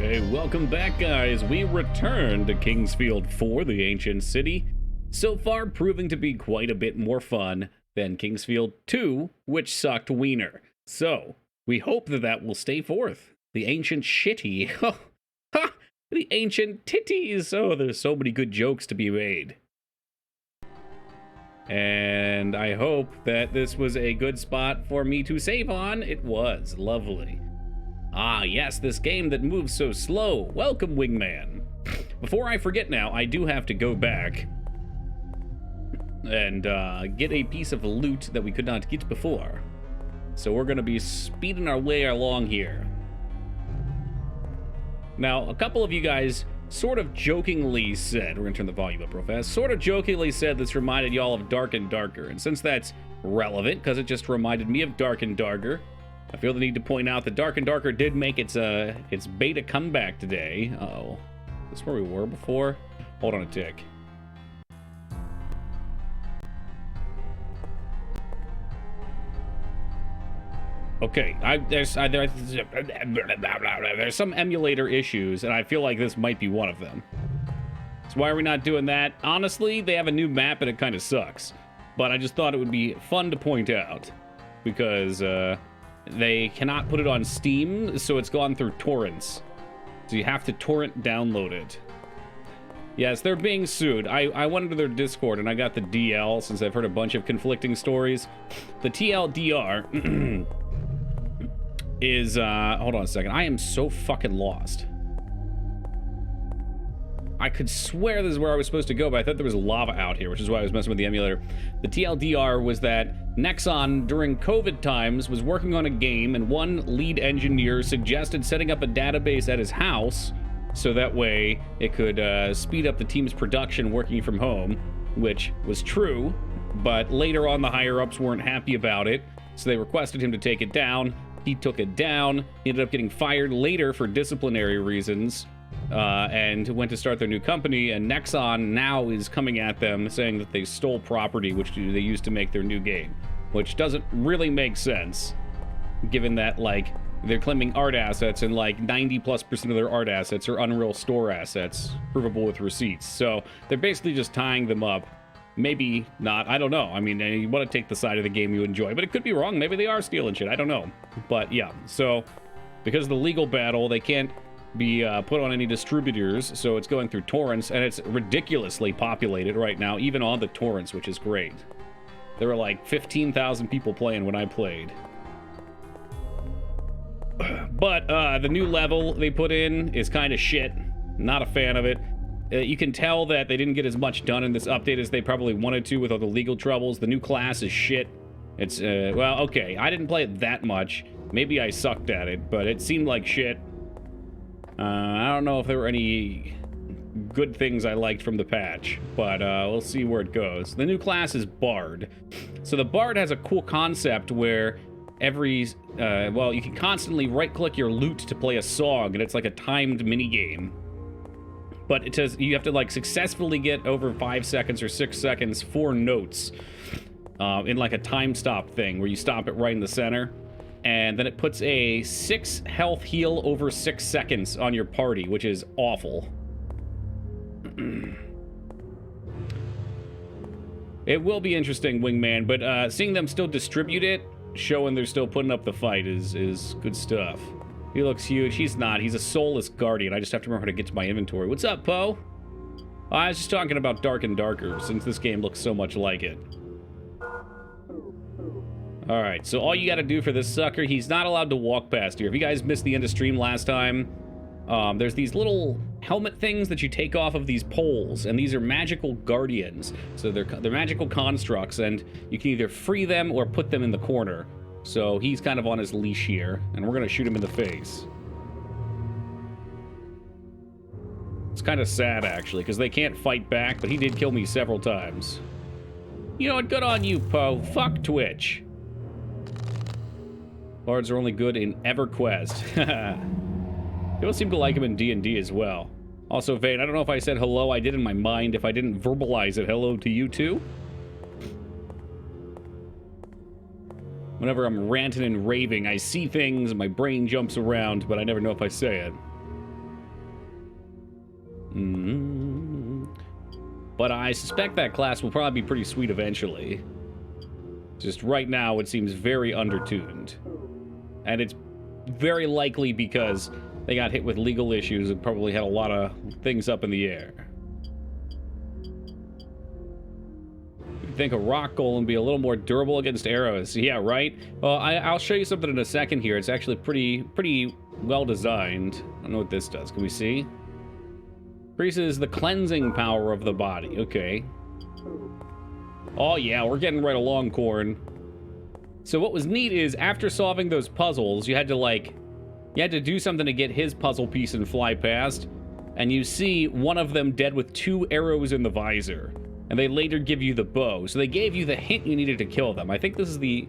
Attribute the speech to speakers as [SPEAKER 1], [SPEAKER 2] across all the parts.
[SPEAKER 1] Hey, welcome back, guys. We returned to Kingsfield 4, the ancient city. So far, proving to be quite a bit more fun than Kingsfield 2, which sucked wiener. So, we hope that that will stay forth. The ancient shitty. Ha! The ancient titties. Oh, there's so many good jokes to be made. And I hope that this was a good spot for me to save on. It was. Lovely. Ah, yes, this game that moves so slow. Welcome, Wingman. Before I forget now, I do have to go back and get a piece of loot that we could not get before. So we're going to be speeding our way along here. Now, a couple of you guys sort of jokingly said, we're going to turn the volume up real fast, sort of jokingly said this reminded y'all of Dark and Darker. And since that's relevant, because it just reminded me of Dark and Darker, I feel the need to point out that Dark and Darker did make its beta comeback today. Uh-oh. Is this where we were before? Hold on a tick. Okay, there's some emulator issues, and I feel like this might be one of them. So why are we not doing that? Honestly, they have a new map, and it kind of sucks. But I just thought it would be fun to point out, because they cannot put it on Steam, so it's gone through torrents. So you have to torrent download it. Yes, they're being sued. I went into their Discord and I got the DL, since I've heard a bunch of conflicting stories. The TLDR is, hold on a second. I am so fucking lost. I could swear this is where I was supposed to go, but I thought there was lava out here, which is why I was messing with the emulator. The TLDR was that Nexon, during COVID times, was working on a game, and one lead engineer suggested setting up a database at his house, so that way it could speed up the team's production working from home, which was true, but later on the higher-ups weren't happy about it, so they requested him to take it down. He took it down, he ended up getting fired later for disciplinary reasons, and went to start their new company, and Nexon now is coming at them saying that they stole property which they used to make their new game, which doesn't really make sense, given that, like, they're claiming art assets, and like 90+% of their art assets are Unreal Store assets, provable with receipts. So they're basically just tying them up. Maybe not, I don't know. I mean, you want to take the side of the game you enjoy, but it could be wrong. Maybe they are stealing shit, I don't know. But yeah, so because of the legal battle, they can't be put on any distributors, so it's going through torrents, and it's ridiculously populated right now, even on the torrents, which is great. There were like 15,000 people playing when I played. But the new level they put in is kind of shit. Not a fan of it. You can tell that they didn't get as much done in this update as they probably wanted to with all the legal troubles. The new class is shit. It's, well, okay, I didn't play it that much. Maybe I sucked at it, but it seemed like shit. I don't know if there were any good things I liked from the patch, but we'll see where it goes. The new class is Bard. So the Bard has a cool concept where well, you can constantly right-click your loot to play a song, and it's like a timed minigame. But it says you have to, like, successfully get over 5 seconds or 6 seconds 4 notes in, like, a time stop thing, where you stop it right in the center. And then it puts a 6 health heal over 6 seconds on your party, which is awful. It will be interesting, Wingman, but seeing them still distribute it, showing they're still putting up the fight is good stuff. He looks huge. He's not. He's a soulless guardian. I just have to remember how to get to my inventory. What's up, Poe? I was just talking about Dark and Darker, since this game looks so much like it. Alright, so all you gotta do for this sucker, he's not allowed to walk past here. If you guys missed the end of stream last time, there's these little helmet things that you take off of these poles, and these are magical guardians. So they're magical constructs, and you can either free them or put them in the corner. So he's kind of on his leash here, and we're gonna shoot him in the face. It's kind of sad, actually, because they can't fight back, but he did kill me several times. You know what? Good on you, Poe. Fuck Twitch. Bards are only good in EverQuest. People seem to like him in D&D as well. Also, Vane, I don't know if I said hello. I did in my mind. If I didn't verbalize it, hello to you too. Whenever I'm ranting and raving, I see things and my brain jumps around, but I never know if I say it. But I suspect that class will probably be pretty sweet eventually. Just right now, it seems very undertuned. And it's very likely because they got hit with legal issues and probably had a lot of things up in the air. You'd think a rock golem would be a little more durable against arrows. Yeah, right? Well, I'll show you something in a second here. It's actually pretty well designed. I don't know what this does. Can we see? Increases the cleansing power of the body. Okay. Oh, yeah, we're getting right along, Corn. So what was neat is, after solving those puzzles, you had to do something to get his puzzle piece and fly past, and you see one of them dead with 2 arrows in the visor, and they later give you the bow. So they gave you the hint you needed to kill them. I think this is the...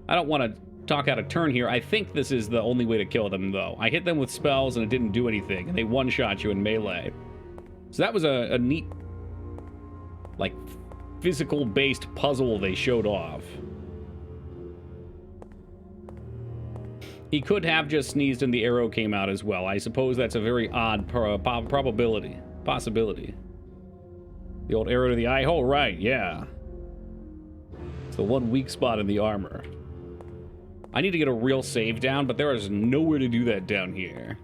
[SPEAKER 1] I don't want to talk out of turn here. I think this is the only way to kill them, though. I hit them with spells, and it didn't do anything, and they one-shot you in melee. So that was a neat, like, physical-based puzzle they showed off. He could have just sneezed and the arrow came out as well. I suppose that's a very odd possibility. The old arrow to the eye hole, right, yeah. It's the one weak spot in the armor. I need to get a real save down, but there is nowhere to do that down here.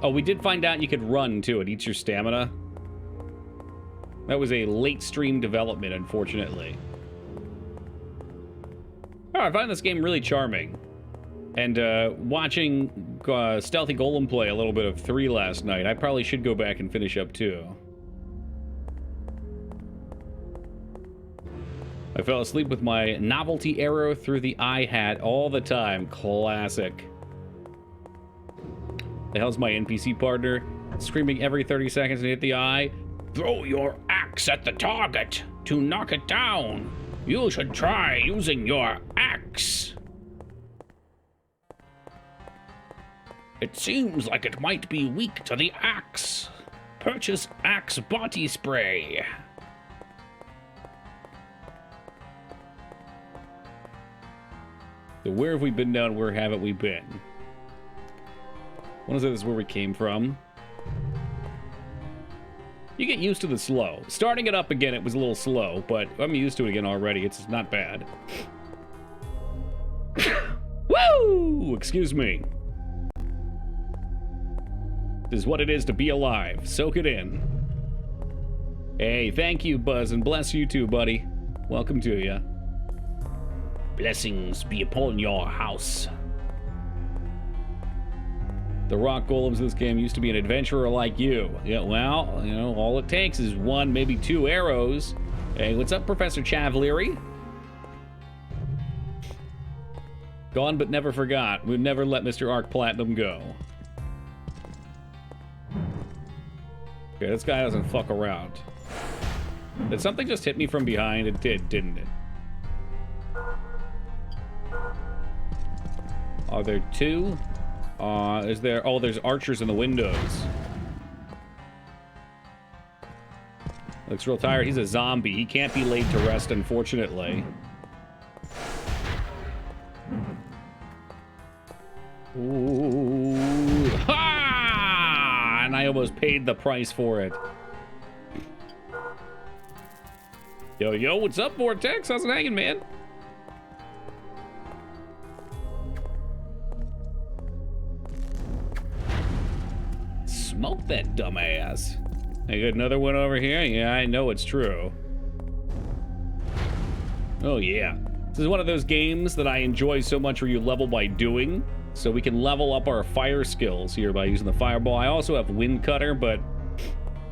[SPEAKER 1] Oh, we did find out you could run, too. It eats your stamina. That was a late stream development, unfortunately. Oh, I find this game really charming. And watching Stealthy Golem play a little bit of 3 last night, I probably should go back and finish up 2. I fell asleep with my novelty arrow through the eye hat all the time. Classic. The hell's my NPC partner? Screaming every 30 seconds to hit the eye. Throw your axe at the target to knock it down. You should try using your axe. It seems like it might be weak to the axe. Purchase axe body spray. So where have we been down? Where haven't we been? One of those is where we came from. You get used to the slow. Starting it up again, it was a little slow, but I'm used to it again already. It's not bad. Woo! Excuse me. This is what it is to be alive. Soak it in. Hey, thank you, Buzz, and bless you too, buddy. Welcome to you. Blessings be upon your house. The rock golems in this game used to be an adventurer like you. Yeah, well, you know, all it takes is 1, maybe 2 arrows. Hey, what's up, Professor Chavleary? Gone but never forgot. We've never let Mr. Arc Platinum go. Okay, this guy doesn't fuck around. Did something just hit me from behind? It did, didn't it? Are there 2? Is there... Oh, there's archers in the windows. Looks real tired. He's a zombie. He can't be laid to rest, unfortunately. Ooh. Ha! And I almost paid the price for it. Yo, yo, what's up, Vortex? How's it hanging, man? Smoke that dumbass. I got another one over here. Yeah, I know it's true. Oh, yeah. This is one of those games that I enjoy so much where you level by doing. So we can level up our fire skills here by using the fireball. I also have wind cutter, but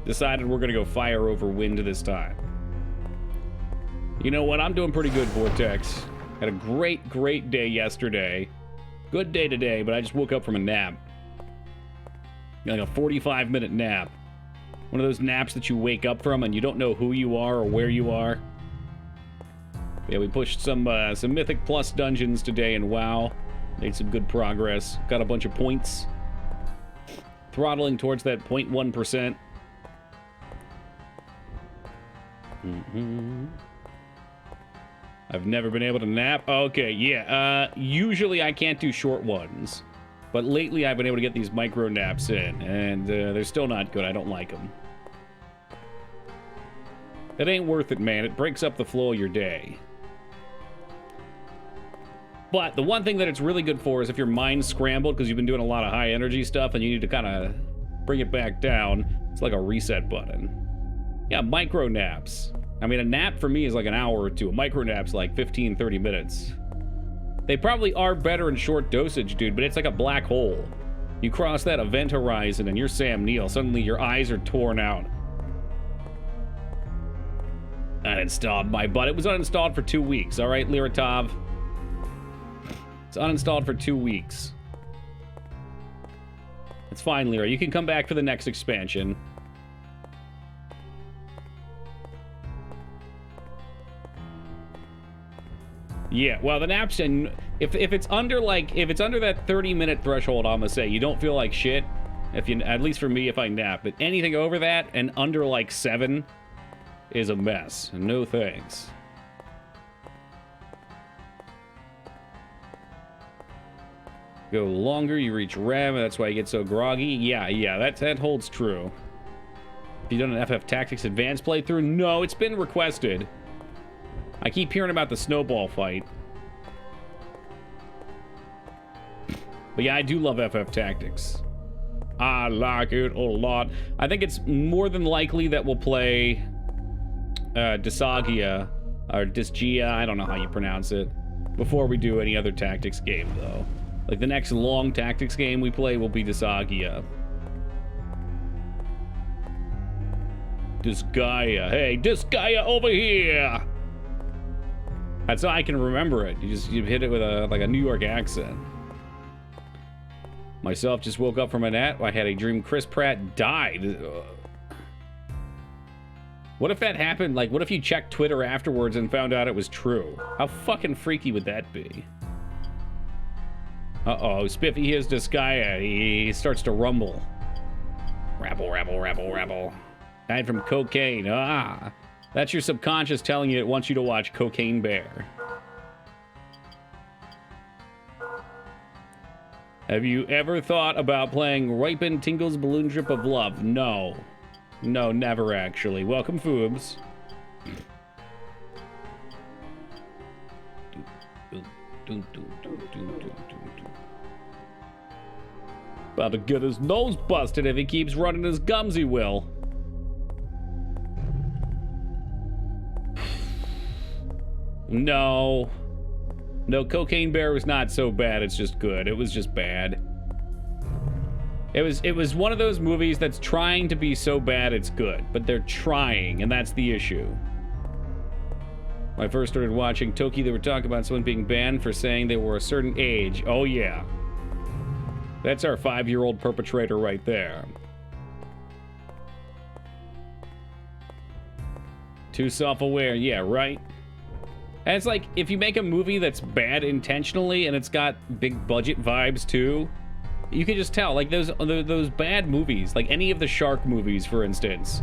[SPEAKER 1] decided we're going to go fire over wind this time. You know what? I'm doing pretty good, Vortex. Had a great day yesterday. Good day today, but I just woke up from a nap. Like a 45-minute nap. One of those naps that you wake up from and you don't know who you are or where you are. Yeah, we pushed some Mythic Plus dungeons today in WoW. Made some good progress. Got a bunch of points. Throttling towards that 0.1%. I've never been able to nap. Okay, yeah. Usually I can't do short ones. But lately, I've been able to get these micro naps in, and they're still not good. I don't like them. It ain't worth it, man. It breaks up the flow of your day. But the one thing that it's really good for is if your mind's scrambled because you've been doing a lot of high energy stuff and you need to kind of bring it back down. It's like a reset button. Yeah, micro naps. I mean, a nap for me is like an hour or two. A micro nap's like 15, 30 minutes. They probably are better in short dosage, dude, but it's like a black hole. You cross that event horizon and you're Sam Neill. Suddenly your eyes are torn out. Uninstalled my butt. It was uninstalled for 2 weeks. All right, Liratov. It's uninstalled for 2 weeks. It's fine, Lyra. You can come back for the next expansion. Yeah, well, the naps, and if it's under that 30-minute threshold, I'm gonna say you don't feel like shit. If you, at least for me, if I nap, but anything over that and under like 7 is a mess. No thanks. Go longer, you reach REM. That's why you get so groggy. Yeah, that holds true. Have you done an FF Tactics Advanced playthrough? No, it's been requested. I keep hearing about the snowball fight. But yeah, I do love FF Tactics. I like it a lot. I think it's more than likely that we'll play Dysagia, or Dysgia, I don't know how you pronounce it, before we do any other tactics game, though. Like, the next long tactics game we play will be Dysagia. Dysgaia. Hey, Dysgaia over here! That's how I can remember it. You hit it with a New York accent. Myself just woke up from a nap. I had a dream Chris Pratt died. What if that happened? Like, what if you checked Twitter afterwards and found out it was true? How fucking freaky would that be? Uh-oh, Spiffy hears Dysgaia. He starts to rumble. Rabble, rabble, rabble, rabble. Died from cocaine. Ah. That's your subconscious telling you it wants you to watch Cocaine Bear. Have you ever thought about playing Ripen Tingle's Balloon Drip of Love? No. No, never actually. Welcome, Foobs. About to get his nose busted if he keeps running his gums, he will. No. No, Cocaine Bear was not so bad, it's just good. It was just bad. It was one of those movies that's trying to be so bad it's good, but they're trying, and that's the issue. When I first started watching Toki, they were talking about someone being banned for saying they were a certain age. Oh yeah. That's our 5-year-old perpetrator right there. Too self-aware, yeah, right? And it's like, if you make a movie that's bad intentionally and it's got big budget vibes too, you can just tell. Like those bad movies, like any of the shark movies, for instance,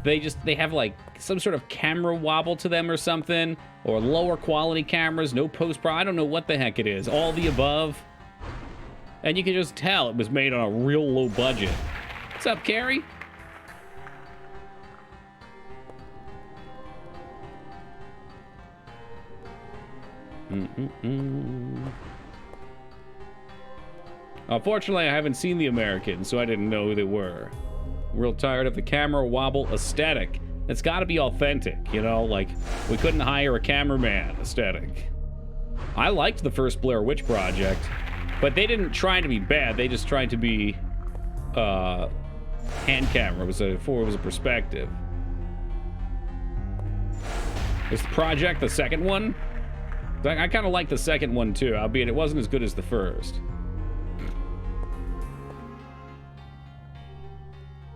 [SPEAKER 1] they have like some sort of camera wobble to them or something, or lower quality cameras, no post-pro, I don't know what the heck it is, all the above. And you can just tell it was made on a real low budget. What's up, Carrie? Unfortunately, I haven't seen The Americans, so I didn't know who they were. Real tired of the camera wobble aesthetic. It's got to be authentic, you know? Like, we couldn't hire a cameraman aesthetic. I liked the first Blair Witch Project, but they didn't try to be bad. They just tried to be hand camera. It was a perspective. Is the Project the second one? I kind of like the second one too, albeit it wasn't as good as the first.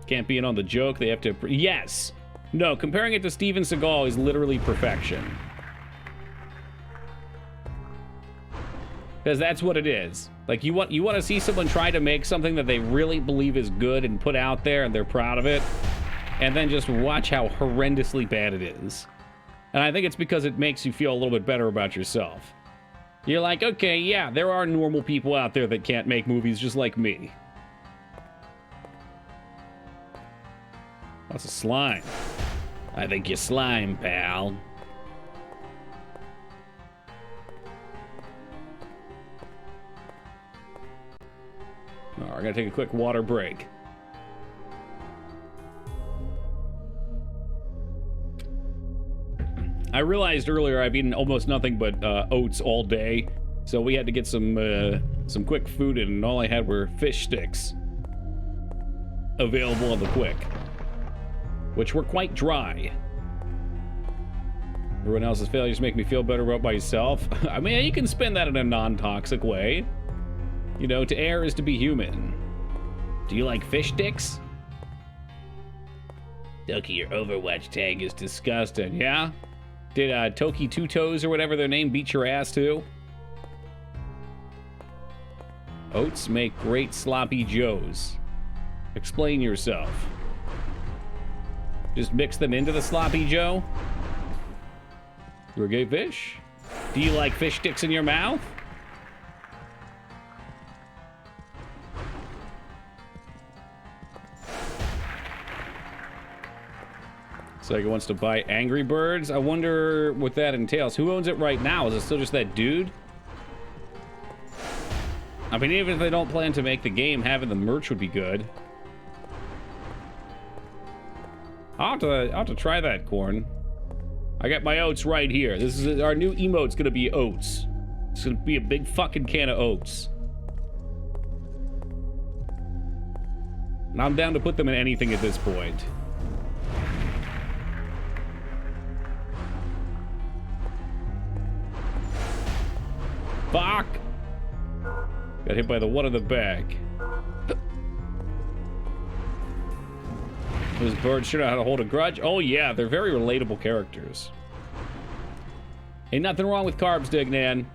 [SPEAKER 1] Can't be in on the joke, they have to... Yes! No, comparing it to Steven Seagal is literally perfection. Because that's what it is. Like, you want to see someone try to make something that they really believe is good and put out there and they're proud of it, and then just watch how horrendously bad it is. And I think it's because it makes you feel a little bit better about yourself. You're like, okay, yeah, there are normal people out there that can't make movies just like me. Lots of slime. I think you're slime, pal. Oh, we're gonna take a quick water break. I realized earlier I've eaten almost nothing but oats all day, so we had to get some quick food in, and all I had were fish sticks available on the quick, which were quite dry. Everyone else's failures make me feel better about myself. I mean, you can spin that in a non-toxic way. You know, to err is to be human. Do you like fish sticks? Ducky, your Overwatch tag is disgusting, yeah? Did Toki Two Toes or whatever their name beat your ass too? Oats make great sloppy joes. Explain yourself. Just mix them into the sloppy joe? You're a gay fish? Do you like fish sticks in your mouth? Sega wants to buy Angry Birds. I wonder what that entails. Who owns it right now? Is it still just that dude? I mean, even if they don't plan to make the game, having the merch would be good. I'll have to try that, Corn. I got my oats right here. This is our new emote's gonna be oats. It's gonna be a big fucking can of oats. And I'm down to put them in anything at this point. Fuck! Got hit by the one in the back. Those birds sure know how to hold a grudge. Oh yeah, they're very relatable characters. Ain't nothing wrong with carbs, Dignan.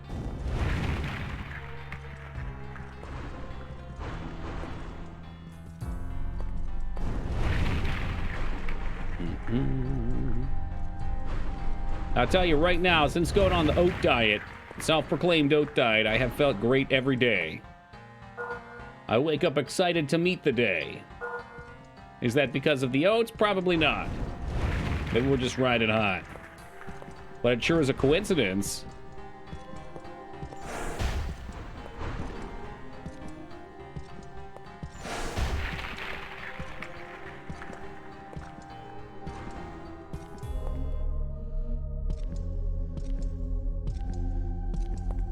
[SPEAKER 1] I'll tell you right now, since going on the oat diet, self-proclaimed oat diet, I have felt great every day. I wake up excited to meet the day. Is that because of the oats? Probably not. Maybe we're just riding high. But it sure is a coincidence.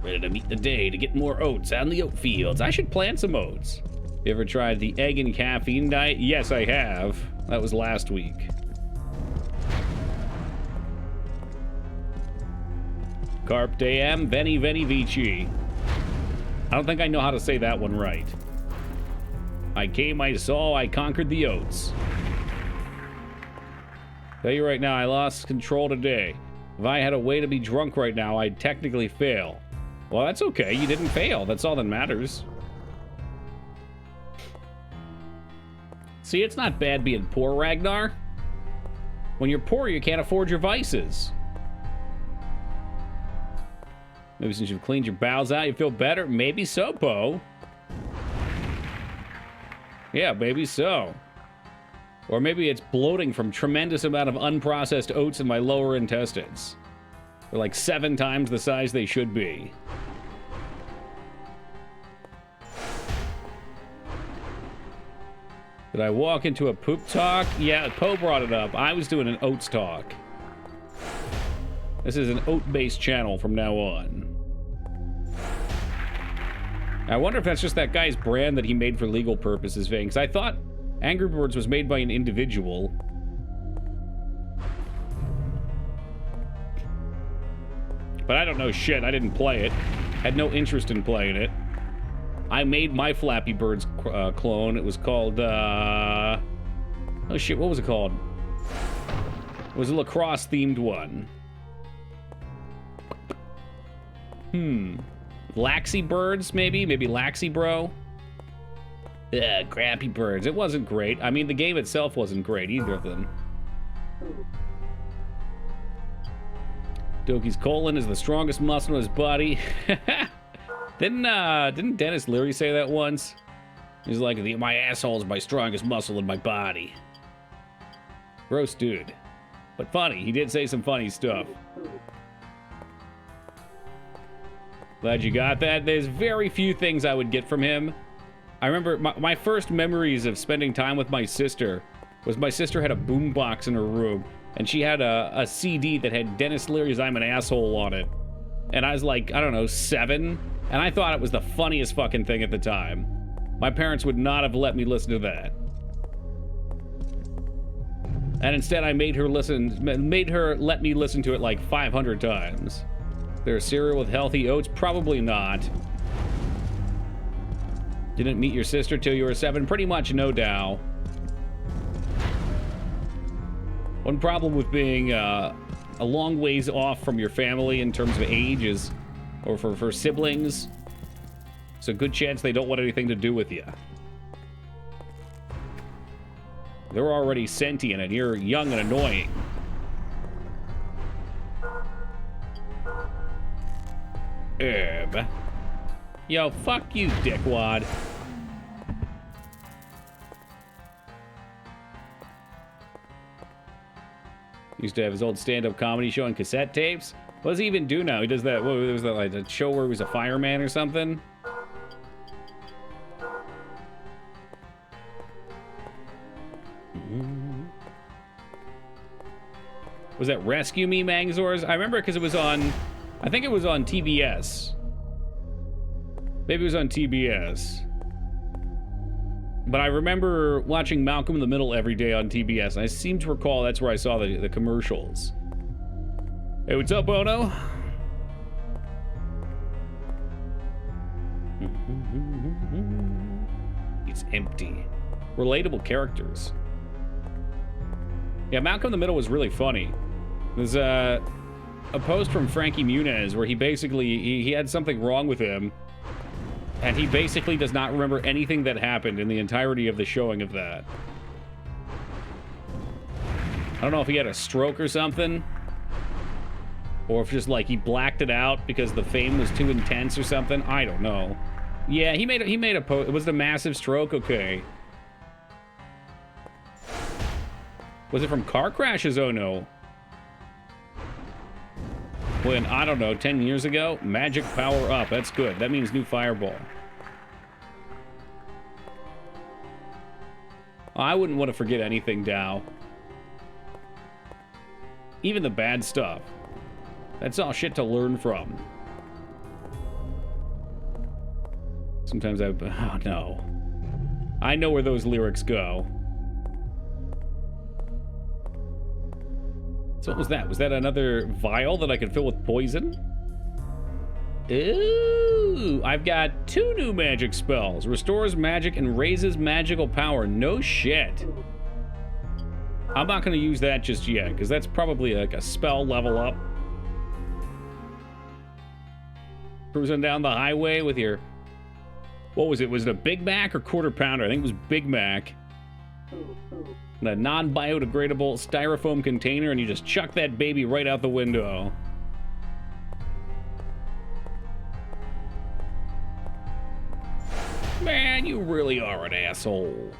[SPEAKER 1] Ready to meet the day to get more oats out in the oat fields. I should plant some oats. You ever tried the egg and caffeine diet? Yes, I have. That was last week. Carpe diem, veni veni vici. I don't think I know how to say that one right. I came, I saw, I conquered the oats. Tell you right now, I lost control today. If I had a way to be drunk right now, I'd technically fail. Well, that's okay. You didn't fail. That's all that matters. See, it's not bad being poor, Ragnar. When you're poor, you can't afford your vices. Maybe since you've cleaned your bowels out, you feel better? Maybe so, Poe. Yeah, maybe so. Or maybe it's bloating from tremendous amount of unprocessed oats in my lower intestines. They're like 7 times the size they should be. Did I walk into a poop talk? Yeah, Poe brought it up. I was doing an oats talk. This is an oat-based channel from now on. I wonder if that's just that guy's brand that he made for legal purposes, Vane, because I thought Angry Birds was made by an individual. But I don't know shit. I didn't play it. Had no interest in playing it. I made my Flappy Birds clone. It was called, oh shit, what was it called? It was a lacrosse-themed one. Laxy Birds, maybe? Maybe Laxy Bro? Ugh, crappy birds. It wasn't great. I mean, the game itself wasn't great, either of them. Doki's colon is the strongest muscle in his body. Didn't Dennis Leary say that once? He's like, my asshole is my strongest muscle in my body. Gross dude. But funny. He did say some funny stuff. Glad you got that. There's very few things I would get from him. I remember my first memories of spending time with my sister was my sister had a boombox in her room, and she had a CD that had Dennis Leary's I'm an Asshole on it. And I was like, I don't know, 7, and I thought it was the funniest fucking thing at the time. My parents would not have let me listen to that. And instead I made her let me listen to it like 500 times. There's cereal with healthy oats? Probably not. Didn't meet your sister till you were 7? Pretty much, no doubt. One problem with being a long ways off from your family in terms of age is, or for siblings, it's a good chance they don't want anything to do with you. They're already sentient and you're young and annoying. Yo, fuck you, dickwad. Used to have his old stand-up comedy show on cassette tapes. What does he even do now? He does that, what was that, like a show where he was a fireman or something? Was that Rescue Me, Mangazors? I remember it because it was on, I think it was on TBS. Maybe it was on TBS. But I remember watching Malcolm in the Middle every day on TBS, and I seem to recall that's where I saw the commercials. Hey, what's up, Ono? It's empty. Relatable characters. Yeah, Malcolm in the Middle was really funny. There's a post from Frankie Muniz where he basically, he had something wrong with him, and he basically does not remember anything that happened in the entirety of the showing of that. I don't know if he had a stroke or something, or if just like he blacked it out because the fame was too intense or something. I don't know. Yeah, he made a post. Was it a massive stroke? Okay. Was it from car crashes? Oh no. When, I don't know, 10 years ago? Magic power up. That's good. That means new fireball. I wouldn't want to forget anything, Dow. Even the bad stuff. That's all shit to learn from. Sometimes oh no. I know where those lyrics go. So what was that? Was that another vial that I could fill with poison? Ooh, I've got 2 new magic spells. Restores magic and raises magical power. No shit. I'm not going to use that just yet, because that's probably like a spell level up. Cruising down the highway with your... What was it? Was it a Big Mac or Quarter Pounder? I think it was Big Mac. In a non-biodegradable styrofoam container, and you just chuck that baby right out the window. Man, you really are an asshole.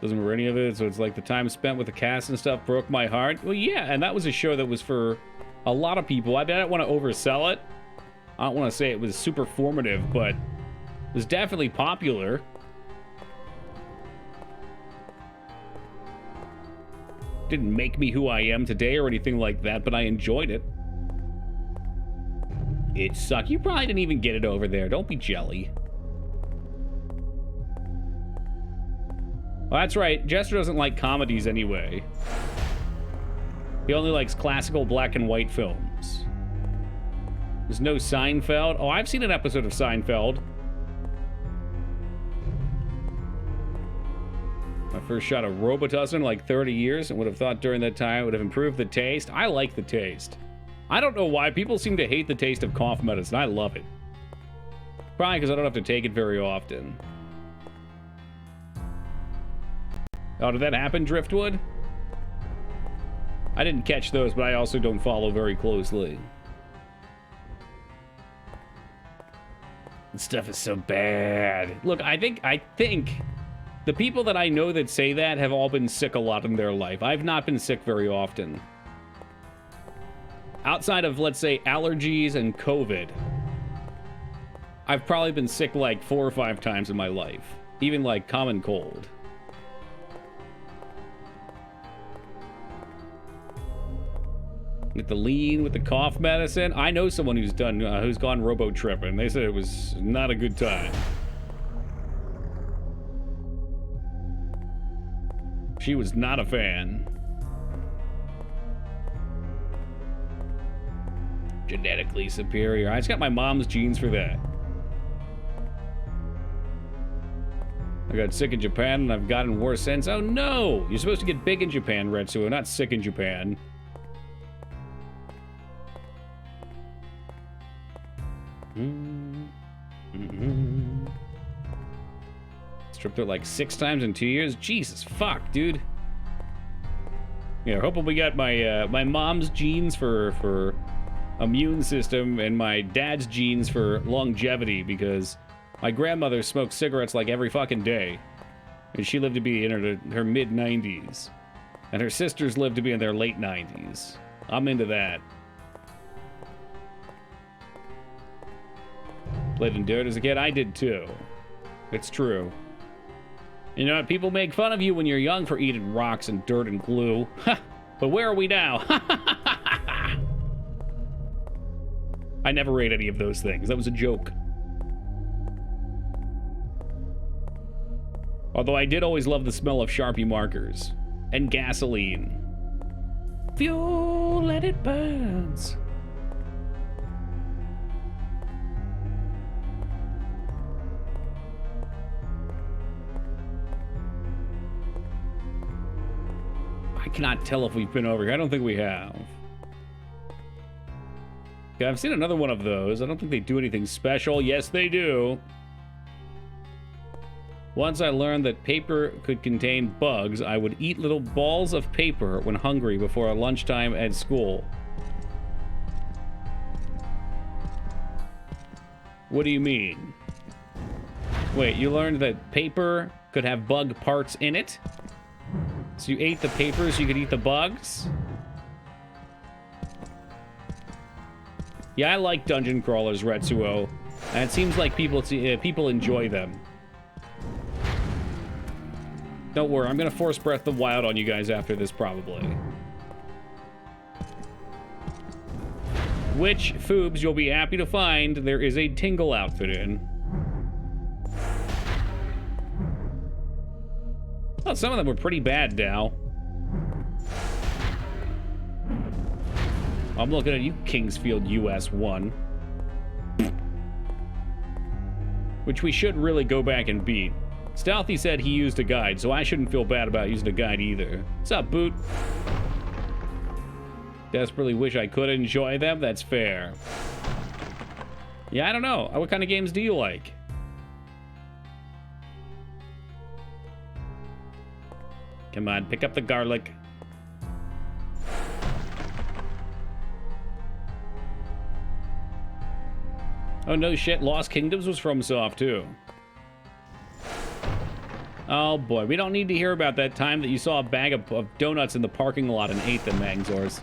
[SPEAKER 1] Doesn't remember any of it, so it's like the time spent with the cast and stuff broke my heart. Well, yeah, and that was a show that was for a lot of people. I don't want to oversell it. I don't want to say it was super formative, but it was definitely popular. Didn't make me who I am today or anything like that, but I enjoyed it. It sucked. You probably didn't even get it over there. Don't be jelly. Well, that's right. Jester doesn't like comedies anyway. He only likes classical black and white films. There's no Seinfeld. Oh, I've seen an episode of Seinfeld. My first shot of Robitussin in like 30 years, and would have thought during that time it would have improved the taste. I like the taste. I don't know why. People seem to hate the taste of cough medicine. I love it. Probably because I don't have to take it very often. Oh, did that happen, Driftwood? I didn't catch those, but I also don't follow very closely. This stuff is so bad. Look, I think the people that I know that say that have all been sick a lot in their life. I've not been sick very often. Outside of, let's say, allergies and COVID, I've probably been sick like 4 or 5 times in my life. Even like common cold. With the lean, with the cough medicine. I know someone who's gone robo-tripping. They said it was not a good time. She was not a fan. Genetically superior. I just got my mom's genes for that. I got sick in Japan and I've gotten worse since. Oh no! You're supposed to get big in Japan, Retsuo, not sick in Japan. Stripped it like 6 times in 2 years? Jesus, fuck, dude. Yeah, hoping we got my my mom's genes for immune system and my dad's genes for longevity, because my grandmother smoked cigarettes like every fucking day. And she lived to be in her mid-90s. And her sisters lived to be in their late 90s. I'm into that. Played in dirt as a kid? I did too. It's true. You know what? People make fun of you when you're young for eating rocks and dirt and glue. But where are we now? I never ate any of those things. That was a joke. Although I did always love the smell of Sharpie markers. And gasoline. Fuel and it burns. I cannot tell if we've been over here. I don't think we have. Yeah, I've seen another one of those. I don't think they do anything special. Yes, they do. Once I learned that paper could contain bugs, I would eat little balls of paper when hungry before lunchtime at school. What do you mean? Wait, you learned that paper could have bug parts in it? So you ate the paper so you could eat the bugs? Yeah, I like dungeon crawlers, Retsuo. And it seems like people enjoy them. Don't worry, I'm gonna force Breath of the Wild on you guys after this, probably. Which, Foobs, you'll be happy to find there is a Tingle outfit in. Well, some of them were pretty bad, Dow. I'm looking at you, Kingsfield US 1. Which we should really go back and beat. Stealthy said he used a guide, so I shouldn't feel bad about using a guide either. What's up, Boot? Desperately wish I could enjoy them, that's fair. Yeah, I don't know. What kind of games do you like? Come on, pick up the garlic. Oh, no shit. Lost Kingdoms was from Soft, too. Oh, boy. We don't need to hear about that time that you saw a bag of donuts in the parking lot and ate them, Mangzors.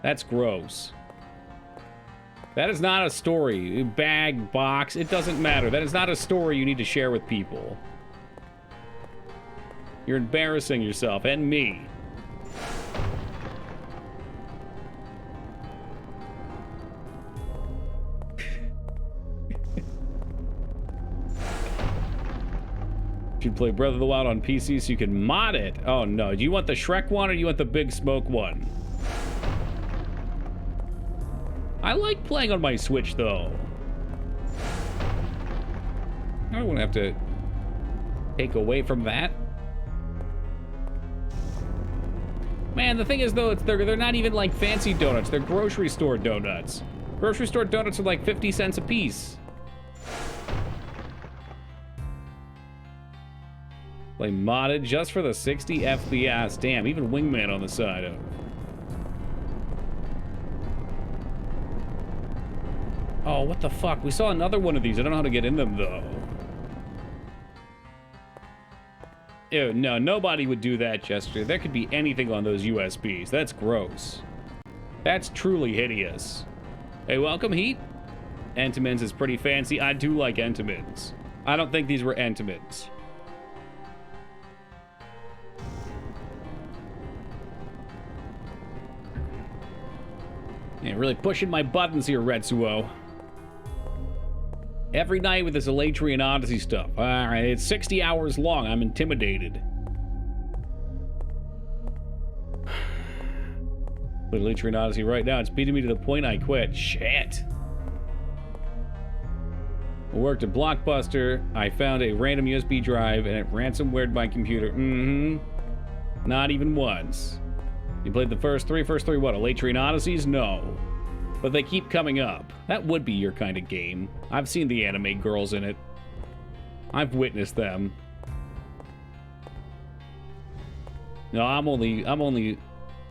[SPEAKER 1] That's gross. That is not a story. Bag, box, it doesn't matter. That is not a story you need to share with people. You're embarrassing yourself, and me. Should play Breath of the Wild on PC so you can mod it. Oh no, do you want the Shrek one or do you want the Big Smoke one? I like playing on my Switch though. I won't have to take away from that. Man, the thing is though, they're not even like fancy donuts. They're grocery store donuts. Grocery store donuts are like 50 cents a piece. Play modded just for the 60 FPS. Damn, even Wingman on the side of. Oh, what the fuck? We saw another one of these. I don't know how to get in them, though. Ew, no, nobody would do that gesture. There could be anything on those USBs. That's gross. That's truly hideous. Hey, welcome, Heat. Entenmann's is pretty fancy. I do like Entenmann's. I don't think these were Entenmann's. Yeah, really pushing my buttons here, Retsuo. Every night with this Elatrian Odyssey stuff. Alright, it's 60 hours long. I'm intimidated. But Elatrian Odyssey right now, it's beating me to the point I quit. Shit. I worked at Blockbuster. I found a random USB drive and it ransomwared my computer. Not even once. You played the first three what? Elatrian Odysseys? No. But they keep coming up. That would be your kind of game. I've seen the anime girls in it. I've witnessed them. No, I'm only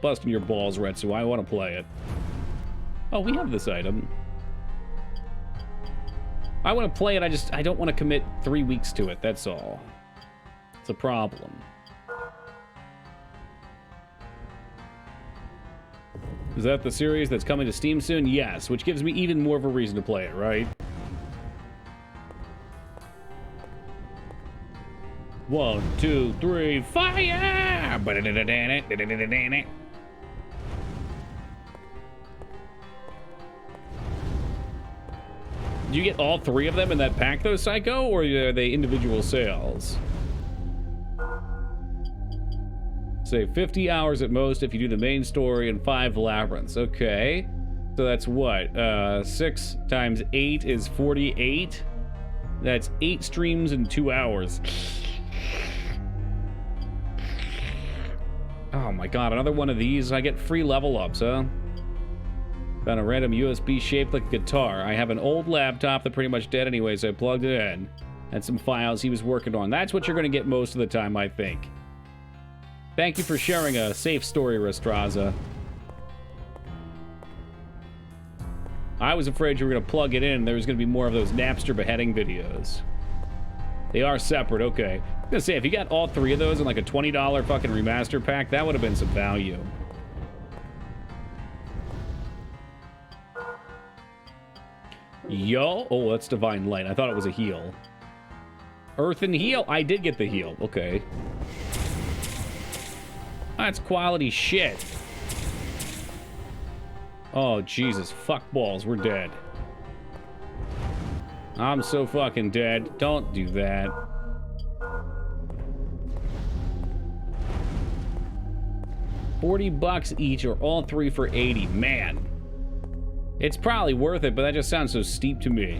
[SPEAKER 1] busting your balls, Retsu. I want to play it. Oh, we have this item. I want to play it, I don't want to commit 3 weeks to it, that's all. It's a problem. Is that the series that's coming to Steam soon? Yes, which gives me even more of a reason to play it, right? 1, 2, 3, fire! Do you get all 3 of them in that pack, though, Psycho? Or are they individual sales? Say 50 hours at most if you do the main story and 5 labyrinths. Okay. So that's what? 6 times 8 is 48. That's 8 streams in 2 hours. Oh my god, another one of these. I get free level ups, huh? Found a random USB shaped like a guitar. I have an old laptop that pretty much dead anyway, so I plugged it in. And some files he was working on. That's what you're going to get most of the time, I think. Thank you for sharing a safe story, Restraza. I was afraid you were going to plug it in. There was going to be more of those Napster beheading videos. They are separate, okay. I was going to say, if you got all 3 of those in like a $20 fucking remaster pack, that would have been some value. Yo. Oh, that's Divine Light. I thought it was a heal. Earth and heal. I did get the heal. Okay. That's quality shit. Oh, Jesus. Fuck balls. We're dead. I'm so fucking dead. Don't do that. $40 each or all 3 for 80. Man. It's probably worth it, but that just sounds so steep to me.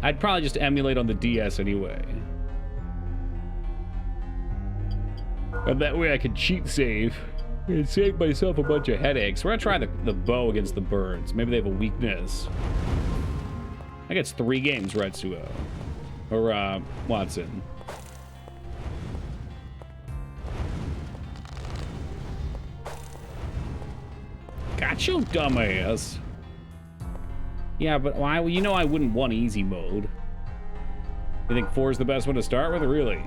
[SPEAKER 1] I'd probably just emulate on the DS anyway. And that way I could cheat save and save myself a bunch of headaches. We're gonna try the bow against the birds. Maybe they have a weakness. I guess 3 games, Retsuo. Or, Watson. Got you, dumbass. Yeah, but why? Well, you know I wouldn't want easy mode. You think 4 is the best one to start with, really?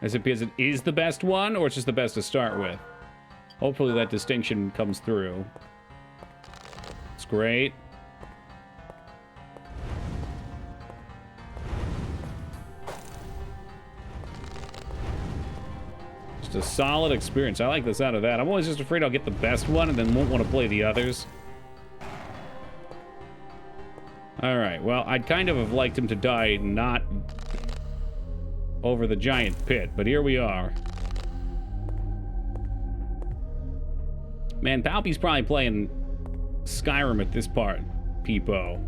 [SPEAKER 1] Is it because it is the best one, or it's just the best to start with? Hopefully that distinction comes through. It's great. Just a solid experience. I like the sound of that. I'm always just afraid I'll get the best one and then won't want to play the others. Alright, well, I'd kind of have liked him to die not over the giant pit, but here we are. Man, Palpy's probably playing Skyrim at this part, Peepo.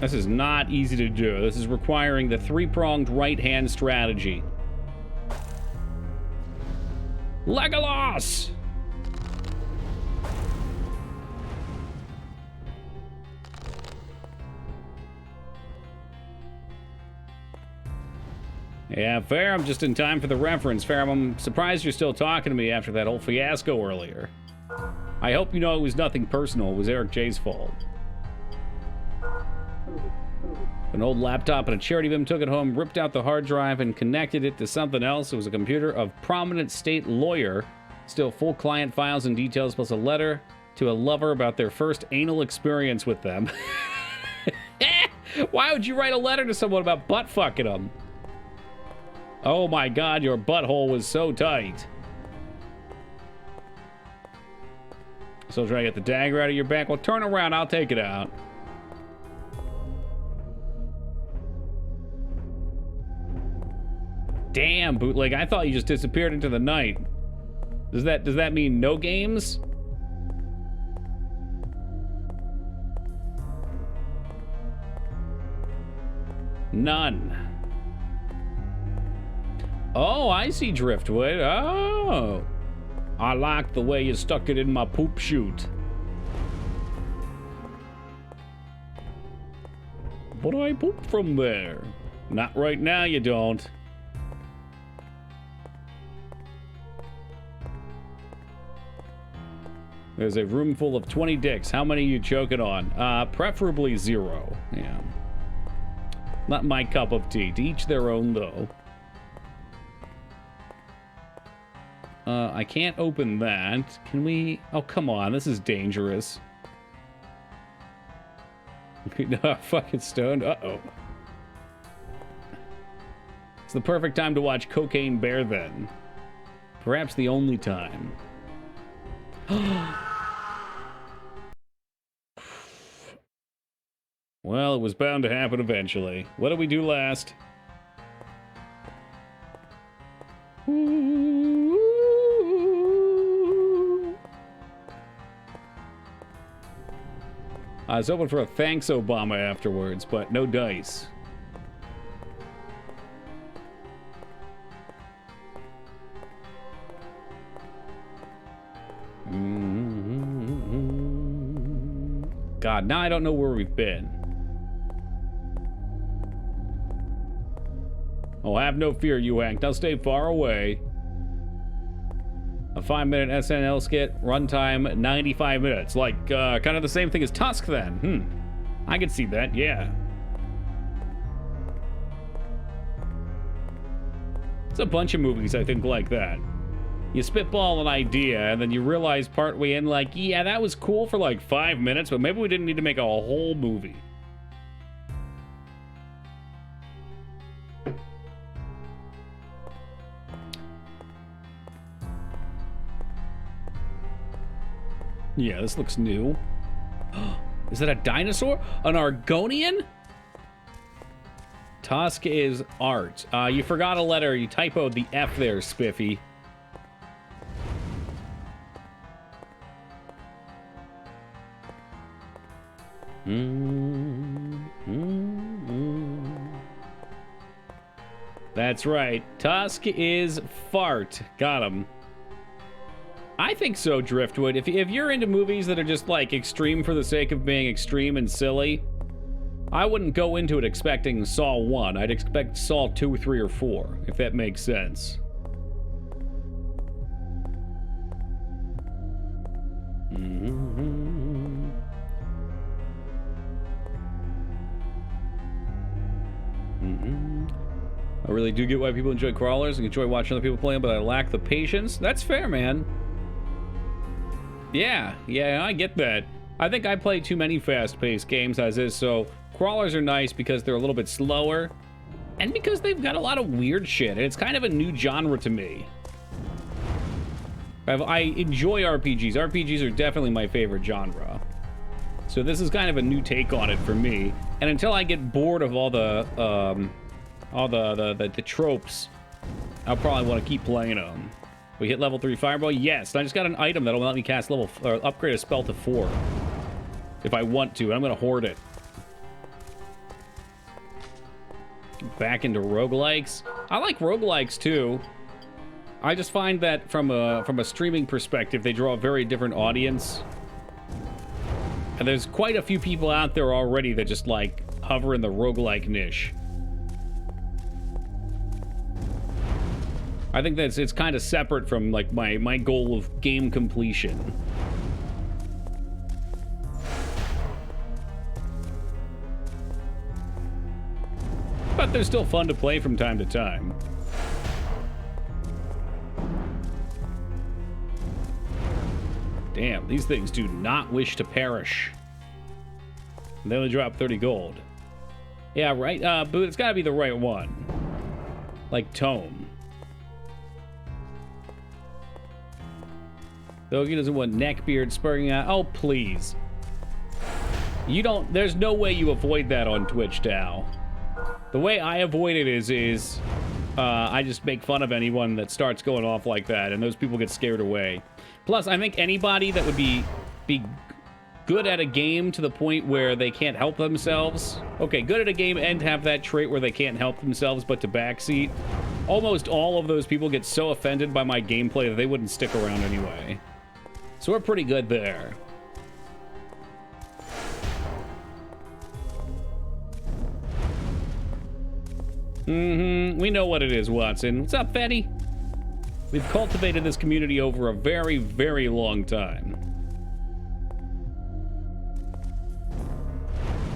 [SPEAKER 1] This is not easy to do. This is requiring the 3-pronged right-hand strategy. Legolas! Yeah, fair. I'm just in time for the reference. Fair, I'm surprised you're still talking to me after that whole fiasco earlier. I hope you know it was nothing personal. It was Eric J's fault. An old laptop and a charity bin, took it home, ripped out the hard drive, and connected it to something else. It was a computer of prominent state lawyer. Still full client files and details, plus a letter to a lover about their first anal experience with them. Why would you write a letter to someone about butt fucking them? Oh my god, your butthole was so tight. So try to get the dagger out of your back. Well, turn around, I'll take it out. Damn, bootleg, I thought you just disappeared into the night. Does that mean no games? None. Oh, I see, Driftwood. Oh. I like the way you stuck it in my poop chute. But I poop from there. Not right now, you don't. There's a room full of 20 dicks. How many are you choking on? Preferably 0. Yeah. Not my cup of tea. To each their own, though. I can't open that. Can we? Oh, come on. This is dangerous. Fucking stoned. Uh-oh. It's the perfect time to watch Cocaine Bear, then. Perhaps the only time. Well, it was bound to happen eventually. What did we do last? I was hoping for a thanks Obama afterwards, but no dice. God, now I don't know where we've been. Oh, have no fear, you Hank. Now stay far away. A 5-minute SNL skit, runtime 95 minutes. Like, kind of the same thing as Tusk, then. I could see that, yeah. It's a bunch of movies, I think, like that. You spitball an idea, and then you realize partway in, like, yeah, that was cool for like 5 minutes, but maybe we didn't need to make a whole movie. Yeah, this looks new. Is that a dinosaur? An Argonian? Tusk is art. You forgot a letter. You typoed the F there, Spiffy. That's right. Tusk is fart. Got him. I think so, Driftwood. If you're into movies that are just, like, extreme for the sake of being extreme and silly, I wouldn't go into it expecting Saw 1. I'd expect Saw 2, 3, or 4, if that makes sense. I really do get why people enjoy crawlers and enjoy watching other people play them, but I lack the patience. That's fair, man. Yeah, I get that. I think I play too many fast-paced games as is, so crawlers are nice because they're a little bit slower, and because they've got a lot of weird shit, and it's kind of a new genre to me. I enjoy RPGs. RPGs are definitely my favorite genre. So this is kind of a new take on it for me, and until I get bored of all the tropes, I'll probably want to keep playing them. We hit level 3 fireball? Yes. I just got an item that'll let me cast or upgrade a spell to 4. If I want to. I'm going to hoard it. Back into roguelikes. I like roguelikes too. I just find that from a streaming perspective, they draw a very different audience. And there's quite a few people out there already that just like hover in the roguelike niche. I think that it's kind of separate from, like, my goal of game completion. But they're still fun to play from time to time. Damn, these things do not wish to perish. They only drop 30 gold. Yeah, right? But it's gotta be the right one. Like Tome. Dogi doesn't want neckbeard spurring out. Oh, please. You don't... There's no way you avoid that on Twitch now. The way I avoid it is I just make fun of anyone that starts going off like that, and those people get scared away. Plus, I think anybody that would be good at a game to the point where they can't help themselves. Okay, good at a game and have that trait where they can't help themselves but to backseat. Almost all of those people get so offended by my gameplay that they wouldn't stick around anyway. So we're pretty good there. We know what it is, Watson. What's up, Fetty? We've cultivated this community over a very, very long time.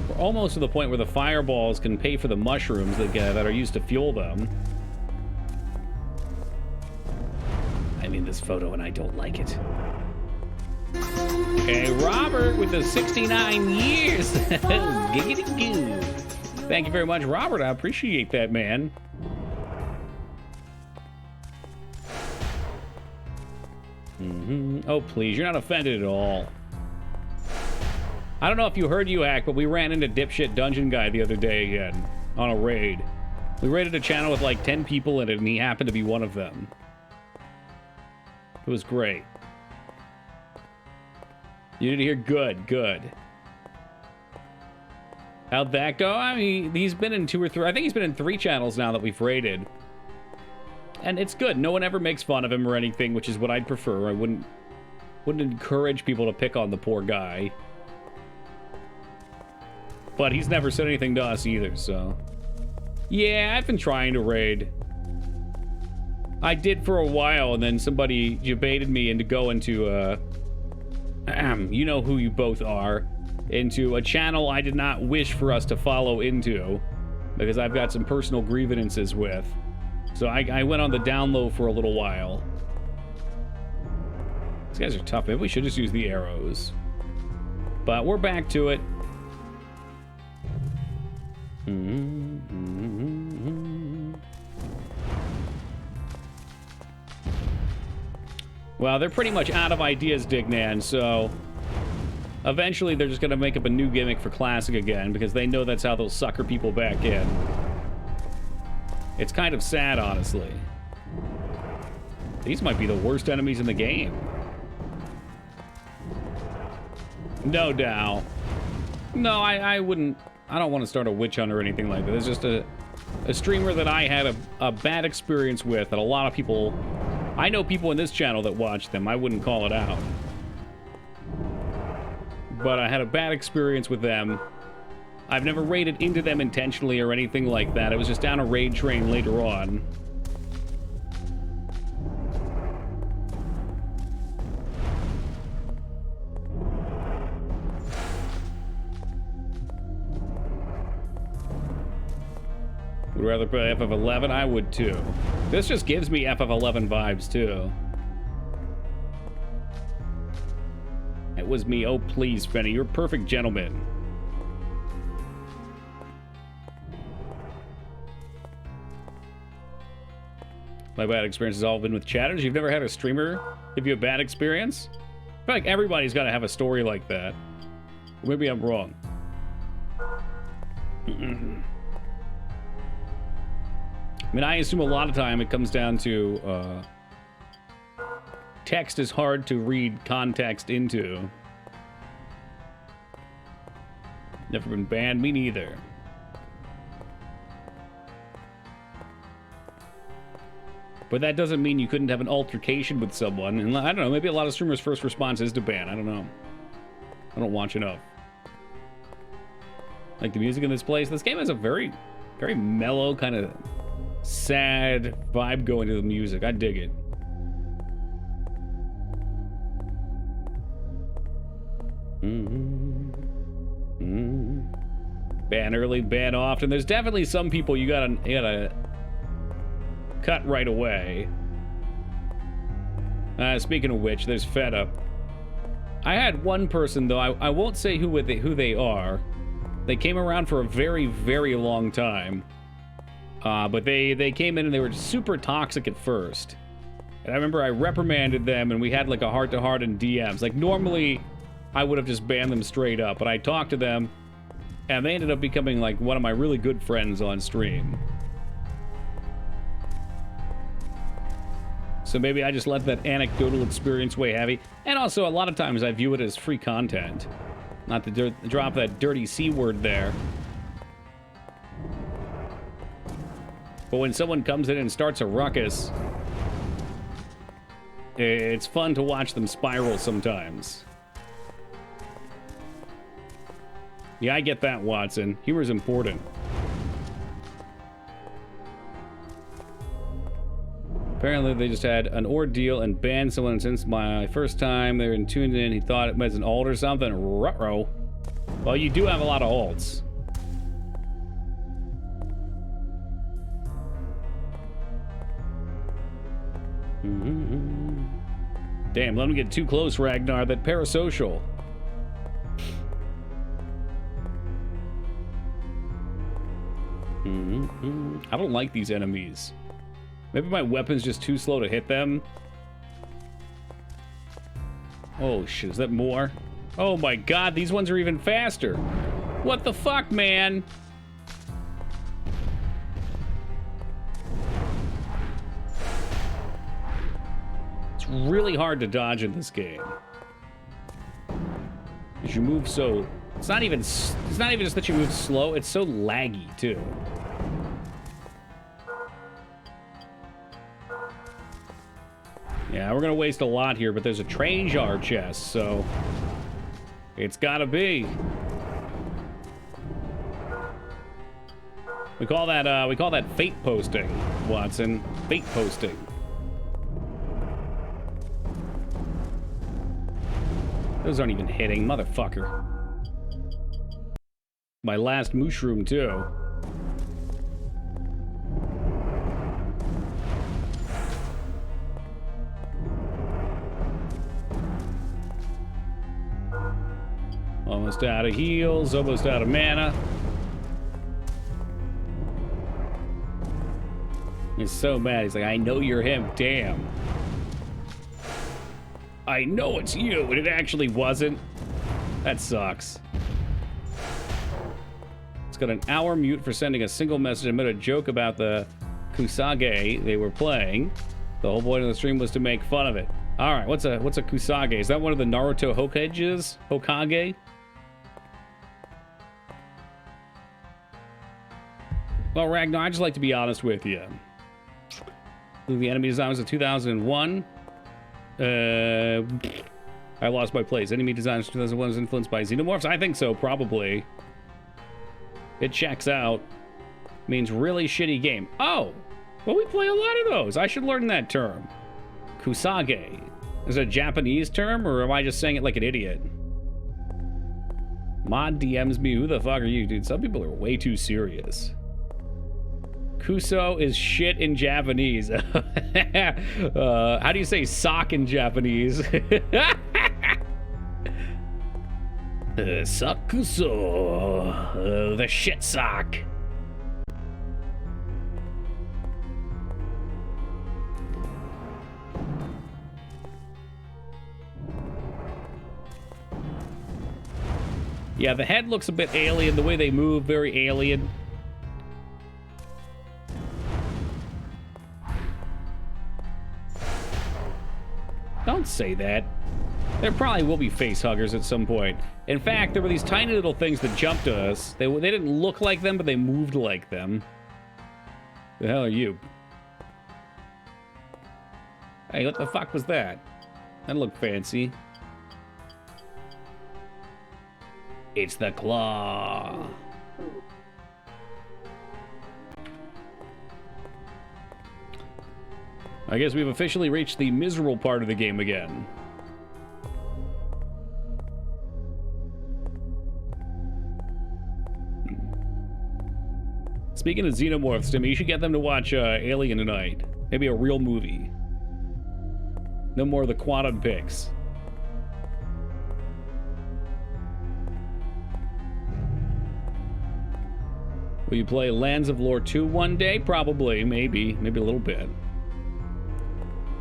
[SPEAKER 1] We're almost to the point where the fireballs can pay for the mushrooms that are used to fuel them. I'm in this photo and I don't like it. Okay, Robert with the 69 years. Giggity goo. Thank you very much, Robert. I appreciate that, man. Oh, please. You're not offended at all. I don't know if you heard you hack, but we ran into Dipshit Dungeon Guy the other day again on a raid. We raided a channel with like 10 people in it, and he happened to be one of them. It was great. You didn't hear? Good, good. How'd that go? I mean, he's been in 2 or 3... I think he's been in 3 channels now that we've raided. And it's good. No one ever makes fun of him or anything, which is what I'd prefer. I wouldn't encourage people to pick on the poor guy. But he's never said anything to us either, so... Yeah, I've been trying to raid. I did for a while, and then somebody debated me into go into, you know who you both are, into a channel I did not wish for us to follow into, because I've got some personal grievances with. So I went on the down low for a little while. These guys are tough. Maybe we should just use the arrows. But we're back to it. Well, they're pretty much out of ideas, Dignan, so... Eventually, they're just going to make up a new gimmick for Classic again, because they know that's how they'll sucker people back in. It's kind of sad, honestly. These might be the worst enemies in the game. No, Dow. No, I wouldn't... I don't want to start a witch hunt or anything like that. It's just a streamer that I had a bad experience with, that a lot of people... I know people in this channel that watch them. I wouldn't call it out. But I had a bad experience with them. I've never raided into them intentionally or anything like that. It was just down a raid train later on. Would rather play FF11? I would too. This just gives me FF11 vibes too. It was me. Oh, please, Fenny. You're a perfect gentleman. My bad experience has all been with chatters. You've never had a streamer give you a bad experience? I feel like everybody's got to have a story like that. Or maybe I'm wrong. I mean, I assume a lot of time it comes down to text is hard to read context into. Never been banned. Me neither. But that doesn't mean you couldn't have an altercation with someone. And I don't know, maybe a lot of streamers' first response is to ban. I don't know. I don't watch enough. Like the music in this place. This game has a very, very mellow kind of sad vibe going to the music. I dig it. Ban early, ban often. There's definitely some people you gotta cut right away. Speaking of which, there's Feta. I had one person though. I won't say who they are. They came around for a very, very long time. But they came in and they were super toxic at first. And I remember I reprimanded them and we had like a heart-to-heart in DMs. Like normally I would have just banned them straight up, but I talked to them and they ended up becoming like one of my really good friends on stream. So maybe I just let that anecdotal experience weigh heavy. And also a lot of times I view it as free content. Not to drop that dirty C word there. But when someone comes in and starts a ruckus, it's fun to watch them spiral sometimes. Yeah, I get that, Watson. Humor's important. Apparently, they just had an ordeal and banned someone since my first time they were tuned in. He thought it was an alt or something. Ruh-roh. Well, you do have a lot of alts. Damn, let me get too close, Ragnar. That parasocial. I don't like these enemies. Maybe my weapon's just too slow to hit them. Oh shit, is that more? Oh my god, these ones are even faster. What the fuck, man? It's really hard to dodge in this game. Because you move so... It's not even just that you move slow, it's so laggy, too. Yeah, we're gonna waste a lot here, but there's a train jar chest, so it's gotta be. We call that fate posting, Watson. Fate posting. Those aren't even hitting, motherfucker. My last mushroom, too. Almost out of heals, almost out of mana. He's so mad. He's like, I know you're him. Damn. I know it's you, and it actually wasn't. That sucks. It's got an hour mute for sending a single message. I made a joke about the Kusage they were playing. The whole point of the stream was to make fun of it. All right, what's a Kusage? Is that one of the Naruto Hokages? Hokage? Well, Ragnar, I'd just like to be honest with you. The enemy design was in 2001. I lost my place. Enemy design in 2001 was influenced by xenomorphs? I think so, probably. It checks out. Means really shitty game. Oh! Well, we play a lot of those. I should learn that term. Kusage. Is it a Japanese term, or am I just saying it like an idiot? Mod DMs me. Who the fuck are you, dude? Some people are way too serious. Kuso is shit in Japanese. How do you say sock in Japanese? Sock Kuso. The shit sock. Yeah, the head looks a bit alien. The way they move, very alien. Don't say that. There probably will be face huggers at some point. In fact, there were these tiny little things that jumped to us. They didn't look like them, but they moved like them. The hell are you? Hey, what the fuck was that? That looked fancy. It's the claw. I guess we've officially reached the miserable part of the game again. Speaking of xenomorphs, Timmy, you should get them to watch Alien tonight. Maybe a real movie. No more of the quantum pics. Will you play Lands of Lore 2 one day? Probably, maybe a little bit.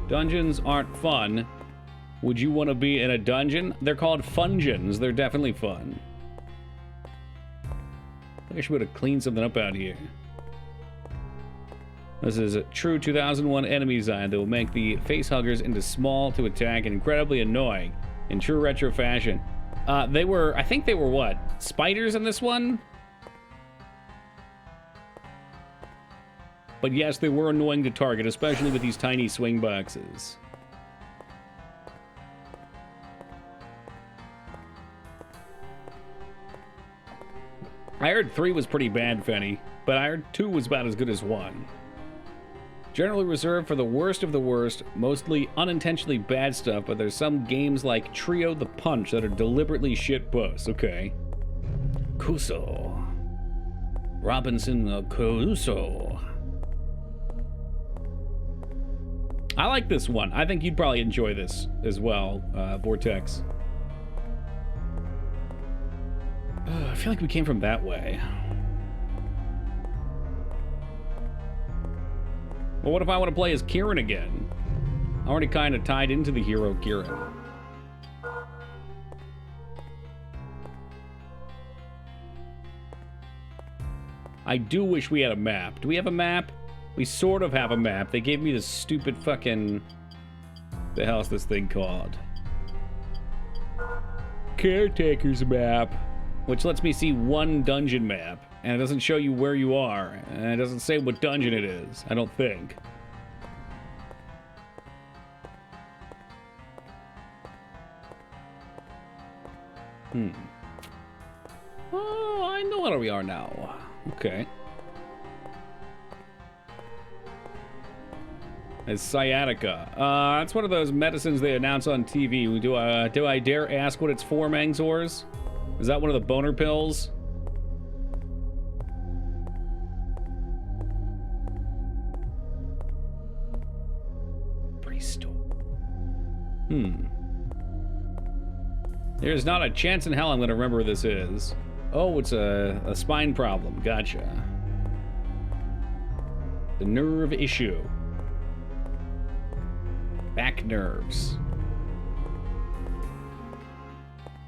[SPEAKER 1] Dungeons aren't fun. Would you want to be in a dungeon? They're called fungeons. They're definitely fun. I think I should be able to clean something up out here. This is a true 2001 enemy design that will make the facehuggers into small to attack and incredibly annoying in true retro fashion. I think they were what? Spiders in this one? But yes, they were annoying to target, especially with these tiny swing boxes. I heard 3 was pretty bad, Fenny, but I heard 2 was about as good as 1. Generally reserved for the worst of the worst, mostly unintentionally bad stuff, but there's some games like Trio the Punch that are deliberately shitposts. Okay. Kuso. Robinson Crusoe. I like this one. I think you'd probably enjoy this as well, Vortex. I feel like we came from that way. Well, what if I want to play as Kieran again? I'm already kind of tied into the hero Kieran. I do wish we had a map. Do we have a map? We sort of have a map. They gave me this stupid fucking... The hell's this thing called? Caretaker's map. Which lets me see one dungeon map. And it doesn't show you where you are. And it doesn't say what dungeon it is, I don't think. Oh, I know where we are now. Okay. It's sciatica. That's one of those medicines they announce on TV. Do I dare ask what it's for, Mangzors? Is that one of the boner pills? Priest. There's not a chance in hell I'm gonna remember what this is. Oh, it's a spine problem. Gotcha. The nerve issue. Back nerves.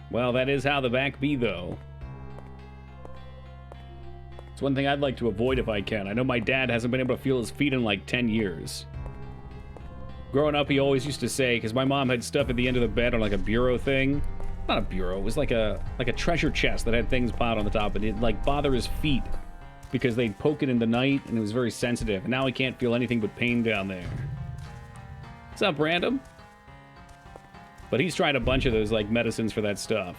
[SPEAKER 1] Well, that is how the back be, though. It's one thing I'd like to avoid if I can. I know my dad hasn't been able to feel his feet in like 10 years. Growing up, he always used to say, because my mom had stuff at the end of the bed on like a bureau thing. Not a bureau, it was like a treasure chest that had things piled on the top, and it'd like bother his feet because they'd poke it in the night, and it was very sensitive. And now he can't feel anything but pain down there. What's up, Random? But he's tried a bunch of those, like, medicines for that stuff.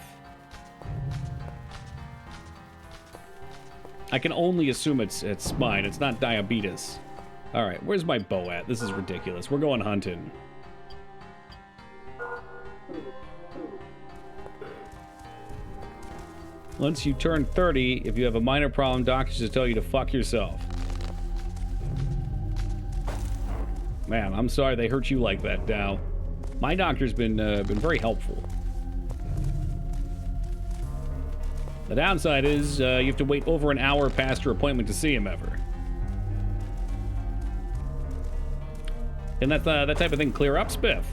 [SPEAKER 1] I can only assume it's spine. It's not diabetes. Alright, where's my bow at? This is ridiculous. We're going hunting. Once you turn 30, if you have a minor problem, doctors will tell you to fuck yourself. Man, I'm sorry they hurt you like that, Dow. My doctor's been very helpful. The downside is you have to wait over an hour past your appointment to see him ever. And that type of thing clear up, Spiff?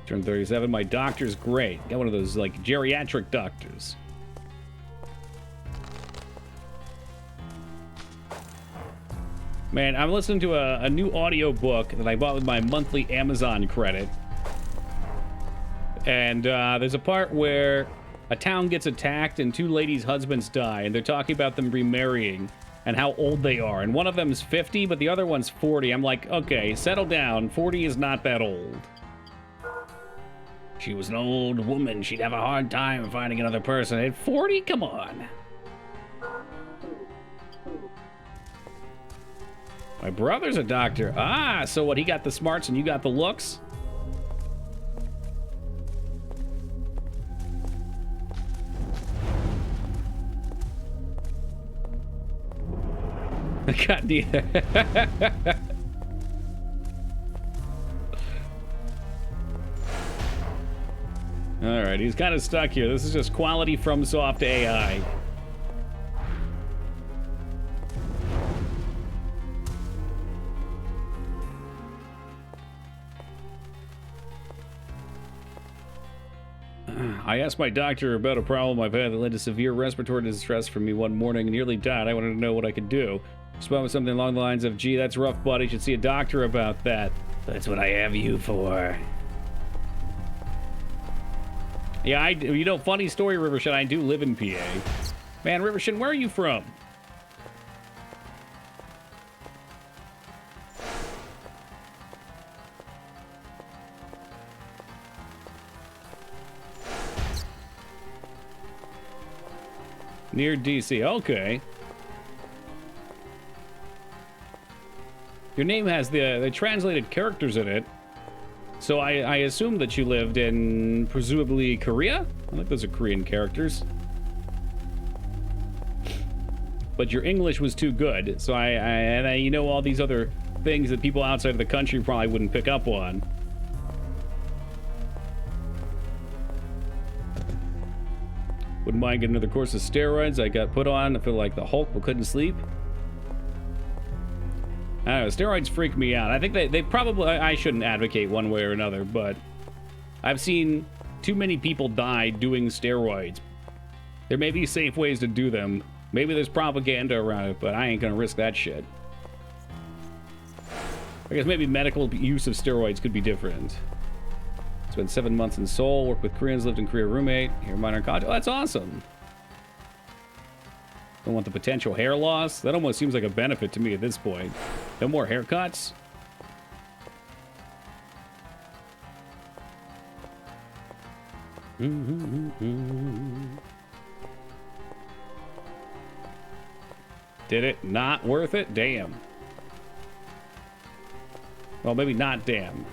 [SPEAKER 1] Turn 37. My doctor's great. Got one of those like geriatric doctors. Man, I'm listening to a new audio book that I bought with my monthly Amazon credit. And there's a part where a town gets attacked and two ladies' husbands die, and they're talking about them remarrying and how old they are. And one of them's 50, but the other one's 40. I'm like, okay, settle down. 40 is not that old. She was an old woman. She'd have a hard time finding another person. At 40? Come on. My brother's a doctor. Ah, so what, he got the smarts and you got the looks? I got neither. Alright, he's kind of stuck here. This is just quality FromSoft AI. I asked my doctor about a problem I've had that led to severe respiratory distress from me one morning and nearly died. I wanted to know what I could do. Spoke with something along the lines of, gee, that's rough, buddy. You should see a doctor about that. That's what I have you for. Yeah, you know, funny story, Rivershin, I do live in PA. Man, Rivershin, where are you from? Near DC, okay. Your name has the translated characters in it. So I assume that you lived in, presumably, Korea? I think those are Korean characters. But your English was too good, so I you know all these other things that people outside of the country probably wouldn't pick up on. Wouldn't mind getting another course of steroids. I got put on. I feel like the Hulk, but couldn't sleep. I don't know, steroids freak me out. I think they probably, I shouldn't advocate one way or another, but I've seen too many people die doing steroids. There may be safe ways to do them. Maybe there's propaganda around it, but I ain't gonna risk that shit. I guess maybe medical use of steroids could be different. Spent 7 months in Seoul, worked with Koreans, lived in Korea, roommate, here minor in college. Oh, that's awesome. Don't want the potential hair loss. That almost seems like a benefit to me at this point. No more haircuts. Did it not worth it? Damn. Well, maybe not damn.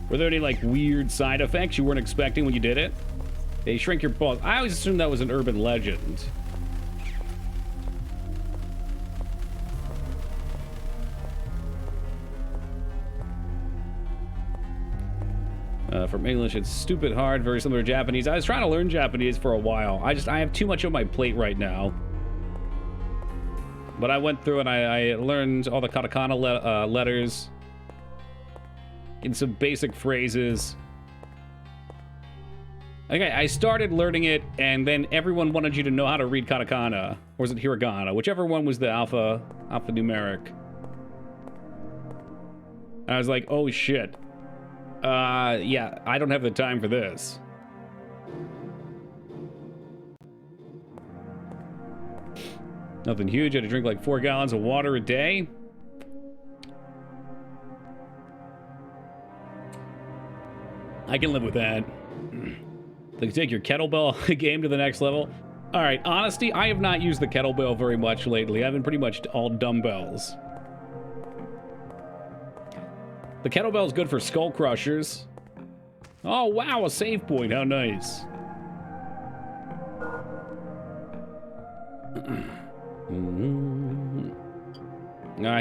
[SPEAKER 1] Were there any, like, weird side effects you weren't expecting when you did it? They shrink your balls. I always assumed that was an urban legend. From English, it's stupid hard, very similar to Japanese. I was trying to learn Japanese for a while. I have too much on my plate right now. But I went through and I learned all the katakana letters. In some basic phrases. Okay, I started learning it, and then everyone wanted you to know how to read katakana. Or was it hiragana? Whichever one was the alphanumeric. And I was like, oh shit. Yeah, I don't have the time for this. Nothing huge. I had to drink like 4 gallons of water a day. I can live with that. They can take your kettlebell game to the next level. All right, honesty, I have not used the kettlebell very much lately. I've been pretty much all dumbbells. The kettlebell's good for skull crushers. Oh, wow, a save point. How nice.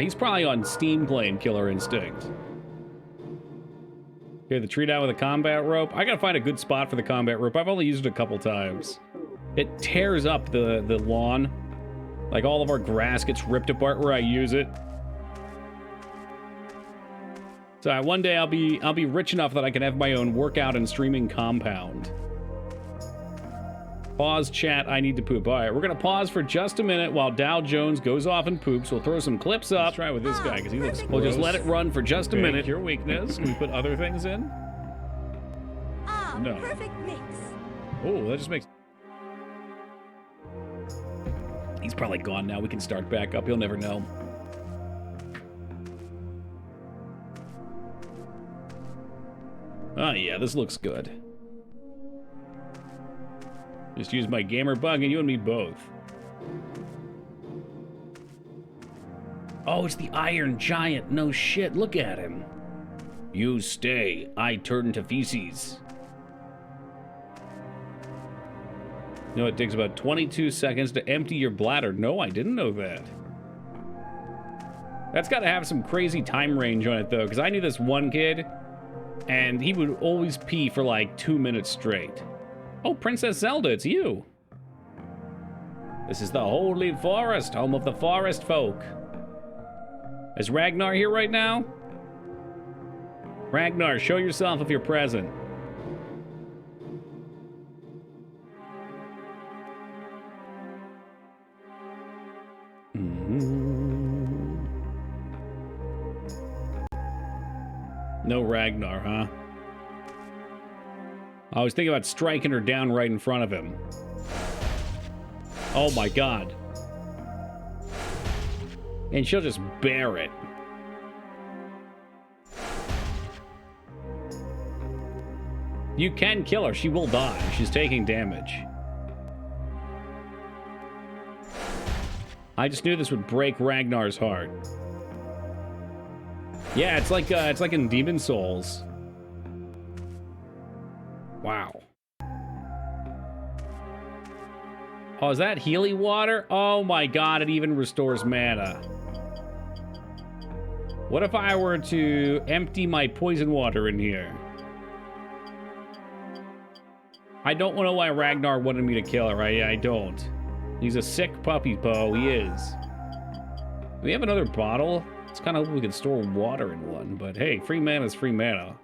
[SPEAKER 1] He's probably on Steam playing Killer Instinct. Here, the tree down with a combat rope. I gotta find a good spot for the combat rope. I've only used it a couple times. It tears up the lawn. Like all of our grass gets ripped apart where I use it. So one day I'll be rich enough that I can have my own workout and streaming compound. Pause chat, I need to poop. All right, we're gonna pause for just a minute while Dow Jones goes off and poops. We'll throw some clips up. Let's try with this guy, because he looks gross. We'll just let it run for just a minute. Your weakness. Can we put other things in? No.
[SPEAKER 2] Perfect mix.
[SPEAKER 1] Oh, that just makes... He's probably gone now. We can start back up. He'll never know. Oh yeah, this looks good. Just use my gamer bug and you and me both. Oh, it's the Iron Giant. No shit, look at him. You stay, I turn to feces. You know, it takes about 22 seconds to empty your bladder. No, I didn't know that. That's got to have some crazy time range on it, though, because I knew this one kid, and he would always pee for like 2 minutes straight. Oh, Princess Zelda, it's you. This is the Holy Forest, home of the forest folk. Is Ragnar here right now? Ragnar, show yourself if you're present. No Ragnar, huh? I was thinking about striking her down right in front of him. Oh my god. And she'll just bear it. You can kill her. She will die. She's taking damage. I just knew this would break Ragnar's heart. Yeah, it's like in Demon Souls. Wow. Oh, is that Healy water? Oh my god, it even restores mana. What if I were to empty my poison water in here? I don't know why Ragnar wanted me to kill her. I don't. He's a sick puppy, Poe. He is. Do we have another bottle? It's kind of hope we can store water in one, but hey, free mana is free mana.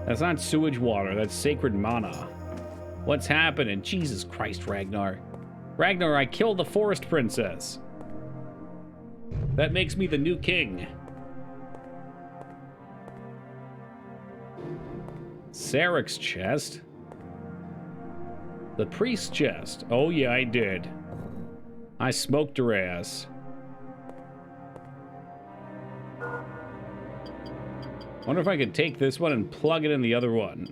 [SPEAKER 1] That's not sewage water, that's sacred mana. What's happening? Jesus Christ, Ragnar. Ragnar, I killed the forest princess. That makes me the new king. Sarek's chest. The priest's chest. Oh yeah, I did. I smoked her ass. Wonder if I could take this one and plug it in the other one.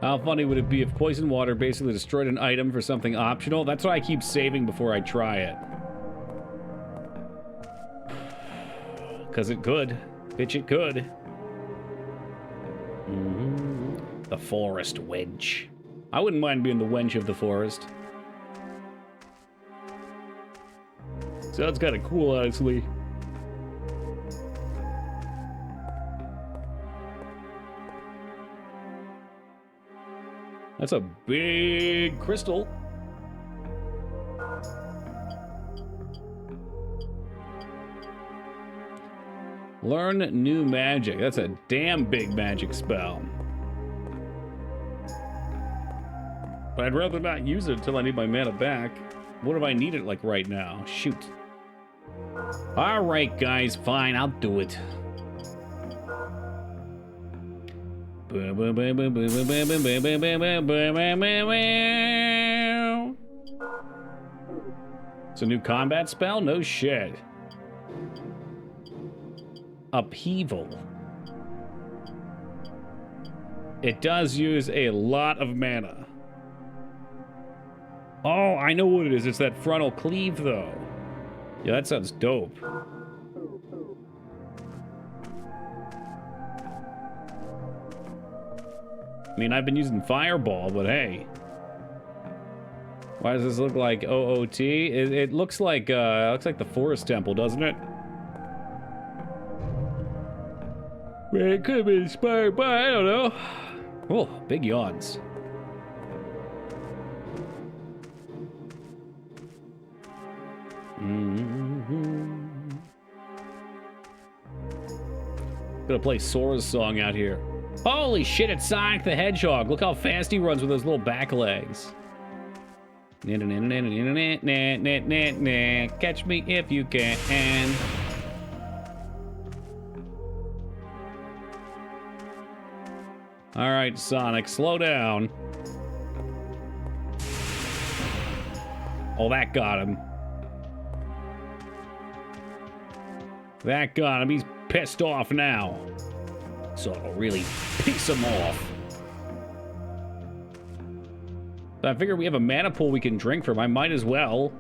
[SPEAKER 1] How funny would it be if poison water basically destroyed an item for something optional? That's why I keep saving before I try it. Because it could. Bitch, it could. The forest wench. I wouldn't mind being the wench of the forest. Sounds kind of cool, honestly. That's a big crystal. Learn new magic. That's a damn big magic spell. But I'd rather not use it until I need my mana back. What if I need it, like, right now? Shoot. Alright, guys, fine, I'll do it. It's a new combat spell? No shit. Upheaval. It does use a lot of mana. Oh, I know what it is. It's that frontal cleave, though. Yeah, that sounds dope. I mean, I've been using Fireball, but hey. Why does this look like OOT? It looks like the Forest Temple, doesn't it? Well, it could have been inspired by, I don't know. Oh, big yawns. Gonna play Sora's song out here. Holy shit, it's Sonic the Hedgehog. Look how fast he runs with those little back legs. Catch me if you can. All right, Sonic, slow down. Oh, that got him. That got him. He's pissed off now. So it'll really piss him off. So I figure we have a mana pool we can drink from. I might as well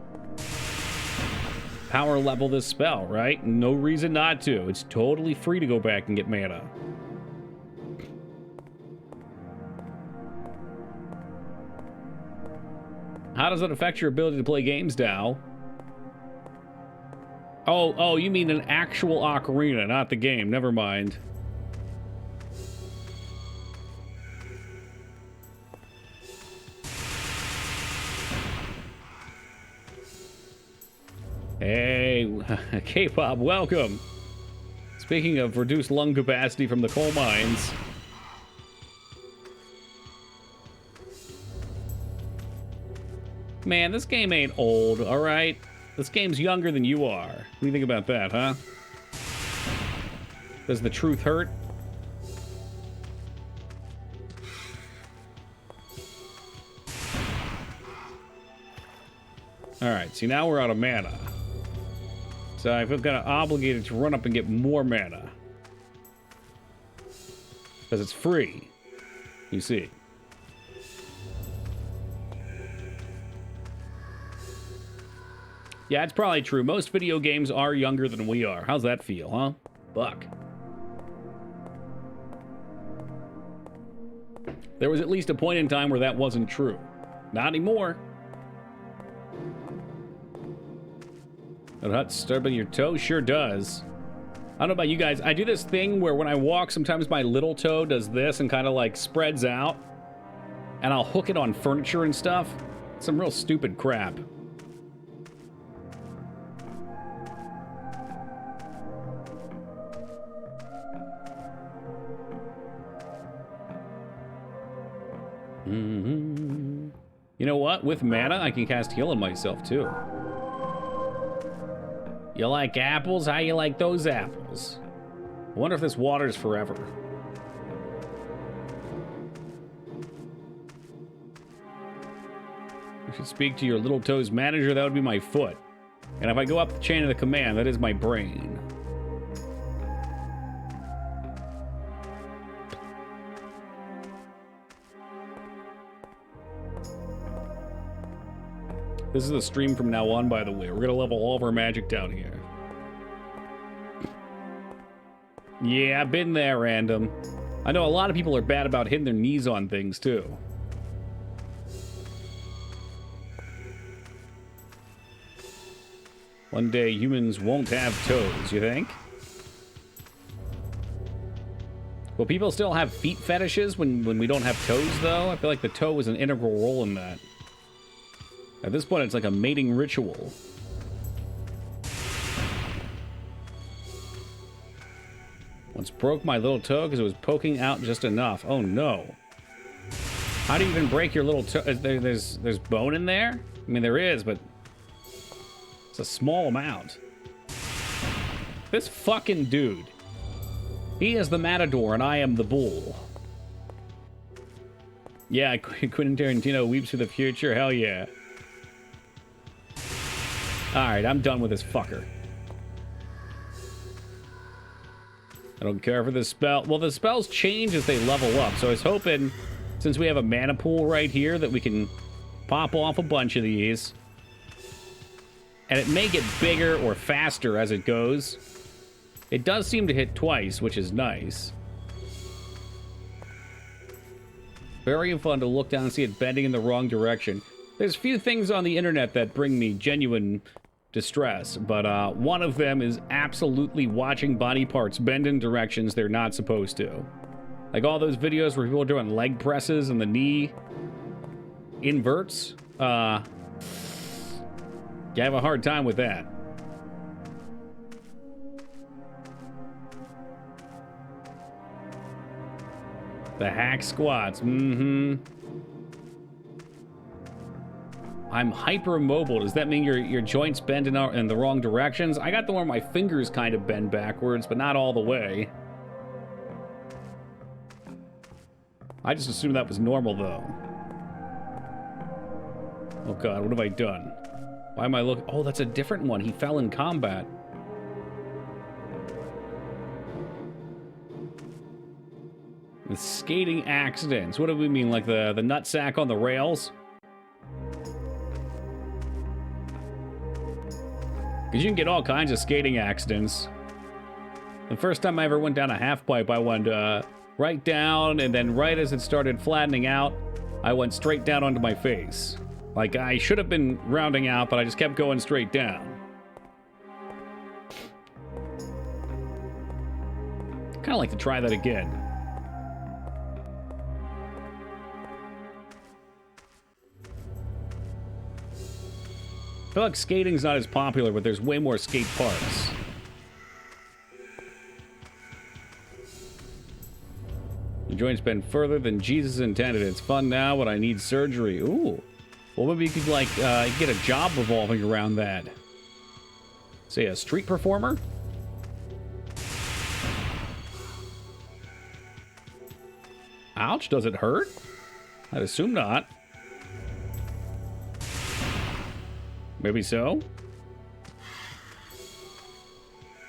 [SPEAKER 1] power level this spell, right? No reason not to. It's totally free to go back and get mana. How does it affect your ability to play games, Dow? Oh, you mean an actual ocarina, not the game. Never mind. Hey, K-pop, welcome. Speaking of reduced lung capacity from the coal mines. Man, this game ain't old, all right? This game's younger than you are. What do you think about that, huh? Does the truth hurt? All right, see, now we're out of mana. So I feel kind of obligated to run up and get more mana. Because it's free, you see. Yeah, it's probably true. Most video games are younger than we are. How's that feel, huh? Buck. There was at least a point in time where that wasn't true. Not anymore. That hut stubbing your toe? Sure does. I don't know about you guys. I do this thing where when I walk, sometimes my little toe does this and kind of like spreads out. And I'll hook it on furniture and stuff. Some real stupid crap. Mm-hmm. You know what? With mana, I can cast heal on myself, too. You like apples? How you like those apples? I wonder if this water's forever. You should speak to your little toes manager. That would be my foot. And if I go up the chain of the command, that is my brain. This is the stream from now on, by the way. We're gonna level all of our magic down here. Yeah, I've been there, random. I know a lot of people are bad about hitting their knees on things, too. One day, humans won't have toes, you think? Will people still have feet fetishes when we don't have toes, though? I feel like the toe is an integral role in that. At this point, it's like a mating ritual. Once broke my little toe because it was poking out just enough. Oh, no. How do you even break your little toe? There's bone in there? I mean, there is, but it's a small amount. This fucking dude. He is the matador, and I am the bull. Yeah, Quentin Tarantino weeps for the future. Hell yeah. Alright, I'm done with this fucker. I don't care for this spell. Well, the spells change as they level up, so I was hoping, since we have a mana pool right here, that we can pop off a bunch of these. And it may get bigger or faster as it goes. It does seem to hit twice, which is nice. Very fun to look down and see it bending in the wrong direction. There's few things on the internet that bring me genuine distress, but one of them is absolutely watching body parts bend in directions they're not supposed to. Like all those videos where people are doing leg presses and the knee inverts. You have a hard time with that. The hack squats, I'm hypermobile. Does that mean your joints bend in the wrong directions? I got the one where my fingers kind of bend backwards, but not all the way. I just assumed that was normal, though. Oh god, what have I done? Why am I looking? Oh, that's a different one. He fell in combat. The skating accidents. What do we mean? Like the nutsack on the rails? Because you can get all kinds of skating accidents. The first time I ever went down a half pipe, I went right down, and then right as it started flattening out, I went straight down onto my face. Like, I should have been rounding out, but I just kept going straight down. Kind of like to try that again. I feel like skating's not as popular, but there's way more skate parks. Your joints bend further than Jesus intended. It's fun now, but I need surgery. Ooh. Well, maybe you could, like, get a job revolving around that. Say, a street performer? Ouch, does it hurt? I'd assume not. Maybe so?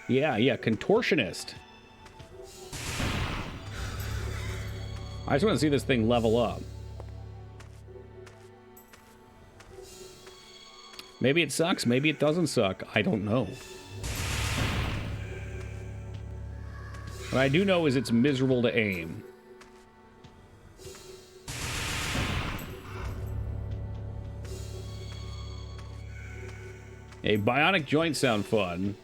[SPEAKER 1] Yeah, contortionist. I just want to see this thing level up. Maybe it sucks, maybe it doesn't suck. I don't know. What I do know is it's miserable to aim. A bionic joint sound fun.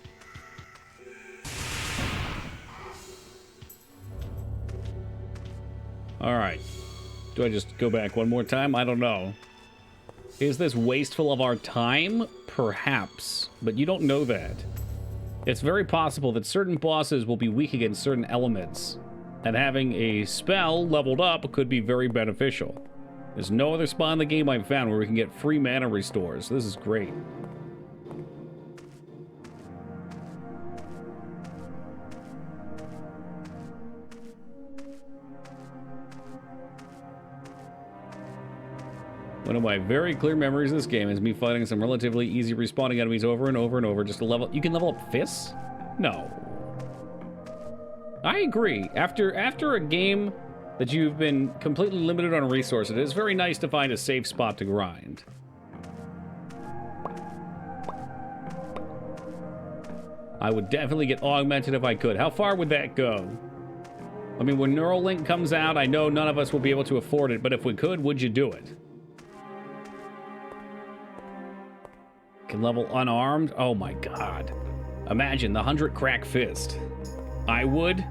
[SPEAKER 1] Alright. Do I just go back one more time? I don't know. Is this wasteful of our time? Perhaps. But you don't know that. It's very possible that certain bosses will be weak against certain elements. And having a spell leveled up could be very beneficial. There's no other spot in the game I've found where we can get free mana restores. This is great. One of my very clear memories of this game is me fighting some relatively easy respawning enemies over and over and over just to level... You can level up fists? No. I agree. After a game that you've been completely limited on resources, it is very nice to find a safe spot to grind. I would definitely get augmented if I could. How far would that go? I mean, when Neuralink comes out, I know none of us will be able to afford it, but if we could, would you do it? Can level unarmed? Oh my god. Imagine the 100 crack fist. I would.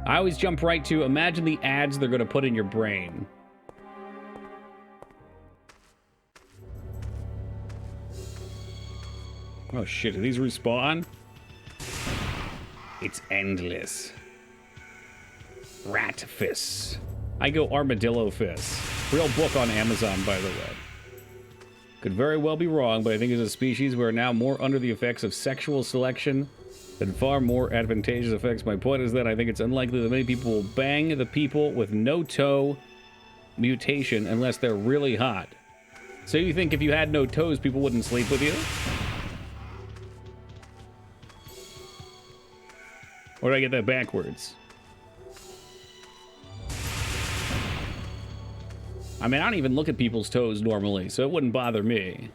[SPEAKER 1] I always jump right to imagine the ads they're going to put in your brain. Oh shit, do these respawn? It's endless. Rat fists. I go armadillo fists. Real book on Amazon, by the way. Could very well be wrong, but I think as a species we're now more under the effects of sexual selection than far more advantageous effects. My point is that I think it's unlikely that many people will bang the people with no toe mutation unless they're really hot. So you think if you had no toes, people wouldn't sleep with you? Or did I get that backwards? I mean, I don't even look at people's toes normally, so it wouldn't bother me.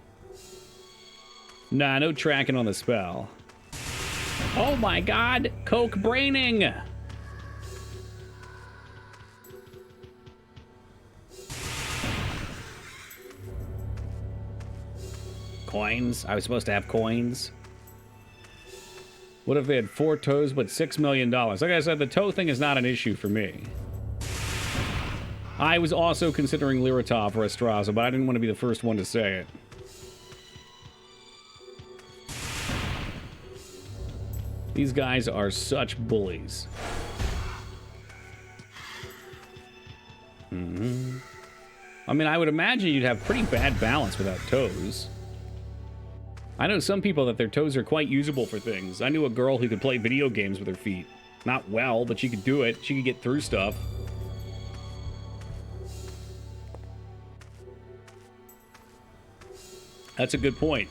[SPEAKER 1] Nah, no tracking on the spell. Oh my god, coke braining! Coins? I was supposed to have coins? What if they had 4 toes but $6 million? Like I said, the toe thing is not an issue for me. I was also considering Liratov or Estraza, but I didn't want to be the first one to say it. These guys are such bullies. I mean, I would imagine you'd have pretty bad balance without toes. I know some people that their toes are quite usable for things. I knew a girl who could play video games with her feet. Not well, but she could do it. She could get through stuff. That's a good point.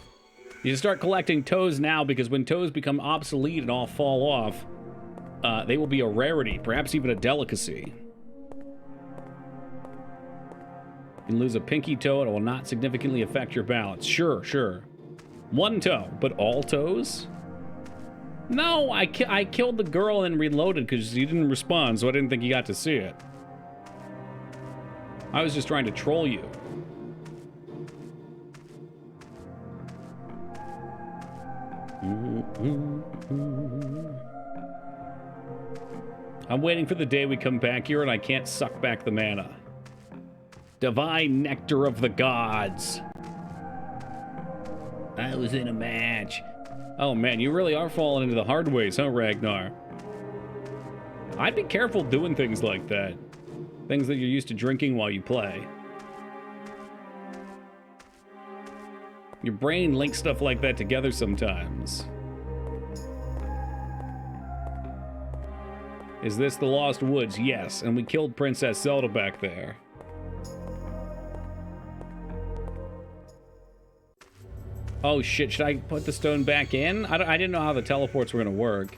[SPEAKER 1] You start collecting toes now, because when toes become obsolete and all fall off, they will be a rarity, perhaps even a delicacy. You can lose a pinky toe, and it will not significantly affect your balance. Sure, sure. One toe, but all toes? No, I killed the girl and reloaded because you didn't respond, so I didn't think you got to see it. I was just trying to troll you. I'm waiting for the day we come back here and I can't suck back the mana. Divine nectar of the gods. I was in a match. Oh man, you really are falling into the hard ways, huh, Ragnar? I'd be careful doing things like that. Things that you're used to drinking while you play. Your brain links stuff like that together sometimes. Is this the Lost Woods? Yes, and we killed Princess Zelda back there. Oh shit, should I put the stone back in? I didn't know how the teleports were gonna work.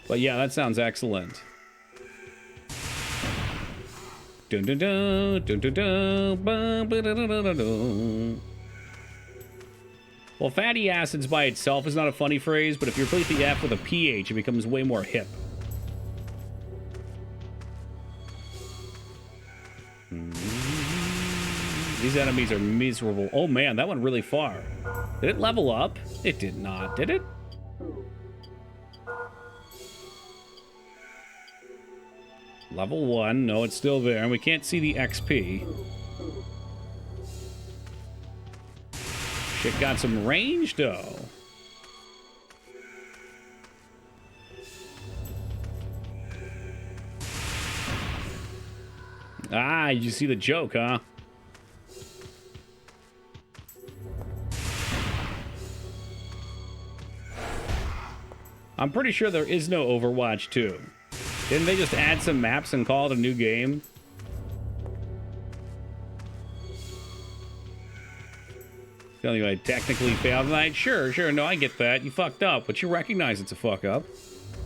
[SPEAKER 1] But yeah, that sounds excellent. Dun dun dun, dun dun dun, ba ba da da da da. Well, fatty acids by itself is not a funny phrase, but if you replace the F with a PH, it becomes way more hip. These enemies are miserable. Oh man, that went really far. Did it level up? It did not, did it? Level 1. No, it's still there, and we can't see the XP. Shit got some range, though. Ah, you see the joke, huh? I'm pretty sure there is no Overwatch 2. Didn't they just add some maps and call it a new game? Telling you I technically failed tonight? Sure, sure, no, I get that. You fucked up, but you recognize it's a fuck up.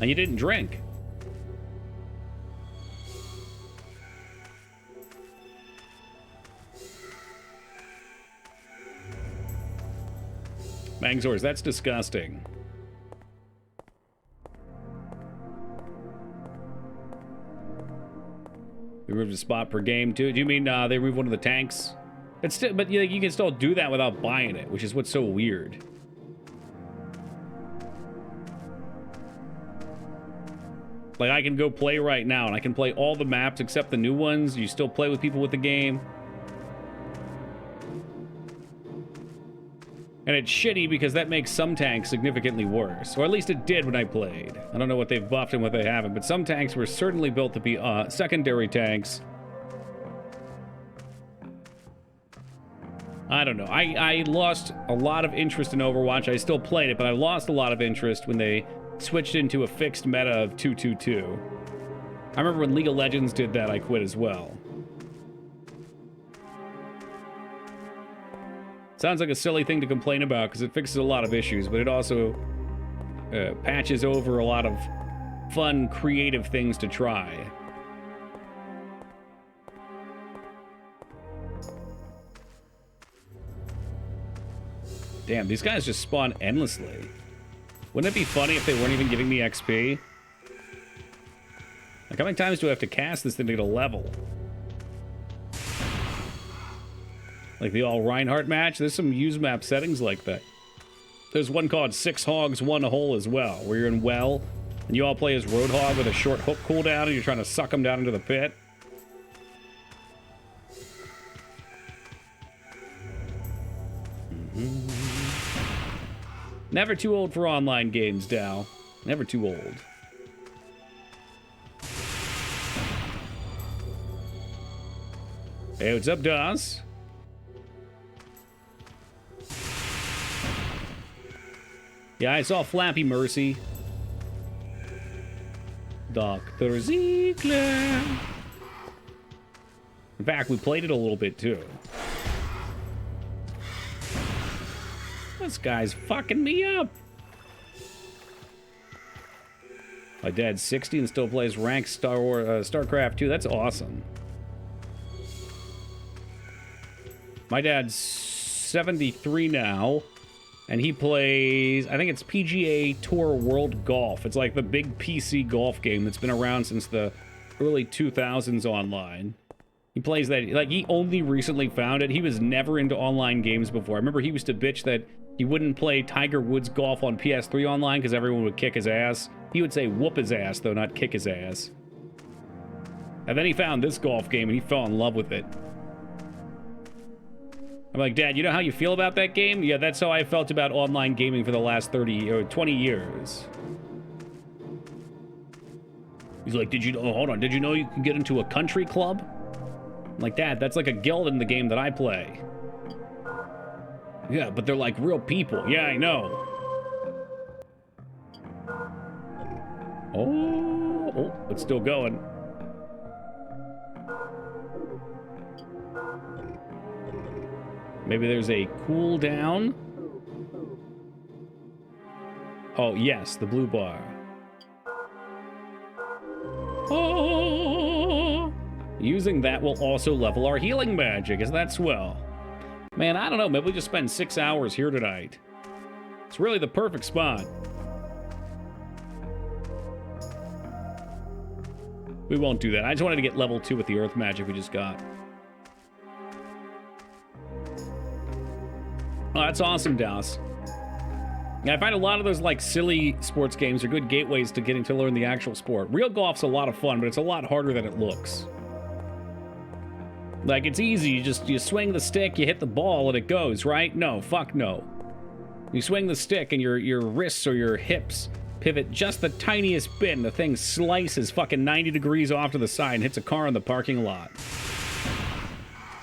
[SPEAKER 1] And you didn't drink. Mangzors, that's disgusting. They removed a spot per game, too. Do you mean they removed one of the tanks? It's still, but you can still do that without buying it, which is what's so weird. Like, I can go play right now, and I can play all the maps except the new ones. You still play with people with the game. And it's shitty because that makes some tanks significantly worse. Or at least it did when I played. I don't know what they've buffed and what they haven't, but some tanks were certainly built to be secondary tanks. I don't know. I lost a lot of interest in Overwatch. I still played it, but I lost a lot of interest when they switched into a fixed meta of 2-2-2. I remember when League of Legends did that, I quit as well. Sounds like a silly thing to complain about because it fixes a lot of issues, but it also patches over a lot of fun, creative things to try. Damn, these guys just spawn endlessly. Wouldn't it be funny if they weren't even giving me XP? Like, how many times do I have to cast this thing to get a level? Like the all Reinhardt match? There's some use map settings like that. There's one called 6 Hogs, 1 Hole as well, where you're in well, and you all play as Roadhog with a short hook cooldown, and you're trying to suck them down into the pit. Never too old for online games, Dow. Never too old. Hey, what's up, Dawes? Yeah, I saw Flappy Mercy. Dr. Ziegler. In fact, we played it a little bit, too. This guy's fucking me up. My dad's 60 and still plays ranked StarCraft 2. That's awesome. My dad's 73 now, and he plays, I think it's PGA Tour World Golf. It's like the big PC golf game that's been around since the early 2000s online. He plays that, like, he only recently found it. He was never into online games before. I remember he used to bitch that he wouldn't play Tiger Woods golf on PS3 online because everyone would kick his ass. He would say whoop his ass, though, not kick his ass. And then he found this golf game and he fell in love with it. I'm like, Dad, you know how you feel about that game? Yeah, that's how I felt about online gaming for the last 30 or 20 years. He's like, did you know, hold on, did you know you can get into a country club? I'm like, Dad, that's like a guild in the game that I play. Yeah, but they're like real people. Yeah, I know. Oh, it's still going. Maybe there's a cooldown. Oh, yes, the blue bar. Oh! Using that will also level our healing magic. Isn't that swell? Man, I don't know. Maybe we'll just spend 6 hours here tonight. It's really the perfect spot. We won't do that. I just wanted to get level 2 with the earth magic we just got. Oh, that's awesome, Dallas. Yeah, I find a lot of those, like, silly sports games are good gateways to getting to learn the actual sport. Real golf's a lot of fun, but it's a lot harder than it looks. Like, it's easy. You swing the stick, you hit the ball, and it goes, right? No, fuck no. You swing the stick, and your wrists or your hips pivot just the tiniest bit, and the thing slices fucking 90 degrees off to the side and hits a car in the parking lot.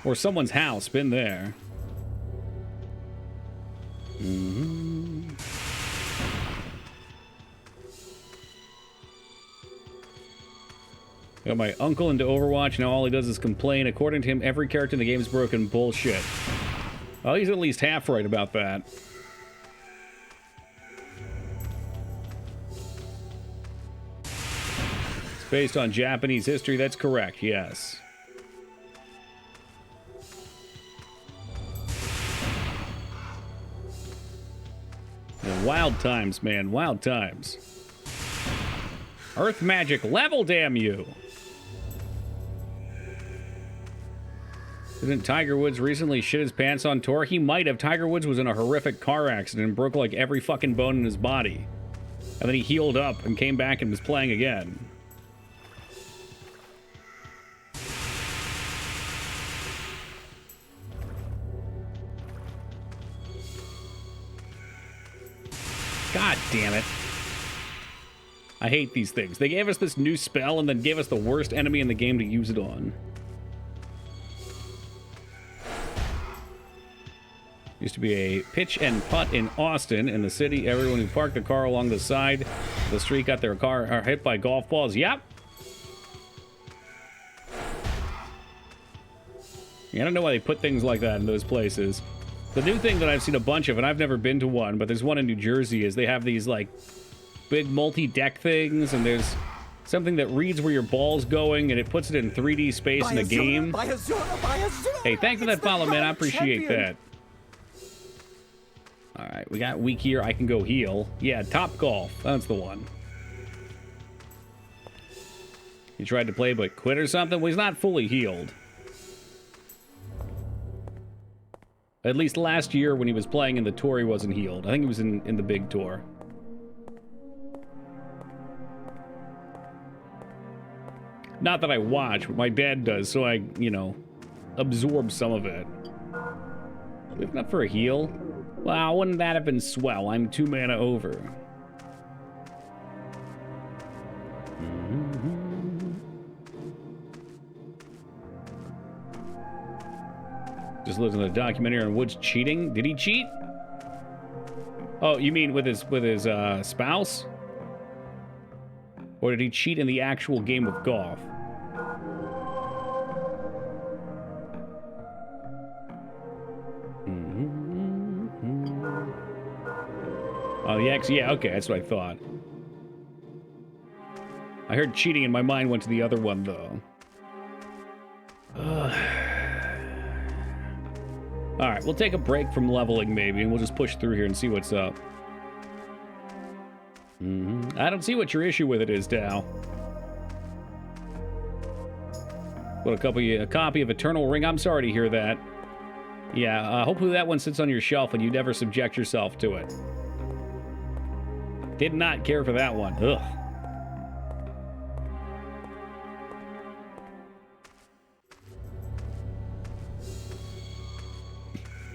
[SPEAKER 1] Or someone's house. Been there. Got my uncle into Overwatch. Now all he does is complain. According to him, every character in the game is broken. Bullshit. Well, he's at least half right about that. It's based on Japanese history. That's correct, yes. Wild times, man. Wild times. Earth magic level, damn you. Didn't Tiger Woods recently shit his pants on tour? He might have. Tiger Woods was in a horrific car accident and broke like every fucking bone in his body. And then he healed up and came back and was playing again. God damn it. I hate these things. They gave us this new spell and then gave us the worst enemy in the game to use it on. Used to be a pitch and putt in Austin. In the city, everyone who parked the car along the side of the street got their car hit by golf balls. Yep. Yeah, I don't know why they put things like that in those places. The new thing that I've seen a bunch of, and I've never been to one, but there's one in New Jersey, is they have these, like, big multi-deck things, and there's something that reads where your ball's going, and it puts it in 3D space in the game. Hey, thanks for that follow, man. I appreciate that. Alright, we got weak here. I can go heal. Yeah, Top Golf. That's the one. He tried to play but quit or something? Well, he's not fully healed. At least last year when he was playing in the tour, he wasn't healed. I think he was in the big tour. Not that I watch, but my dad does, so I, you know, absorb some of it. We've enough for a heal? Wow, wouldn't that have been swell? I'm 2 mana over. Just listened to the documentary on Woods cheating. Did he cheat? Oh, you mean with his spouse? Or did he cheat in the actual game of golf? Oh, the X? Yeah, okay, that's what I thought. I heard cheating and my mind went to the other one, though. Alright, we'll take a break from leveling, maybe, and we'll just push through here and see what's up. I don't see what your issue with it is, Dow. What, a copy of Eternal Ring? I'm sorry to hear that. Yeah, hopefully that one sits on your shelf and you never subject yourself to it. Did not care for that one. Ugh.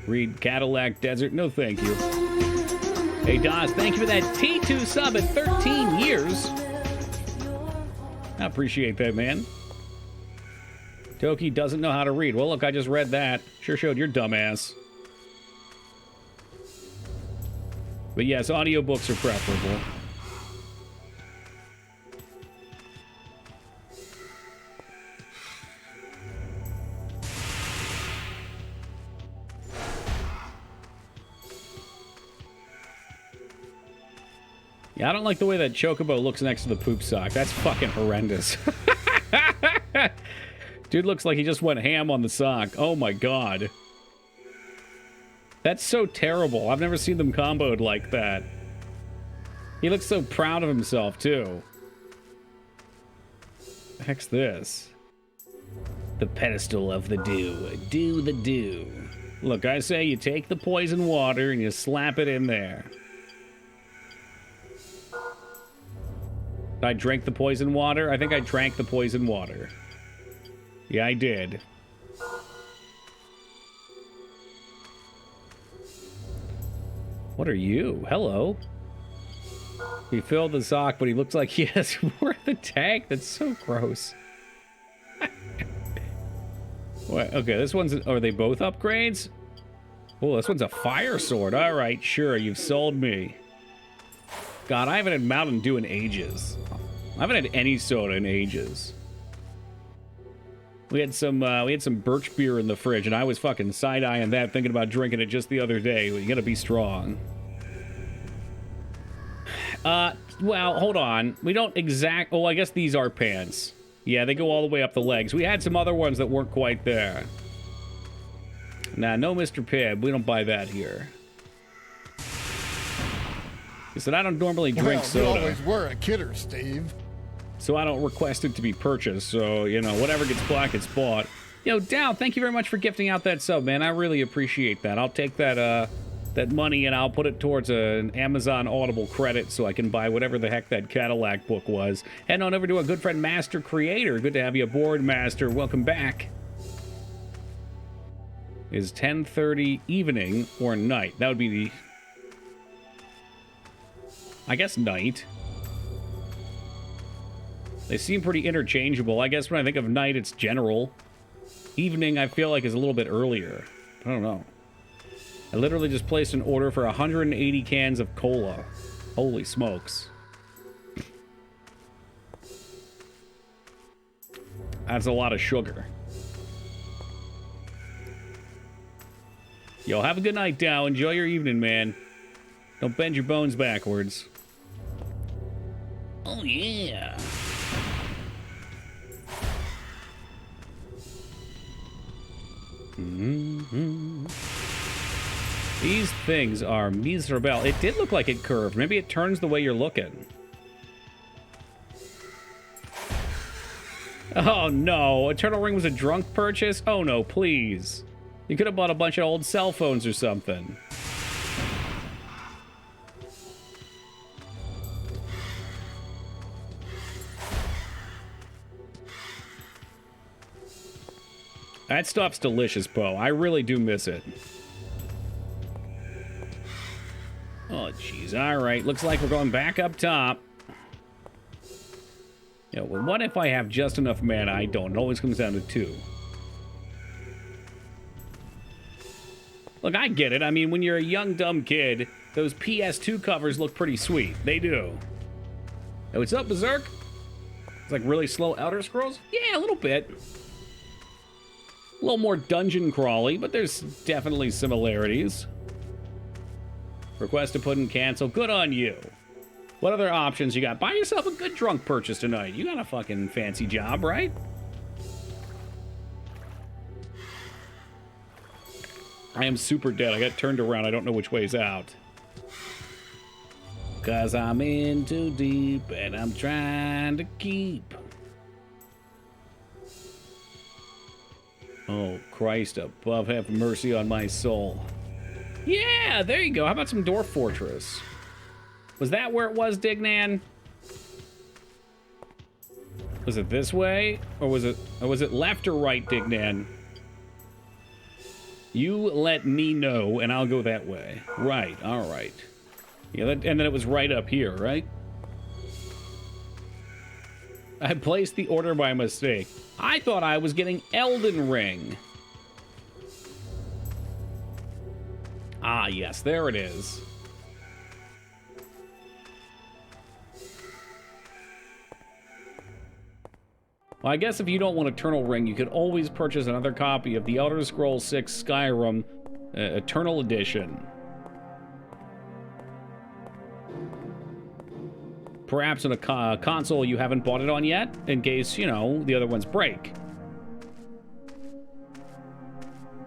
[SPEAKER 1] Read Cadillac Desert. No, thank you. Hey, Dawes, thank you for that T2 sub at 13 years. I appreciate that, man. Toki doesn't know how to read. Well, look, I just read that. Sure showed your dumbass. But yes, audiobooks are preferable. Yeah, I don't like the way that Chocobo looks next to the poop sock. That's fucking horrendous. Dude looks like he just went ham on the sock. Oh my god. That's so terrible. I've never seen them comboed like that. He looks so proud of himself, too. The heck's this? The pedestal of the dew. Do the dew. Look, I say you take the poison water and you slap it in there. I drank the poison water? I think I drank the poison water. Yeah, I did. What are you? Hello. He filled the sock, but he looks like he has more of the tank. That's so gross. What? Okay, this one's... Are they both upgrades? Oh, this one's a fire sword. All right, sure, you've sold me. God, I haven't had Mountain Dew in ages. I haven't had any soda in ages. We had some birch beer in the fridge, and I was fucking side-eyeing that, thinking about drinking it just the other day. You gotta be strong. Well, hold on. We don't oh, I guess these are pants. Yeah, they go all the way up the legs. We had some other ones that weren't quite there. Nah, no Mr. Pibb. We don't buy that here. He said, I don't normally drink soda.
[SPEAKER 2] You always were a kidder, Steve.
[SPEAKER 1] So I don't request it to be purchased. So, you know, whatever gets bought, gets bought. Yo, Dow, thank you very much for gifting out that sub, man. I really appreciate that. I'll take that, that money and I'll put it towards an Amazon Audible credit so I can buy whatever the heck that Cadillac book was. Head on over to a good friend, Master Creator. Good to have you aboard, Master. Welcome back. Is 10:30 evening or night? That would be the... I guess night. They seem pretty interchangeable. I guess when I think of night, it's general. Evening, I feel like, is a little bit earlier. I don't know. I literally just placed an order for 180 cans of cola. Holy smokes. That's a lot of sugar. Yo, have a good night, Dow. Enjoy your evening, man. Don't bend your bones backwards. Oh, yeah. These things are miserable. It did look like it curved. Maybe it turns the way you're looking. Oh, no. Eternal Ring was a drunk purchase? Oh, no, please. You could have bought a bunch of old cell phones or something. That stuff's delicious, Poe. I really do miss it. Oh, jeez. All right. Looks like we're going back up top. Yeah, well, what if I have just enough mana? I don't. It always comes down to 2. Look, I get it. I mean, when you're a young, dumb kid, those PS2 covers look pretty sweet. They do. Hey, what's up, Berserk? It's like really slow Elder Scrolls? Yeah, a little bit. A little more dungeon crawly, but there's definitely similarities. Request to put in cancel. Good on you. What other options you got? Buy yourself a good drunk purchase tonight. You got a fucking fancy job, right? I am super dead. I got turned around. I don't know which way's out. 'Cause I'm in too deep and I'm trying to keep. Oh, Christ above, have mercy on my soul. Yeah, there you go. How about some Dwarf Fortress? Was that where it was, Dignan? Was it this way? Or was it left or right, Dignan? You let me know, and I'll go that way. Right, all right. Yeah, and then it was right up here, right? I placed the order by mistake. I thought I was getting Elden Ring. Ah, yes, there it is. Well, I guess if you don't want Eternal Ring, you could always purchase another copy of the Elder Scrolls 6 Skyrim Eternal Edition. Perhaps on a console you haven't bought it on yet, in case, you know, the other ones break.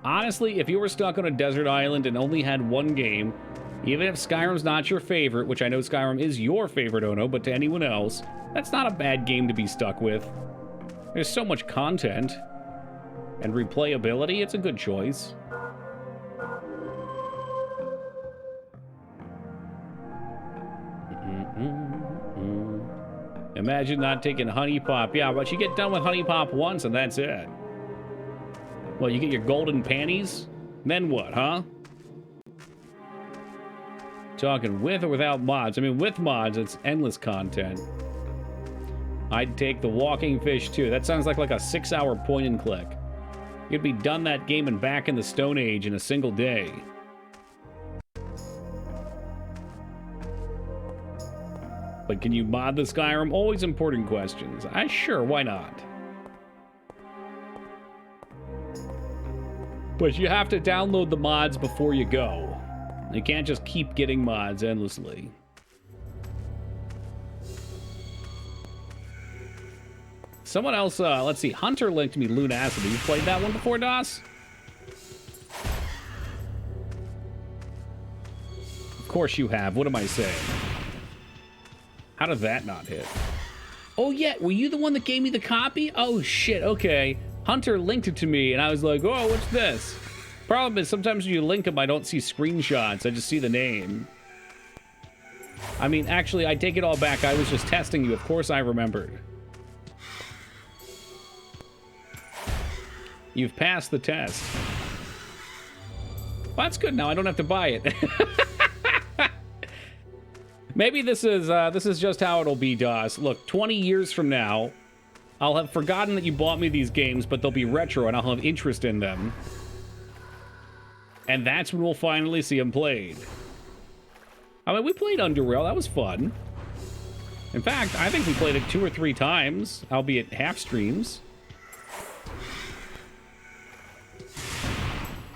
[SPEAKER 1] Honestly, if you were stuck on a desert island and only had one game, even if Skyrim's not your favorite, which I know Skyrim is your favorite, Ono, but to anyone else, that's not a bad game to be stuck with. There's so much content. And replayability, it's a good choice. Imagine not taking Honey Pop. Yeah, but you get done with Honey Pop once and that's it. Well, you get your golden panties? Then what, huh? Talking with or without mods? I mean, with mods, it's endless content. I'd take the walking fish, too. That sounds like a 6-hour point and click. You'd be done that game and back in the Stone Age in a single day. But can you mod the Skyrim? Always important questions. Sure, why not? But you have to download the mods before you go. You can't just keep getting mods endlessly. Someone else, let's see, Hunter linked me Lunacity. You played that one before, DOS? Of course you have. What am I saying? How did that not hit? Oh, yeah. Were you the one that gave me the copy? Oh, shit. Okay. Hunter linked it to me, and I was like, oh, what's this? Problem is, sometimes when you link them, I don't see screenshots. I just see the name. I mean, actually, I take it all back. I was just testing you. Of course I remembered. You've passed the test. Well, that's good now. I don't have to buy it. Maybe this is just how it'll be, DOS. Look, 20 years from now, I'll have forgotten that you bought me these games, but they'll be retro and I'll have interest in them. And that's when we'll finally see them played. I mean, we played Underrail. That was fun. In fact, I think we played it 2 or 3 times, albeit half streams.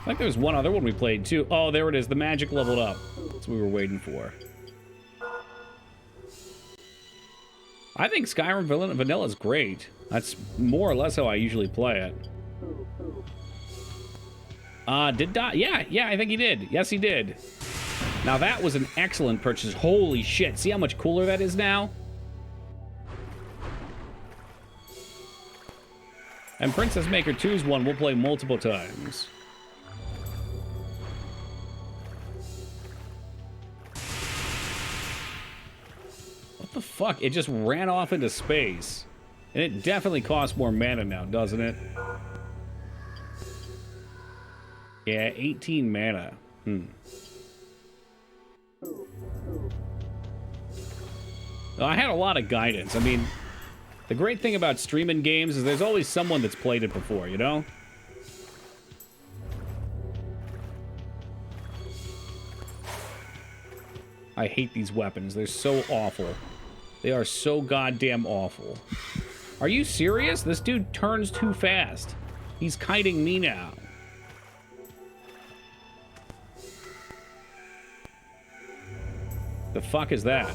[SPEAKER 1] I think there's one other one we played too. Oh, there it is. The magic leveled up. That's what we were waiting for. I think Skyrim Vanilla is great. That's more or less how I usually play it. Did Dot? Yeah, I think he did. Yes, he did. Now that was an excellent purchase. Holy shit. See how much cooler that is now? And Princess Maker 2's one we'll play multiple times. What the fuck? It just ran off into space. And it definitely costs more mana now, doesn't it? Yeah, 18 mana. I had a lot of guidance. I mean, the great thing about streaming games is there's always someone that's played it before, you know? I hate these weapons. They're so awful. They are so goddamn awful. Are you serious? This dude turns too fast. He's kiting me now. The fuck is that?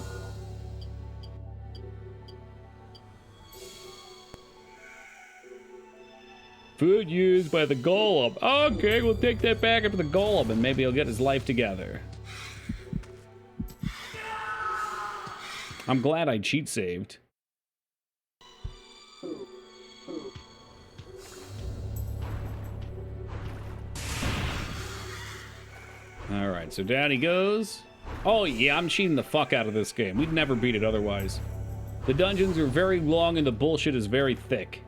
[SPEAKER 1] Food used by the golem. Okay, we'll take that back up to the golem and maybe he'll get his life together. I'm glad I cheat saved. Alright, so down he goes. Oh yeah, I'm cheating the fuck out of this game. We'd never beat it otherwise. The dungeons are very long and the bullshit is very thick.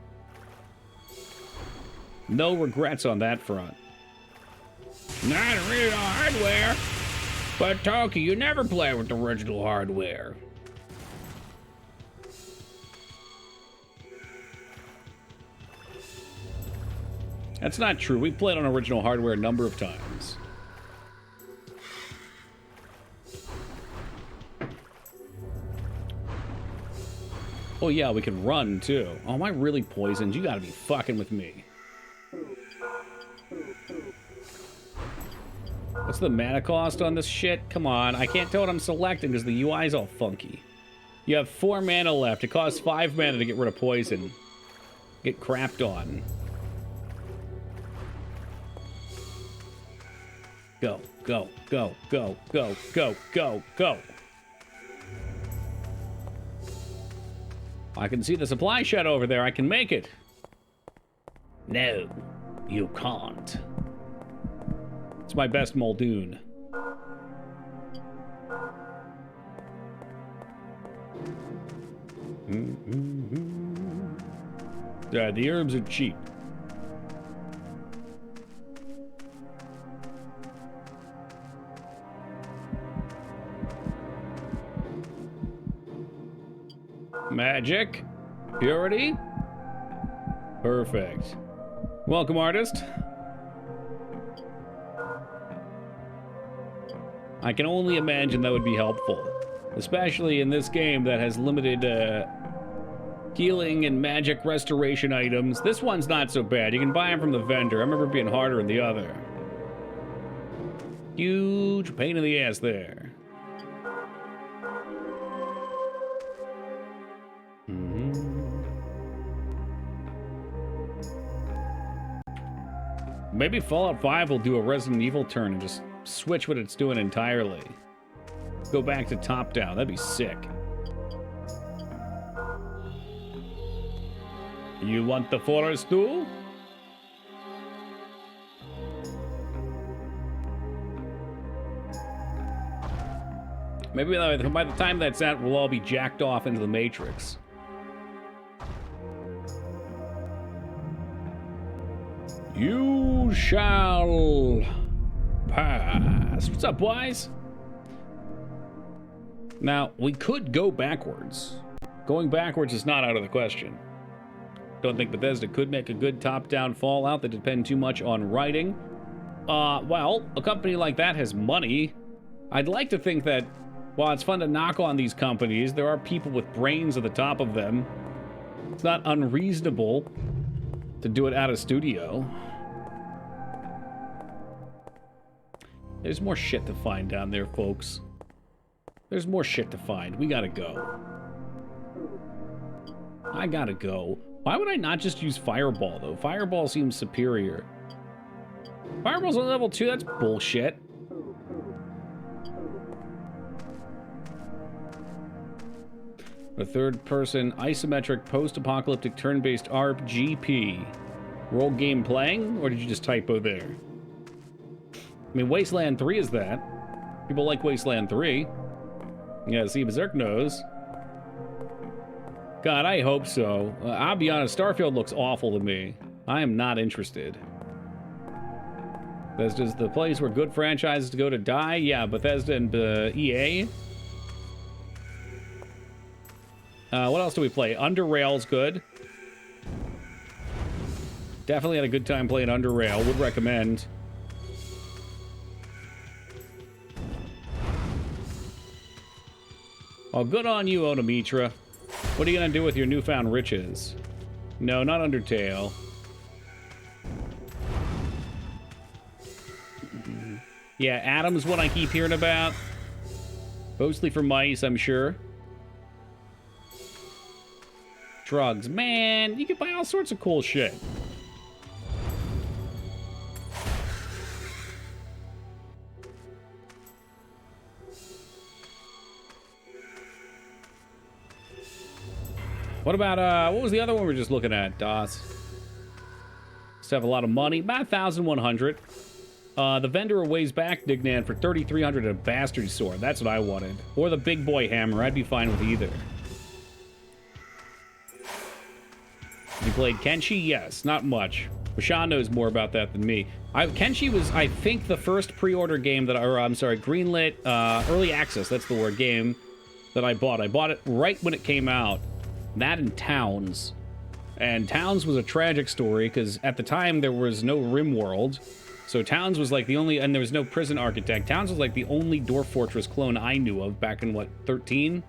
[SPEAKER 1] No regrets on that front. Not original hardware. But Toki, you never play with the original hardware. That's not true. We played on original hardware a number of times. Oh yeah, we can run too. Oh, am I really poisoned? You gotta be fucking with me. What's the mana cost on this shit? Come on, I can't tell what I'm selecting because the UI's all funky. You have 4 mana left. It costs 5 mana to get rid of poison. Get crapped on. Go, go, go, go, go, go, go, go. I can see the supply shed over there. I can make it. No, you can't. It's my best Muldoon. Yeah, the herbs are cheap. Magic. Purity. Perfect. Welcome, artist. I can only imagine that would be helpful. Especially in this game that has limited healing and magic restoration items. This one's not so bad. You can buy them from the vendor. I remember it being harder in the other. Huge pain in the ass there. Maybe Fallout 5 will do a Resident Evil turn and just switch what it's doing entirely. Go back to top-down. That'd be sick. You want the forest too? Maybe by the time that's out, we'll all be jacked off into the Matrix. You shall pass. What's up, boys? Now, we could go backwards. Going backwards is not out of the question. Don't think Bethesda could make a good top-down Fallout that depend too much on writing. Well, a company like that has money. I'd like to think that while it's fun to knock on these companies, there are people with brains at the top of them. It's not unreasonable to do it out of studio. There's more shit to find down there, folks. There's more shit to find. We gotta go. I gotta go. Why would I not just use Fireball, though? Fireball seems superior. Fireball's on level 2? That's bullshit. A third-person, isometric, post-apocalyptic, turn-based RPG. Role game playing? Or did you just typo there? I mean, Wasteland 3 is that. People like Wasteland 3. Yeah, see, Berserk knows. God, I hope so. I'll be honest, Starfield looks awful to me. I am not interested. Bethesda's the place where good franchises go to die. Yeah, Bethesda and EA. What else do we play? Under Rail's good. Definitely had a good time playing Under Rail. Would recommend. Oh, good on you, Onamitra. What are you gonna do with your newfound riches? No, not Undertale. Yeah, Adam's what I keep hearing about. Mostly for mice, I'm sure. Drugs. Man, you can buy all sorts of cool shit. What about, what was the other one we were just looking at, DOS? Just have a lot of money. About 1,100. The vendor a ways back, Dignan, for 3,300 a bastard sword. That's what I wanted. Or the big boy hammer. I'd be fine with either. You played Kenshi? Yes, not much. Rashawn knows more about that than me. Kenshi was, I think, the first pre-order game that, or I'm sorry, greenlit, early access, that's the word, game that I bought. I bought it right when it came out. That and Towns. And Towns was a tragic story, because at the time there was no RimWorld. So Towns was like the only, and there was no Prison Architect. Towns was like the only Dwarf Fortress clone I knew of back in, what, 13?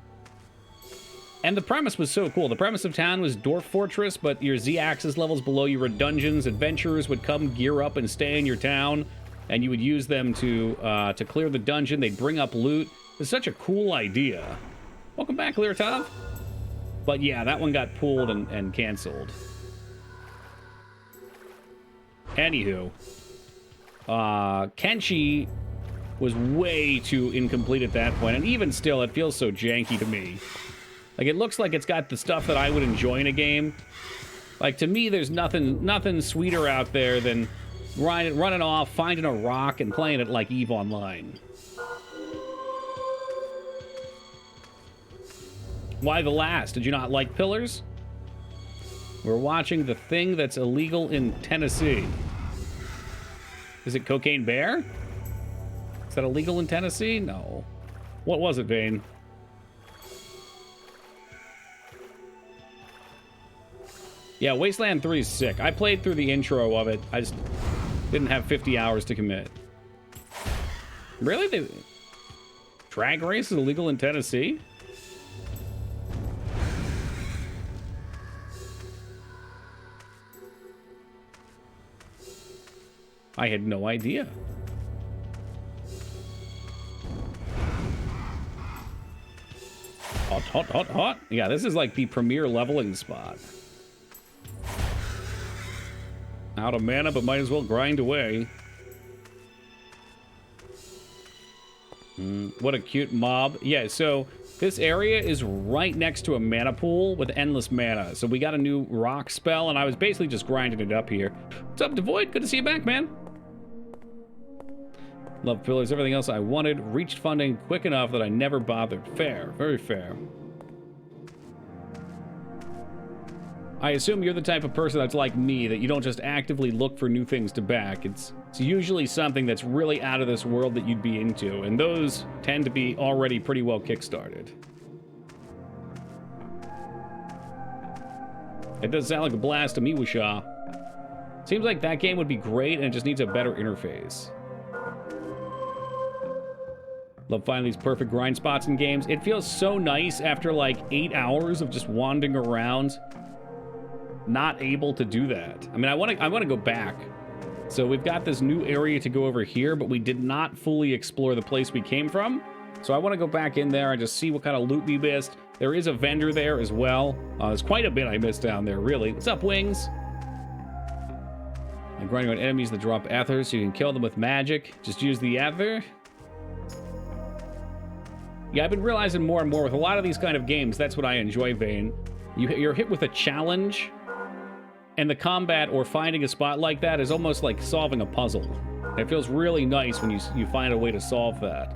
[SPEAKER 1] And the premise was so cool. The premise of Town was Dwarf Fortress, but your Z-axis levels below you were dungeons. Adventurers would come, gear up, and stay in your town, and you would use them to clear the dungeon. They'd bring up loot. It's such a cool idea. Welcome back, Lirtov. But yeah, that one got pulled and canceled. Anywho, Kenshi was way too incomplete at that point, and even still, it feels so janky to me. Like, it looks like it's got the stuff that I would enjoy in a game. Like, to me, there's nothing sweeter out there than running off, finding a rock, and playing it like EVE Online. Why the last? Did you not like Pillars? We're watching the thing that's illegal in Tennessee. Is it Cocaine Bear? Is that illegal in Tennessee? No. What was it, Vane? Yeah, Wasteland 3 is sick. I played through the intro of it. I just didn't have 50 hours to commit. Really? Drag race is illegal in Tennessee? I had no idea. Hot, hot, hot, hot. Yeah, this is like the premier leveling spot. Out of mana, but might as well grind away. What a cute mob. Yeah, so this area is right next to a mana pool with endless mana. So we got a new rock spell, and I was basically just grinding it up here. What's up, Devoid? Good to see you back, man. Love Pillars, everything else I wanted. Reached funding quick enough that I never bothered. Fair, very fair. I assume you're the type of person that's like me, that you don't just actively look for new things to back. It's usually something that's really out of this world that you'd be into, and those tend to be already pretty well kickstarted. It does sound like a blast to me, Wishaw. Seems like that game would be great, and it just needs a better interface. Love finding these perfect grind spots in games. It feels so nice after like 8 hours of just wandering around, not able to do that. I mean, I want to go back. So we've got this new area to go over here, but we did not fully explore the place we came from. So I want to go back in there and just see what kind of loot we missed. There is a vendor there as well. There's quite a bit I missed down there, really. What's up, Wings? I'm grinding on enemies that drop ethers, so you can kill them with magic. Just use the ether. Yeah, I've been realizing more and more with a lot of these kind of games, that's what I enjoy, Vane. You're hit with a challenge, and the combat or finding a spot like that is almost like solving a puzzle. It feels really nice when you find a way to solve that.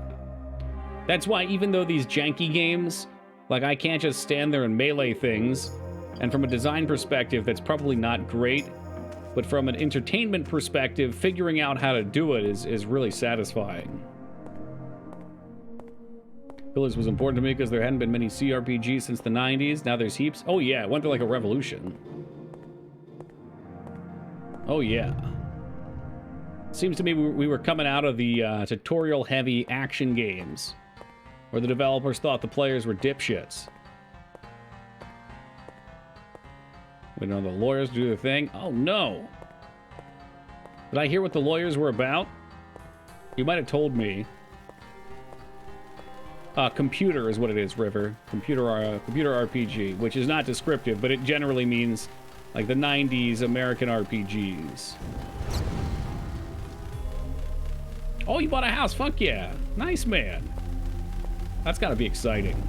[SPEAKER 1] That's why even though these janky games, like I can't just stand there and melee things, and from a design perspective that's probably not great, but from an entertainment perspective, figuring out how to do it is really satisfying. Pillars was important to me because there hadn't been many CRPGs since the 90s. Now there's heaps. Oh yeah, it went through like a revolution. Oh yeah. Seems to me we were coming out of the tutorial-heavy action games, where the developers thought the players were dipshits. We know the lawyers do their thing. Oh no! Did I hear what the lawyers were about? You might have told me. Computer is what it is, River. Computer RPG, which is not descriptive, but it generally means like the 90s American RPGs. Oh, you bought a house. Fuck yeah. Nice, man. That's gotta be exciting.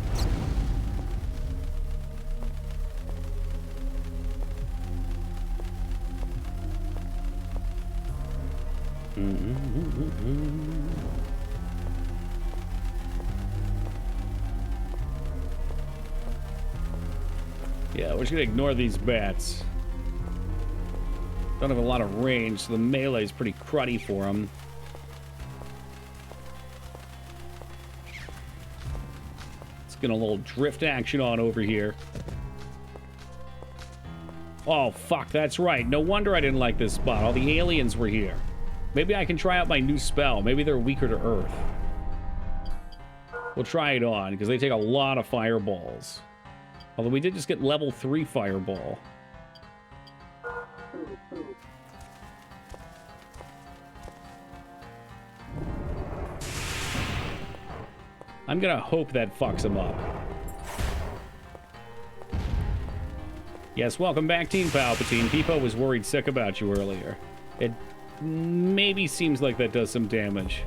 [SPEAKER 1] Yeah, we're just gonna ignore these bats. Don't have a lot of range, so the melee is pretty cruddy for them. Let's get a little drift action on over here. Oh, fuck, that's right. No wonder I didn't like this spot. All the aliens were here. Maybe I can try out my new spell. Maybe they're weaker to Earth. We'll try it on, because they take a lot of fireballs. Although we did just get level 3 fireball. I'm gonna hope that fucks him up. Yes, welcome back, Team Palpatine. Peepo was worried sick about you earlier. It maybe seems like that does some damage.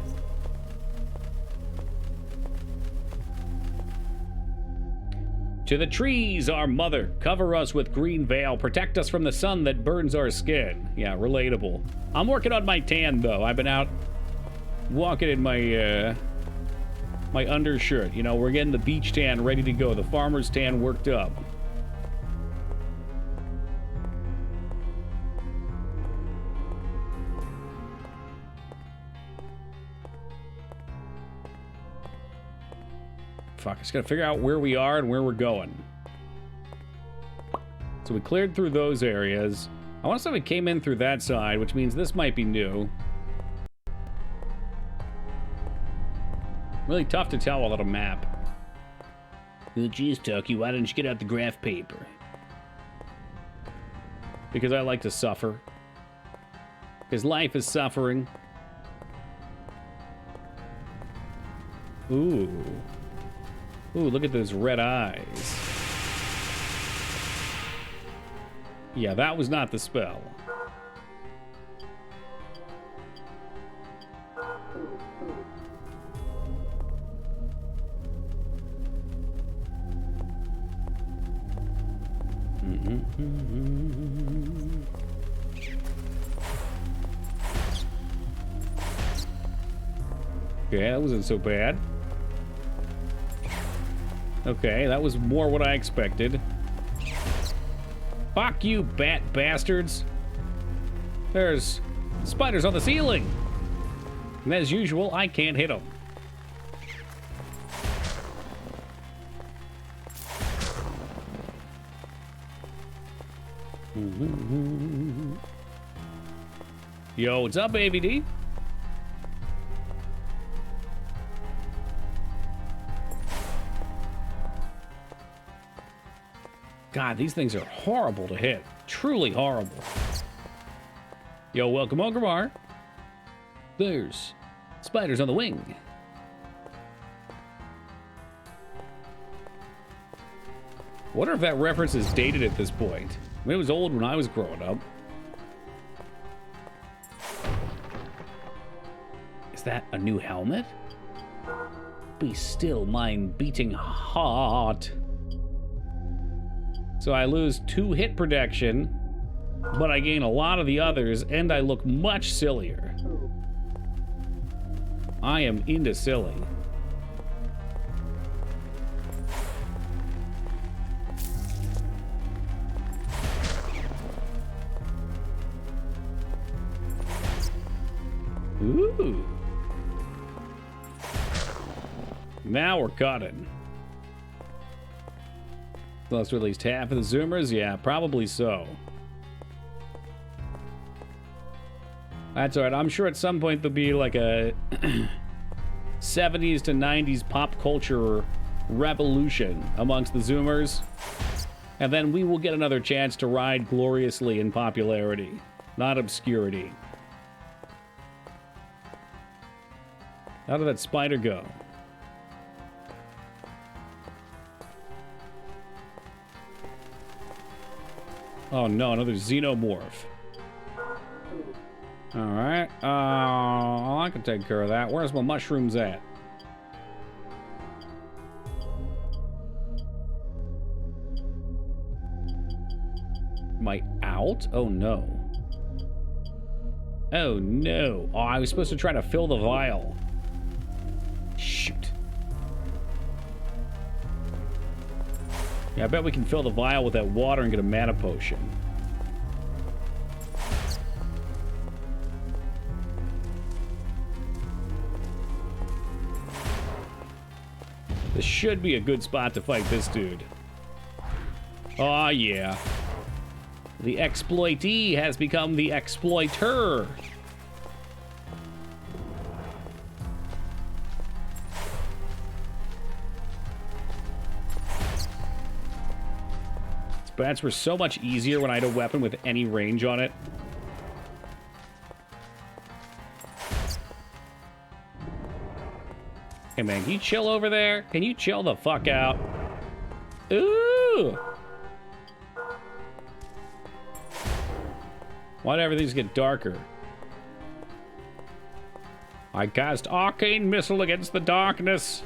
[SPEAKER 1] To the trees, our mother. Cover us with green veil. Protect us from the sun that burns our skin. Yeah, relatable. I'm working on my tan, though. I've been out walking in my, my undershirt. You know, we're getting the beach tan ready to go. The farmer's tan worked up. Fuck, I just gotta figure out where we are and where we're going. So we cleared through those areas. I want to say we came in through that side, which means this might be new. Really tough to tell without a map. Oh, geez, Tucky, why didn't you get out the graph paper? Because I like to suffer. Because life is suffering. Ooh. Ooh, look at those red eyes. Yeah, that was not the spell. Okay, that wasn't so bad. Okay, that was more what I expected. Fuck you, bat bastards. There's spiders on the ceiling. And as usual, I can't hit them. Yo, what's up, AVD? God, these things are horrible to hit. Truly horrible. Yo, welcome, Ogremar. There's spiders on the wing. Wonder if that reference is dated at this point. I mean, it was old when I was growing up. Is that a new helmet? Be still, mine beating heart. So I lose 2 hit protection, but I gain a lot of the others, and I look much sillier. I am into silly. Ooh. Now we're cutting. Lost at least half of the Zoomers? Yeah, probably so. That's alright. I'm sure at some point there'll be like a 70s to 90s pop culture revolution amongst the Zoomers. And then we will get another chance to ride gloriously in popularity, not obscurity. How did that spider go? Oh no, another xenomorph. Alright. I can take care of that. Where's my mushrooms at? Am I out? Oh no. Oh no. Oh, I was supposed to try to fill the vial. Shoot. Yeah, I bet we can fill the vial with that water and get a mana potion. This should be a good spot to fight this dude. Oh yeah. The exploitee has become the exploiter. Bats were so much easier when I had a weapon with any range on it. Hey man, can you chill over there? Can you chill the fuck out? Ooh! Why do everything get darker? I cast arcane missile against the darkness.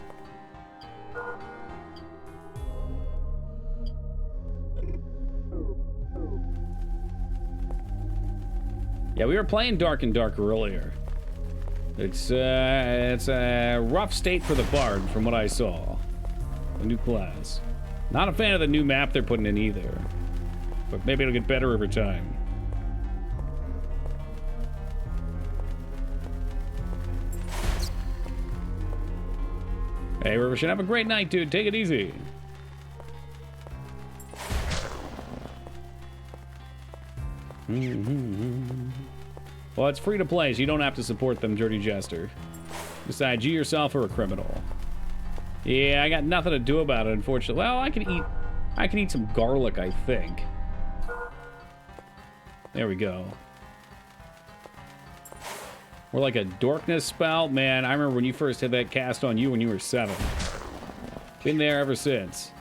[SPEAKER 1] Yeah, we were playing Dark and Darker earlier. It's a rough state for the Bard, from what I saw. A new class. Not a fan of the new map they're putting in either. But maybe it'll get better over time. Hey, River, should have a great night, dude. Take it easy. Well, it's free to play, so you don't have to support them, Dirty Jester. Besides, you yourself are a criminal. Yeah, I got nothing to do about it, unfortunately. Well, I can eat some garlic, I think. There we go. Or like a darkness spell. Man, I remember when you first had that cast on you when you were 7. Been there ever since.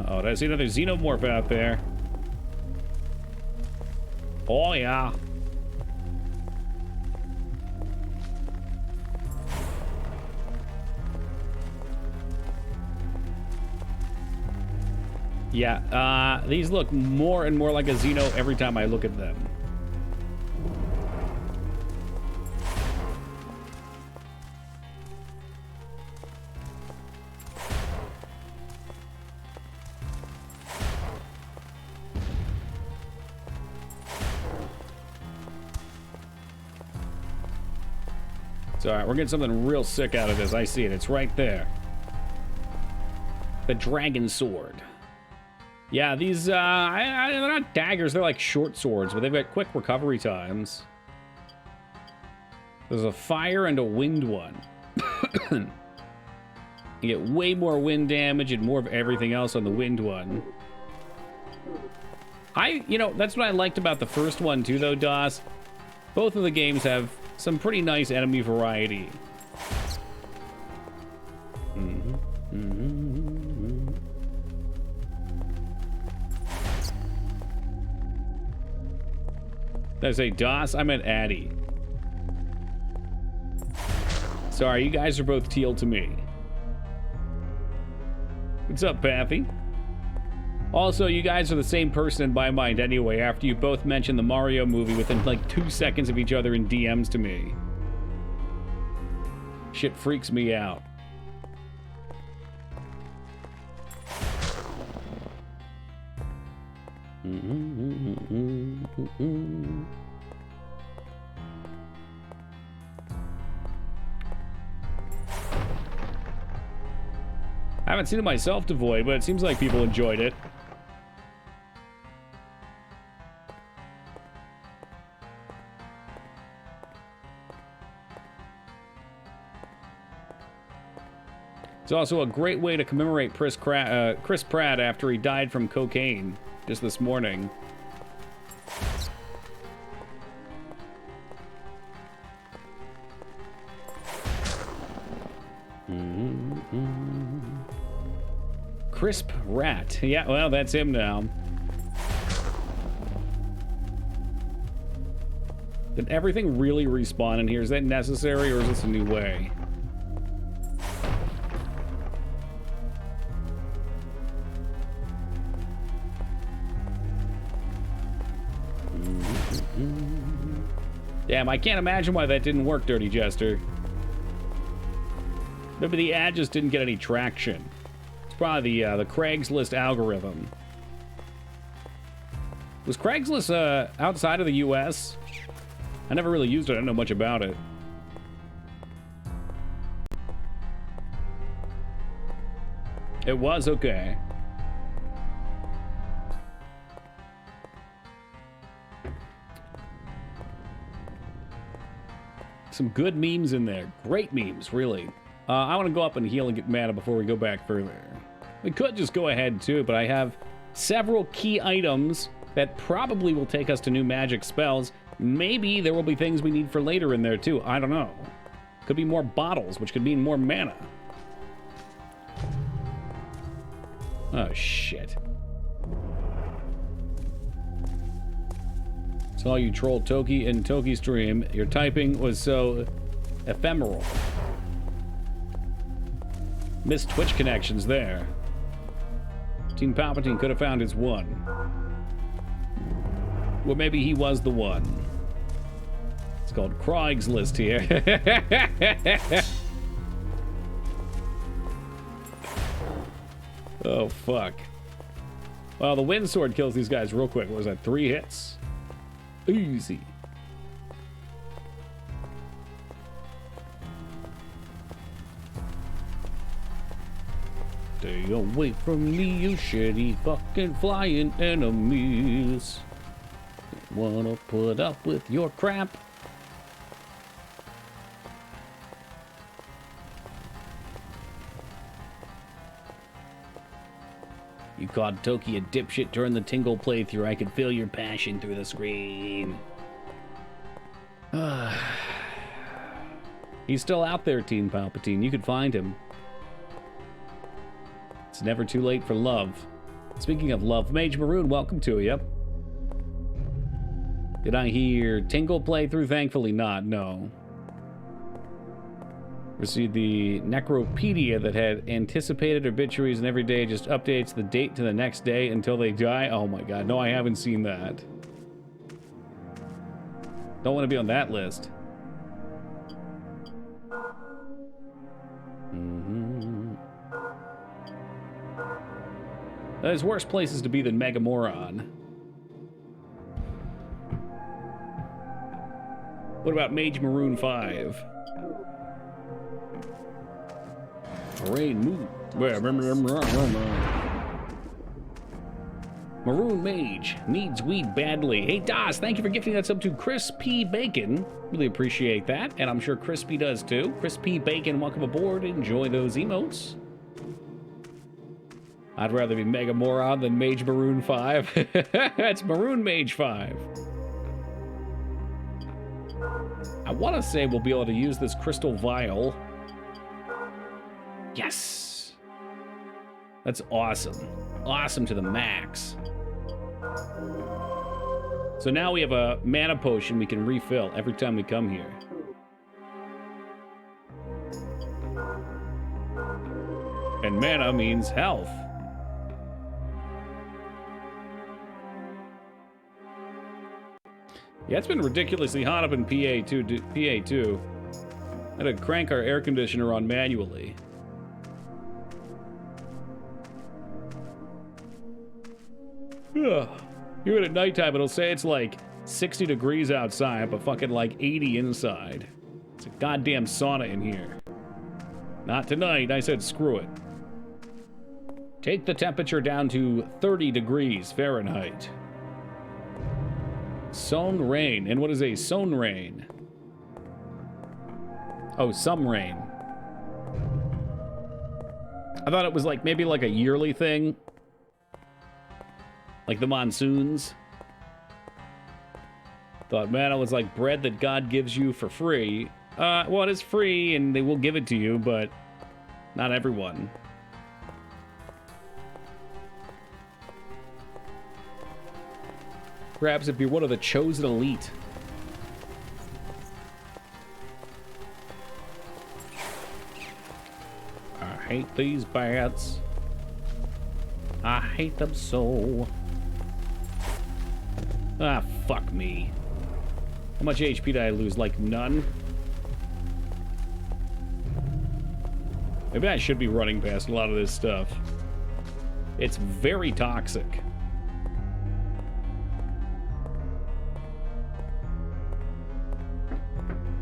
[SPEAKER 1] Oh, did I see another xenomorph out there? Oh, yeah. Yeah, these look more and more like a Xeno every time I look at them. It's alright, we're getting something real sick out of this. I see it. It's right there. The Dragon Sword. Yeah, these, they're not daggers, they're like short swords, but they've got quick recovery times. There's a fire and a wind one. You get way more wind damage and more of everything else on the wind one. You know, that's what I liked about the first one too, though, DOS. Both of the games have some pretty nice enemy variety. Did I say DOS? I meant Addy. Sorry, you guys are both teal to me. What's up, Pathy? Also, you guys are the same person in my mind anyway, after you both mentioned the Mario movie within like 2 seconds of each other in DMs to me. Shit freaks me out. I haven't seen it myself, Devoid, but it seems like people enjoyed it. It's also a great way to commemorate Chris Pratt after he died from cocaine just this morning. Crisp Rat. Yeah, well, that's him now. Did everything really respawn in here? Is that necessary, or is this a new way? Damn, I can't imagine why that didn't work, Dirty Jester. Maybe the ad just didn't get any traction. It's probably the Craigslist algorithm. Was Craigslist outside of the U.S.? I never really used it. I don't know much about it. It was okay. Some good memes in there. Great memes, really. I want to go up and heal and get mana before we go back further. We could just go ahead too, but I have several key items that probably will take us to new magic spells. Maybe there will be things we need for later in there too. I don't know. Could be more bottles, which could mean more mana. Oh, shit. Saw you troll Toki in Toki stream. Your typing was so ephemeral. Missed Twitch connections there. Team Palpatine could have found his one. Well, maybe he was the one. It's called Craigslist here. Oh, fuck. Well, the wind sword kills these guys real quick. What was that, 3 hits? Easy. Stay away from me, you shitty fucking flying enemies. Wanna put up with your crap? You called Toki a dipshit during the Tingle playthrough. I could feel your passion through the screen. He's still out there, Team Palpatine. You could find him. It's never too late for love. Speaking of love, Mage Maroon, welcome to you. Did I hear Tingle playthrough? Thankfully not, no. Received the Necropedia that had anticipated obituaries and every day just updates the date to the next day until they die. Oh my god, no, I haven't seen that. Don't want to be on that list. There's worse places to be than Megamoron. What about Mage Maroon 5? Rain Moon. Maroon Mage needs weed badly. Hey Das, thank you for gifting that sub to Chris P. Bacon. Really appreciate that, and I'm sure Crispy does too. Chris P. Bacon, welcome aboard. Enjoy those emotes. I'd rather be Mega Moron than Mage Maroon 5. That's Maroon Mage 5. I want to say we'll be able to use this crystal vial. Yes! That's awesome. Awesome to the max. So now we have a mana potion we can refill every time we come here. And mana means health. Yeah, it's been ridiculously hot up in PA2. I had to crank our air conditioner on manually. Even at nighttime, it'll say it's like 60 degrees outside, but fucking like 80 inside. It's a goddamn sauna in here. Not tonight, I said screw it. Take the temperature down to 30 degrees Fahrenheit. Sown rain. And what is a sown rain? Oh, some rain. I thought it was like maybe like a yearly thing. Like the monsoons. Thought, man, it was like bread that God gives you for free. Well, it is free and they will give it to you, but not everyone. Perhaps if you're one of the chosen elite. I hate these bats. I hate them so. Ah, fuck me. How much HP did I lose? Like none? Maybe I should be running past a lot of this stuff. It's very toxic.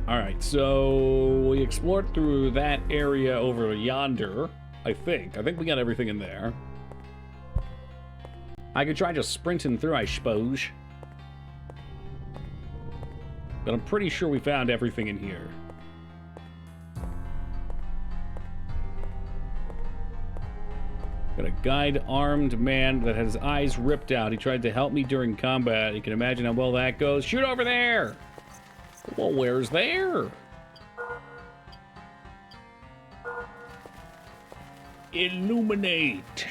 [SPEAKER 1] Alright, so we explored through that area over yonder, I think. I think we got everything in there. I could try just sprinting through, I suppose. But I'm pretty sure we found everything in here. Got a guide armed man that had his eyes ripped out. He tried to help me during combat. You can imagine how well that goes. Shoot over there! Well, where's there? Illuminate.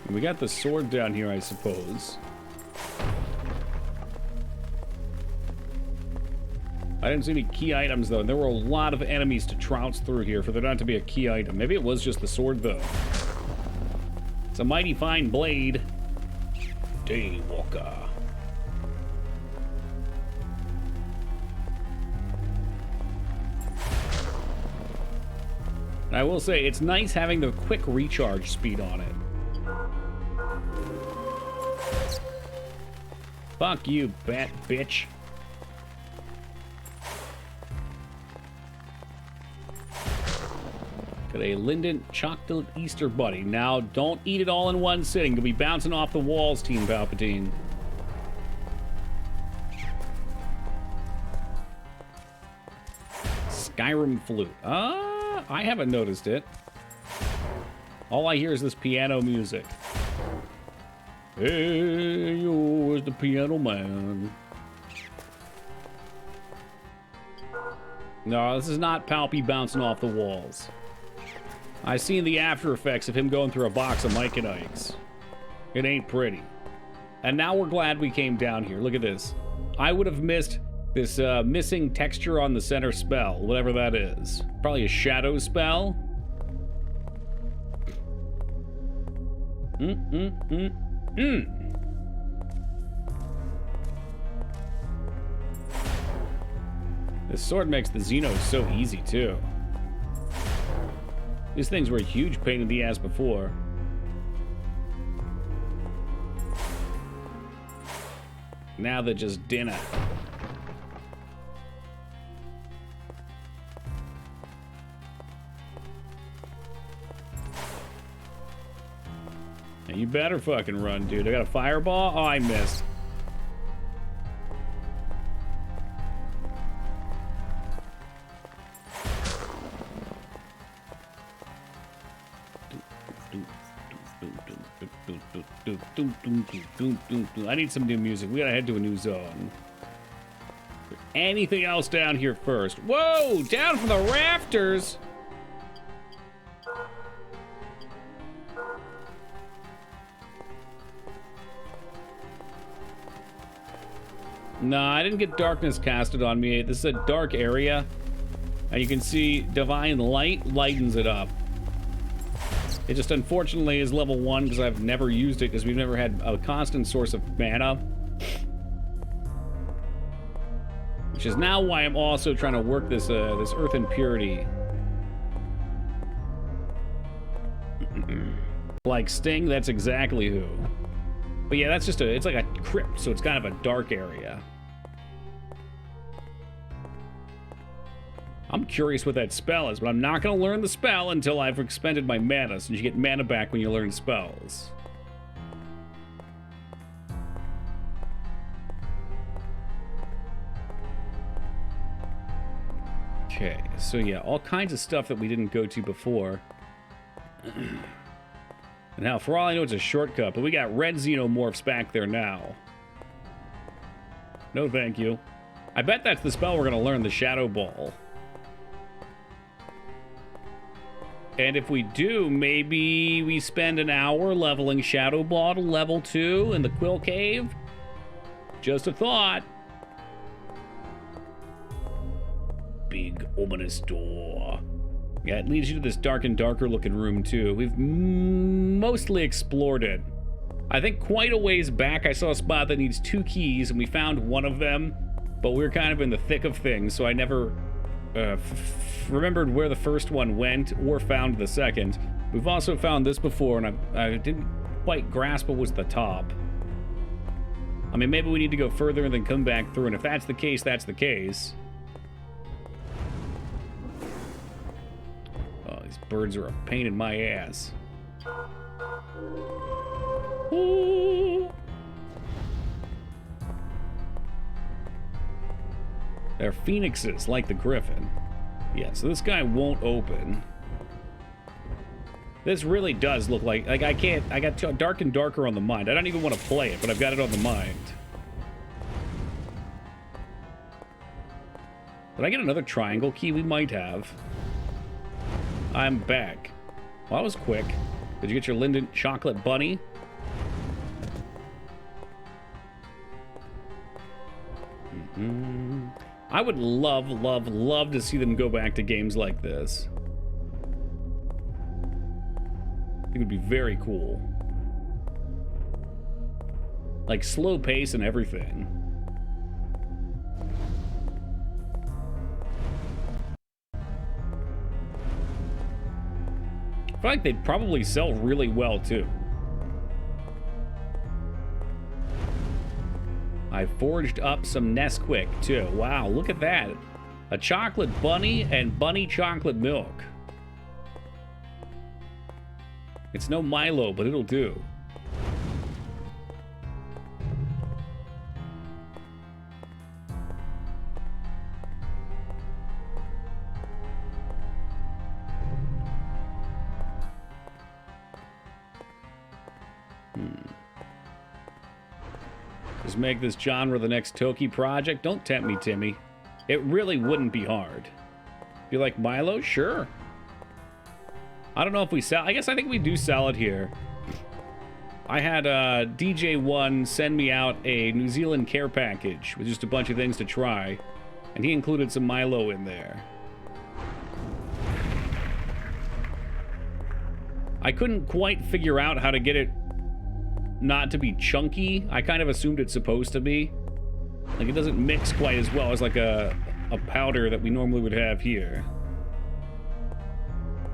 [SPEAKER 1] We got the sword down here, I suppose. I didn't see any key items, though. There were a lot of enemies to trounce through here for there not to be a key item. Maybe it was just the sword, though. It's a mighty fine blade. Daywalker. I will say, it's nice having the quick recharge speed on it. Fuck you, bat bitch. Got a Linden chocolate Easter bunny. Now, don't eat it all in one sitting. You'll be bouncing off the walls, Team Palpatine. Skyrim flute. I haven't noticed it. All I hear is this piano music. Hey, yo, is the piano man. No, this is not Palpy bouncing off the walls. I seen the after effects of him going through a box of Mike and Ike's. It ain't pretty. And now we're glad we came down here. Look at this. I would have missed this missing texture on the center spell, whatever that is. Probably a shadow spell. This sword makes the Xenos so easy, too. These things were a huge pain in the ass before. Now they're just dinner. Now you better fucking run, dude. I got a fireball? Oh, I missed. I need some new music. We gotta head to a new zone. Anything else down here first? Whoa! Down from the rafters! No, I didn't get darkness casted on me. This is a dark area. And you can see Divine Light lightens it up. It just unfortunately is level 1 because I've never used it because we've never had a constant source of mana. Which is now why I'm also trying to work this this Earth Impurity. Like Sting, that's exactly who. But yeah, that's just it's like a crypt, so it's kind of a dark area. I'm curious what that spell is, but I'm not going to learn the spell until I've expended my mana, since you get mana back when you learn spells. Okay, so yeah, all kinds of stuff that we didn't go to before. And now, for all I know, it's a shortcut, but we got red xenomorphs back there now. No thank you. I bet that's the spell we're going to learn, the Shadow Ball. And if we do, maybe we spend an hour leveling Shadow Ball to level 2 in the Quill Cave? Just a thought. Big ominous door. Yeah, it leads you to this dark and darker looking room too. We've mostly explored it. I think quite a ways back I saw a spot that needs 2 keys and we found one of them, but we were kind of in the thick of things, so I never remembered where the first one went or found the second. We've also found this before and I didn't quite grasp what was the top. I mean, maybe we need to go further and then come back through, and if that's the case, that's the case. Oh, these birds are a pain in my ass. Ooh. They're phoenixes, like the griffin. Yeah, so this guy won't open. This really does look like I got dark and darker on the mind. I don't even want to play it, but I've got it on the mind. Did I get another triangle key? We might have. I'm back. Well, that was quick. Did you get your Linden chocolate bunny? I would love, love, love to see them go back to games like this. I think it would be very cool. Like slow pace and everything. I feel like they'd probably sell really well too. I forged up some Nesquik too. Wow, look at that. A chocolate bunny and bunny chocolate milk. It's no Milo, but it'll do. Just make this genre the next Toki project. Don't tempt me, Timmy. It really wouldn't be hard. You like Milo? Sure. I don't know if we sell... I guess I think we do sell it here. I had DJ1 send me out a New Zealand care package with just a bunch of things to try, and he included some Milo in there. I couldn't quite figure out how to get it not to be chunky. I kind of assumed it's supposed to be. Like, it doesn't mix quite as well as like a powder that we normally would have here.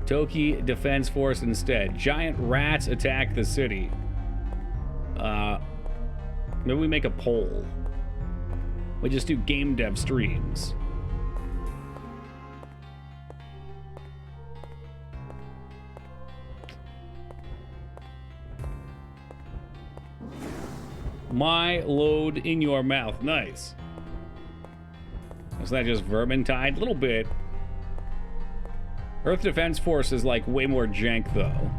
[SPEAKER 1] Toki Defense Force instead. Giant rats attack the city. Maybe we make a poll. We just do game dev streams. My load in your mouth. Nice. Is that just Vermintide? A little bit. Earth Defense Force is like way more jank though.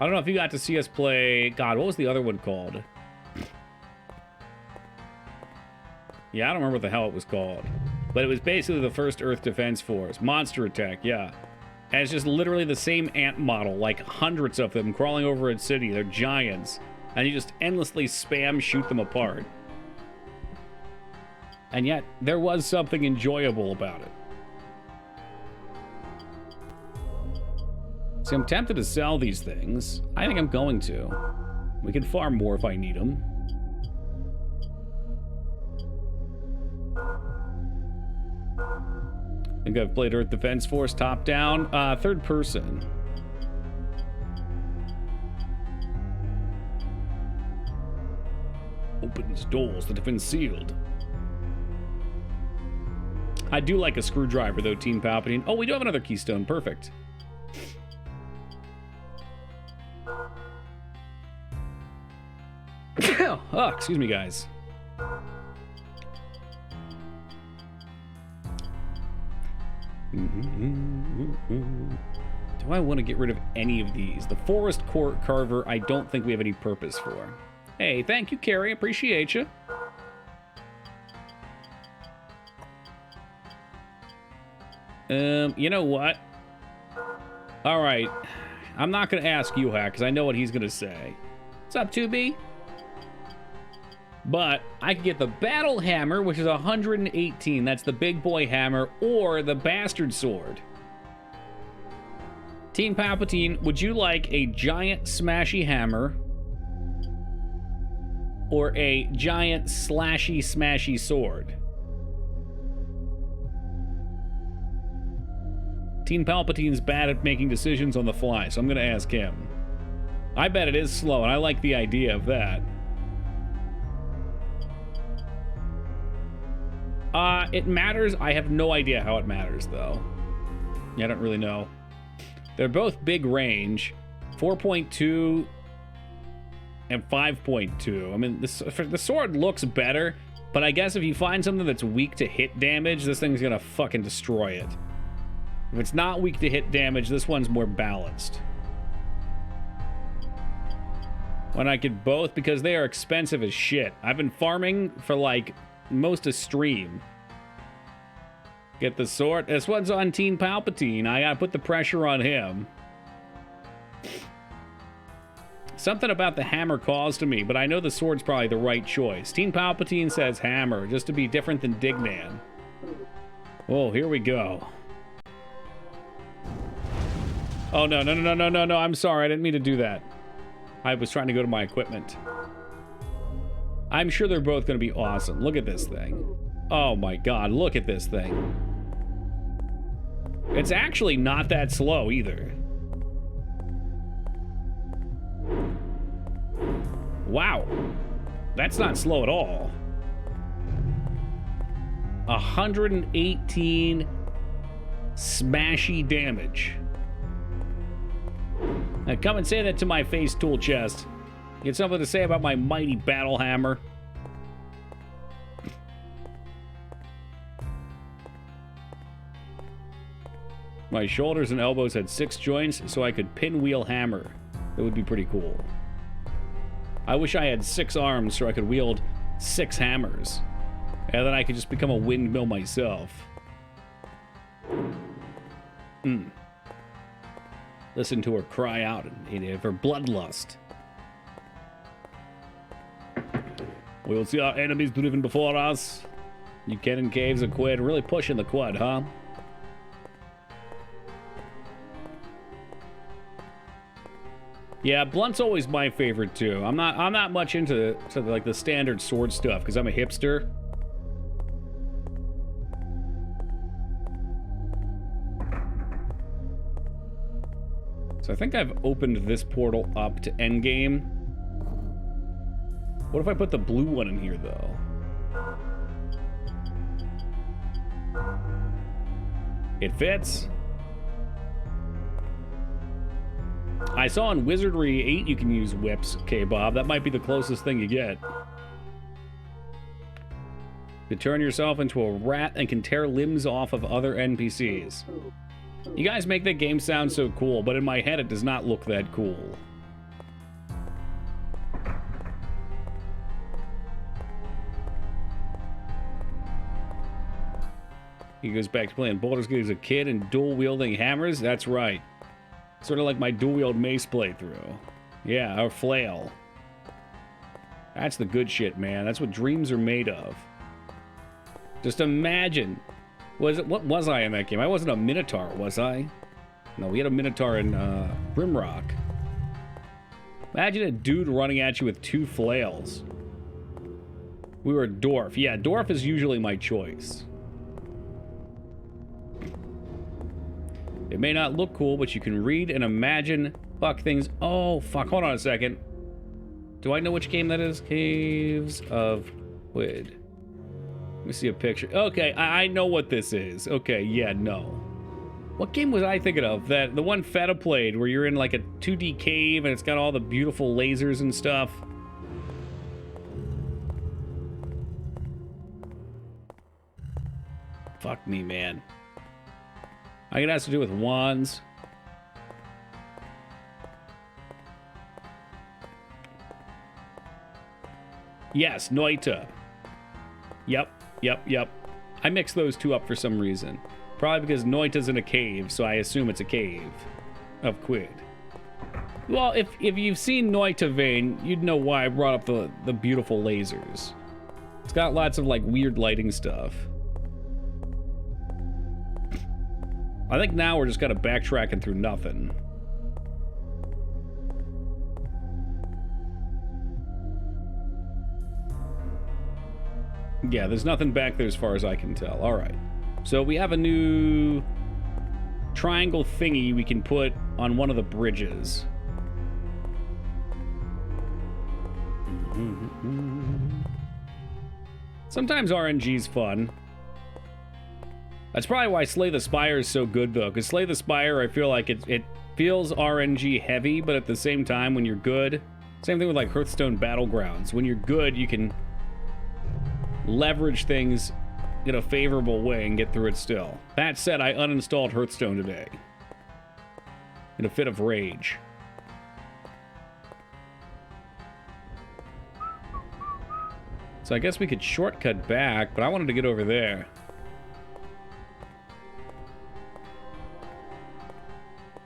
[SPEAKER 1] I don't know if you got to see us play... God, what was the other one called? Yeah, I don't remember what the hell it was called. But it was basically the first Earth Defense Force. Monster Attack, yeah. And it's just literally the same ant model, like hundreds of them crawling over a city. They're giants. And you just endlessly spam shoot them apart. And yet, there was something enjoyable about it. See, I'm tempted to sell these things. I think I'm going to. We can farm more if I need them. I think I've played Earth Defense Force top down. Third person. Opens doors that have been sealed. I do like a screwdriver though, Team Palpatine. Oh, we do have another keystone. Perfect. Oh, excuse me, guys. Do I want to get rid of any of these? The Forest Court Carver, I don't think we have any purpose for. Hey, thank you, Carrie. Appreciate you. You know what? All right. I'm not going to ask you, Hack, because I know what he's going to say. What's up, 2B? But I could get the Battle Hammer, which is 118. That's the big boy hammer, or the Bastard Sword. Team Palpatine, would you like a giant smashy hammer or a giant slashy smashy sword? Team Palpatine's bad at making decisions on the fly, so I'm going to ask him. I bet it is slow, and I like the idea of that. It matters. I have no idea how it matters, though. Yeah, I don't really know. They're both big range. 4.2 and 5.2. I mean, the sword looks better, but I guess if you find something that's weak to hit damage, this thing's going to fucking destroy it. If it's not weak to hit damage, this one's more balanced. When I get both, because they are expensive as shit. I've been farming for, like, most of stream. Get the sword. This one's on Team Palpatine. I gotta put the pressure on him. Something about the hammer calls to me, but I know the sword's probably the right choice. Team Palpatine says hammer, just to be different than Dignan. Oh, here we go. Oh, no, no, no, no, no, no, I'm sorry. I didn't mean to do that. I was trying to go to my equipment. I'm sure they're both going to be awesome. Look at this thing. Oh my god, look at this thing. It's actually not that slow either. Wow. That's not slow at all. 118 smashy damage. Now come and say that to my face, tool chest. You got something to say about my mighty battle hammer? My shoulders and elbows had 6 joints, so I could pinwheel hammer. That would be pretty cool. I wish I had 6 arms so I could wield 6 hammers. And then I could just become a windmill myself. Listen to her cry out in her bloodlust. We'll see our enemies driven before us. You cannon caves and quid. Really pushing the quad, huh? Yeah, blunt's always my favorite too. I'm not much into like the standard sword stuff because I'm a hipster. So I think I've opened this portal up to endgame. What if I put the blue one in here though? It fits. I saw in Wizardry 8 you can use whips, K-Bob. That might be the closest thing you get. You turn yourself into a rat and can tear limbs off of other NPCs. You guys make that game sound so cool, but in my head it does not look that cool. He goes back to playing Baldur's Gate as a kid and dual-wielding hammers? That's right. Sort of like my dual-wield mace playthrough. Yeah, or flail. That's the good shit, man. That's what dreams are made of. Just imagine. What was I in that game? I wasn't a Minotaur, was I? No, we had a Minotaur in Grimrock. Imagine a dude running at you with 2 flails. We were a dwarf. Yeah, dwarf is usually my choice. It may not look cool, but you can read and imagine fuck things. Oh, fuck. Hold on a second. Do I know which game that is? Caves of Quid. Let me see a picture. Okay, I know what this is. Okay, yeah, no. What game was I thinking of? The one Feta played where you're in like a 2D cave and it's got all the beautiful lasers and stuff. Fuck me, man. I think it has to do with wands. Yes, Noita. Yep. I mixed those two up for some reason. Probably because Noita's in a cave, so I assume it's a cave of Quid. Well, if you've seen Noita Vein, you'd know why I brought up the beautiful lasers. It's got lots of, like, weird lighting stuff. I think now we're just kind of backtracking through nothing. Yeah, there's nothing back there as far as I can tell. All right. So we have a new triangle thingy we can put on one of the bridges. Sometimes RNG's fun. That's probably why Slay the Spire is so good, though, because Slay the Spire, I feel like it feels RNG heavy, but at the same time, when you're good, same thing with, like, Hearthstone Battlegrounds. When you're good, you can leverage things in a favorable way and get through it still. That said, I uninstalled Hearthstone today in a fit of rage. So I guess we could shortcut back, but I wanted to get over there.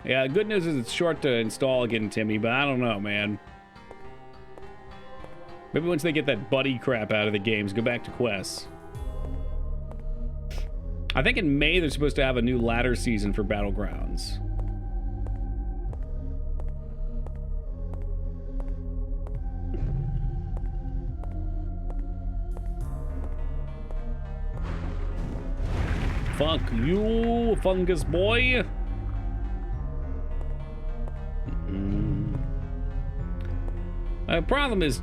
[SPEAKER 1] Yeah, good news is it's short to install again, Timmy, but I don't know, man. Maybe once they get that buddy crap out of the games, go back to quests. I think in May they're supposed to have a new ladder season for Battlegrounds. Fuck you, fungus boy. The problem is,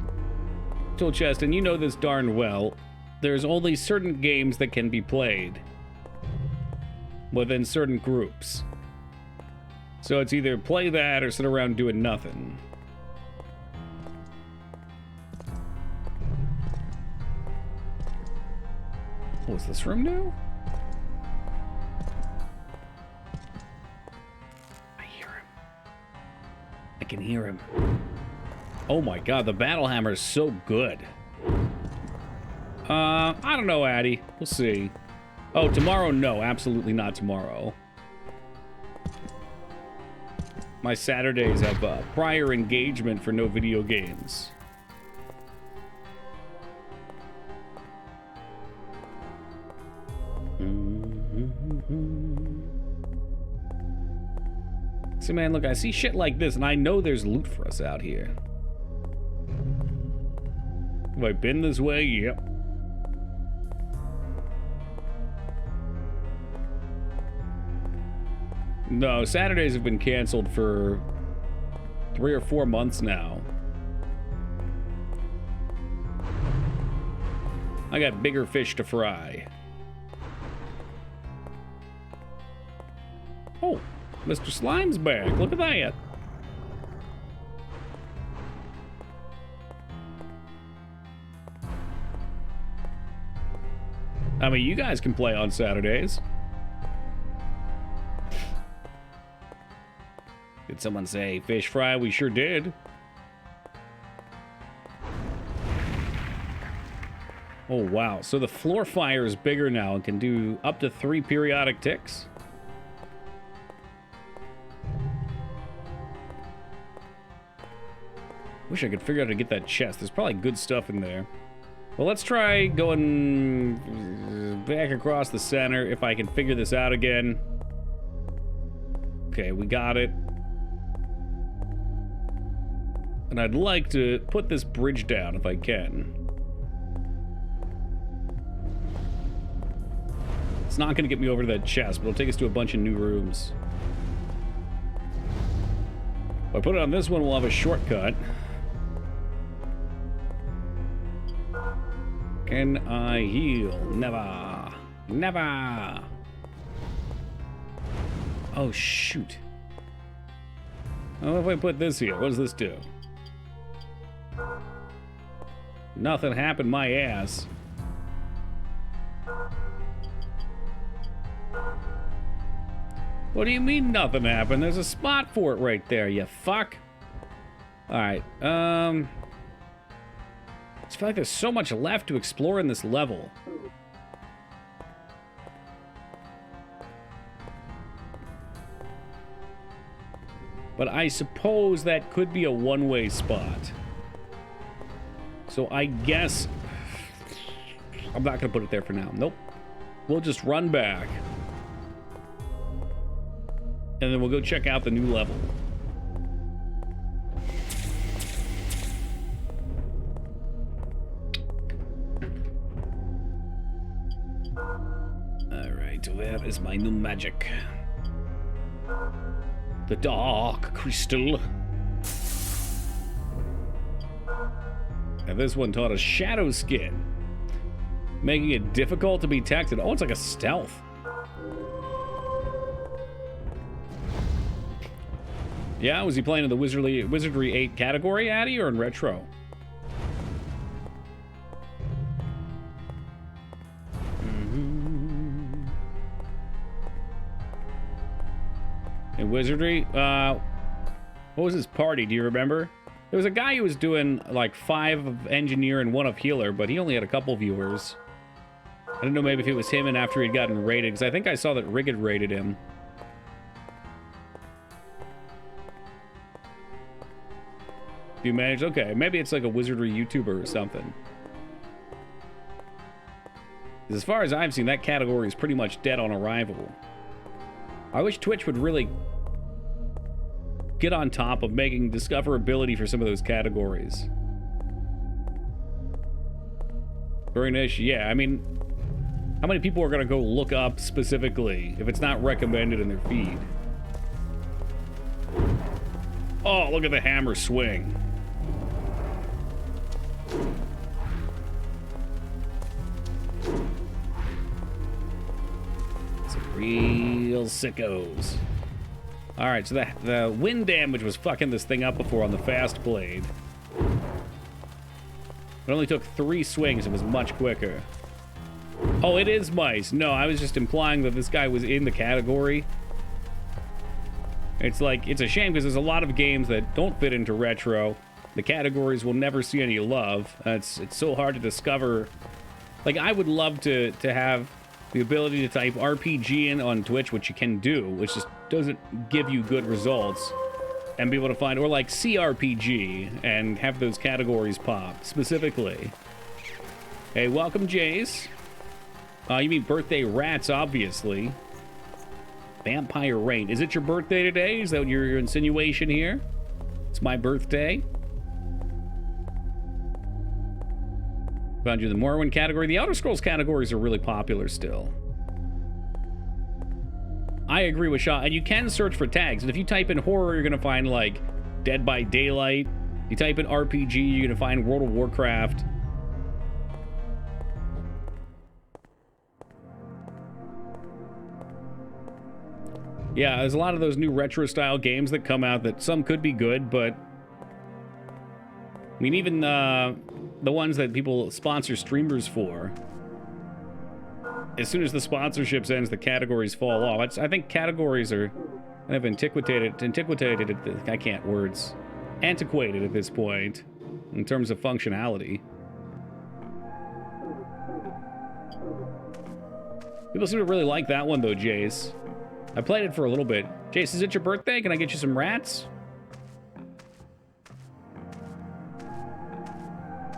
[SPEAKER 1] Tool Chest, and you know this darn well, there's only certain games that can be played within certain groups. So it's either play that or sit around doing nothing. Oh, is this room new? I hear him. I can hear him. Oh my god, the battle hammer is so good. I don't know, Addy. We'll see. Oh, tomorrow? No, absolutely not tomorrow. My Saturdays have prior engagement for no video games. See, man, look, I see shit like this, and I know there's loot for us out here. Have I been this way? Yep. No, Saturdays have been canceled for 3 or 4 months now. I got bigger fish to fry. Oh, Mr. Slime's back. Look at that. I mean, you guys can play on Saturdays. Did someone say fish fry? We sure did. Oh, wow. So the floor fire is bigger now and can do up to 3 periodic ticks. Wish I could figure out how to get that chest. There's probably good stuff in there. Well, let's try going back across the center if I can figure this out again. Okay, we got it. And I'd like to put this bridge down if I can. It's not going to get me over to that chest, but it'll take us to a bunch of new rooms. If I put it on this one, we'll have a shortcut. Can I heal? Never. Never. Oh, shoot. Oh, if I put this here, what does this do? Nothing happened my ass. What do you mean nothing happened? There's a spot for it right there, you fuck. Alright, I just feel like there's so much left to explore in this level. But I suppose that could be a one-way spot. So I guess I'm not gonna put it there for now. Nope. We'll just run back. And then we'll go check out the new level. Alright, where is my new magic? The dark crystal. And this one taught us shadow skin, making it difficult to be detected. Oh, it's like a stealth. Yeah, was he playing in the Wizardry 8 category, Addy, or in Retro? In Wizardry? What was his party? Do you remember? There was a guy who was doing like 5 of Engineer and 1 of Healer, but he only had a couple viewers. I don't know, maybe if it was him and after he'd gotten raided, because I think I saw that Rig had raided him. You managed? Okay, maybe it's like a Wizardry YouTuber or something. As far as I've seen, that category is pretty much dead on arrival. I wish Twitch would really get on top of making discoverability for some of those categories. Very nice. Yeah, I mean, how many people are going to go look up specifically if it's not recommended in their feed? Oh, look at the hammer swing. Some real sickos. Alright, so the wind damage was fucking this thing up before on the fast blade. It only took 3 swings. It was much quicker. Oh, it is mice. No, I was just implying that this guy was in the category. It's like, it's a shame because there's a lot of games that don't fit into retro. The categories will never see any love. It's so hard to discover. Like, I would love to have the ability to type RPG in on Twitch, which you can do, which just doesn't give you good results, and be able to find, or like CRPG, and have those categories pop specifically. Hey, welcome, Jace. You mean birthday rats, obviously. Vampire Rain. Is it your birthday today? Is that your insinuation here? It's my birthday. Found you in the Morrowind category. The Elder Scrolls categories are really popular still. I agree with Shaw. And you can search for tags. And if you type in horror, you're going to find, like, Dead by Daylight. You type in RPG, you're going to find World of Warcraft. Yeah, there's a lot of those new retro-style games that come out that some could be good, but... I mean, even the ones that people sponsor streamers for, as soon as the sponsorships ends, the categories fall off. I think categories are kind of antiquated, I can't words, antiquated at this point, in terms of functionality. People seem to really like that one, though, Jace. I played it for a little bit. Jace, is it your birthday? Can I get you some rats?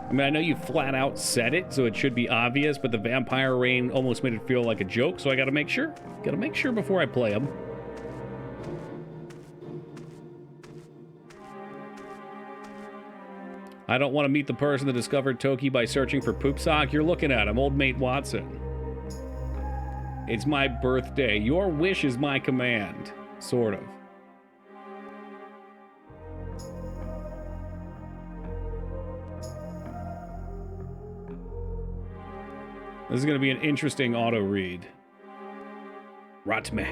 [SPEAKER 1] I mean, I know you flat out said it, so it should be obvious, but the Vampire Rain almost made it feel like a joke, so I gotta make sure. Gotta make sure before I play them. I don't want to meet the person that discovered Toki by searching for poop sock. You're looking at him, old mate Watson. It's my birthday. Your wish is my command. Sort of. This is going to be an interesting auto read. Ratme.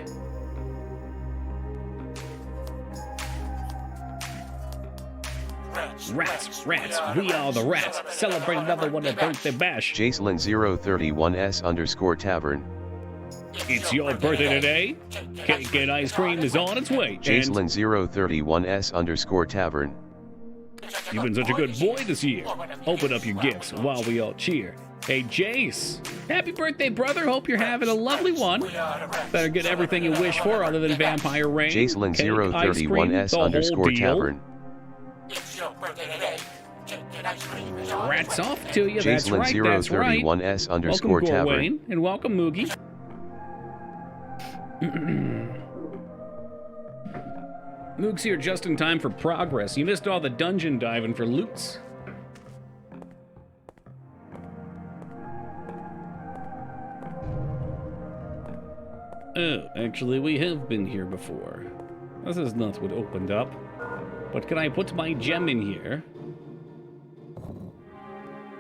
[SPEAKER 1] Rats, we are the rats. Celebrate another one at Birthday Bash.
[SPEAKER 3] Jacelyn031s_tavern.
[SPEAKER 1] It's your birthday today. Cake and ice cream is on its way.
[SPEAKER 3] Jacelyn031s_tavern.
[SPEAKER 1] You've been such a good boy this year. Open up your gifts while we all cheer. Hey, Jace. Happy birthday, brother. Hope you're having a lovely one. Better get everything you wish for other than vampire rain.
[SPEAKER 3] Jacelyn031s_tavern.
[SPEAKER 1] Rats off to you. That's right. That's right.
[SPEAKER 3] Jacelyn031s_tavern.
[SPEAKER 1] Wayne, and welcome, Moogie. Moog's here just in time for progress. You missed all the dungeon diving for loots. Oh, actually, we have been here before. This is not what opened up. But can I put my gem in here?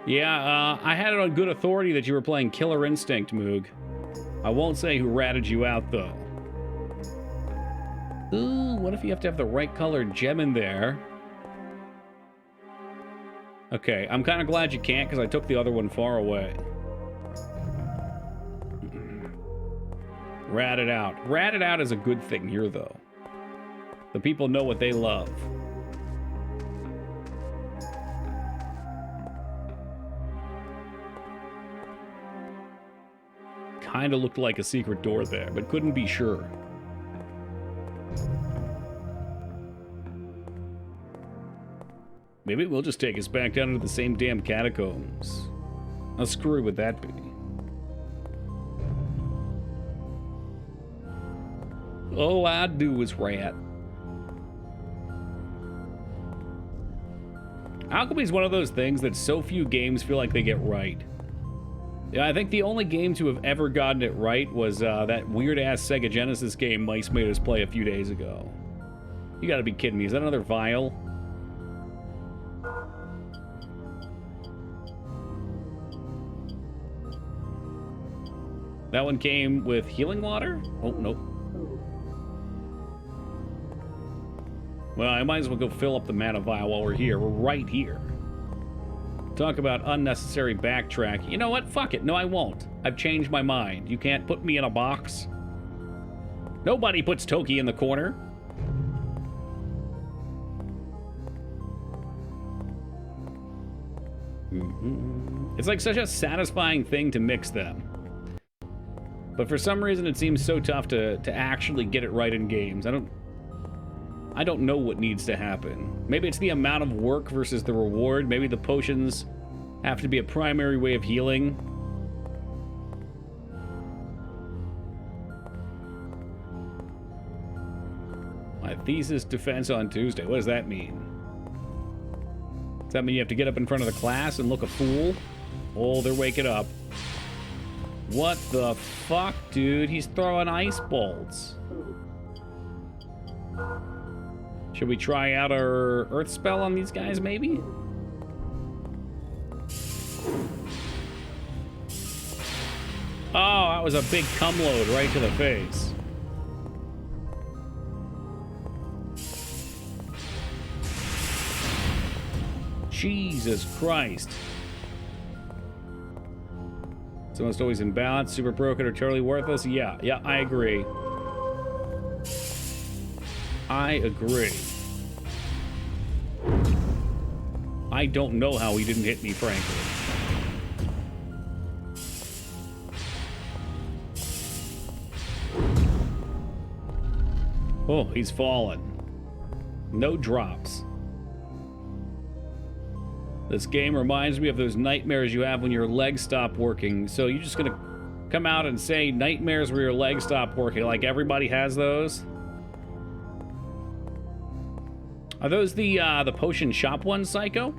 [SPEAKER 1] Yeah, I had it on good authority that you were playing Killer Instinct, Moog. I won't say who ratted you out, though. Ooh, what if you have to have the right colored gem in there? Okay, I'm kind of glad you can't, because I took the other one far away. Rat it out. Rat it out is a good thing here, though. The people know what they love. Kind of looked like a secret door there, but couldn't be sure. Maybe we'll just take us back down into the same damn catacombs. How screwy would that be? All I do is rat. Alchemy is one of those things that so few games feel like they get right. Yeah, I think the only game to have ever gotten it right was that weird-ass Sega Genesis game Mice made us play a few days ago. You gotta be kidding me. Is that another vial? That one came with healing water? Oh, nope. Well, I might as well go fill up the mana vial while we're here. We're right here. Talk about unnecessary backtrack. You know what? Fuck it. No, I won't. I've changed my mind. You can't put me in a box. Nobody puts Toki in the corner. It's like such a satisfying thing to mix them. But for some reason, it seems so tough to actually get it right in games. I don't know what needs to happen. Maybe it's the amount of work versus the reward. Maybe the potions have to be a primary way of healing. My thesis defense on Tuesday. What does that mean? Does that mean you have to get up in front of the class and look a fool? Oh, they're waking up. What the fuck, dude? He's throwing ice bolts. Should we try out our earth spell on these guys, maybe? Oh, that was a big cum load right to the face. Jesus Christ. It's almost always in balance. Super broken or totally worthless? Yeah, I agree. I agree. I don't know how he didn't hit me, frankly. Oh, he's fallen. No drops. This game reminds me of those nightmares you have when your legs stop working. So you're just gonna come out and say nightmares where your legs stop working, like everybody has those? Are those the potion shop ones, Psycho?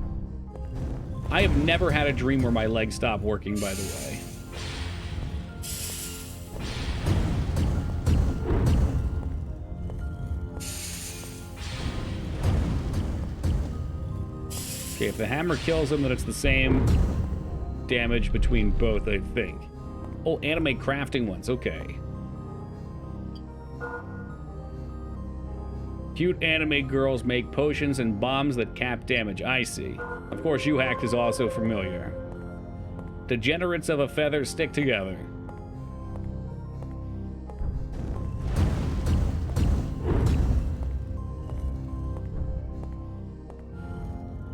[SPEAKER 1] I have never had a dream where my legs stop working, by the way. Okay, if the hammer kills him, then it's the same damage between both, I think. Oh, anime crafting ones, okay. Cute anime girls make potions and bombs that cap damage. I see. Of course, you hacked is also familiar. Degenerates of a feather stick together.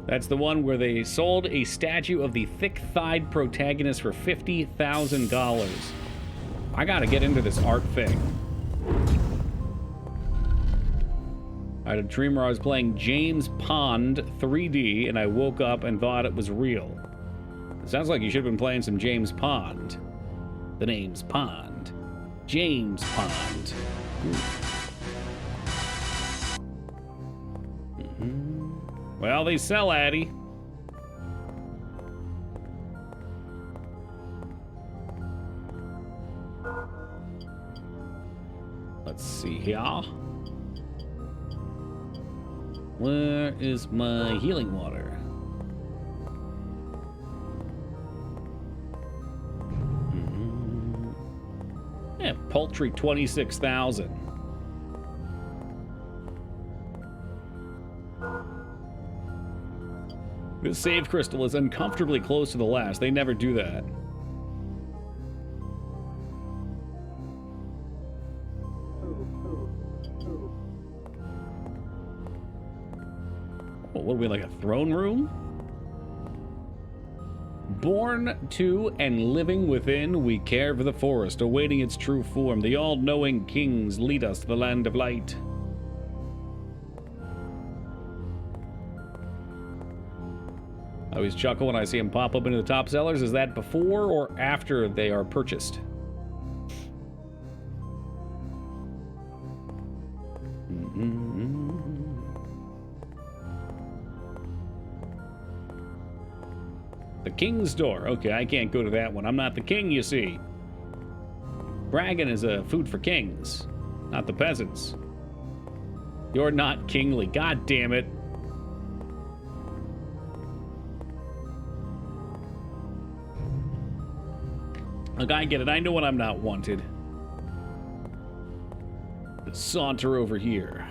[SPEAKER 1] That's the one where they sold a statue of the thick-thighed protagonist for $50,000. I gotta get into this art thing. I had a dream where I was playing James Pond 3D, and I woke up and thought it was real. It sounds like you should have been playing some James Pond. The name's Pond. James Pond. Well, they sell, Addy. Let's see here. Where is my healing water? Yeah, paltry 26,000. This save crystal is uncomfortably close to the last. They never do that. What are we, like a throne room? Born to and living within, we care for the forest, awaiting its true form. The all-knowing kings lead us to the land of light. I always chuckle when I see them pop up into the top sellers. Is that before or after they are purchased? The King's Door. Okay, I can't go to that one. I'm not the king, you see. Bragging is a food for kings, not the peasants. You're not kingly. God damn it. Look, I get it. I know when I'm not wanted. Let's saunter over here.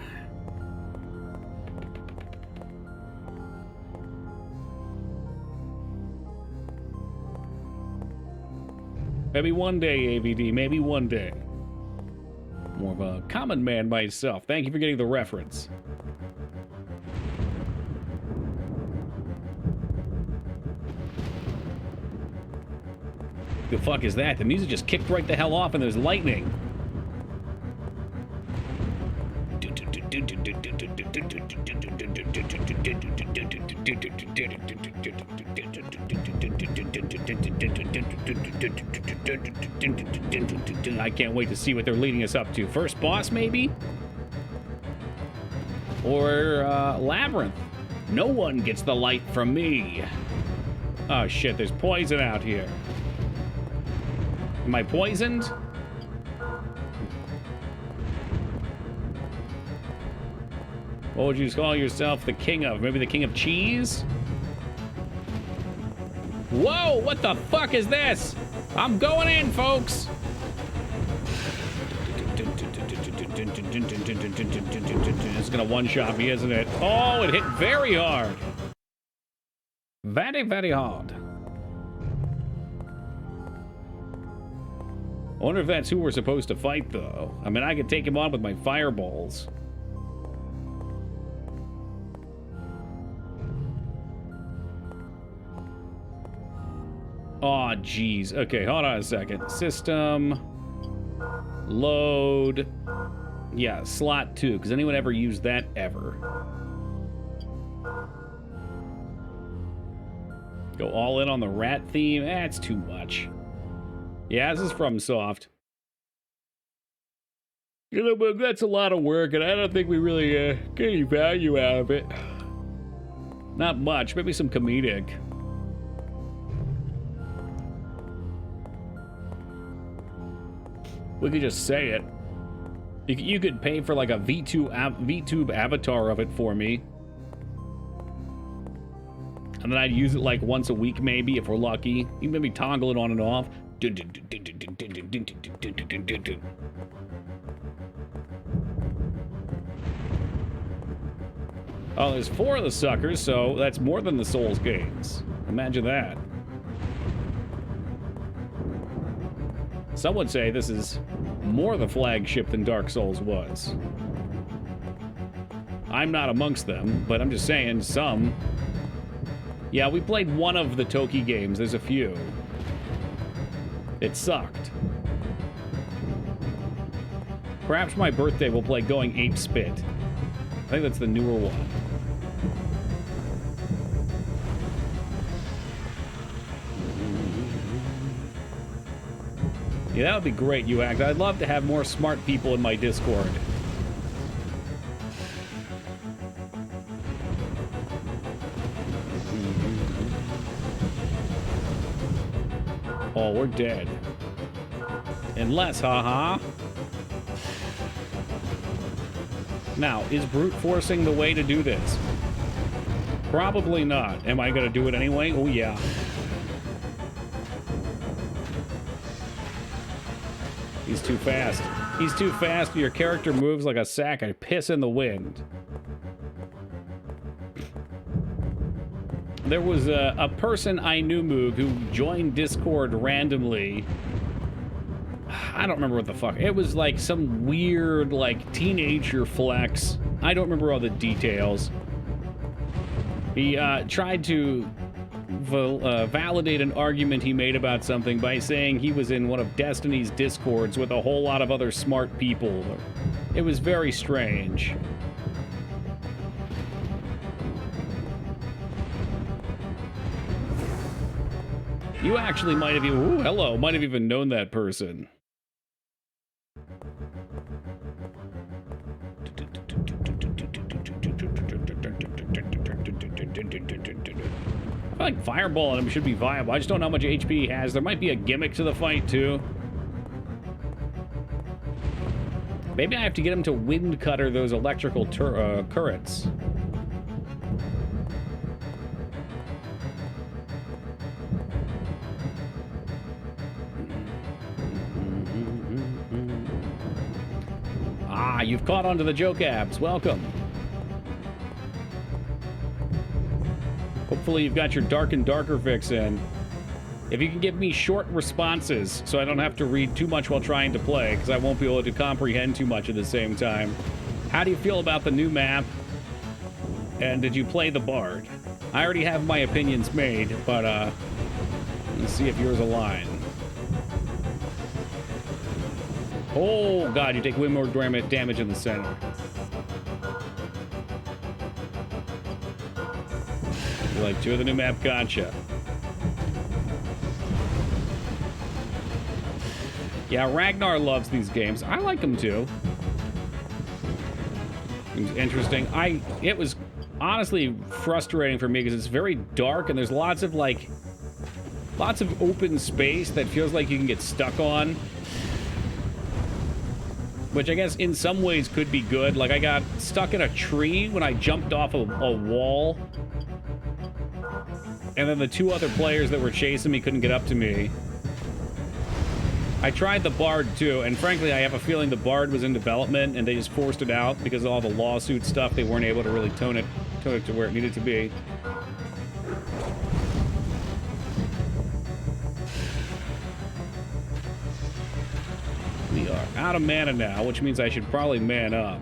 [SPEAKER 1] Maybe one day, AVD. Maybe one day. More of a common man myself. Thank you for getting the reference. The fuck is that? The music just kicked right the hell off and there's lightning. I can't wait to see what they're leading us up to. First boss, maybe? Or, Labyrinth. No one gets the light from me. Oh shit, there's poison out here. Am I poisoned? What would you call yourself the king of? Maybe the king of cheese? Whoa, what the fuck is this? I'm going in, folks. It's gonna one-shot me, isn't it? Oh, it hit very hard. Very, very hard. I wonder if that's who we're supposed to fight, though. I mean, I could take him on with my fireballs. Aw, jeez. Okay, hold on a second. System. Load. Yeah, slot 2. Does anyone ever use that ever? Go all in on the rat theme? That's too much. Yeah, this is from Soft. You know, but that's a lot of work, and I don't think we really get any value out of it. Not much. Maybe some comedic. We could just say it. You could pay for like a VTube avatar of it for me. And then I'd use it like once a week maybe if we're lucky. You can maybe toggle it on and off. Oh, there's 4 of the suckers, so that's more than the Souls games. Imagine that. Some would say this is more the flagship than Dark Souls was. I'm not amongst them, but I'm just saying some Yeah, we played one of the Toki games. There's a few. It sucked. Perhaps for my birthday we'll play Going Ape Spit. I think that's the newer one. Yeah, that would be great, UAX. I'd love to have more smart people in my Discord. Oh, we're dead. Unless, haha. Now, is brute forcing the way to do this? Probably not. Am I gonna do it anyway? Oh, yeah. He's too fast. He's too fast. Your character moves like a sack of piss in the wind. There was a person I knew, Moog, who joined Discord randomly. I don't remember what the fuck. It was like some weird, like, teenager flex. I don't remember all the details. He tried to validate an argument he made about something by saying he was in one of Destiny's Discords with a whole lot of other smart people. It was very strange. You actually might have even... Ooh, hello. Might have even known that person. I feel like Fireball on him should be viable. I just don't know how much HP he has. There might be a gimmick to the fight, too. Maybe I have to get him to wind cutter those electrical currents. Ah, you've caught on to the joke abs. Welcome. Hopefully you've got your Dark and Darker fix in. If you can give me short responses so I don't have to read too much while trying to play, because I won't be able to comprehend too much at the same time. How do you feel about the new map? And did you play the Bard? I already have my opinions made, but let's see if yours align. Oh god, you take way more damage in the center. You like 2 of the new map? Gotcha. Yeah, Ragnar loves these games. I like them too. It was interesting. It was honestly frustrating for me because it's very dark and there's lots of open space that feels like you can get stuck on. Which I guess in some ways could be good. Like I got stuck in a tree when I jumped off a wall. And then the 2 other players that were chasing me couldn't get up to me. I tried the Bard too, and frankly I have a feeling the Bard was in development and they just forced it out because of all the lawsuit stuff. They weren't able to really tone it to where it needed to be. We are out of mana now, which means I should probably man up.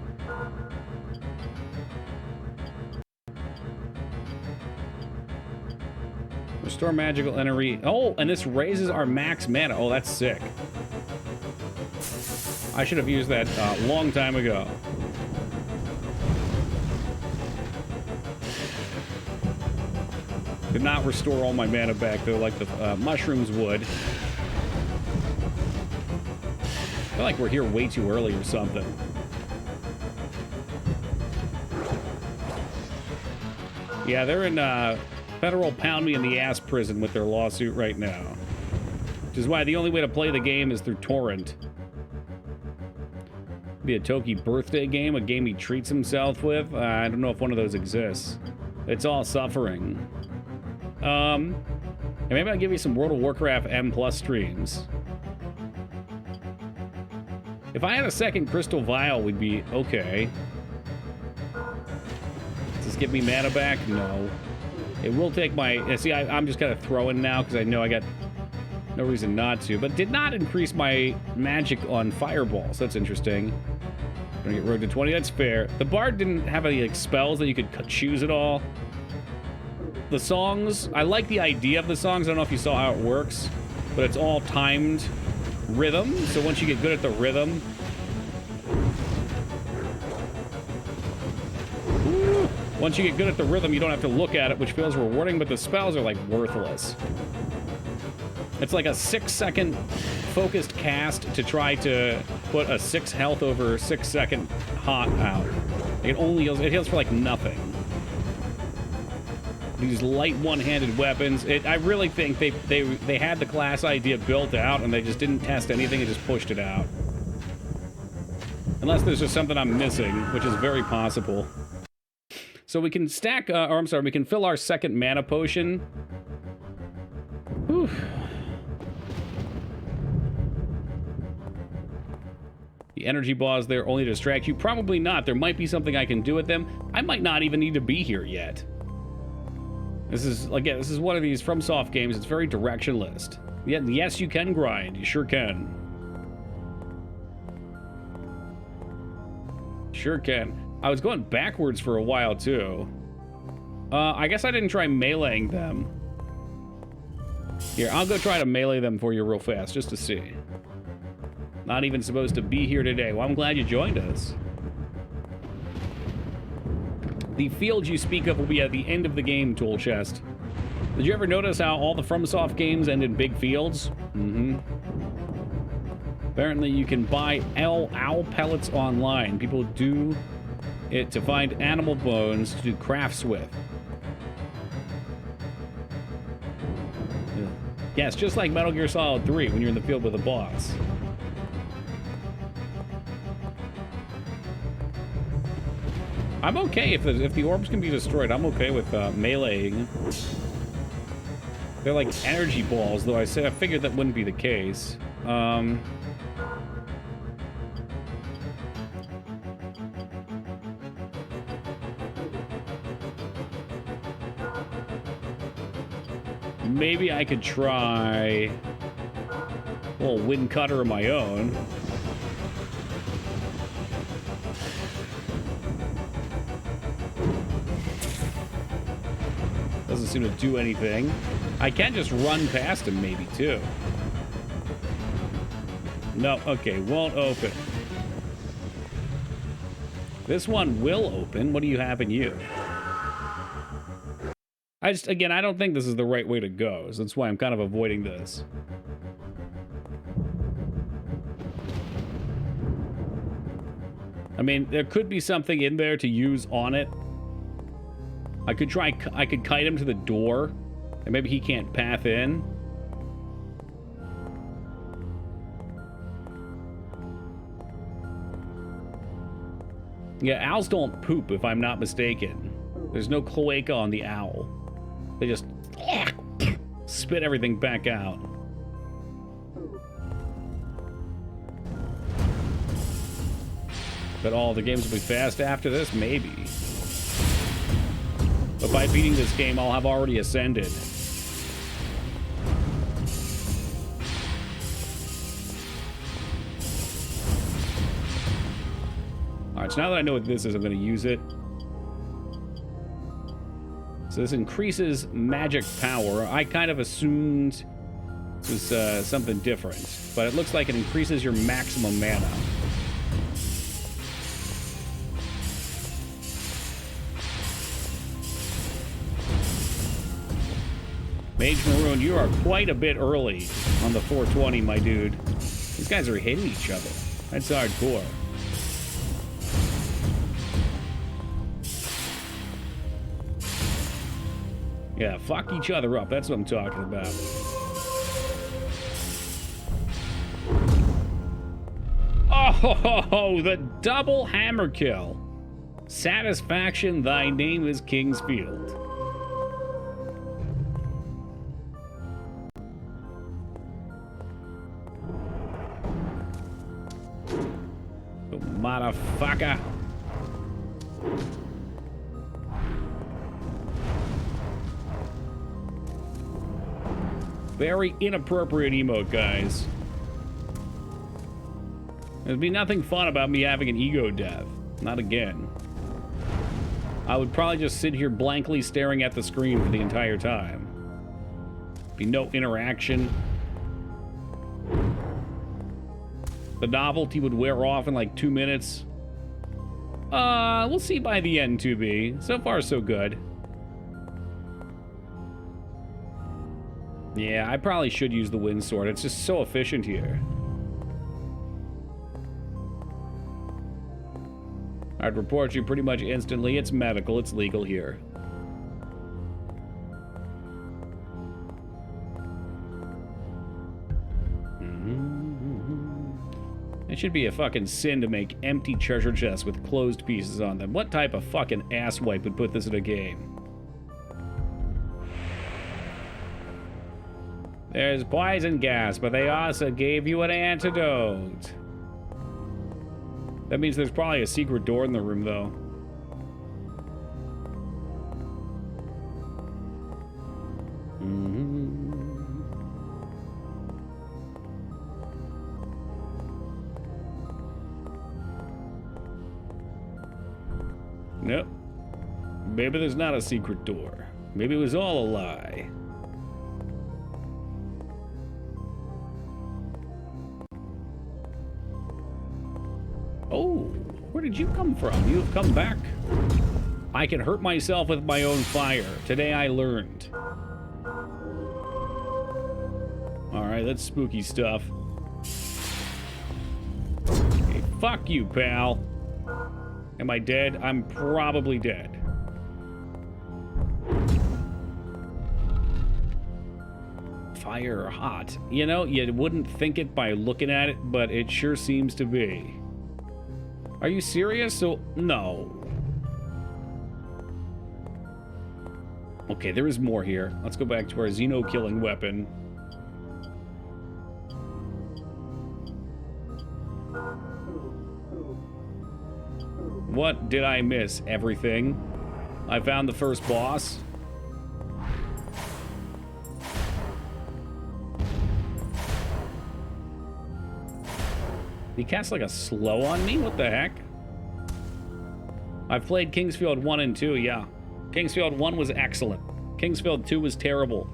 [SPEAKER 1] Restore magical energy. Oh, and this raises our max mana. Oh, that's sick. I should have used that a long time ago. Did not restore all my mana back, though, like the mushrooms would. I feel like we're here way too early or something. Yeah, they're in federal pound me in the ass prison with their lawsuit right now. Which is why the only way to play the game is through torrent. Be a Toki birthday game, a game he treats himself with. I don't know if one of those exists. It's all suffering. And maybe I'll give you some World of Warcraft M+ streams. If I had a second Crystal Vial, we'd be okay. Does this give me mana back? No. It will take my... See, I'm just kind of throwing now because I know I got no reason not to. But did not increase my magic on fireballs. That's interesting. Gonna get rogue to 20. That's fair. The Bard didn't have any like, spells that you could choose at all. the songs, I like the idea of the songs. I don't know if you saw how it works, but it's all timed rhythm. So once you get good at the rhythm, once you get good at the rhythm, you don't have to look at it, which feels rewarding, but the spells are like worthless. It's like a 6-second focused cast to try to put a 6 health over 6-second hot out. It only heals, it heals for like nothing. These light one-handed weapons. I really think they had the class idea built out and they just didn't test anything and just pushed it out. Unless there's just something I'm missing, which is very possible. So we can stack, or I'm sorry, we can fill our second mana potion. Whew. The energy balls there only to distract you. Probably not. There might be something I can do with them. I might not even need to be here yet. This is, again, this is one of these FromSoft games. It's very directionless. Yeah, yes, you can grind. You sure can. Sure can. I was going backwards for a while, too. I guess I didn't try meleeing them. Here, I'll go try to melee them for you real fast, just to see. Not even supposed to be here today. Well, I'm glad you joined us. The field you speak of will be at the end of the game, tool chest. Did you ever notice how all the FromSoft games end in big fields? Mm-hmm. Apparently, you can buy owl pellets online. People do it to find animal bones to do crafts with. Yeah, it's just like Metal Gear Solid 3 when you're in the field with a boss. I'm okay if the orbs can be destroyed. I'm okay with meleeing. They're like energy balls, though I figured that wouldn't be the case. Maybe I could try a little wind cutter of my own. Doesn't seem to do anything. I can just run past him maybe too. No, okay, won't open. This one will open. What do you have in you? Again, I don't think this is the right way to go, so that's why I'm kind of avoiding this. I mean, there could be something in there to use on it. I could kite him to the door, and maybe he can't path in. Yeah, owls don't poop, if I'm not mistaken. There's no cloaca on the owl. They just spit everything back out. But all the games will be fast after this? Maybe. But by beating this game, I'll have already ascended. Alright, so now that I know what this is, I'm going to use it. So this increases magic power. I kind of assumed this was something different, but it looks like it increases your maximum mana. Mage Maroon, you are quite a bit early on the 420, my dude. These guys are hitting each other. That's hardcore. Yeah, fuck each other up. That's what I'm talking about. Oh, the double hammer kill. Satisfaction, thy name is Kingsfield. Oh, motherfucker. Very inappropriate emote, guys. There'd be nothing fun about me having an ego death. Not again. I would probably just sit here blankly staring at the screen for the entire time. Be no interaction. The novelty would wear off in like 2 minutes. We'll see by the end, 2B. So far, so good. Yeah, I probably should use the wind sword. It's just so efficient here. I'd report you pretty much instantly. It's medical. It's legal here. It should be a fucking sin to make empty treasure chests with closed pieces on them. What type of fucking asswipe would put this in a game? There's poison gas, but they also gave you an antidote. That means there's probably a secret door in the room, though. Nope. Maybe there's not a secret door. Maybe it was all a lie. Oh, where did you come from? You have come back. I can hurt myself with my own fire. Today I learned. Alright, that's spooky stuff. Hey, fuck you, pal. Am I dead? I'm probably dead. Fire hot. You know, you wouldn't think it by looking at it, but it sure seems to be. Are you serious? So, no. Okay, there is more here. Let's go back to our Xeno-killing weapon. What did I miss? Everything. I found the first boss. He cast like a slow on me? What the heck? I've played Kingsfield 1 and 2, yeah. Kingsfield 1 was excellent. Kingsfield 2 was terrible.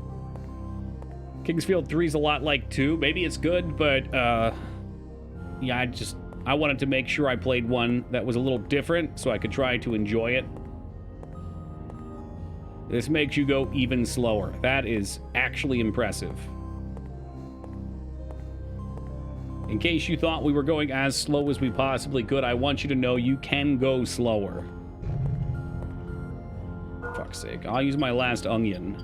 [SPEAKER 1] Kingsfield 3 is a lot like 2. Maybe it's good, but, yeah, I wanted to make sure I played one that was a little different so I could try to enjoy it. This makes you go even slower. That is actually impressive. In case you thought we were going as slow as we possibly could, I want you to know you can go slower. For fuck's sake. I'll use my last onion.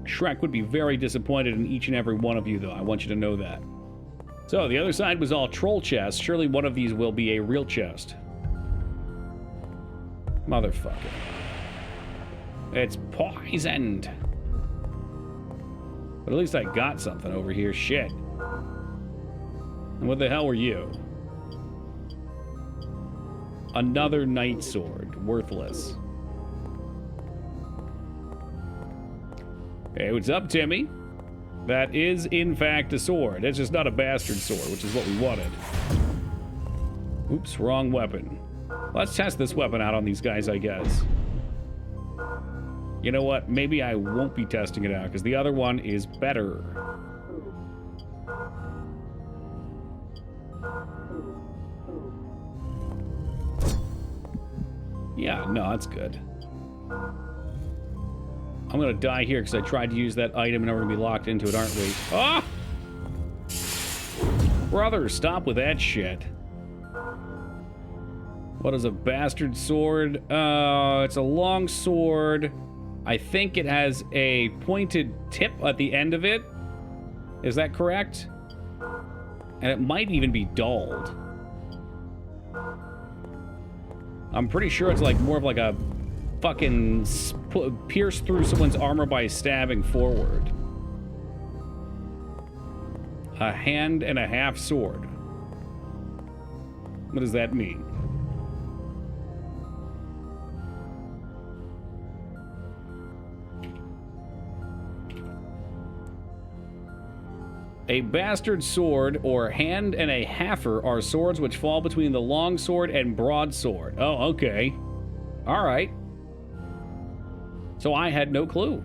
[SPEAKER 1] Shrek would be very disappointed in each and every one of you, though. I want you to know that. So, the other side was all troll chests. Surely one of these will be a real chest. Motherfucker. It's poisoned. But at least I got something over here. Shit. And what the hell were you? Another night sword. Worthless. Hey, what's up, Timmy? That is, in fact, a sword. It's just not a bastard sword, which is what we wanted. Oops, wrong weapon. Let's test this weapon out on these guys, I guess. You know what? Maybe I won't be testing it out, because the other one is better. Yeah, no, that's good. I'm gonna die here because I tried to use that item and we're gonna be locked into it, aren't we? Ah! Brother, stop with that shit. What is a bastard sword? It's a long sword. I think it has a pointed tip at the end of it. Is that correct? And it might even be dulled. I'm pretty sure it's like more of like a fucking pierce through someone's armor by stabbing forward. A hand and a half sword. What does that mean? A bastard sword or hand and a heifer are swords which fall between the long sword and broadsword. Oh, okay. All right. So I had no clue.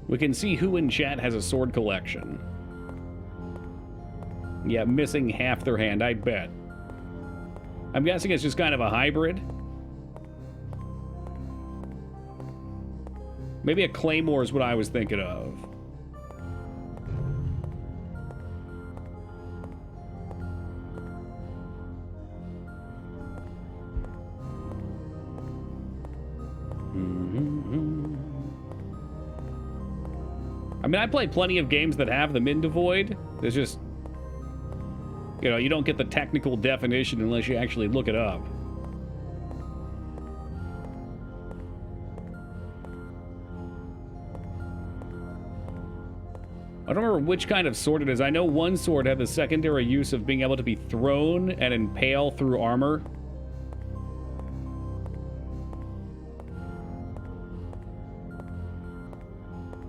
[SPEAKER 1] We can see who in chat has a sword collection. Yeah, missing half their hand, I bet. I'm guessing it's just kind of a hybrid. Maybe a claymore is what I was thinking of. I mean, I play plenty of games that have them in devoid. There's just, you know, you don't get the technical definition unless you actually look it up. I don't remember which kind of sword it is. I know one sword had the secondary use of being able to be thrown and impale through armor.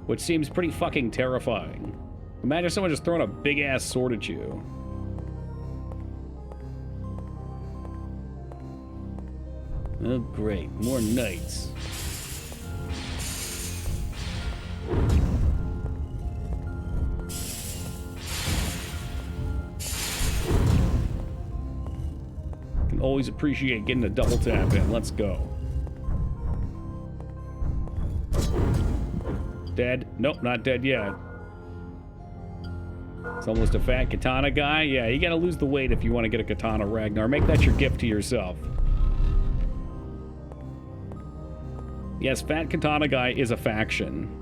[SPEAKER 1] Which seems pretty fucking terrifying. Imagine someone just throwing a big-ass sword at you. Oh, great. More knights. Can always appreciate getting a double tap in. Let's go. Dead? Nope, not dead yet. It's almost a fat katana guy. Yeah, you gotta lose the weight if you want to get a katana, Ragnar. Make that your gift to yourself. Yes, fat katana guy is a faction.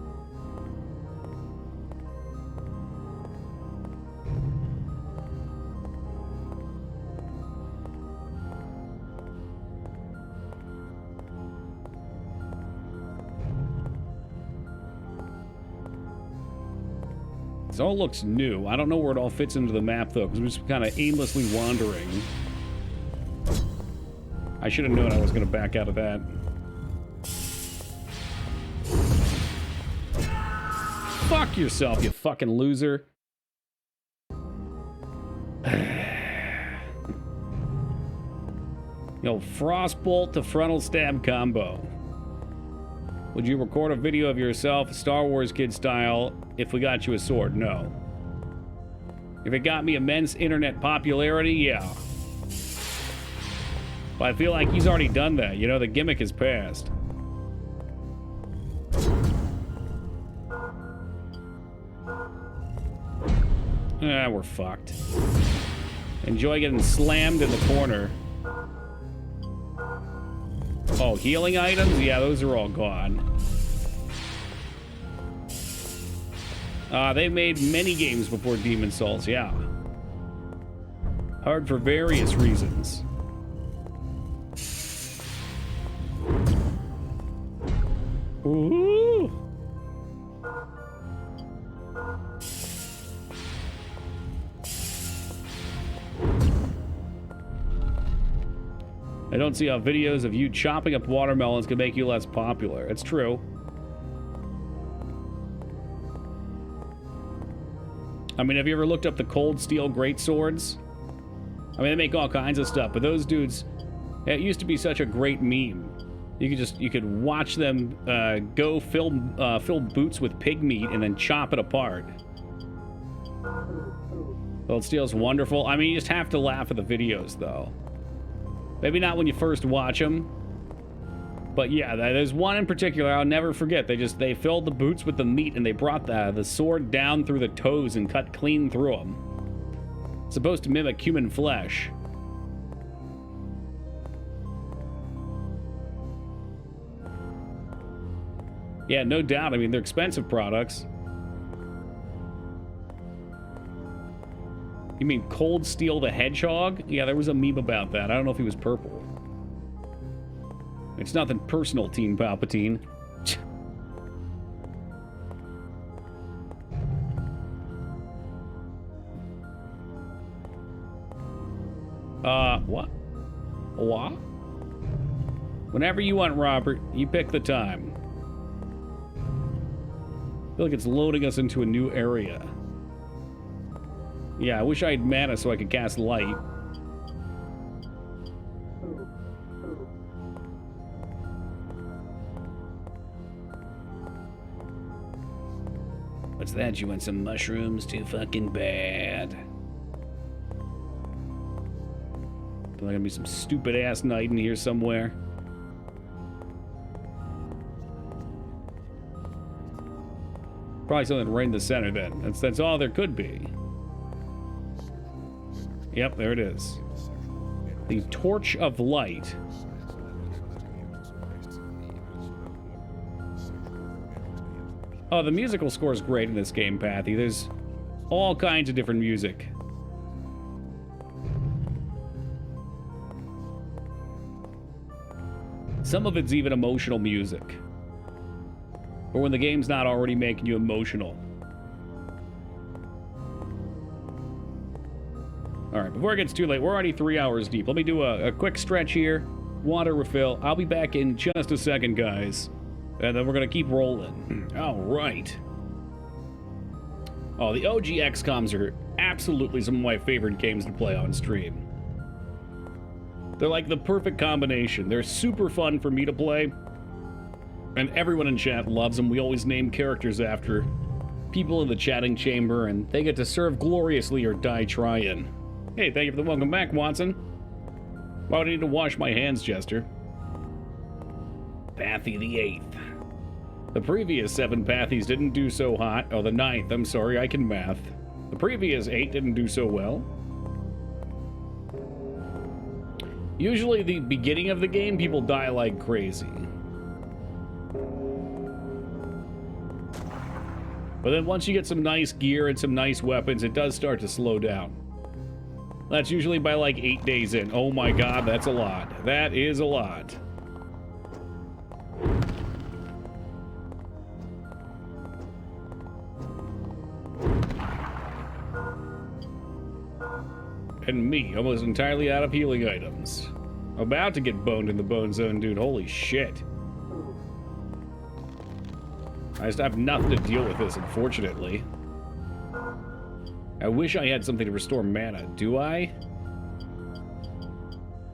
[SPEAKER 1] This all looks new. I don't know where it all fits into the map, though, because we're just kind of aimlessly wandering. I should have known I was going to back out of that. Fuck yourself, you fucking loser. Yo, frostbolt to frontal stab combo. Would you record a video of yourself, Star Wars kid style, if we got you a sword? No. If it got me immense internet popularity, yeah. But I feel like he's already done that. You know, the gimmick is past. Ah, we're fucked. Enjoy getting slammed in the corner. Oh, healing items? Yeah, those are all gone. They've made many games before Demon's Souls, yeah. Hard for various reasons. Ooh! I don't see how videos of you chopping up watermelons can make you less popular. It's true. I mean, have you ever looked up the cold steel greatswords? I mean, they make all kinds of stuff, but those dudes, it used to be such a great meme. You could watch them go fill boots with pig meat and then chop it apart. Cold steel's wonderful. I mean, you just have to laugh at the videos, though. Maybe not when you first watch them. But yeah, there's one in particular I'll never forget. They filled the boots with the meat and they brought the sword down through the toes and cut clean through them. It's supposed to mimic human flesh. Yeah, no doubt. I mean, they're expensive products. You mean Cold Steel the Hedgehog? Yeah, there was a meme about that. I don't know if he was purple. It's nothing personal, Teen Palpatine. What? What? Whenever you want, Robert, you pick the time. I feel like it's loading us into a new area. Yeah, I wish I had mana so I could cast light. What's that? You want some mushrooms? Too fucking bad. Feel like gonna be some stupid ass night in here somewhere. Probably something right in the center then. That's all there could be. Yep, there it is. The Torch of Light. Oh, the musical score is great in this game, Pathy. There's all kinds of different music. Some of it's even emotional music. Or when the game's not already making you emotional. Alright, before it gets too late, we're already 3 hours deep. Let me do a quick stretch here. Water refill. I'll be back in just a second, guys. And then we're going to keep rolling. Alright. Oh, the OG XCOMs are absolutely some of my favorite games to play on stream. They're like the perfect combination. They're super fun for me to play. And everyone in chat loves them. We always name characters after people in the chatting chamber, and they get to serve gloriously or die trying. Hey, thank you for the welcome back, Watson. Why would I need to wash my hands, Jester? Pathy the 8th. The previous 7 Pathies didn't do so hot. Oh, the 9th, I'm sorry, I can math. The previous 8 didn't do so well. Usually the beginning of the game, people die like crazy. But then once you get some nice gear and some nice weapons, it does start to slow down. That's usually by like 8 days in. Oh my god, that's a lot. That is a lot. And me, almost entirely out of healing items. About to get boned in the bone zone, dude. Holy shit. I just have nothing to deal with this, unfortunately. I wish I had something to restore mana. Do I?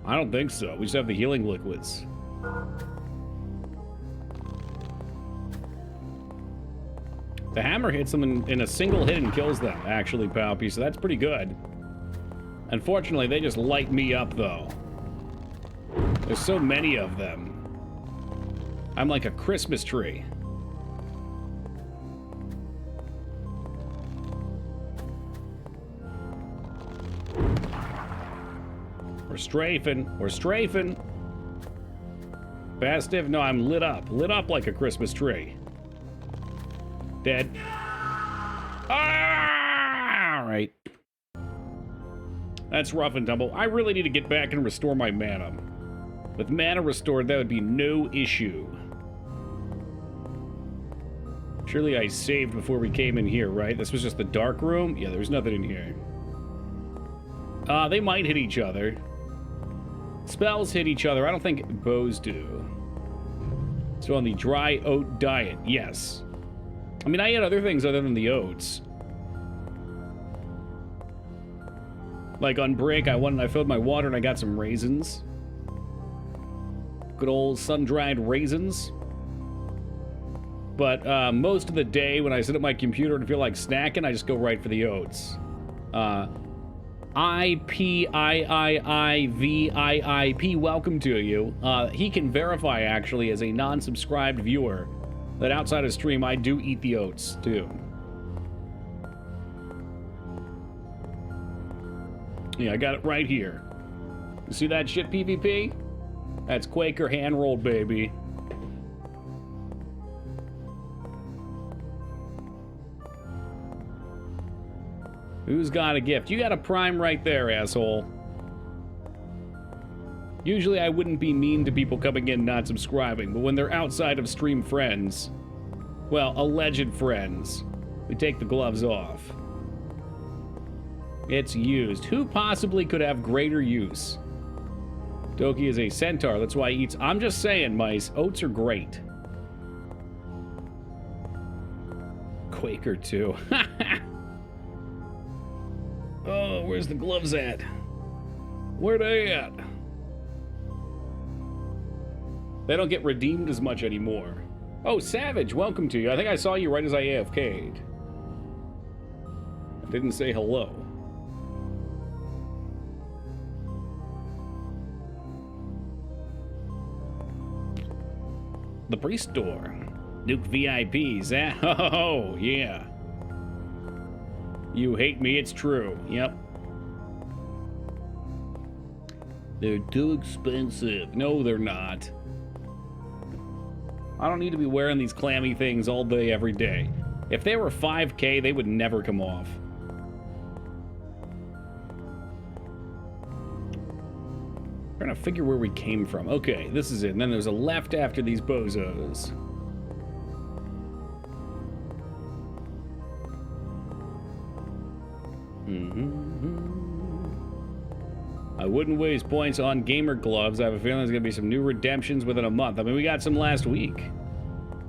[SPEAKER 1] I don't think so. We just have the healing liquids. The hammer hits them in a single hit and kills them, actually, Palpy, so that's pretty good. Unfortunately, they just light me up, though. There's so many of them. I'm like a Christmas tree. We're strafing. We're strafing. Festive? No, I'm lit up. Lit up like a Christmas tree. Dead. Ah! All right. That's rough and tumble. I really need to get back and restore my mana. With mana restored, that would be no issue. Surely I saved before we came in here, right? This was just the dark room? Yeah, there's nothing in here. They might hit each other. Spells hit each other. I don't think bows do. So on the dry oat diet, yes. I mean, I had other things other than the oats. Like on break, I filled my water and I got some raisins. Good old sun-dried raisins. But most of the day when I sit at my computer and feel like snacking, I just go right for the oats. IPIIIVIIP, welcome to you. He can verify, actually, as a non-subscribed viewer, that outside of stream, I do eat the oats, too. Yeah, I got it right here. You see that shit, PvP? That's Quaker hand-rolled, baby. Who's got a gift? You got a prime right there, asshole. Usually I wouldn't be mean to people coming in not subscribing, but when they're outside of stream friends, well, alleged friends, we take the gloves off. It's used. Who possibly could have greater use? Doki is a centaur. That's why he eats. I'm just saying, mice. Oats are great. Quaker, too. Oh, where's the gloves at? Where they at? They don't get redeemed as much anymore. Oh, Savage, welcome to you. I think I saw you right as I AFK'd. I didn't say hello. The Priest Door. Nuke VIPs, eh? Oh, yeah. You hate me, it's true. Yep. They're too expensive. No, they're not. I don't need to be wearing these clammy things all day, every day. If they were 5K, they would never come off. Trying to figure where we came from. Okay, this is it. And then there's a left after these bozos. I wouldn't waste points on gamer gloves. I have a feeling there's going to be some new redemptions within a month. I mean, we got some last week.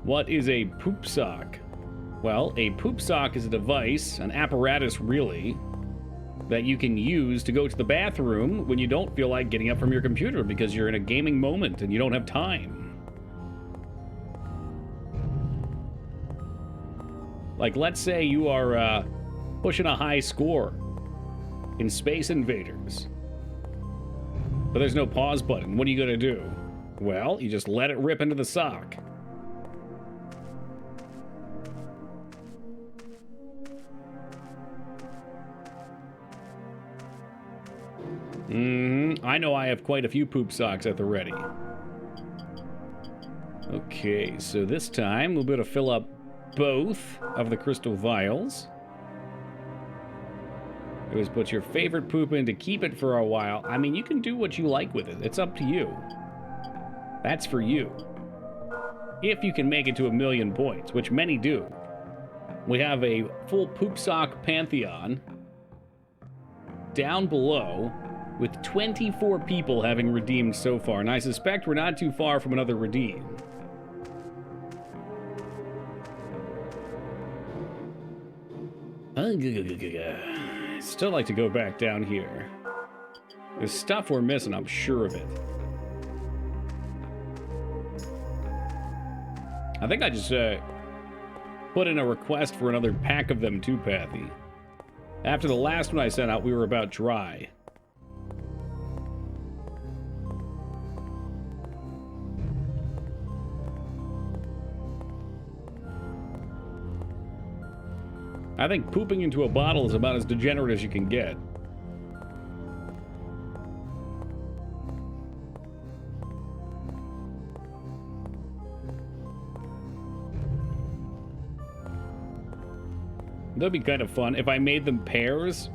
[SPEAKER 1] What is a poop sock? Well, a poop sock is a device, an apparatus really, that you can use to go to the bathroom when you don't feel like getting up from your computer because you're in a gaming moment and you don't have time. Like, let's say you are pushing a high score in Space Invaders, but there's no pause button. What are you going to do? Well, you just let it rip into the sock. I know I have quite a few poop socks at the ready. Okay, so this time we'll be able to fill up both of the crystal vials. Always put your favorite poop in to keep it for a while. I mean, you can do what you like with it. It's up to you. That's for you. If you can make it to 1,000,000 points, which many do. We have a full poop sock pantheon down below with 24 people having redeemed so far. And I suspect we're not too far from another redeem. I'd still like to go back down here. There's stuff we're missing, I'm sure of it. I think I just put in a request for another pack of them too, Pathy. After the last one I sent out, we were about dry. I think pooping into a bottle is about as degenerate as you can get. That'd be kind of fun if I made them pairs.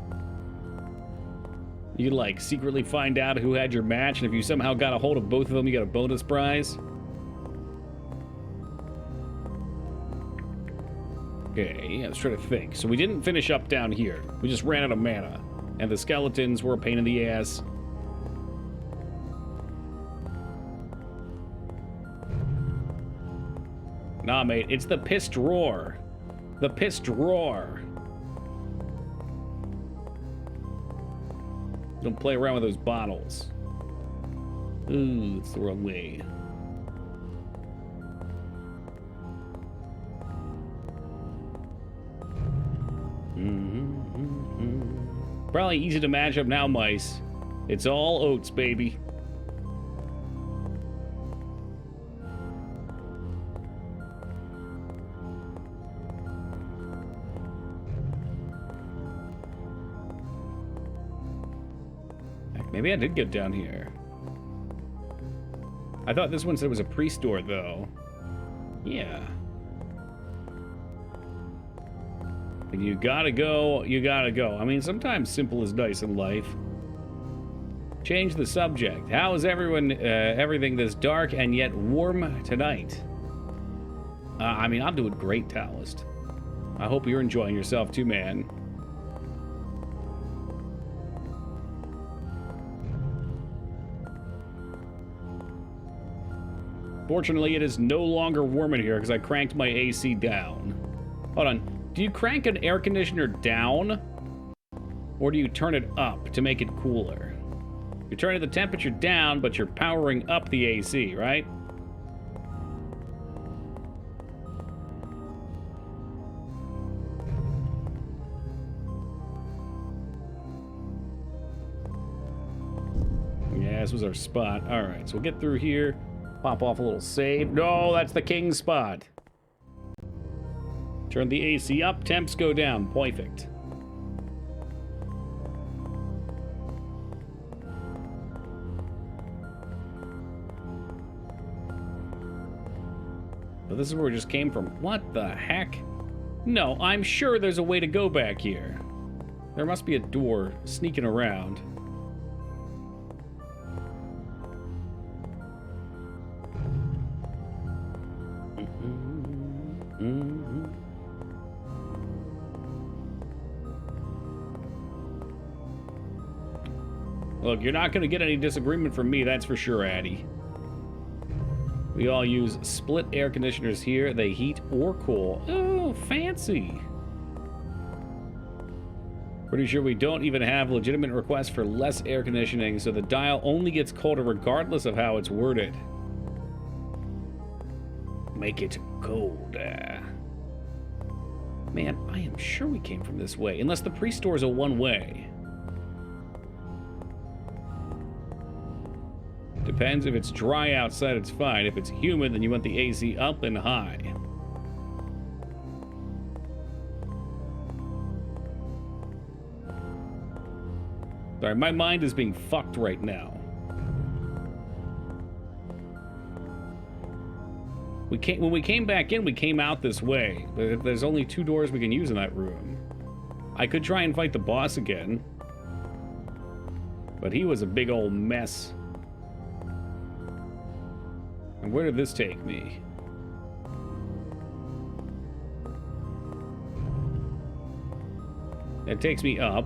[SPEAKER 1] You like secretly find out who had your match, and if you somehow got a hold of both of them, you got a bonus prize. Okay, I was trying to think. So we didn't finish up down here. We just ran out of mana. And the skeletons were a pain in the ass. Nah, mate, it's the pissed roar. The pissed roar. Don't play around with those bottles. Ooh, it's the wrong way. Probably easy to match up now, mice. It's all oats, baby. Heck, maybe I did get down here. I thought this one said it was a priest door, though. Yeah. And you gotta go, you gotta go. I mean, sometimes simple is nice in life. Change the subject. How is everything this dark and yet warm tonight? I mean, I'm doing great, Taoist. I hope you're enjoying yourself too, man. Unfortunately, it is no longer warm in here because I cranked my AC down. Hold on. Do you crank an air conditioner down? Or do you turn it up to make it cooler? You're turning the temperature down, but you're powering up the AC, right? Yeah, this was our spot. All right, so we'll get through here. Pop off a little save. No, that's the king's spot. Turn the AC up, temps go down. Perfect. But this is where we just came from. What the heck? No, I'm sure there's a way to go back here. There must be a door sneaking around. Look, you're not going to get any disagreement from me, that's for sure, Addy. We all use split air conditioners here. They heat or cool. Oh, fancy. Pretty sure we don't even have legitimate requests for less air conditioning, so the dial only gets colder regardless of how it's worded. Make it colder. Man, I am sure we came from this way, unless the pre-store's a one-way. Depends. If it's dry outside, it's fine. If it's humid, then you want the AC up and high. Sorry, my mind is being fucked right now. When we came back in, we came out this way. But there's only 2 doors we can use in that room. I could try and fight the boss again. But he was a big old mess. And where did this take me? It takes me up.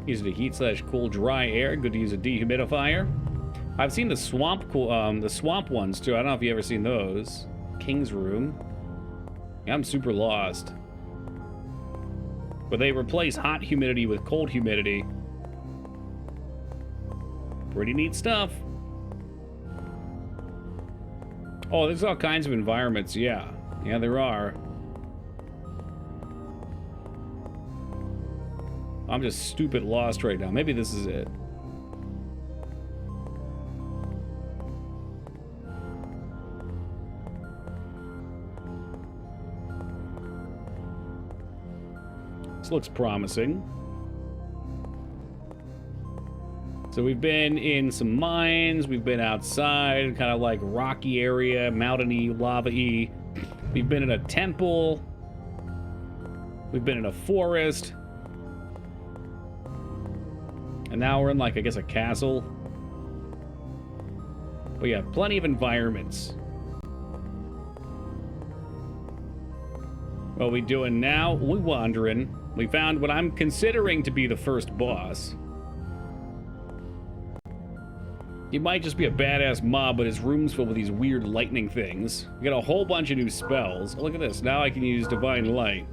[SPEAKER 1] Use it to heat / cool dry air. Good to use a dehumidifier. I've seen the swamp ones too. I don't know if you've ever seen those. King's room. Yeah, I'm super lost. But they replace hot humidity with cold humidity. Pretty neat stuff. Oh, there's all kinds of environments, yeah. Yeah, there are. I'm just stupid lost right now. Maybe this is it. This looks promising. So we've been in some mines, we've been outside, kind of like rocky area, mountainy, lava-y. We've been in a temple. We've been in a forest. And now we're in, like, I guess a castle. But yeah, plenty of environments. What are we doing now? We're wandering. We found what I'm considering to be the first boss. He might just be a badass mob, but his room's filled with these weird lightning things. We got a whole bunch of new spells. Oh, look at this. Now I can use Divine Light.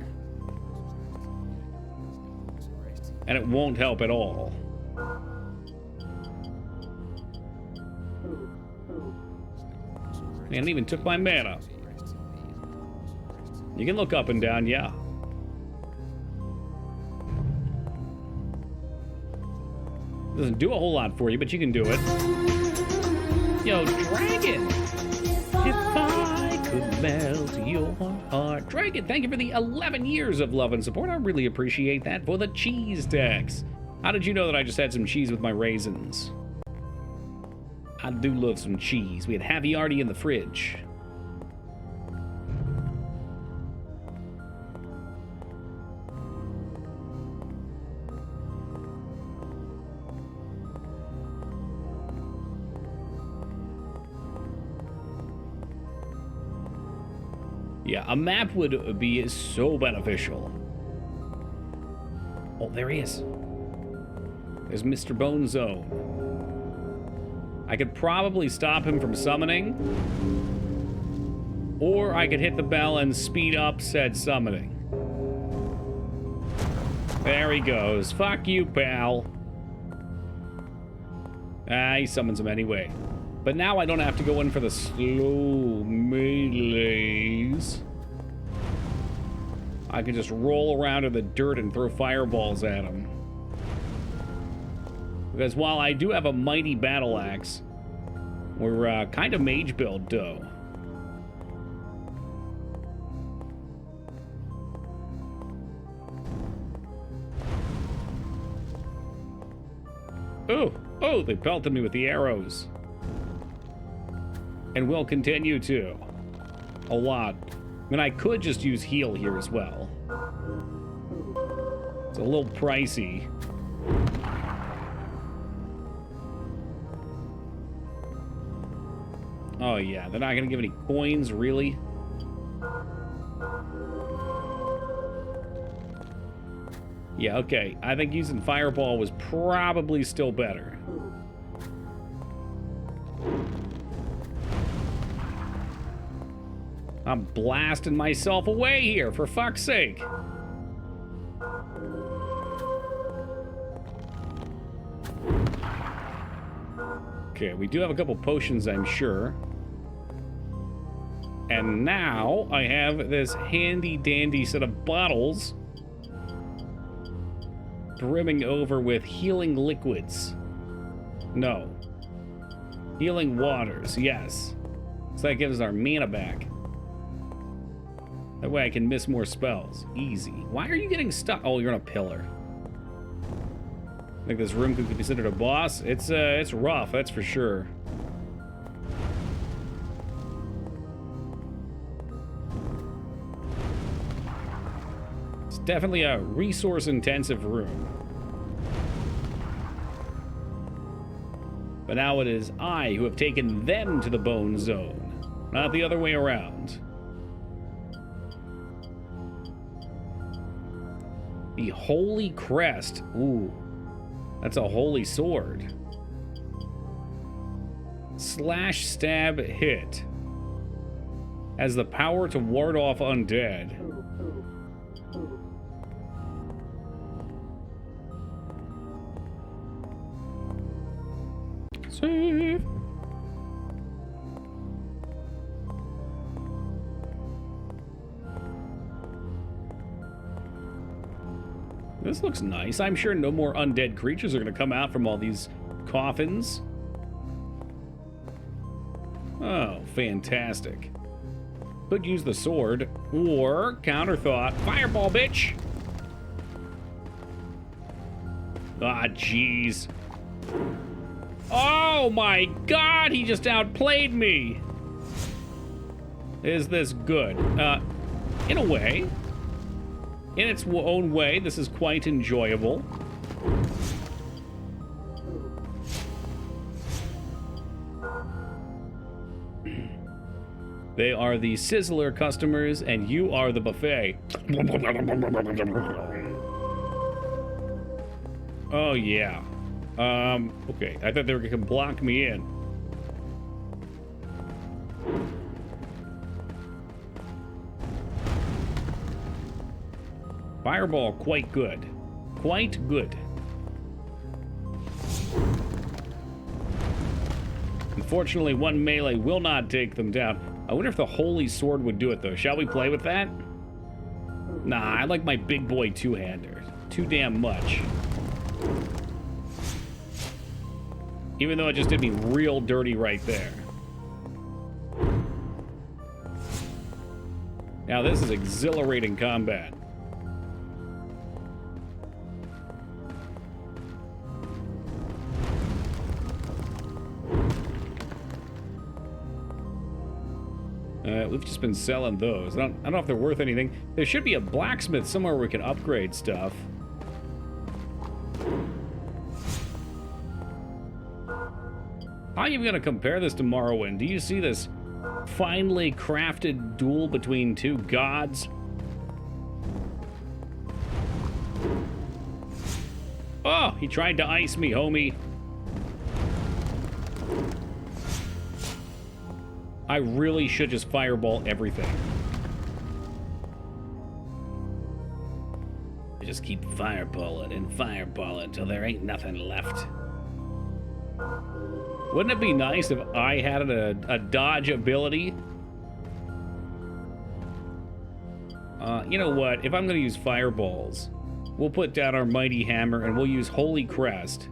[SPEAKER 1] And it won't help at all. Man, it even took my mana. You can look up and down, yeah. Doesn't do a whole lot for you, but you can do it. Yo, Dragon! If I could melt your heart. Dragon, thank you for the 11 years of love and support. I really appreciate that. For the cheese tax. How did you know that I just had some cheese with my raisins? I do love some cheese. We had Haviardi in the fridge. Yeah, a map would be so beneficial. Oh, there he is. There's Mr. Bone Zone. I could probably stop him from summoning, or I could hit the bell and speed up said summoning. There he goes. Fuck you, pal. Ah, he summons him anyway. But now I don't have to go in for the slow melees. I can just roll around in the dirt and throw fireballs at him. Because while I do have a mighty battle axe, we're kind of mage build, though. Oh, they pelted me with the arrows. And will continue to. A lot. I mean, I could just use heal here as well. It's a little pricey. Oh yeah, they're not gonna give any coins, really? Yeah, okay. I think using Fireball was probably still better. I'm blasting myself away here, for fuck's sake. Okay, we do have a couple potions, I'm sure. And now I have this handy-dandy set of bottles brimming over with healing liquids. No. Healing waters, yes. So that gives our mana back. That way I can miss more spells. Easy. Why are you getting stuck? Oh, you're on a pillar. I think this room could be considered a boss. It's rough, that's for sure. It's definitely a resource-intensive room. But now it is I who have taken them to the Bone Zone, not the other way around. The Holy Crest. Ooh. That's a holy sword. Slash, stab, hit. Has the power to ward off undead. Save. This looks nice. I'm sure no more undead creatures are going to come out from all these coffins. Oh, fantastic. Could use the sword, or counter thought. Fireball, bitch! Ah, jeez. Oh my god, he just outplayed me! Is this good? In a way. In its own way, this is quite enjoyable. They are the Sizzler customers, and you are the buffet. Oh, yeah. Okay. I thought they were gonna block me in. Fireball, quite good. Quite good. Unfortunately, one melee will not take them down. I wonder if the Holy Sword would do it, though. Shall we play with that? Nah, I like my big boy two-hander. Too damn much. Even though it just did me real dirty right there. Now, this is exhilarating combat. We've just been selling those. I don't know if they're worth anything. There should be a blacksmith somewhere where we can upgrade stuff. How are you going to compare this to Morrowind? Do you see this finely crafted duel between two gods? Oh, he tried to ice me, homie. I really should just fireball everything. Just keep fireballing and fireballing until there ain't nothing left. Wouldn't it be nice if I had a dodge ability? You know what? If I'm going to use fireballs, we'll put down our mighty hammer and we'll use Holy Crest.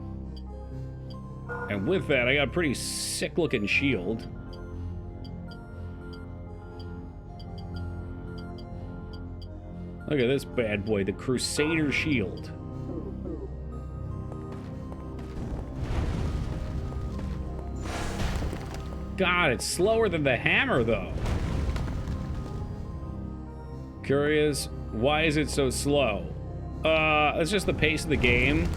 [SPEAKER 1] And with that, I got a pretty sick-looking shield. Look at this bad boy, the Crusader Shield. God, it's slower than the hammer, though. Curious, why is it so slow? It's just the pace of the game.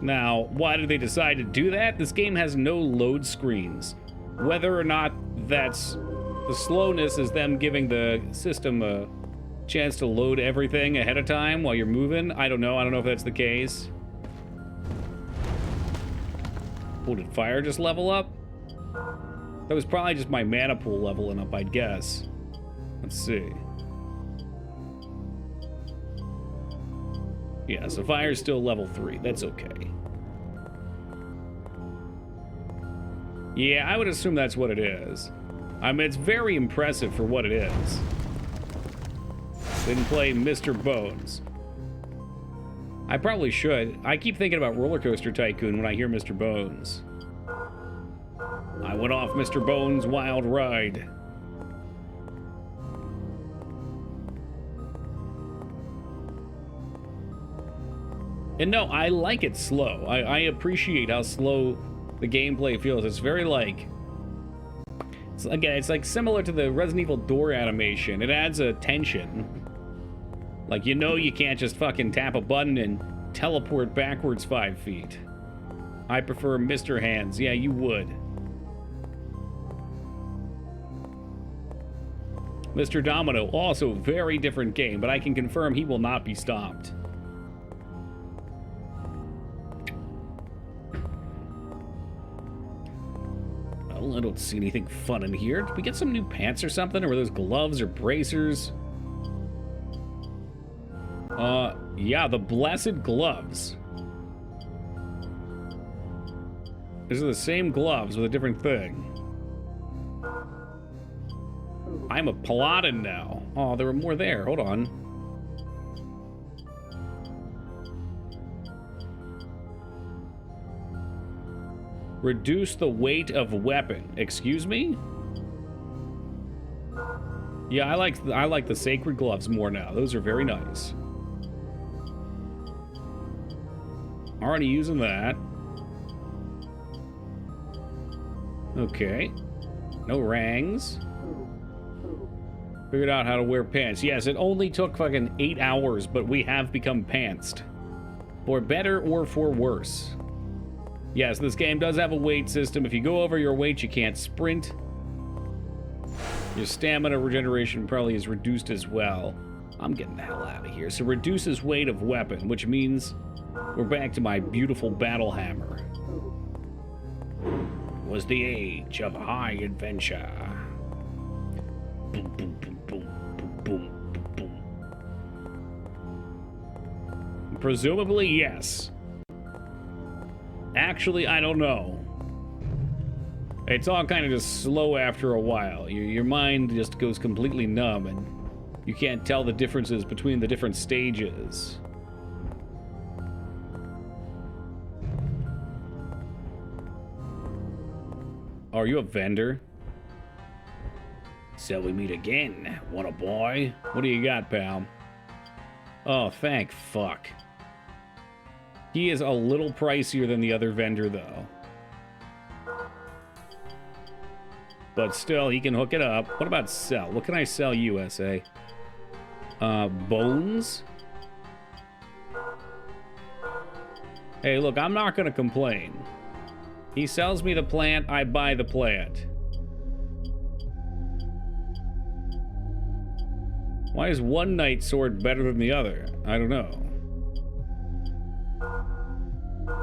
[SPEAKER 1] Now, why did they decide to do that? This game has no load screens. Whether or not that's... the slowness is them giving the system a chance to load everything ahead of time while you're moving. I don't know. I don't know if that's the case. Oh, did fire just level up? That was probably just my mana pool leveling up, I'd guess. Let's see. Yeah, so fire's still level 3. That's okay. Yeah, I would assume that's what it is. I mean, it's very impressive for what it is. Didn't play Mr. Bones. I probably should. I keep thinking about Roller Coaster Tycoon when I hear Mr. Bones. I went off Mr. Bones' wild ride. And no, I like it slow. I appreciate how slow the gameplay feels. It's very like... Again, it's like similar to the Resident Evil door animation. It adds a tension. Like, you know you can't just fucking tap a button and teleport backwards 5 feet. I prefer Mr. Hands. Yeah, you would. Mr. Domino, also very different game, but I can confirm he will not be stopped. I don't see anything fun in here. Did we get some new pants or something? Or were those gloves or bracers? Yeah, the blessed gloves. These are the same gloves with a different thing. I'm a paladin now. Oh, there were more there. Hold on. Reduce the weight of weapon. Excuse me? Yeah, I like the sacred gloves more now. Those are very nice. Already using that. Okay. No rangs. Figured out how to wear pants. Yes, it only took fucking 8 hours, but we have become pantsed. For better or for worse. Yes, this game does have a weight system. If you go over your weight, you can't sprint. Your stamina regeneration probably is reduced as well. I'm getting the hell out of here. So reduces weight of weapon, which means we're back to my beautiful battle hammer. It was the age of high adventure. Boom, boom, boom, boom, boom, boom, boom. Presumably, yes. Actually, I don't know. It's all kind of just slow after a while. Your mind just goes completely numb, and you can't tell the differences between the different stages. Oh, are you a vendor? So we meet again. Want a boy? What do you got, pal? Oh, thank fuck. He is a little pricier than the other vendor, though. But still, he can hook it up. What about sell? What can I sell, USA? Bones? Hey, look, I'm not gonna complain. He sells me the plant, I buy the plant. Why is one knight sword better than the other? I don't know.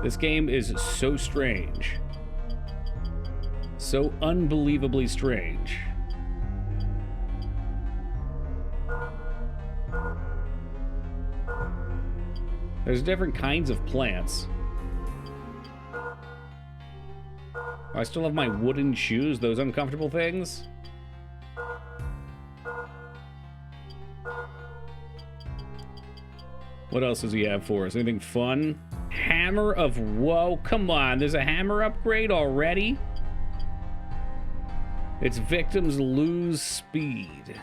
[SPEAKER 1] This game is so strange. So unbelievably strange. There's different kinds of plants. I still have my wooden shoes, those uncomfortable things. What else does he have for us? Anything fun? Hammer of Woe. Come on, there's a hammer upgrade already? Its victims lose speed.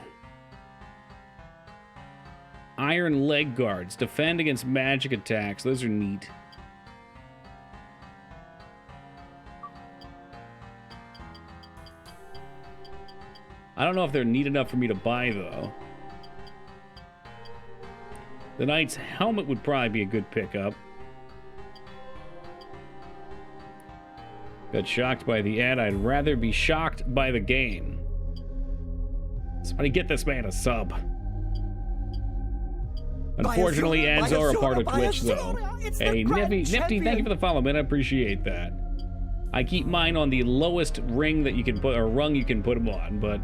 [SPEAKER 1] Iron leg guards. Defend against magic attacks. Those are neat. I don't know if they're neat enough for me to buy, though. The knight's helmet would probably be a good pickup. Got shocked by the ad. I'd rather be shocked by the game. Somebody get this man a sub. Unfortunately, ads are a part of Twitch, though. Hey, Nifty, thank you for the follow, man. I appreciate that. I keep mine on the lowest ring that you can put, or rung you can put them on, but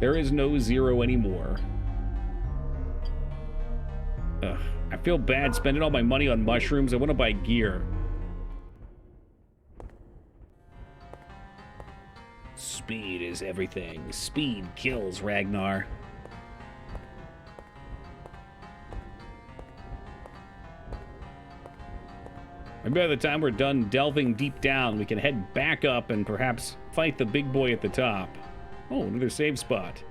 [SPEAKER 1] there is no 0 anymore. Ugh, I feel bad spending all my money on mushrooms. I want to buy gear. Speed is everything. Speed kills, Ragnar. Maybe by the time we're done delving deep down, we can head back up and perhaps fight the big boy at the top. Oh, another save spot.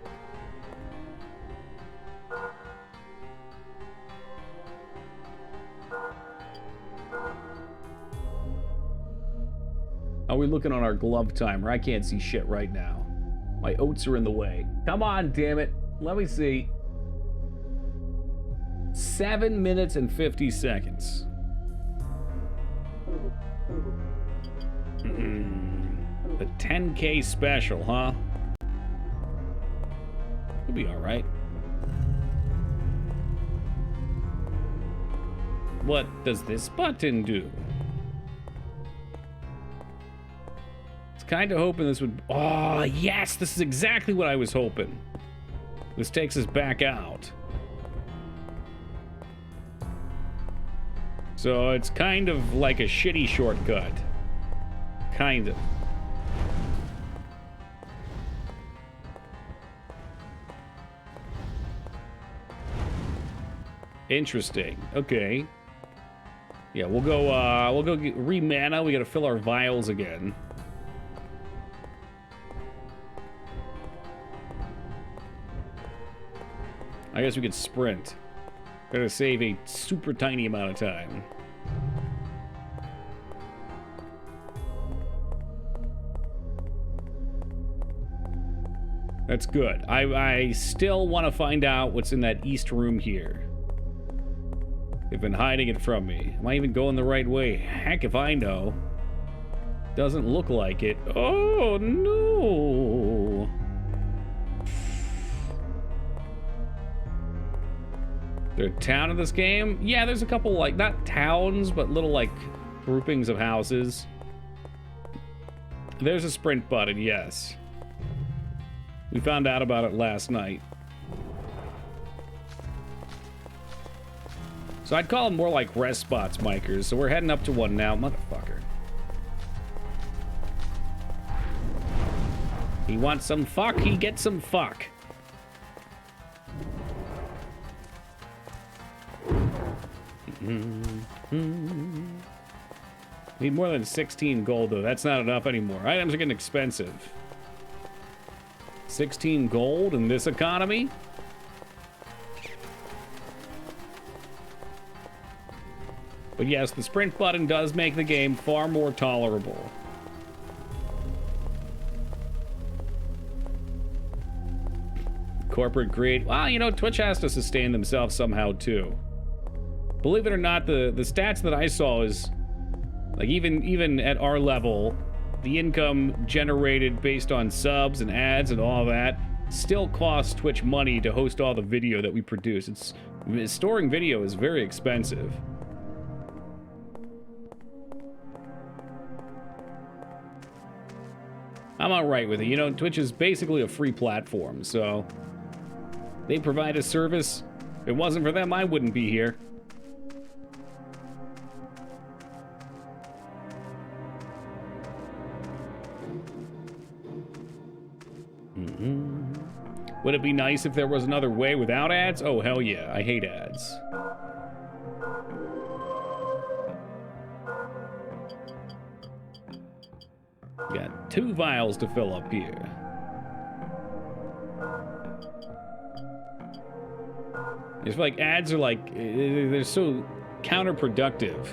[SPEAKER 1] How are we looking on our glove timer? I can't see shit right now. My oats are in the way. Come on, damn it. Let me see. 7 minutes and 50 seconds. The 10K special, huh? It'll be alright. What does this button do? I was kind of hoping this would... Oh, yes! This is exactly what I was hoping. This takes us back out. So it's kind of like a shitty shortcut. Kind of. Interesting. Okay. Yeah, we'll go re-mana. We gotta fill our vials again. I guess we could sprint. Gotta save a super tiny amount of time. That's good. I still want to find out what's in that east room here. They've been hiding it from me. Am I even going the right way? Heck if I know. Doesn't look like it. Oh, no. Is there a town in this game? Yeah, there's a couple, like, not towns, but little, like, groupings of houses. There's a sprint button, yes. We found out about it last night. So I'd call them more like rest spots, Mikers. So we're heading up to one now. Motherfucker. He wants some fuck, he gets some fuck. Need more than 16 gold, though. That's not enough anymore. Items are getting expensive. 16 gold in this economy? But yes, the sprint button does make the game far more tolerable. Corporate greed. Well, you know, Twitch has to sustain themselves somehow, too. Believe it or not, the stats that I saw is... Like, even at our level, the income generated based on subs and ads and all that still costs Twitch money to host all the video that we produce. Storing video is very expensive. I'm all right with it. You know, Twitch is basically a free platform, so they provide a service. If it wasn't for them, I wouldn't be here. Would it be nice if there was another way without ads? Oh, hell yeah. I hate ads. Got 2 vials to fill up here. I just feel like ads are like, they're so counterproductive.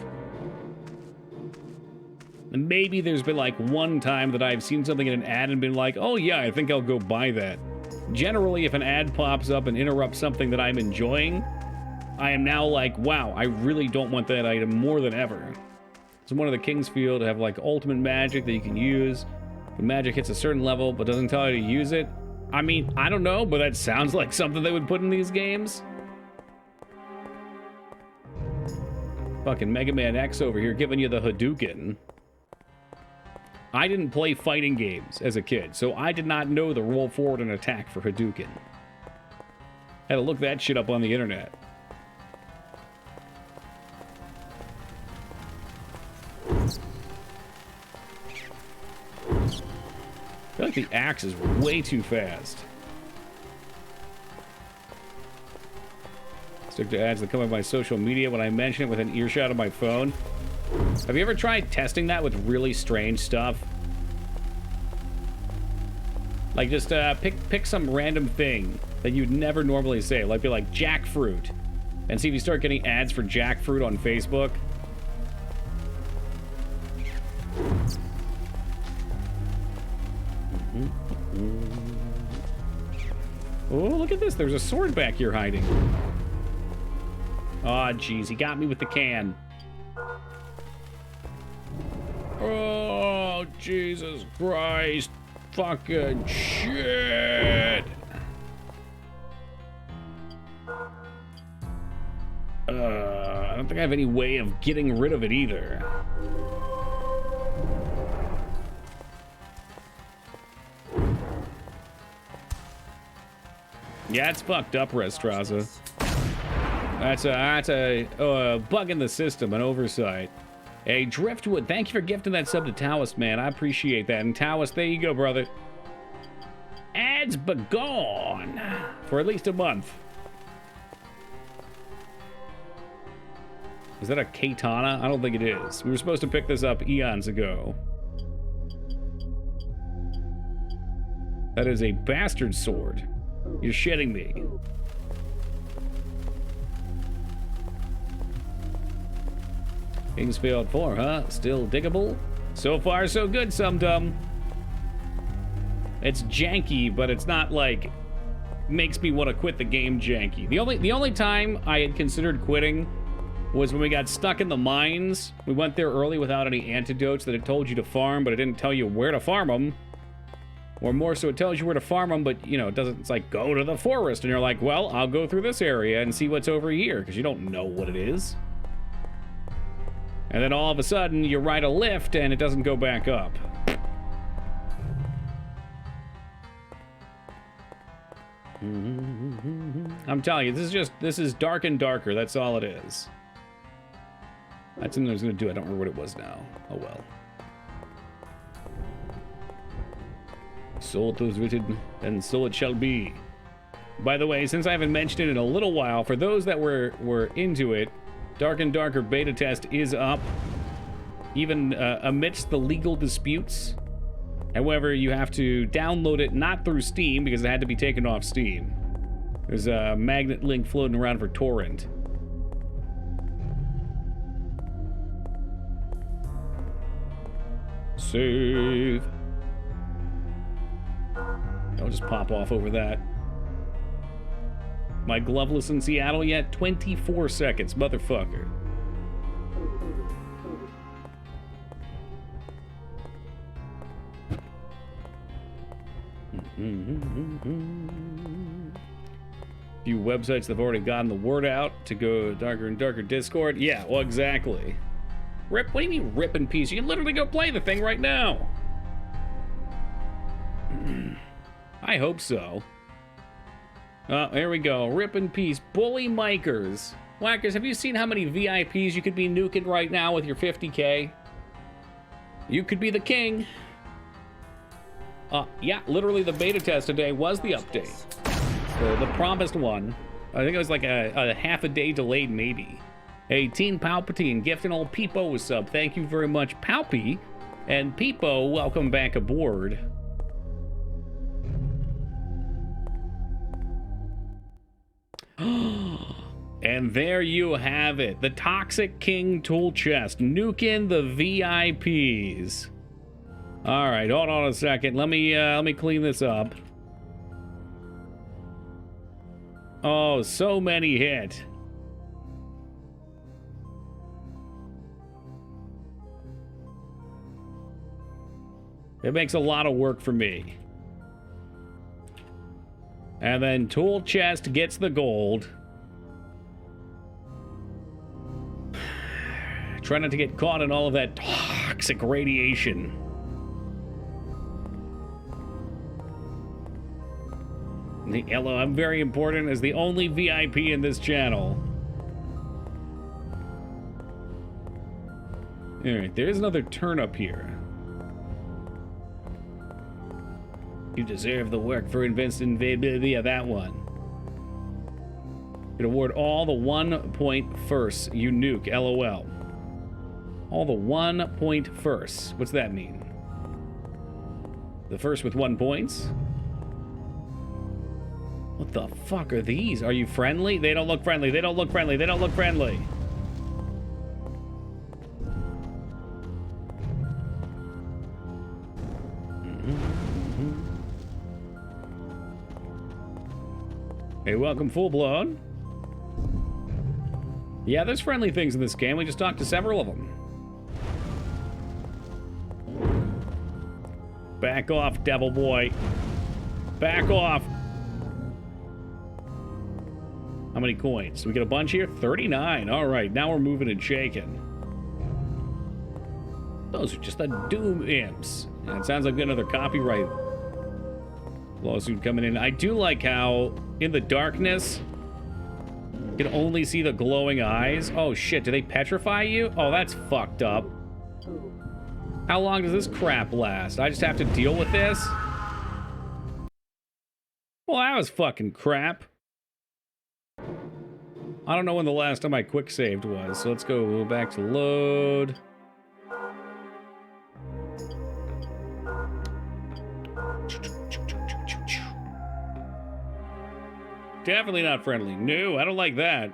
[SPEAKER 1] And maybe there's been like one time that I've seen something in an ad and been like, oh yeah, I think I'll go buy that. Generally, if an ad pops up and interrupts something that I'm enjoying, I am now like, wow, I really don't want that item more than ever. So one of the Kingsfield have like ultimate magic that you can use. The magic hits a certain level but doesn't tell you to use it. I mean, I don't know, but that sounds like something they would put in these games. Fucking Mega Man X over here giving you the Hadouken. I didn't play fighting games as a kid, so I did not know the roll forward and attack for Hadouken. Had to look that shit up on the internet. I feel like the axe is way too fast. Stick to ads that come up my social media when I mention it with an earshot of my phone. Have you ever tried testing that with really strange stuff? Like just pick some random thing that you'd never normally say. Like be like jackfruit. And see if you start getting ads for jackfruit on Facebook. Oh, look at this. There's a sword back here hiding. Aw, jeez. He got me with the can. Oh, Jesus Christ. Fucking shit. I don't think I have any way of getting rid of it either. Yeah, it's fucked up, Restraza. That's a bug in the system, an oversight. Hey, Driftwood, thank you for gifting that sub to Taoist, man. I appreciate that. And Taoist, there you go, brother. Ads begone for at least a month. Is that a katana? I don't think it is. We were supposed to pick this up eons ago. That is a bastard sword. You're shitting me. Kingsfield 4, huh? Still diggable? So far, so good, Sumdum. It's janky, but it's not like makes me want to quit the game janky. The only time I had considered quitting was when we got stuck in the mines. We went there early without any antidotes that it told you to farm, but it didn't tell you where to farm them. Or more so, it tells you where to farm them, but, you know, it doesn't, it's like, go to the forest. And you're like, well, I'll go through this area and see what's over here, because you don't know what it is. And then all of a sudden, you ride a lift and it doesn't go back up. I'm telling you, this is dark and darker. That's all it is. That's something I was going to do. I don't remember what it was now. Oh, well. So it was written, and so it shall be. By the way, since I haven't mentioned it in a little while, for those that were into it, Dark and Darker beta test is up, even amidst the legal disputes. However, you have to download it not through Steam, because it had to be taken off Steam. There's a magnet link floating around for torrent. Save. I'll just pop off over that. My gloveless in Seattle yet? 24 seconds, motherfucker. Few websites that have already gotten the word out to go Darker and Darker Discord. Yeah, well, exactly. Rip? What do you mean rip in peace? You can literally go play the thing right now. I hope so. Oh, here we go. Rip in peace. Bully Mikers. Whackers, have you seen how many VIPs you could be nuking right now with your 50K? You could be the king. Yeah, literally the beta test today was the update. The promised one. I think it was like a half a day delayed, maybe. Hey, Teen Palpatine, gifting old Peepo was sub. Thank you very much, Palpy. And Peepo, welcome back aboard. And there you have it. The Toxic King tool chest. Nuking the VIPs. All right, hold on a second. Let me clean this up. Oh, so many hit. It makes a lot of work for me. And then tool chest gets the gold. Try not to get caught in all of that toxic radiation. Hello, I'm very important as the only VIP in this channel. Alright, there's another turnip here. You deserve the work for investing via that one. Could award all the 1 point firsts you nuke, LOL. All the 1 point firsts. What's that mean? The first with 1 point? What the fuck are these? Are you friendly? They don't look friendly. They don't look friendly. They don't look friendly. Hey, welcome, Full Blown. Yeah, there's friendly things in this game. We just talked to several of them. Back off, devil boy. Back off. How many coins? We get a bunch here? 39. All right, now we're moving and shaking. Those are just the Doom imps. And it sounds like we got another copyright lawsuit coming in. I do like how, in the darkness, you can only see the glowing eyes. Oh, shit. Do they petrify you? Oh, that's fucked up. How long does this crap last? I just have to deal with this? Well, that was fucking crap. I don't know when the last time I quick saved was, so let's go back to load. Definitely not friendly. No, I don't like that.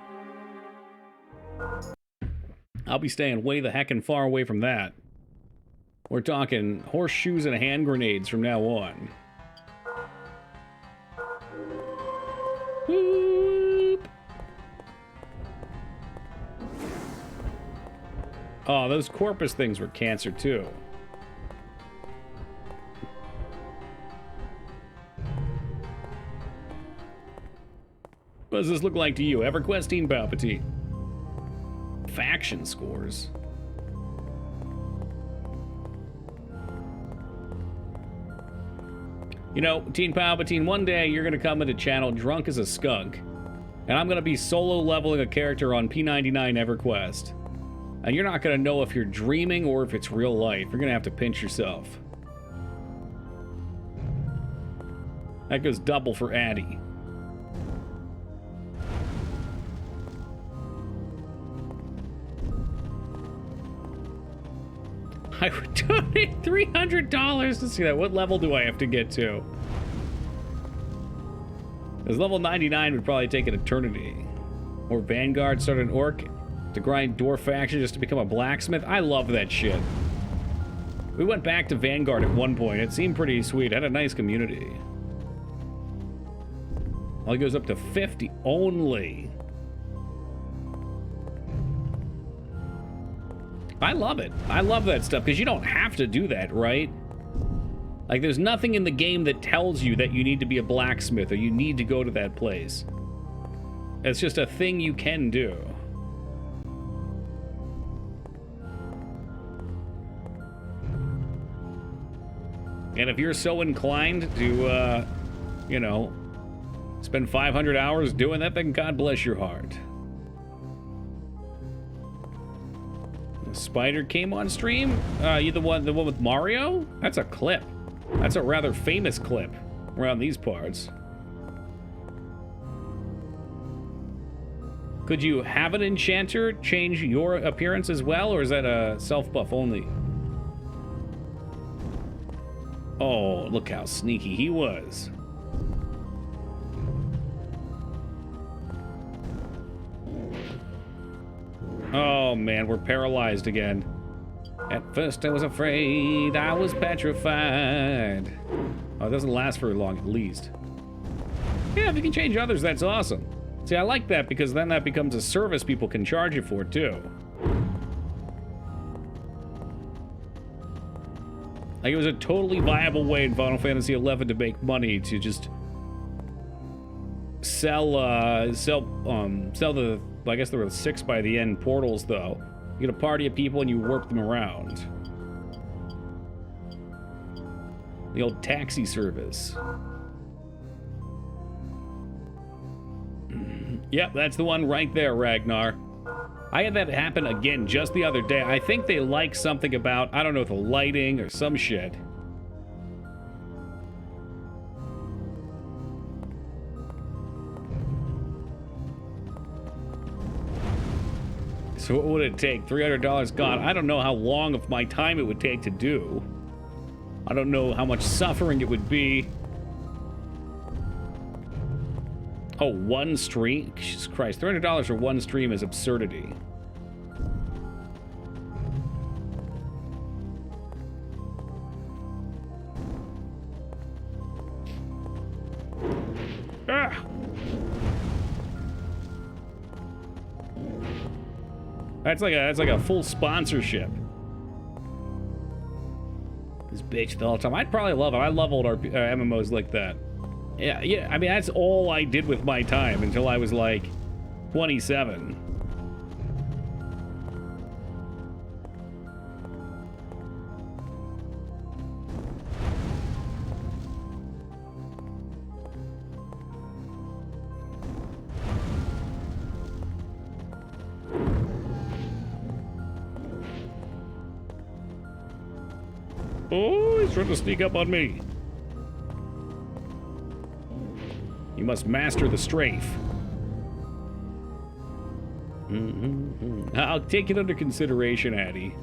[SPEAKER 1] I'll be staying way the heckin' far away from that. We're talking horseshoes and hand grenades from now on. Whoop. Oh, those corpus things were cancer too. What does this look like to you? EverQuest Teen Palpatine. Faction scores. You know, Teen Palpatine, one day you're gonna come into channel drunk as a skunk, and I'm gonna be solo leveling a character on P99 EverQuest. And you're not gonna know if you're dreaming or if it's real life. You're gonna have to pinch yourself. That goes double for Addy. I would donate $300 to see that. What level do I have to get to? Because level 99 would probably take an eternity. Or Vanguard start an orc to grind dwarf faction just to become a blacksmith. I love that shit. We went back to Vanguard at one point. It seemed pretty sweet. It had a nice community. Well, it goes up to 50 only. I love it. I love that stuff, because you don't have to do that, right? Like, there's nothing in the game that tells you that you need to be a blacksmith or you need to go to that place. It's just a thing you can do. And if you're so inclined to you know, spend 500 hours doing that, then God bless your heart. The spider came on stream? You the one with Mario? That's a clip. That's a rather famous clip around these parts. Could you have an enchanter change your appearance as well, or is that a self-buff only? Oh, look how sneaky he was. Oh man, we're paralyzed again. At first I was afraid, I was petrified. Oh, it doesn't last very long, at least. Yeah, if you can change others, that's awesome. See, I like that because then that becomes a service people can charge you for, too. Like, it was a totally viable way in Final Fantasy XI to make money, to just sell the, I guess there were 6 by the end portals, though. You get a party of people and you warp them around. The old taxi service. Yep, that's the one right there, Ragnar. I had that happen again just the other day. I think they like something about, I don't know, the lighting or some shit. So what would it take? $300 gone. I don't know how long of my time it would take to do. I don't know how much suffering it would be. Oh, one stream? Jesus Christ, $300 for one stream is absurdity. Ah! That's like a full sponsorship. This bitch the whole time. I'd probably love it. I love old MMOs like that. Yeah, I mean, that's all I did with my time until I was, like, 27. Oh, he's trying to sneak up on me. You must master the strafe. I'll take it under consideration, Addy.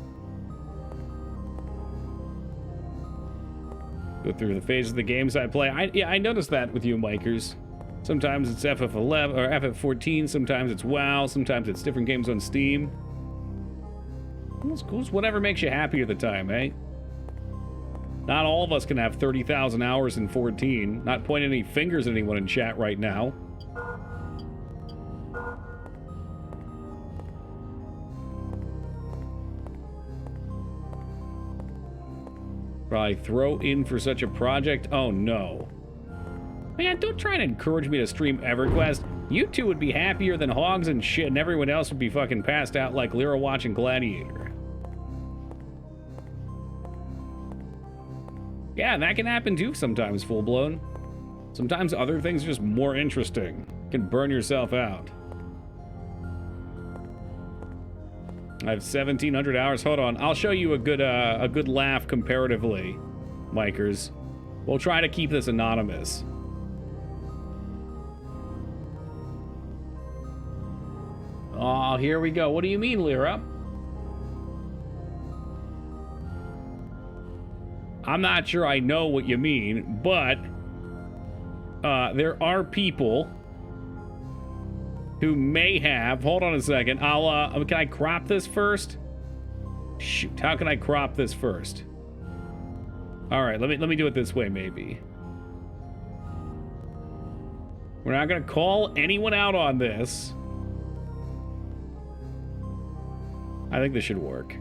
[SPEAKER 1] Go through the phases of the games I play. I noticed that with you, Mikers. Sometimes it's FF11 or FF14, sometimes it's WoW, sometimes it's different games on Steam. It's cool. It's whatever makes you happy at the time, eh? Not all of us can have 30,000 hours in 14. Not pointing any fingers at anyone in chat right now. Probably throw in for such a project? Oh no. Man, don't try and encourage me to stream EverQuest. You two would be happier than hogs and shit, and everyone else would be fucking passed out like Lyra watching Gladiator. Yeah, that can happen too sometimes, full-blown. Sometimes other things are just more interesting. You can burn yourself out. I have 1,700 hours. Hold on, I'll show you a good laugh comparatively, Mikers. We'll try to keep this anonymous. Oh, here we go. What do you mean, Lyra? I'm not sure I know what you mean, but there are people who may have. Hold on a second. Can I crop this first? Shoot, how can I crop this first? All right, let me do it this way, maybe. We're not gonna call anyone out on this. I think this should work.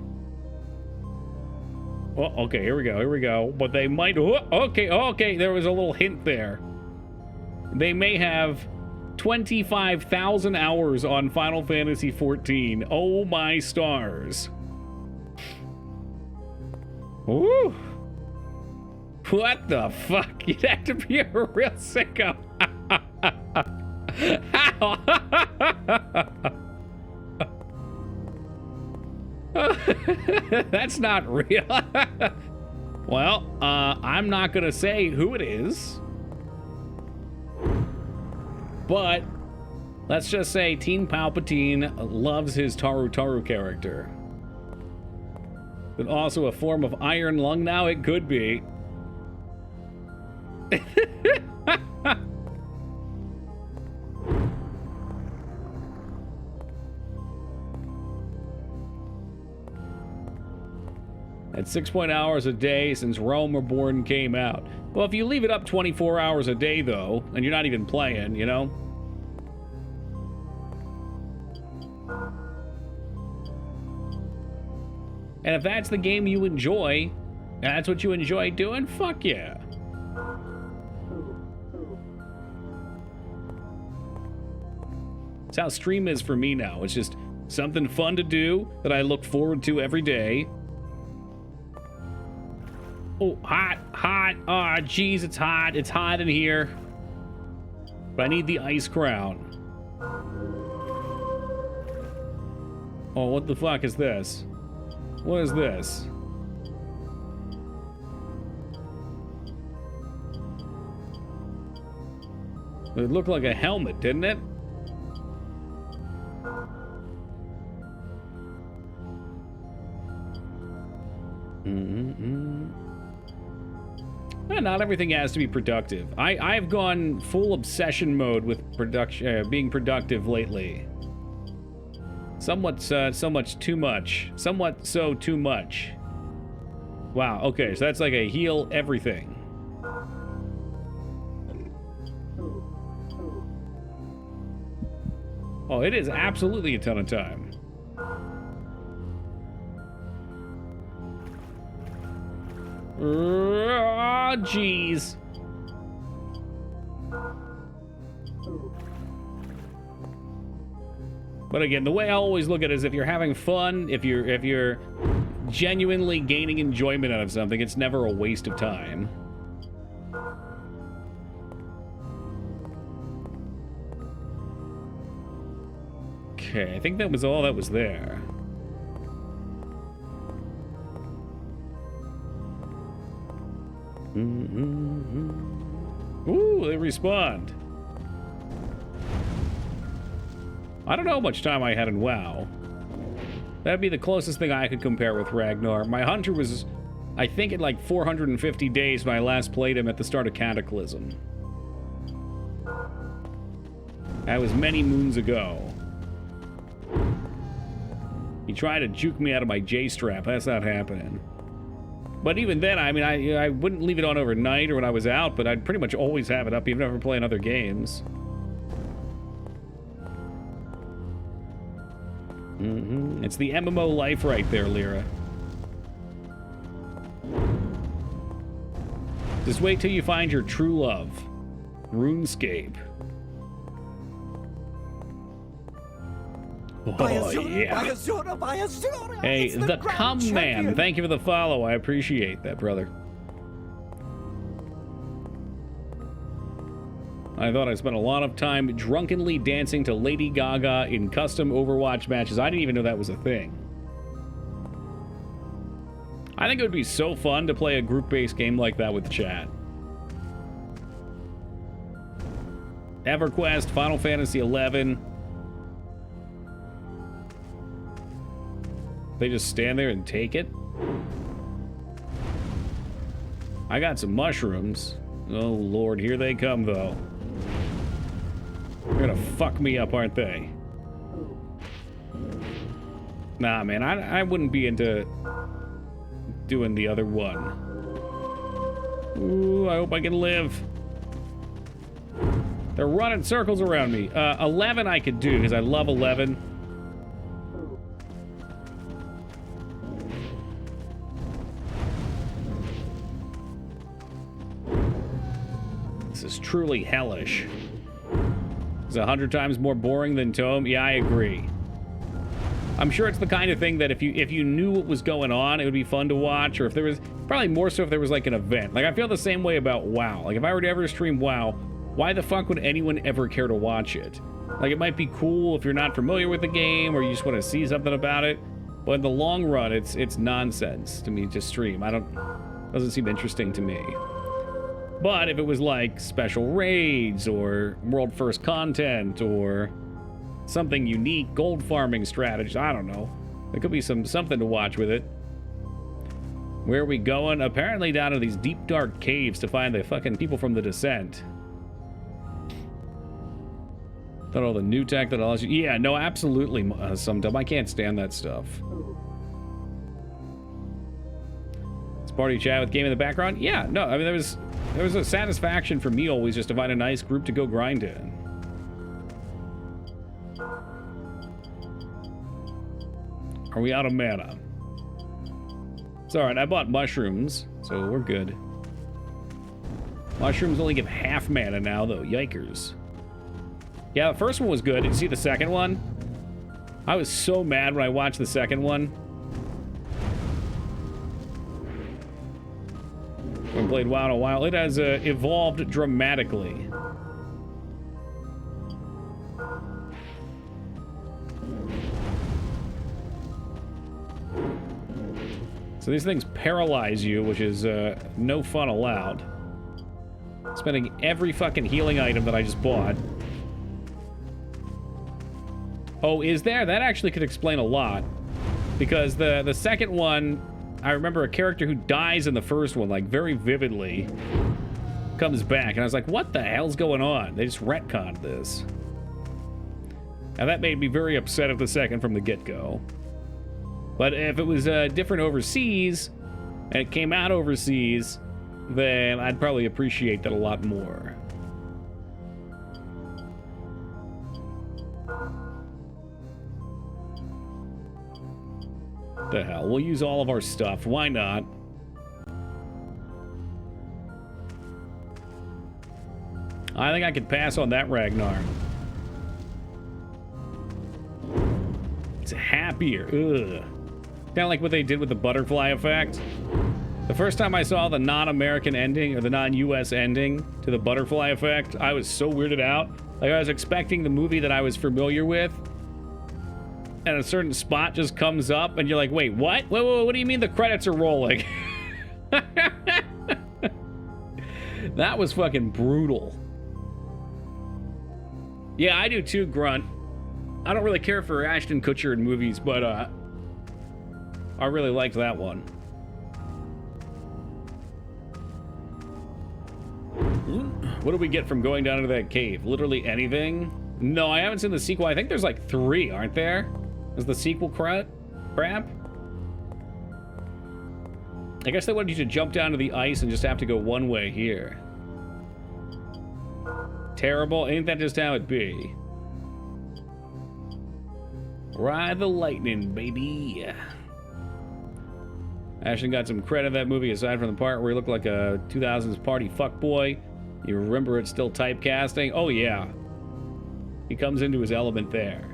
[SPEAKER 1] Oh, okay, here we go. But they might, okay, there was a little hint there. They may have 25,000 hours on Final Fantasy XIV. Oh my stars. Woo! What the fuck? You'd have to be a real sicko. How? That's not real. Well, I'm not gonna say who it is, but let's just say Teen Palpatine loves his Taru character. But also a form of iron lung now? It could be. At 6 hours a day since Realm Reborn came out. Well, if you leave it up 24 hours a day, though, and you're not even playing, you know? And if that's the game you enjoy, and that's what you enjoy doing, fuck yeah. That's how stream is for me now. It's just something fun to do that I look forward to every day. Oh, hot, hot. Oh, jeez, it's hot. It's hot in here. But I need the ice crown. Oh, what the fuck is this? What is this? It looked like a helmet, didn't it? Not everything has to be productive. I've gone full obsession mode with production, being productive lately. Somewhat too much. Somewhat so too much. Wow, okay, so that's like a heal everything. Oh, it is absolutely a ton of time. Oh, jeez. But again, the way I always look at it is if you're having fun, if you're genuinely gaining enjoyment out of something, it's never a waste of time. Okay, I think that was all that was there. Ooh, they respawned. I don't know how much time I had in WoW. That'd be the closest thing I could compare with Ragnar. My hunter was, I think, at like 450 days when I last played him at the start of Cataclysm. That was many moons ago. He tried to juke me out of my J-strap. That's not happening. But even then, I mean, I wouldn't leave it on overnight or when I was out, but I'd pretty much always have it up, even if I'm playing other games. It's the MMO life right there, Lyra. Just wait till you find your true love. RuneScape. Oh, yeah. Hey, the Cum Man. Thank you for the follow. I appreciate that, brother. I thought I spent a lot of time drunkenly dancing to Lady Gaga in custom Overwatch matches. I didn't even know that was a thing. I think it would be so fun to play a group-based game like that with chat. EverQuest, Final Fantasy XI. They just stand there and take it? I got some mushrooms. Oh, Lord, here they come, though. They're gonna fuck me up, aren't they? Nah, man, I wouldn't be into doing the other one. Ooh, I hope I can live. They're running circles around me. 11 I could do, because I love 11. This is truly hellish. It's 100 times more boring than Tome. Yeah, I agree. I'm sure it's the kind of thing that if you knew what was going on, it would be fun to watch, or if there Probably more so if there was like an event. Like I feel the same way about WoW. Like if I were to ever stream WoW, why the fuck would anyone ever care to watch it? Like it might be cool if you're not familiar with the game or you just want to see something about it, but in the long run, it's nonsense to me to stream. Doesn't seem interesting to me. But if it was like special raids or world first content or something unique, gold farming strategies, I don't know. There could be something to watch with it. Where are we going? Apparently down to these deep dark caves to find the fucking people from the Descent. Thought all the new tech that allows you... Yeah, no, absolutely, Sumdub. I can't stand that stuff. It's party chat with game in the background? Yeah, no, I mean, there was a satisfaction for me always just to find a nice group to go grind in. Are we out of mana? It's alright, I bought mushrooms, so we're good. Mushrooms only give half mana now, though. Yikers. Yeah, the first one was good. Did you see the second one? I was so mad when I watched the second one. I haven't played WoW in a while. It has evolved dramatically. So these things paralyze you, which is no fun allowed. Spending every fucking healing item that I just bought. Oh, is there? That actually could explain a lot. Because the second one, I remember a character who dies in the first one, like, very vividly, comes back. And I was like, what the hell's going on? They just retconned this. And that made me very upset at the second from the get-go. But if it was different overseas, and it came out overseas, then I'd probably appreciate that a lot more. The hell, we'll use all of our stuff. Why not? I think I could pass on that Ragnar. It's happier. Ugh. Kind of like what they did with the butterfly effect. The first time I saw the non-American ending, or the non-US ending to the butterfly effect, I was so weirded out. Like, I was expecting the movie that I was familiar with, and a certain spot just comes up, and you're like, wait, what? Wait, what do you mean the credits are rolling? That was fucking brutal. Yeah, I do too, Grunt. I don't really care for Ashton Kutcher in movies, but I really liked that one. What do we get from going down into that cave? Literally anything? No, I haven't seen the sequel. I think there's like 3, aren't there? Is the sequel crap? I guess they wanted you to jump down to the ice and just have to go one way here. Terrible. Ain't that just how it be? Ride the lightning, baby. Ashton got some credit in that movie, aside from the part where he looked like a 2000s party fuckboy. You remember it's still typecasting? Oh, yeah. He comes into his element there.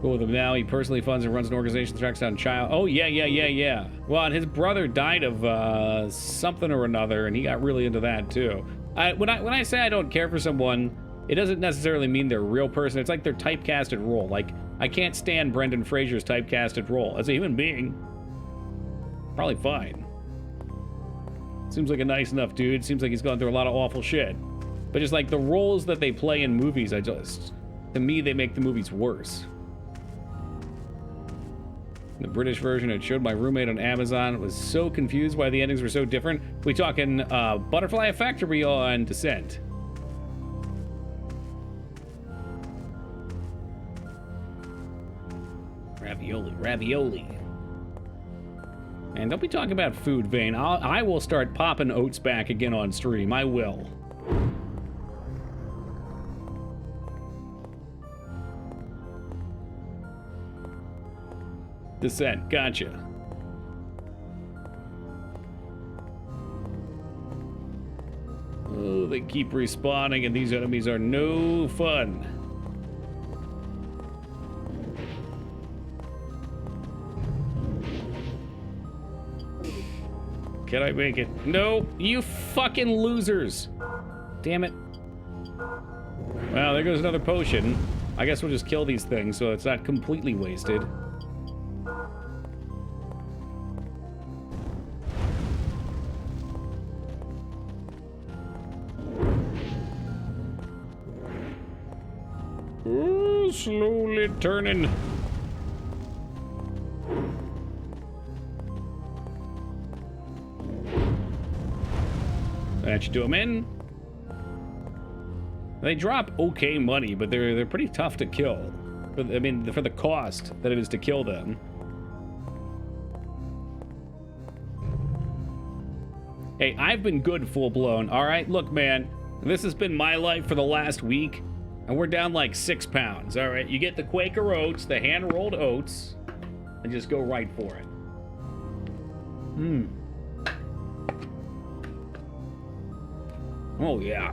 [SPEAKER 1] Go with him now. He personally funds and runs an organization that tracks down child. Oh, yeah. Well, and his brother died of something or another, and he got really into that, too. When I say I don't care for someone, it doesn't necessarily mean they're a real person. It's like their typecasted role. Like, I can't stand Brendan Fraser's typecasted role. As a human being, probably fine. Seems like a nice enough dude. Seems like he's gone through a lot of awful shit. But just like the roles that they play in movies, to me, they make the movies worse. The British version, it showed my roommate on Amazon. Was so confused why the endings were so different. We talking Butterfly Effect, or we on Descent? Ravioli. And don't be talking about food, Vane. I will start popping oats back again on stream. I will. Descent, gotcha. Oh, they keep respawning, and these enemies are no fun. Can I make it? No, you fucking losers. Damn it. Well, there goes another potion. I guess we'll just kill these things so it's not completely wasted. Ooh, slowly turning. That should do them in. They drop okay money, but they're pretty tough to kill. I mean, for the cost that it is to kill them. Hey, I've been good full blown. All right, look, man, this has been my life for the last week, and we're down like 6 pounds. All right, you get the Quaker oats, the hand rolled oats, and just go right for it. Oh, yeah.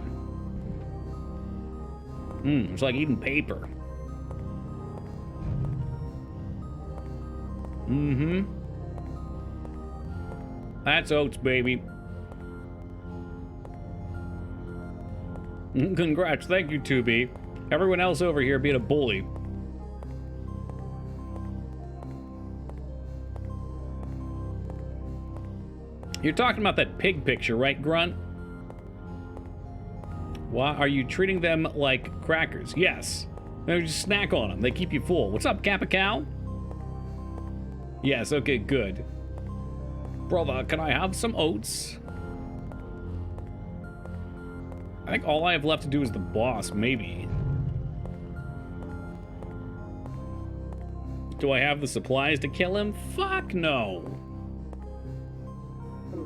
[SPEAKER 1] It's like eating paper. That's oats, baby. Congrats. Thank you, 2B. Everyone else over here being a bully. You're talking about that pig picture, right, Grunt? Why are you treating them like crackers? Yes. Just snack on them. They keep you full. What's up, Kappa Cow? Yes, okay, good. Brother, can I have some oats? I think all I have left to do is the boss, maybe. Do I have the supplies to kill him? Fuck no.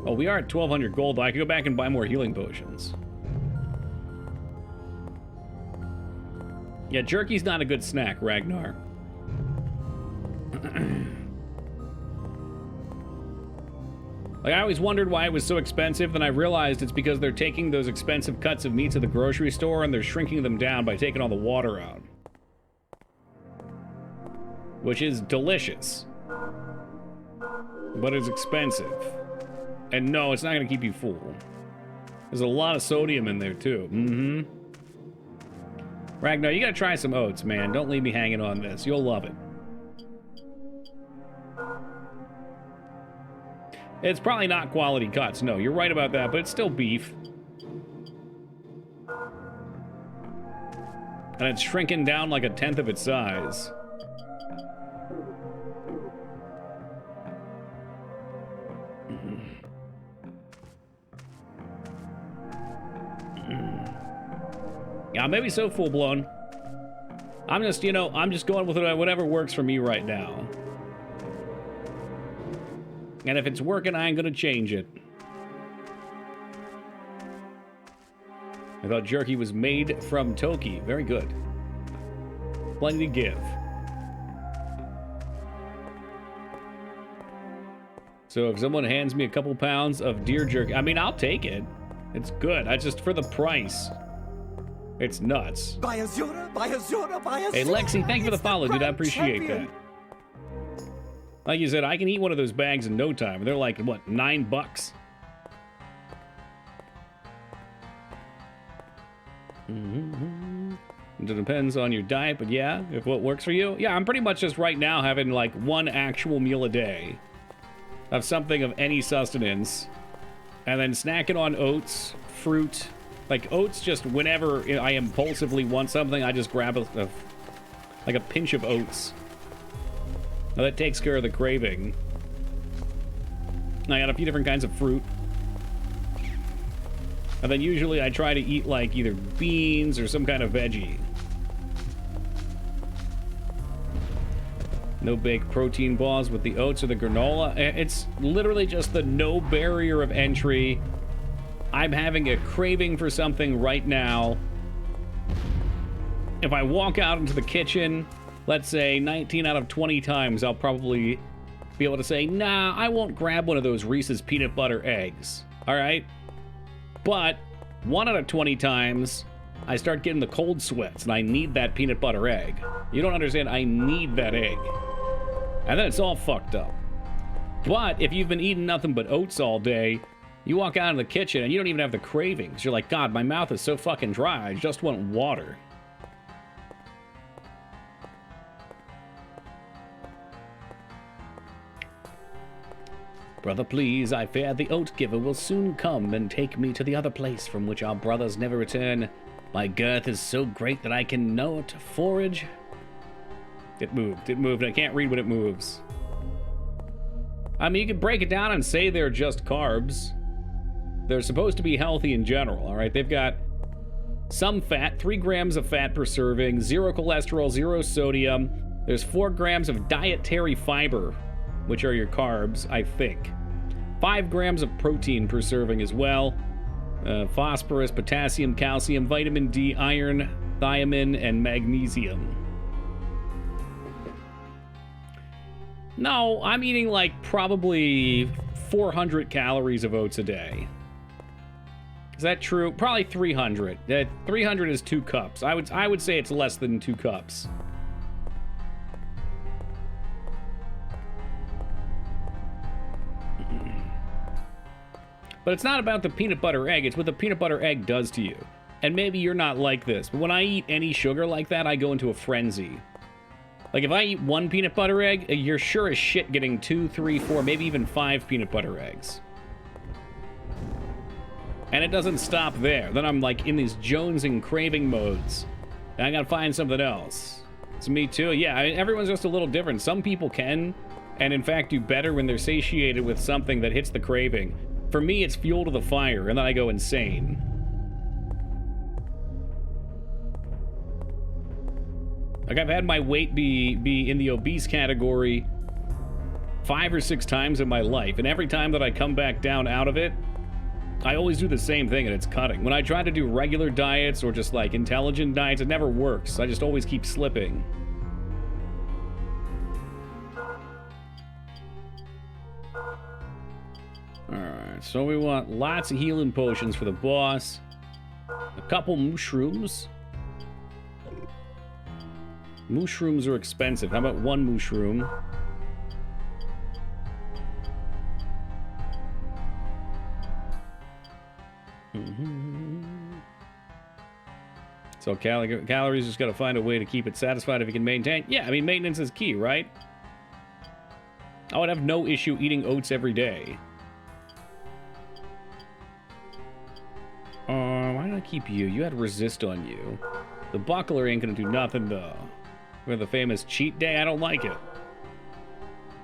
[SPEAKER 1] Oh, we are at 1,200 gold, though. I could go back and buy more healing potions. Yeah, jerky's not a good snack, Ragnar. Like, I always wondered why it was so expensive, then I realized it's because they're taking those expensive cuts of meat to the grocery store and they're shrinking them down by taking all the water out. Which is delicious. But it's expensive. And no, it's not going to keep you full. There's a lot of sodium in there, too. Ragnar, you gotta try some oats, man. Don't leave me hanging on this. You'll love it. It's probably not quality cuts. No, you're right about that, but it's still beef. And it's shrinking down like 1/10 of its size. Yeah, maybe so full-blown. I'm just, you know, I'm just going with whatever works for me right now. And if it's working, I ain't gonna change it. I thought jerky was made from Toki. Very good. Plenty to give. So if someone hands me a couple pounds of deer jerky, I mean, I'll take it. It's good. I just, for the price. It's nuts.
[SPEAKER 4] Buy a Zora, buy a Zora, buy a
[SPEAKER 1] Hey, Lexi, thank you for the follow, dude. I appreciate that. Like you said, I can eat one of those bags in no time. They're like, what, $9? It depends on your diet, but yeah, if what works for you. Yeah, I'm pretty much just right now having like one actual meal a day of something of any sustenance, and then snacking on oats, fruit. Like, oats, just whenever I impulsively want something, I just grab like a pinch of oats. Now, that takes care of the craving. I got a few different kinds of fruit. And then usually I try to eat, like, either beans or some kind of veggie. No baked protein balls with the oats or the granola. It's literally just the no barrier of entry. I'm having a craving for something right now. If I walk out into the kitchen, let's say 19 out of 20 times, I'll probably be able to say, nah, I won't grab one of those Reese's peanut butter eggs. All right? But 1 out of 20 times, I start getting the cold sweats, and I need that peanut butter egg. You don't understand, I need that egg. And then it's all fucked up. But if you've been eating nothing but oats all day, you walk out in the kitchen and you don't even have the cravings. You're like, God, my mouth is so fucking dry. I just want water. Brother, please, I fear the oat giver will soon come and take me to the other place from which our brothers never return. My girth is so great that I can not forage. It moved. It moved. I can't read when it moves. I mean, you could break it down and say they're just carbs. They're supposed to be healthy in general, all right? They've got some fat, 3 grams of fat per serving, 0 cholesterol, 0 sodium. There's 4 grams of dietary fiber, which are your carbs, I think. 5 grams of protein per serving as well. Phosphorus, potassium, calcium, vitamin D, iron, thiamine, and magnesium. No, I'm eating like probably 400 calories of oats a day. Is that true? Probably 300. 300 is 2 cups. I would say it's less than 2 cups. But it's not about the peanut butter egg, it's what the peanut butter egg does to you. And maybe you're not like this, but when I eat any sugar like that, I go into a frenzy. Like if I eat 1 peanut butter egg, you're sure as shit getting 2, 3, 4, maybe even 5 peanut butter eggs. And it doesn't stop there. Then I'm like in these jonesing craving modes. And I gotta find something else. It's me too. Yeah, I mean, everyone's just a little different. Some people can, and in fact do better when they're satiated with something that hits the craving. For me, it's fuel to the fire, and then I go insane. Like, I've had my weight be in the obese category 5 or 6 times in my life, and every time that I come back down out of it, I always do the same thing, and it's cutting. When I try to do regular diets or just, like, intelligent diets, it never works. I just always keep slipping. Alright, so we want lots of healing potions for the boss. A couple mushrooms. Mushrooms are expensive. How about 1 mushroom? So calories, just gotta find a way to keep it satisfied if you can maintain. Yeah, I mean, maintenance is key, right? I would have no issue eating oats every day. Why did I keep you? You had resist on you. The buckler ain't gonna do nothing, though. We have the famous cheat day. I don't like it.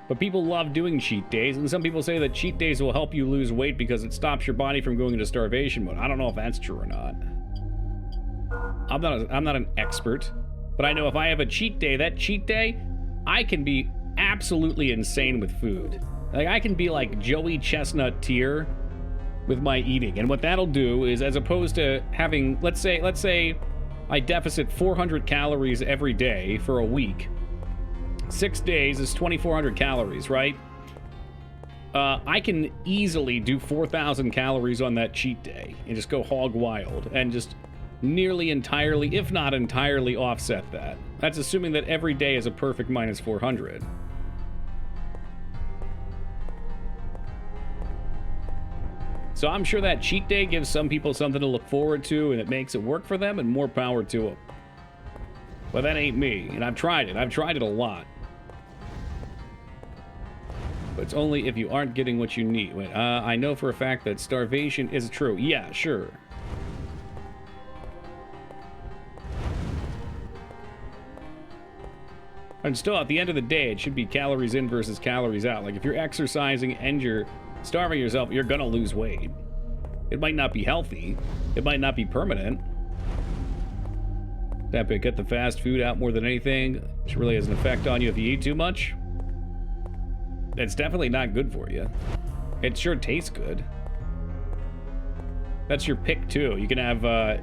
[SPEAKER 1] But people love doing cheat days, and some people say that cheat days will help you lose weight because it stops your body from going into starvation mode. I don't know if that's true or not. I'm not an expert, but I know if I have a cheat day, that cheat day, I can be absolutely insane with food. Like, I can be like Joey Chestnut tier with my eating. And what that'll do is, as opposed to having, let's say I deficit 400 calories every day for a week. 6 days is 2,400 calories, right? I can easily do 4,000 calories on that cheat day and just go hog wild and just nearly entirely, if not entirely, offset that. That's assuming that every day is a perfect minus 400. So I'm sure that cheat day gives some people something to look forward to, and it makes it work for them, and more power to them. But that ain't me, and I've tried it. I've tried it a lot. But it's only if you aren't getting what you need. Wait, I know for a fact that starvation is true. Yeah, sure. And still, at the end of the day, it should be calories in versus calories out. Like, if you're exercising and you're starving yourself, you're gonna lose weight. It might not be healthy. It might not be permanent. That bit, cut the fast food out more than anything, which really has an effect on you if you eat too much. It's definitely not good for you. It sure tastes good. That's your pick, too. You can have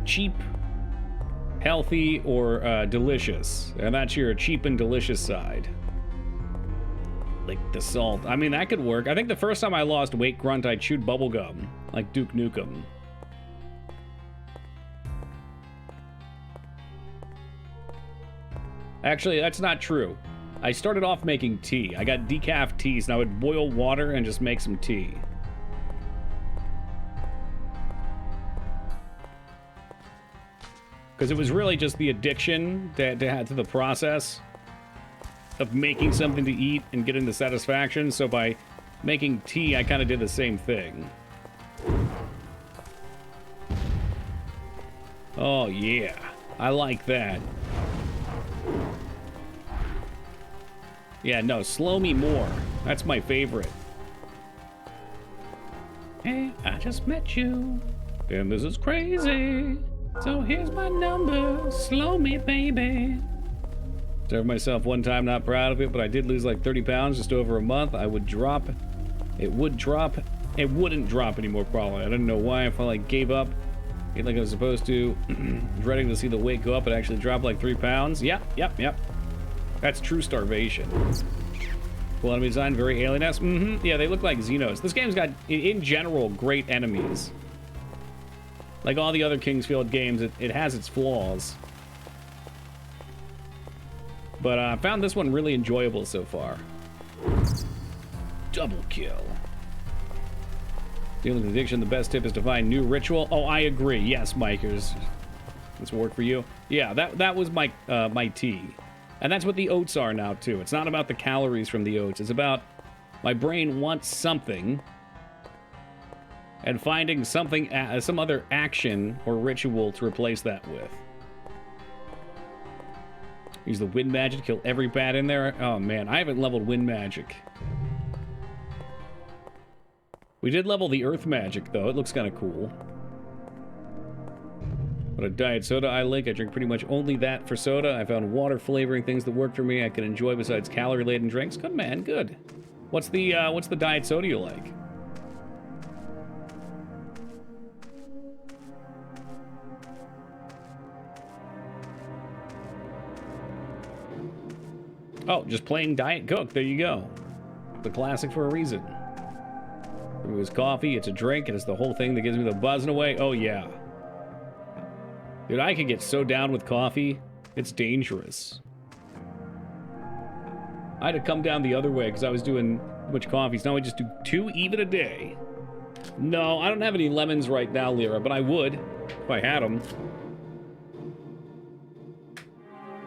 [SPEAKER 1] cheap, healthy, or delicious. And that's your cheap and delicious side. Like the salt. I mean, that could work. I think the first time I lost weight, Grunt, I chewed bubblegum. Like Duke Nukem. Actually, that's not true. I started off making tea. I got decaf teas, and I would boil water and just make some tea. Because it was really just the addiction to the process of making something to eat and getting the satisfaction. So by making tea, I kind of did the same thing. Oh, yeah. I like that. Yeah, no, slow me more. That's my favorite. Hey, I just met you, and this is crazy. So here's my number, slow me, baby. Served myself one time, not proud of it, but I did lose like 30 pounds just over a month. I would drop, it would drop, it wouldn't drop anymore probably. I didn't know why, I felt like gave up, ate like I was supposed to, dreading to see the weight go up. It actually dropped like 3 pounds. Yep. That's true starvation. Cool enemy design, very alien-esque. Yeah, they look like Xenos. This game's got, in general, great enemies. Like all the other Kingsfield games, it has its flaws. But I found this one really enjoyable so far. Double kill. Dealing with addiction, the best tip is to find new ritual. Oh, I agree. Yes, Mikers. This will work for you. Yeah, that was my my tea. And that's what the oats are now, too. It's not about the calories from the oats. It's about my brain wants something and finding something, some other action or ritual to replace that with. Use the wind magic to kill every bat in there. Oh, man. I haven't leveled wind magic. We did level the earth magic, though. It looks kind of cool. But a diet soda I like. I drink pretty much only that for soda. I found water flavoring things that work for me I can enjoy besides calorie-laden drinks. Good, man. Good. What's the diet soda you like? Oh, just plain Diet Coke. There you go. The classic for a reason. It was coffee. It's a drink, and it's the whole thing that gives me the buzzing away. Oh, yeah. Dude, I can get so down with coffee. It's dangerous. I had to come down the other way because I was doing too much coffee. So now I just do 2 even a day. No, I don't have any lemons right now, Lyra, but I would if I had them.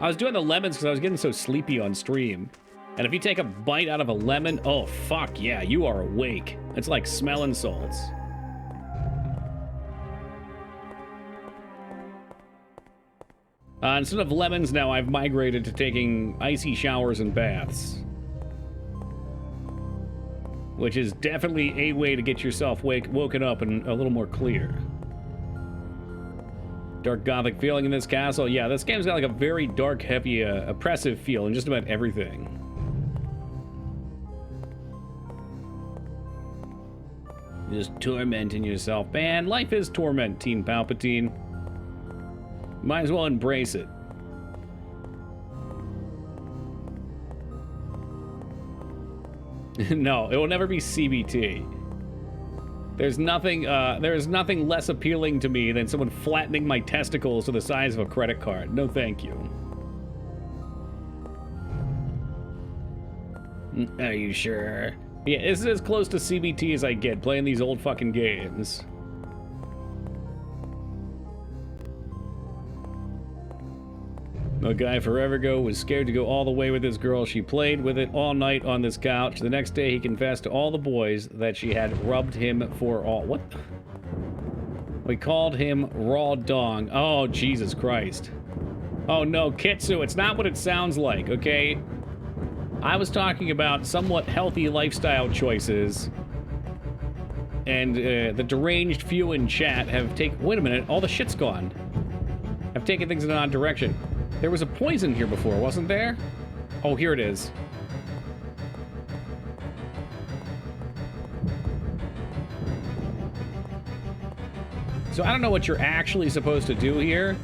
[SPEAKER 1] I was doing the lemons because I was getting so sleepy on stream. And if you take a bite out of a lemon, oh, fuck yeah, you are awake. It's like smelling salts. Instead of lemons now, I've migrated to taking icy showers and baths. Which is definitely a way to get yourself woken up and a little more clear. Dark gothic feeling in this castle. Yeah, this game's got like a very dark, heavy, oppressive feel in just about everything. Just tormenting yourself. Man, life is torment, Teen Palpatine. Might as well embrace it. No, it will never be CBT. There's nothing less appealing to me than someone flattening my testicles to the size of a credit card. No, thank you. Are you sure? Yeah, this is as close to CBT as I get playing these old fucking games. A guy forever ago was scared to go all the way with this girl. She played with it all night on this couch. The next day, he confessed to all the boys that she had rubbed him for all... What? We called him Raw Dong. Oh, Jesus Christ. Oh, no, Kitsu, it's not what it sounds like, okay? I was talking about somewhat healthy lifestyle choices. And the deranged few in chat have taken... Wait a minute, all the shit's gone. Have taken things in an odd direction. There was a poison here before, wasn't there? Oh, here it is. So I don't know what you're actually supposed to do here.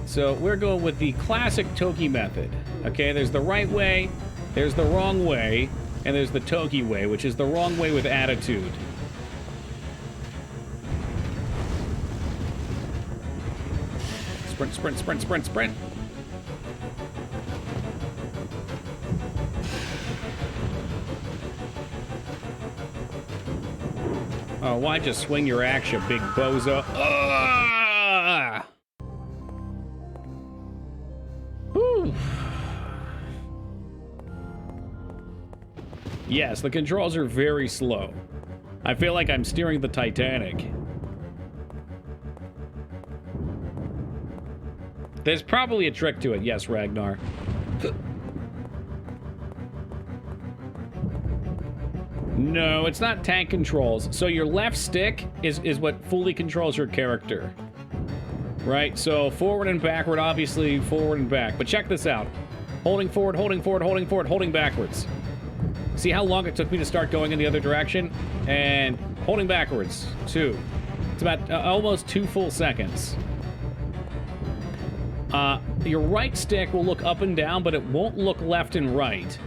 [SPEAKER 1] So we're going with the classic Toki method. Okay, there's the right way, there's the wrong way, and there's the Toki way, which is the wrong way with attitude. Sprint, sprint, sprint, sprint, sprint. Oh, why'd you swing your axe, you big bozo? Ah! Whew. Yes, the controls are very slow. I feel like I'm steering the Titanic. There's probably a trick to it, yes, Ragnar. No, it's not tank controls. So your left stick is what fully controls your character. Right? So forward and backward, obviously forward and back. But check this out. Holding forward, holding forward, holding forward, holding backwards. See how long it took me to start going in the other direction? And holding backwards, 2. It's about almost 2 full seconds. Your right stick will look up and down, but it won't look left and right.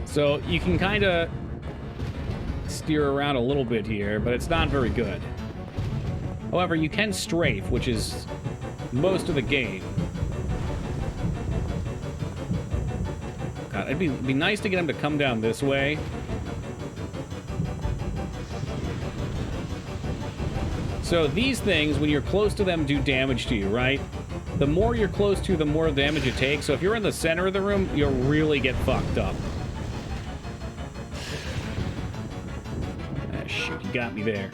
[SPEAKER 1] So you can kind of steer around a little bit here, but it's not very good. However, you can strafe, which is most of the game. God, it'd be nice to get him to come down this way. So these things, when you're close to them, do damage to you, right? The more you're close to, the more damage you take. So if you're in the center of the room, you'll really get fucked up. Ah, shoot, you got me there.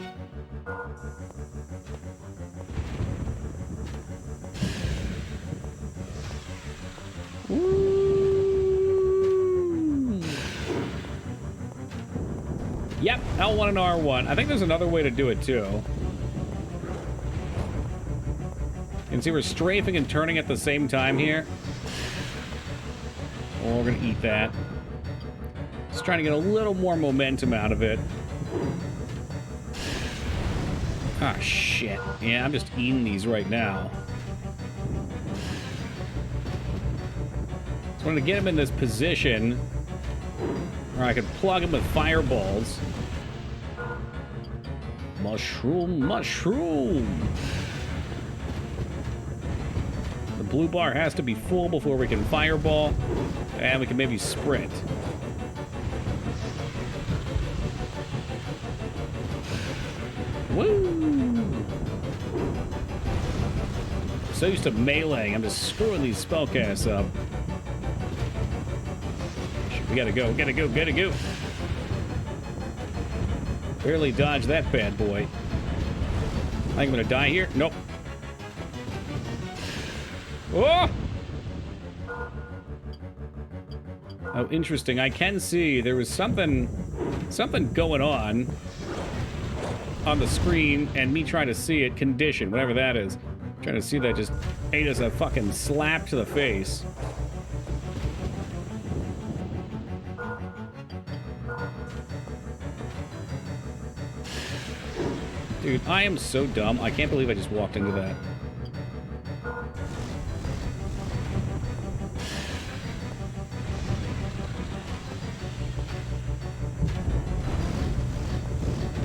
[SPEAKER 1] Ooh. Yep, L1 and R1. I think there's another way to do it, too. You can see we're strafing and turning at the same time here. Oh, we're gonna eat that. Just trying to get a little more momentum out of it. Ah, shit. Yeah, I'm just eating these right now. Just wanted to get him in this position where I could plug him with fireballs. Mushroom, mushroom! Blue bar has to be full before we can fireball, and we can maybe sprint. Woo! So used to meleeing, I'm just screwing these spellcasts up. We gotta go, gotta go, gotta go. Barely dodged that bad boy. I think I'm gonna die here. Nope. Oh! Oh, interesting. I can see there was something going on the screen, and me trying to see it, condition, whatever that is. Trying to see that just ate us a fucking slap to the face. Dude, I am so dumb. I can't believe I just walked into that.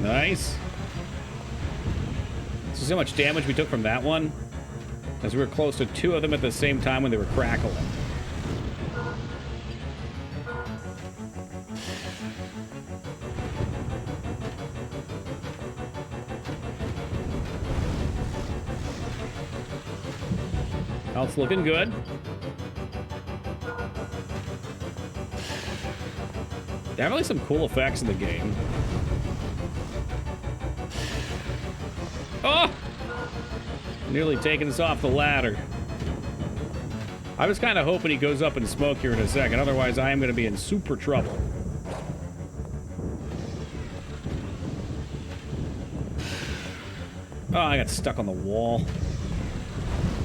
[SPEAKER 1] Nice. So see how much damage we took from that one? As we were close to 2 of them at the same time when they were crackling. Health's looking good. Definitely some cool effects in the game. Oh! Nearly taking us off the ladder. I was kind of hoping he goes up in smoke here in a second, otherwise I am going to be in super trouble. Oh, I got stuck on the wall.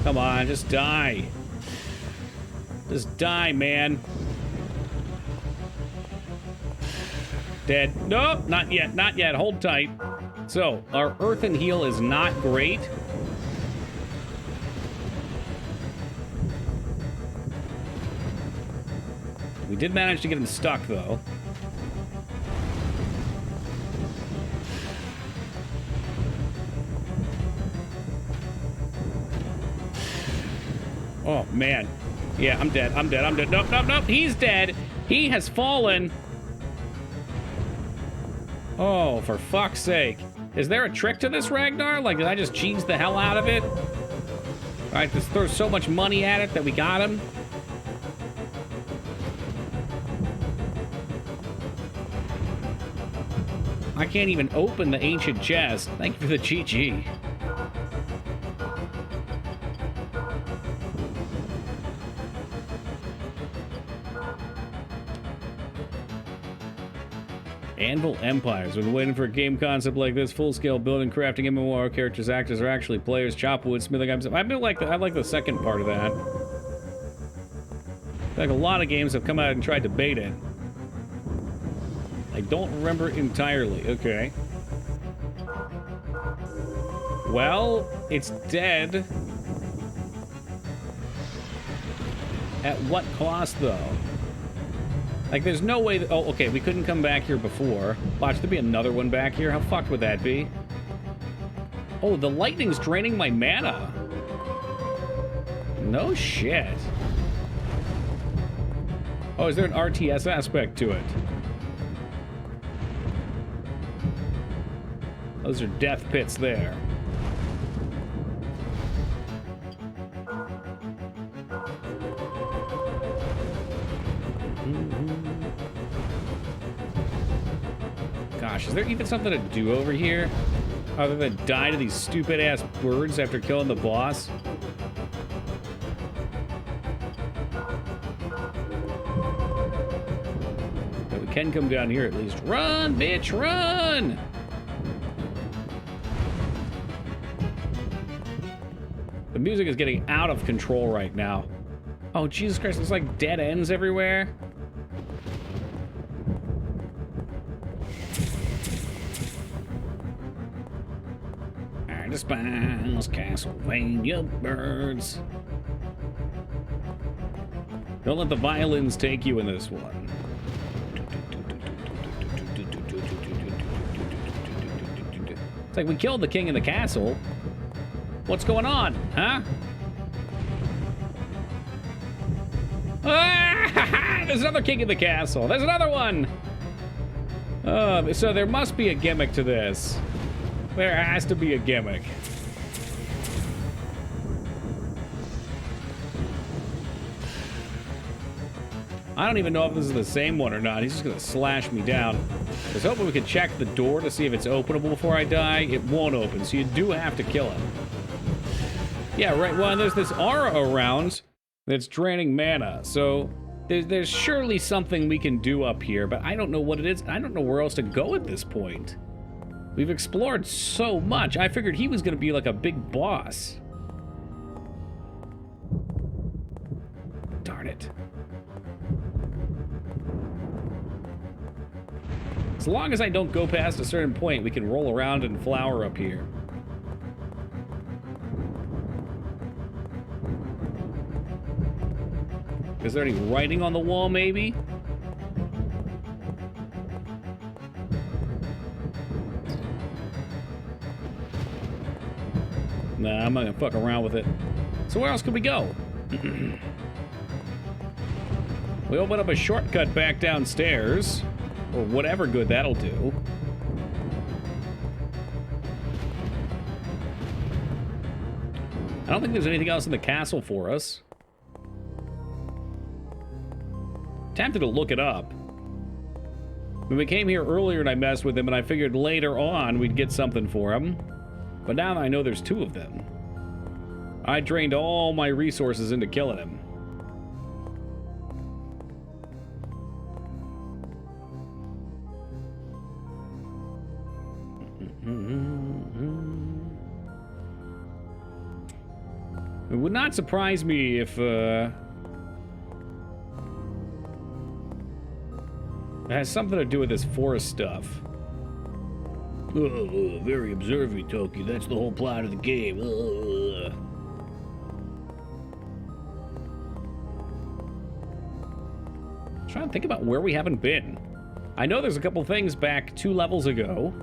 [SPEAKER 1] Come on, just die. Just die, man. Dead. Nope, not yet, not yet. Hold tight. So, our Earth and Heal is not great. We did manage to get him stuck, though. Oh, man. Yeah, I'm dead. I'm dead. I'm dead. Nope, nope, nope. He's dead. He has fallen. Oh, for fuck's sake. Is there a trick to this, Ragnar? Like, did I just cheese the hell out of it? Alright, let's throw so much money at it that we got him. I can't even open the ancient chest. Thank you for the GG. Anvil Empires. Been waiting for a game concept like this. Full-scale building, crafting, MMOR characters, actors are actually players. Chop wood, smithing. I like the second part of that. Like a lot of games have come out and tried to bait it. I don't remember entirely. Okay. Well, it's dead. At what cost, though? Like, there's no way that... Oh, okay, we couldn't come back here before. Watch, there'll be another one back here. How fucked would that be? Oh, the lightning's draining my mana. No shit. Oh, is there an RTS aspect to it? Those are death pits there. Gosh, is there even something to do over here? Other than die to these stupid-ass birds after killing the boss? But we can come down here at least. Run, bitch, run! The music is getting out of control right now. Oh, Jesus Christ, there's like dead ends everywhere. I despise Castlevania birds. Don't let the violins take you in this one. It's like we killed the king in the castle. What's going on, huh? Ah, there's another king in the castle. There's another one. So there must be a gimmick to this. There has to be a gimmick. I don't even know if this is the same one or not. He's just gonna slash me down. I was hoping we could check the door to see if it's openable before I die. It won't open, so you do have to kill him. Yeah, right. Well, there's this aura around that's draining mana, so there's surely something we can do up here, but I don't know what it is. I don't know where else to go at this point. We've explored so much. I figured he was going to be like a big boss. Darn it. As long as I don't go past a certain point, we can roll around and flower up here. Is there any writing on the wall, maybe? Nah, I'm not gonna fuck around with it. So where else could we go? We open up a shortcut back downstairs. Or whatever good that'll do. I don't think there's anything else in the castle for us. Tempted to look it up. When we came here earlier and I messed with him, and I figured later on we'd get something for him. But now I know there's two of them. I drained all my resources into killing him. It would not surprise me if, it has something to do with this forest stuff. Very observant, Toki. That's the whole plot of the game. Trying to think about where we haven't been. I know there's a couple things back 2 levels ago.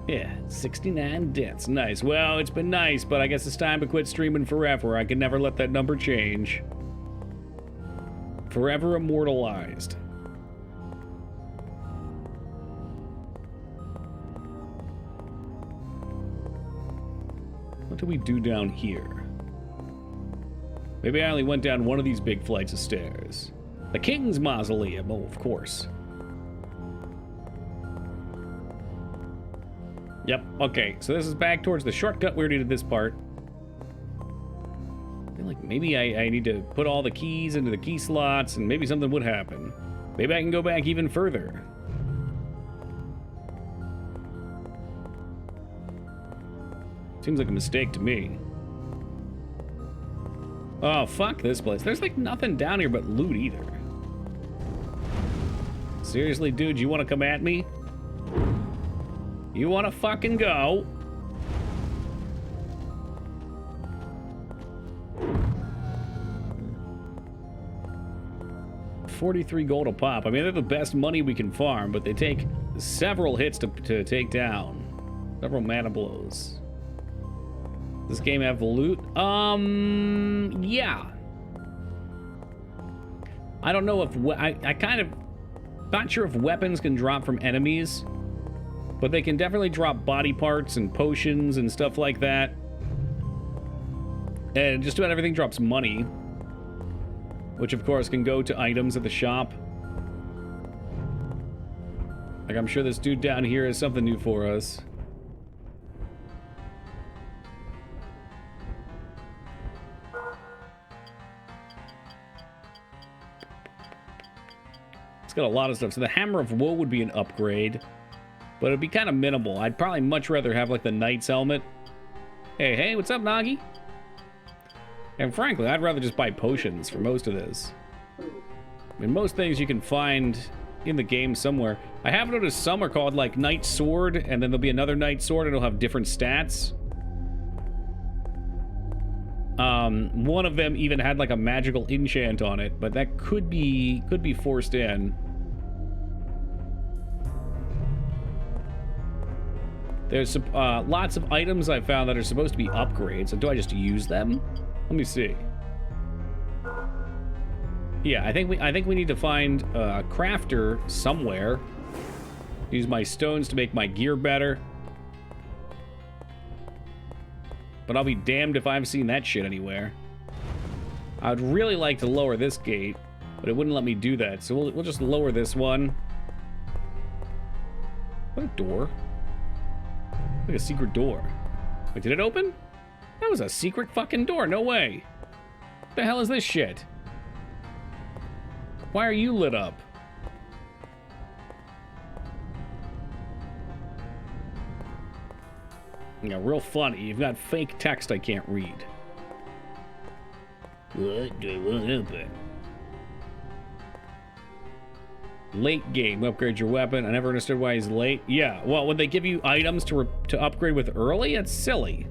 [SPEAKER 1] Yeah, 69 deaths. Nice. Well, it's been nice, but I guess it's time to quit streaming forever. I can never let that number change. Forever immortalized. What do we do down here? Maybe I only went down one of these big flights of stairs. The King's Mausoleum, oh, of course. Yep, okay, so this is back towards the shortcut we already did this part. I feel like maybe I need to put all the keys into the key slots and maybe something would happen. Maybe I can go back even further. Seems like a mistake to me. Oh, fuck this place. There's like nothing down here but loot either. Seriously, dude, you want to come at me? You want to fucking go? $43 gold a pop. I mean, they're the best money we can farm, but they take several hits to take down. Several mana blows. Does this game have loot? Yeah. I don't know if... I kind of... Not sure if weapons can drop from enemies, but they can definitely drop body parts and potions and stuff like that. And just about everything drops money, which of course can go to items at the shop. Like, I'm sure this dude down here has something new for us. It's got a lot of stuff. So the Hammer of Woe would be an upgrade, but it'd be kind of minimal. I'd probably much rather have like the Knight's Helmet. Hey, what's up, Nagi? And frankly, I'd rather just buy potions for most of this. I mean, most things you can find in the game somewhere. I have noticed some are called like Knight Sword, and then there'll be another Knight Sword, and it'll have different stats. One of them even had like a magical enchant on it, but that could be forced in. There's lots of items I found that are supposed to be upgrades. So do I just use them? Let me see. Yeah, I think we need to find a crafter somewhere. Use my stones to make my gear better. But I'll be damned if I've seen that shit anywhere. I'd really like to lower this gate, but it wouldn't let me do that. So we'll just lower this one. What a door. Like a secret door. Wait, did it open? That was a secret fucking door. No way. What the hell is this shit? Why are you lit up? Yeah, real funny. You've got fake text I can't read. What do I open? Late game. Upgrade your weapon. I never understood why he's late. Yeah, well, when they give you items to upgrade with early, it's silly.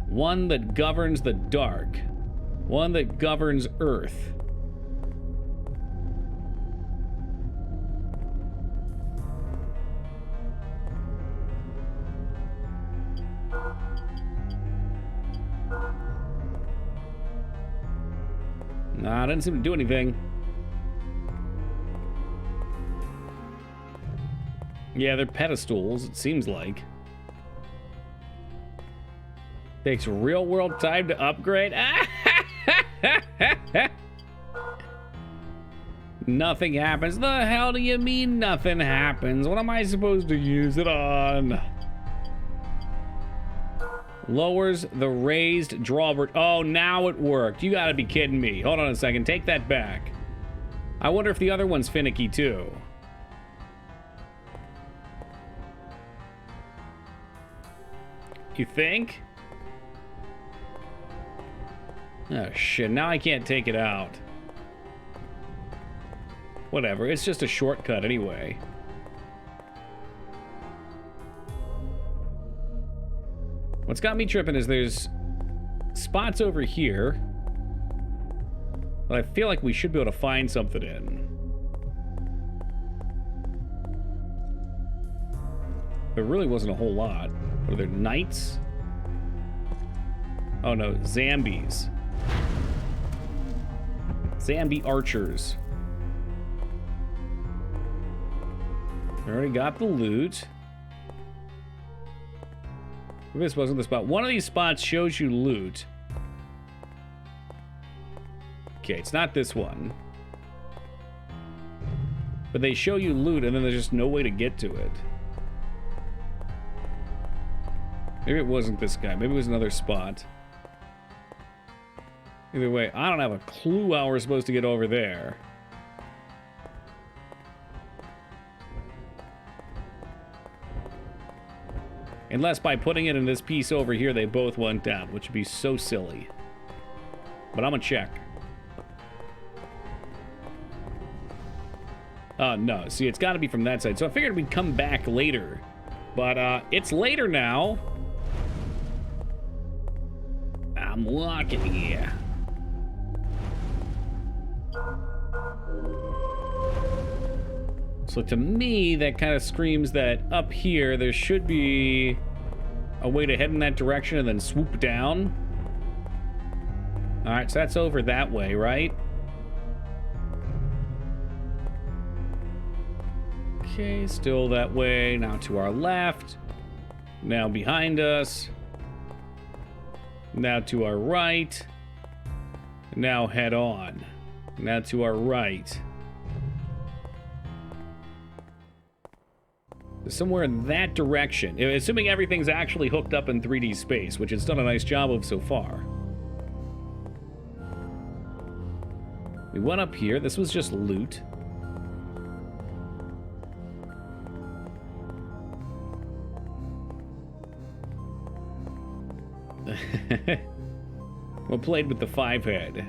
[SPEAKER 1] One that governs the dark. One that governs Earth. Nah, it didn't seem to do anything. Yeah, they're pedestals, it seems like. Takes real world time to upgrade. Nothing happens. The hell do you mean nothing happens? What am I supposed to use it on? Lowers the raised drawbridge. Oh, now it worked. You gotta be kidding me. Hold on a second. Take that back. I wonder if the other one's finicky too. You think? Oh shit, now I can't take it out. Whatever, it's just a shortcut anyway. What's got me tripping is there's spots over here that I feel like we should be able to find something in. There really wasn't a whole lot. Are there knights? Oh no, zombies. Zombie archers. I already got the loot. Maybe this wasn't the spot. One of these spots shows you loot. Okay, it's not this one. But they show you loot, and then there's just no way to get to it. Maybe it wasn't this guy. Maybe it was another spot. Either way, I don't have a clue how we're supposed to get over there. Unless by putting it in this piece over here, they both went down, which would be so silly. But I'm gonna check. No. See, it's got to be from that side. So I figured we'd come back later. But, it's later now. I'm walking here. So to me, that kind of screams that up here, there should be a way to head in that direction and then swoop down. All right, so that's over that way, right? Okay, still that way. Now to our left. Now behind us. Now to our right. Now head on. Now to our right. Somewhere in that direction. Assuming everything's actually hooked up in 3D space, which it's done a nice job of so far. We went up here. This was just loot. We played with the 5-head.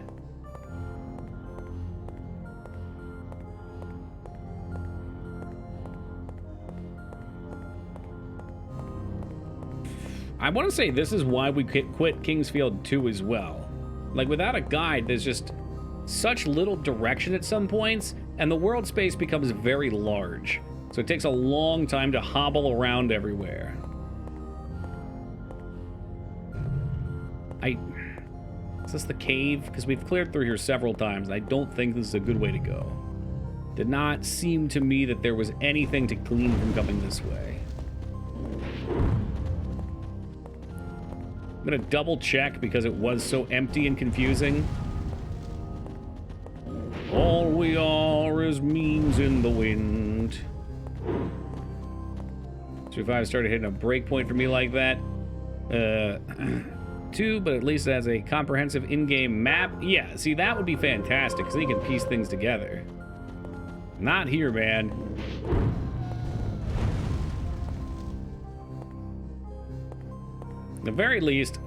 [SPEAKER 1] I want to say this is why we quit Kingsfield 2 as well. Like, without a guide, there's just such little direction at some points, and the world space becomes very large. So it takes a long time to hobble around everywhere. Is this the cave? Because we've cleared through here several times, and I don't think this is a good way to go. Did not seem to me that there was anything to glean from coming this way. I'm gonna double check because it was so empty and confusing. All we are is memes in the wind. So if I started hitting a breakpoint for me like that, 2, but at least it has a comprehensive in-game map. Yeah, see, that would be fantastic, because you can piece things together. Not here, man. At the very least,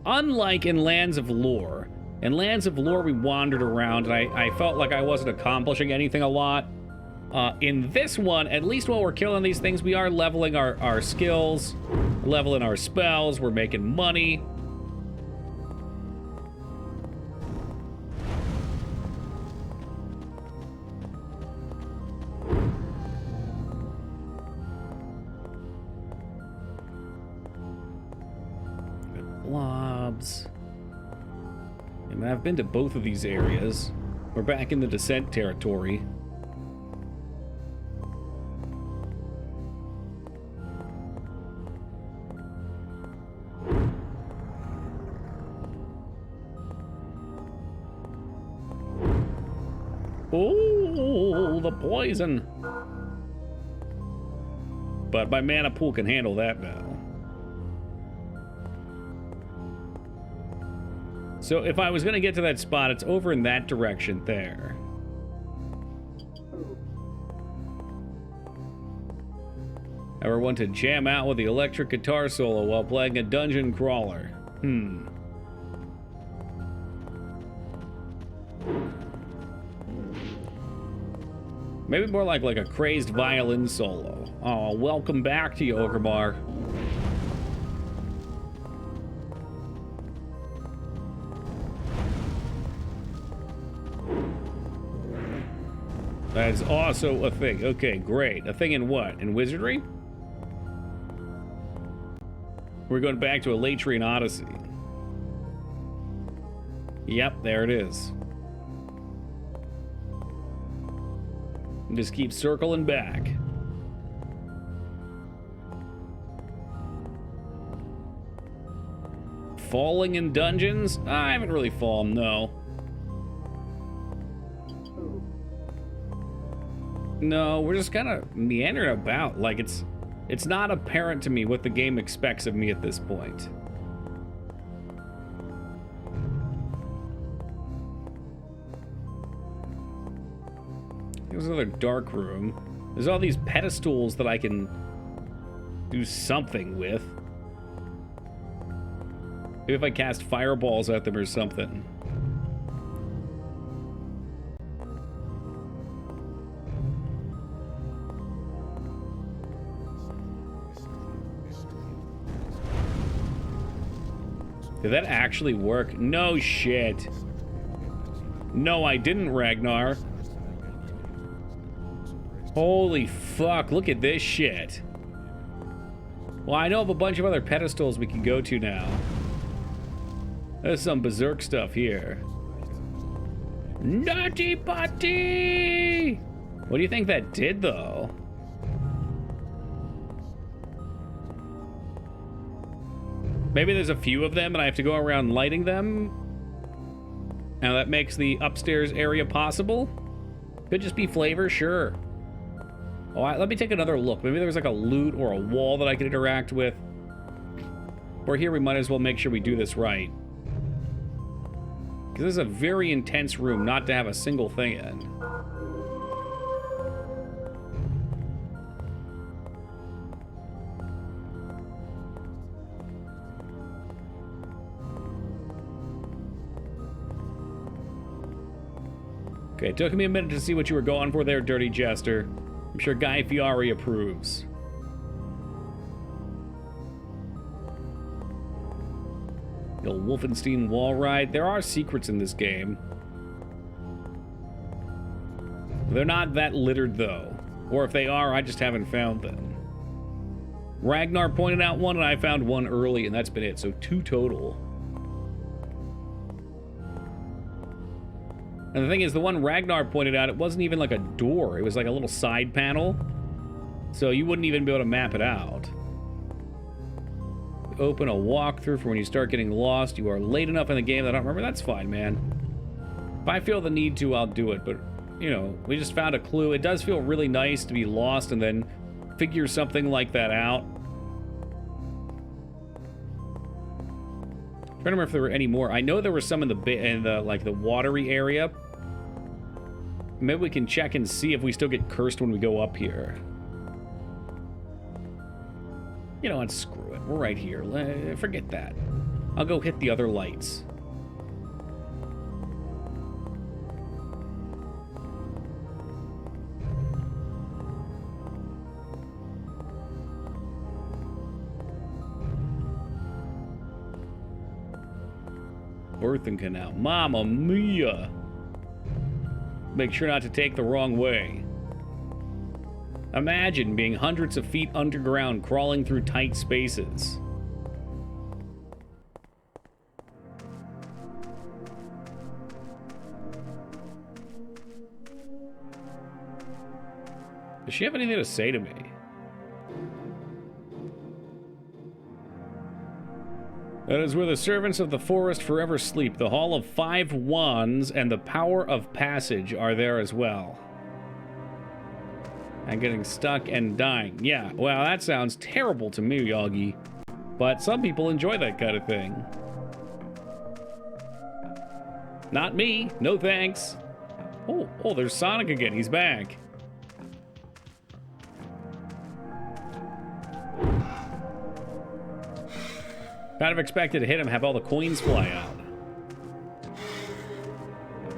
[SPEAKER 1] unlike in Lands of Lore, we wandered around, and I felt like I wasn't accomplishing anything a lot. In this one, at least while we're killing these things, we are leveling our skills, leveling our spells, we're making money. Blobs. I mean, I've been to both of these areas. We're back in the descent territory. Oh, the poison. But my mana pool can handle that now. So if I was going to get to that spot, it's over in that direction there. Ever want to jam out with the electric guitar solo while playing a dungeon crawler? Maybe more like a crazed violin solo. Oh, welcome back to you, Ogrebar. That's also a thing. Okay, great. A thing in what? In Wizardry? We're going back to a Latrian Odyssey. Yep, there it is. And just keep circling back. falling in dungeons? I haven't really fallen, no. No, we're just kind of meandering about. Like, it's not apparent to me what the game expects of me at this point. There's another dark room. There's all these pedestals that I can do something with. Maybe if I cast fireballs at them or something. Did that actually work? No shit. No, I didn't, Ragnar. Holy fuck, look at this shit. Well, I know of a bunch of other pedestals we can go to now. There's some berserk stuff here. Nutty Putty! What do you think that did, though? Maybe there's a few of them and I have to go around lighting them. Now that makes the upstairs area possible. Could just be flavor, sure. Oh, let me take another look. Maybe there's like a loot or a wall that I could interact with. Or here we might as well make sure we do this right. Because this is a very intense room not to have a single thing in. Okay, it took me a minute to see what you were going for there, Dirty Jester. I'm sure Guy Fieri approves. The Wolfenstein wall ride. There are secrets in this game. They're not that littered, though. Or if they are, I just haven't found them. Ragnar pointed out one, and I found one early, and that's been it. So 2 total. And the thing is, the one Ragnar pointed out, it wasn't even like a door. It was like a little side panel. So you wouldn't even be able to map it out. Open a walkthrough for when you start getting lost. You are late enough in the game that I don't remember. That's fine, man. If I feel the need to, I'll do it. But, you know, we just found a clue. It does feel really nice to be lost and then figure something like that out. I'm trying to remember if there were any more. I know there were some in the like the watery area. Maybe we can check and see if we still get cursed when we go up here. You know what? Screw it. We're right here. Forget that. I'll go hit the other lights. Earthen Canal. Mamma mia! Make sure not to take the wrong way. Imagine being hundreds of feet underground, crawling through tight spaces. Does she have anything to say to me? That is where the servants of the forest forever sleep. The Hall of 5 Wands and the Power of Passage are there as well. And getting stuck and dying. Yeah, well, that sounds terrible to me, Yagi. But some people enjoy that kind of thing. Not me. No thanks. Oh, there's Sonic again. He's back. Kind of expected to hit him, have all the coins fly out.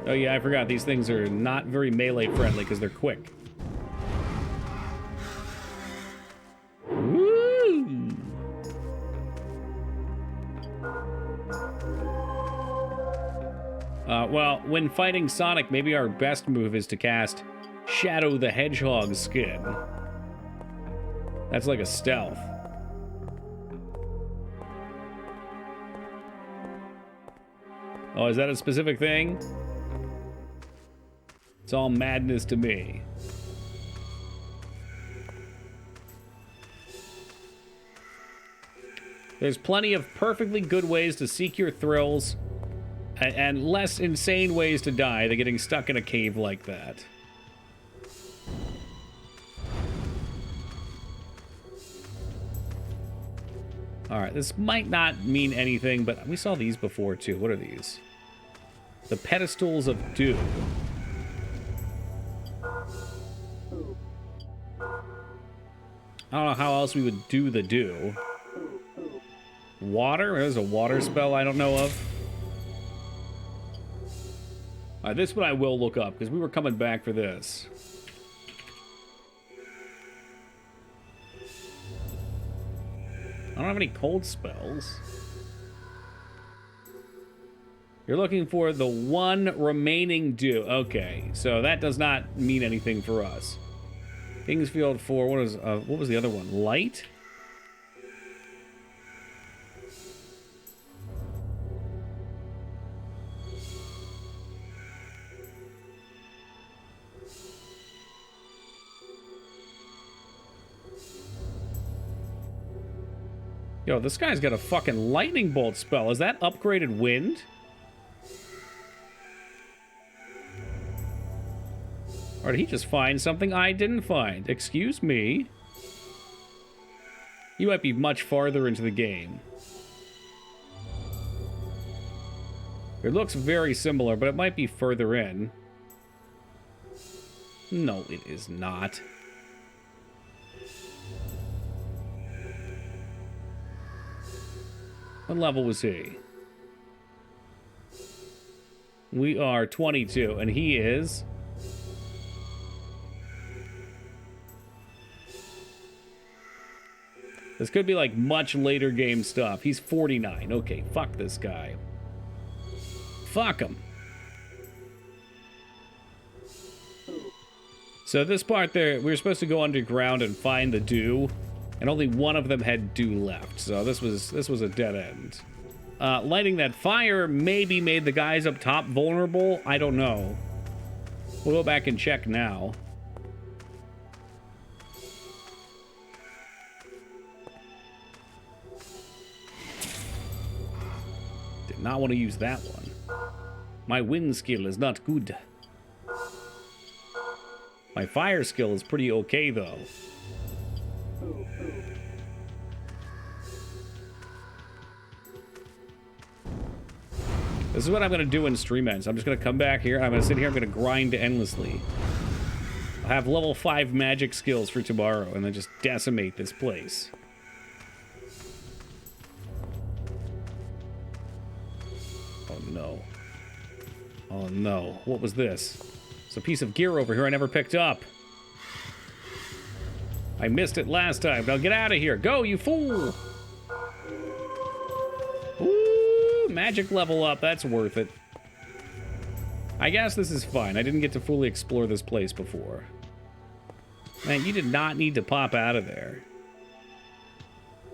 [SPEAKER 1] Oh yeah, I forgot. These things are not very melee friendly because they're quick. Woo! Well, when fighting Sonic, maybe our best move is to cast Shadow the Hedgehog skin. That's like a stealth. Oh, is that a specific thing? It's all madness to me. There's plenty of perfectly good ways to seek your thrills, and less insane ways to die than getting stuck in a cave like that. Alright, this might not mean anything, but we saw these before, too. What are these? The pedestals of dew. I don't know how else we would do the dew. Water? There's a water spell I don't know of. Alright, this one I will look up, because we were coming back for this. I don't have any cold spells. You're looking for the one remaining dew. Okay, so that does not mean anything for us. Kingsfield 4, what was the other one? Light? Yo, this guy's got a fucking lightning bolt spell. Is that upgraded wind? Or did he just find something I didn't find? Excuse me? You might be much farther into the game. It looks very similar, but it might be further in. No, it is not. What level was he? We are 22, and he is... This could be like much later game stuff. He's 49. Okay, fuck this guy. Fuck him. So this part there, we were supposed to go underground and find the dew, and only one of them had dew left. So this was a dead end. Lighting that fire maybe made the guys up top vulnerable. I don't know. We'll go back and check now. Did not want to use that one. My wind skill is not good. My fire skill is pretty okay, though. This is what I'm going to do in stream ends. I'm just going to come back here. I'm going to sit here. I'm going to grind endlessly. I'll have level 5 magic skills for tomorrow and then just decimate this place. Oh, no. Oh, no. What was this? It's a piece of gear over here I never picked up. I missed it last time. Now get out of here. Go, you fool! Ooh, magic level up. That's worth it. I guess this is fine. I didn't get to fully explore this place before. Man, you did not need to pop out of there.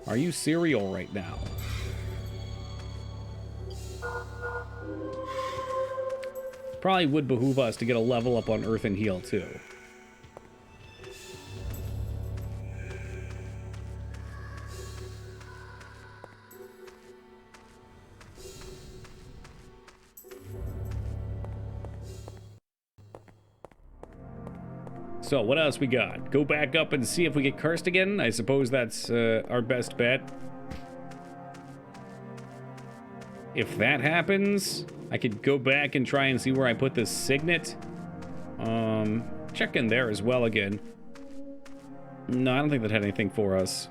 [SPEAKER 1] Are you cereal right now? Probably would behoove us to get a level up on Earth and Heal, too. So, what else we got? Go back up and see if we get cursed again? I suppose that's our best bet. If that happens, I could go back and try and see where I put this signet. Check in there as well again. No, I don't think that had anything for us.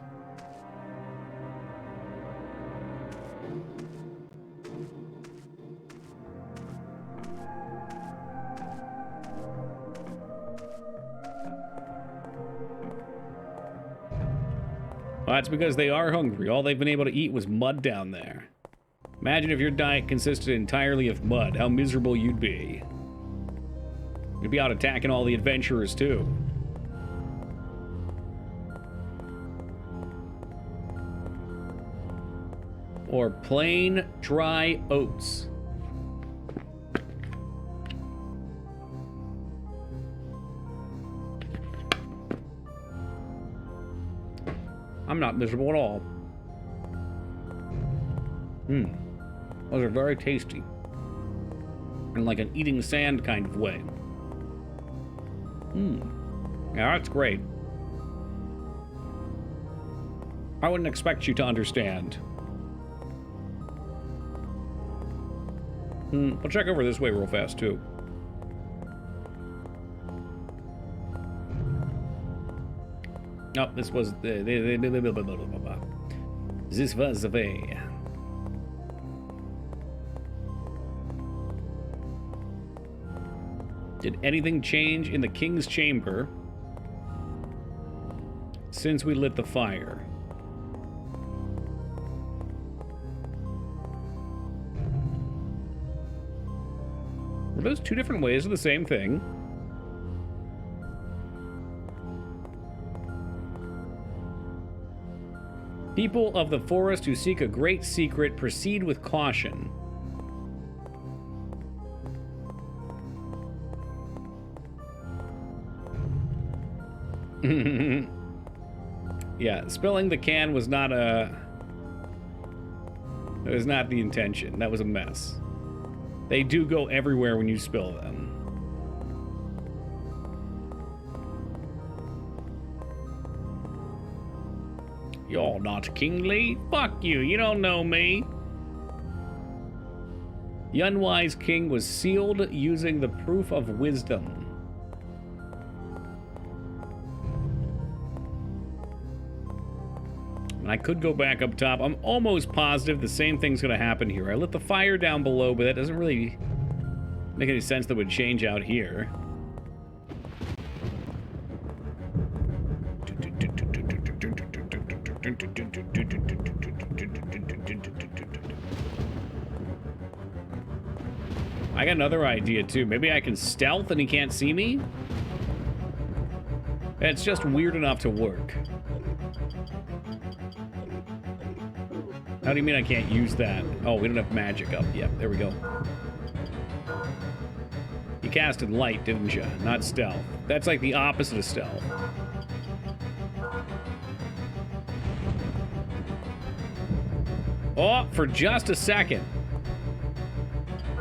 [SPEAKER 1] Well, that's because they are hungry. All they've been able to eat was mud down there. Imagine if your diet consisted entirely of mud, how miserable you'd be. You'd be out attacking all the adventurers, too. Or plain, dry oats. I'm not miserable at all. Those are very tasty. In like an eating sand kind of way. Yeah, that's great. I wouldn't expect you to understand. I'll check over this way real fast, too. Oh, this was the... This was the way. Did anything change in the king's chamber since we lit the fire? Were those two different ways of the same thing? People of the forest who seek a great secret proceed with caution. Yeah, spilling the can was not a... It was not the intention. That was a mess. They do go everywhere when you spill them. You're not kingly? Fuck you, you don't know me. The unwise king was sealed using the proof of wisdom. I could go back up top. I'm almost positive the same thing's going to happen here. I lit the fire down below, but that doesn't really make any sense that would change out here. I got another idea, too. Maybe I can stealth and he can't see me? It's just weird enough to work. How do you mean I can't use that? Oh, we don't have magic up. Yep, there we go. You casted light, didn't you? Not stealth. That's like the opposite of stealth. Oh, for just a second.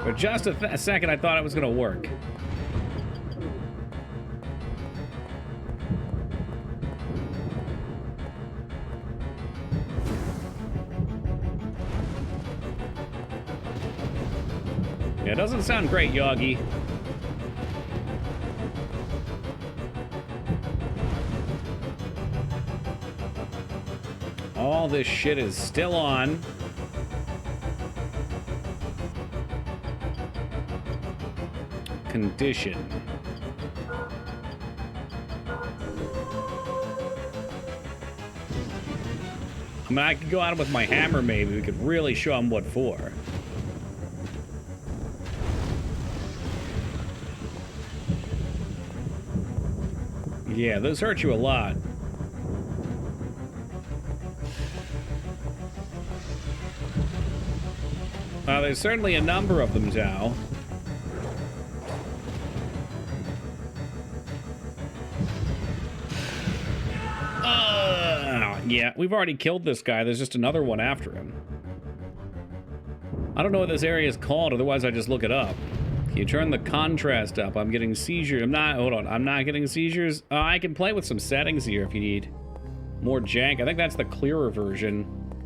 [SPEAKER 1] For just a second, I thought it was going to work. It doesn't sound great, Yogi. All this shit is still on. Condition. I mean, I could go at him with my hammer, maybe. We could really show him what for. Yeah, those hurt you a lot. There's certainly a number of them, Tao. Yeah, we've already killed this guy. There's just another one after him. I don't know what this area is called, otherwise I just look it up. Can you turn the contrast up? I'm getting seizures. Hold on. I'm not getting seizures. I can play with some settings here if you need more jank. I think that's the clearer version.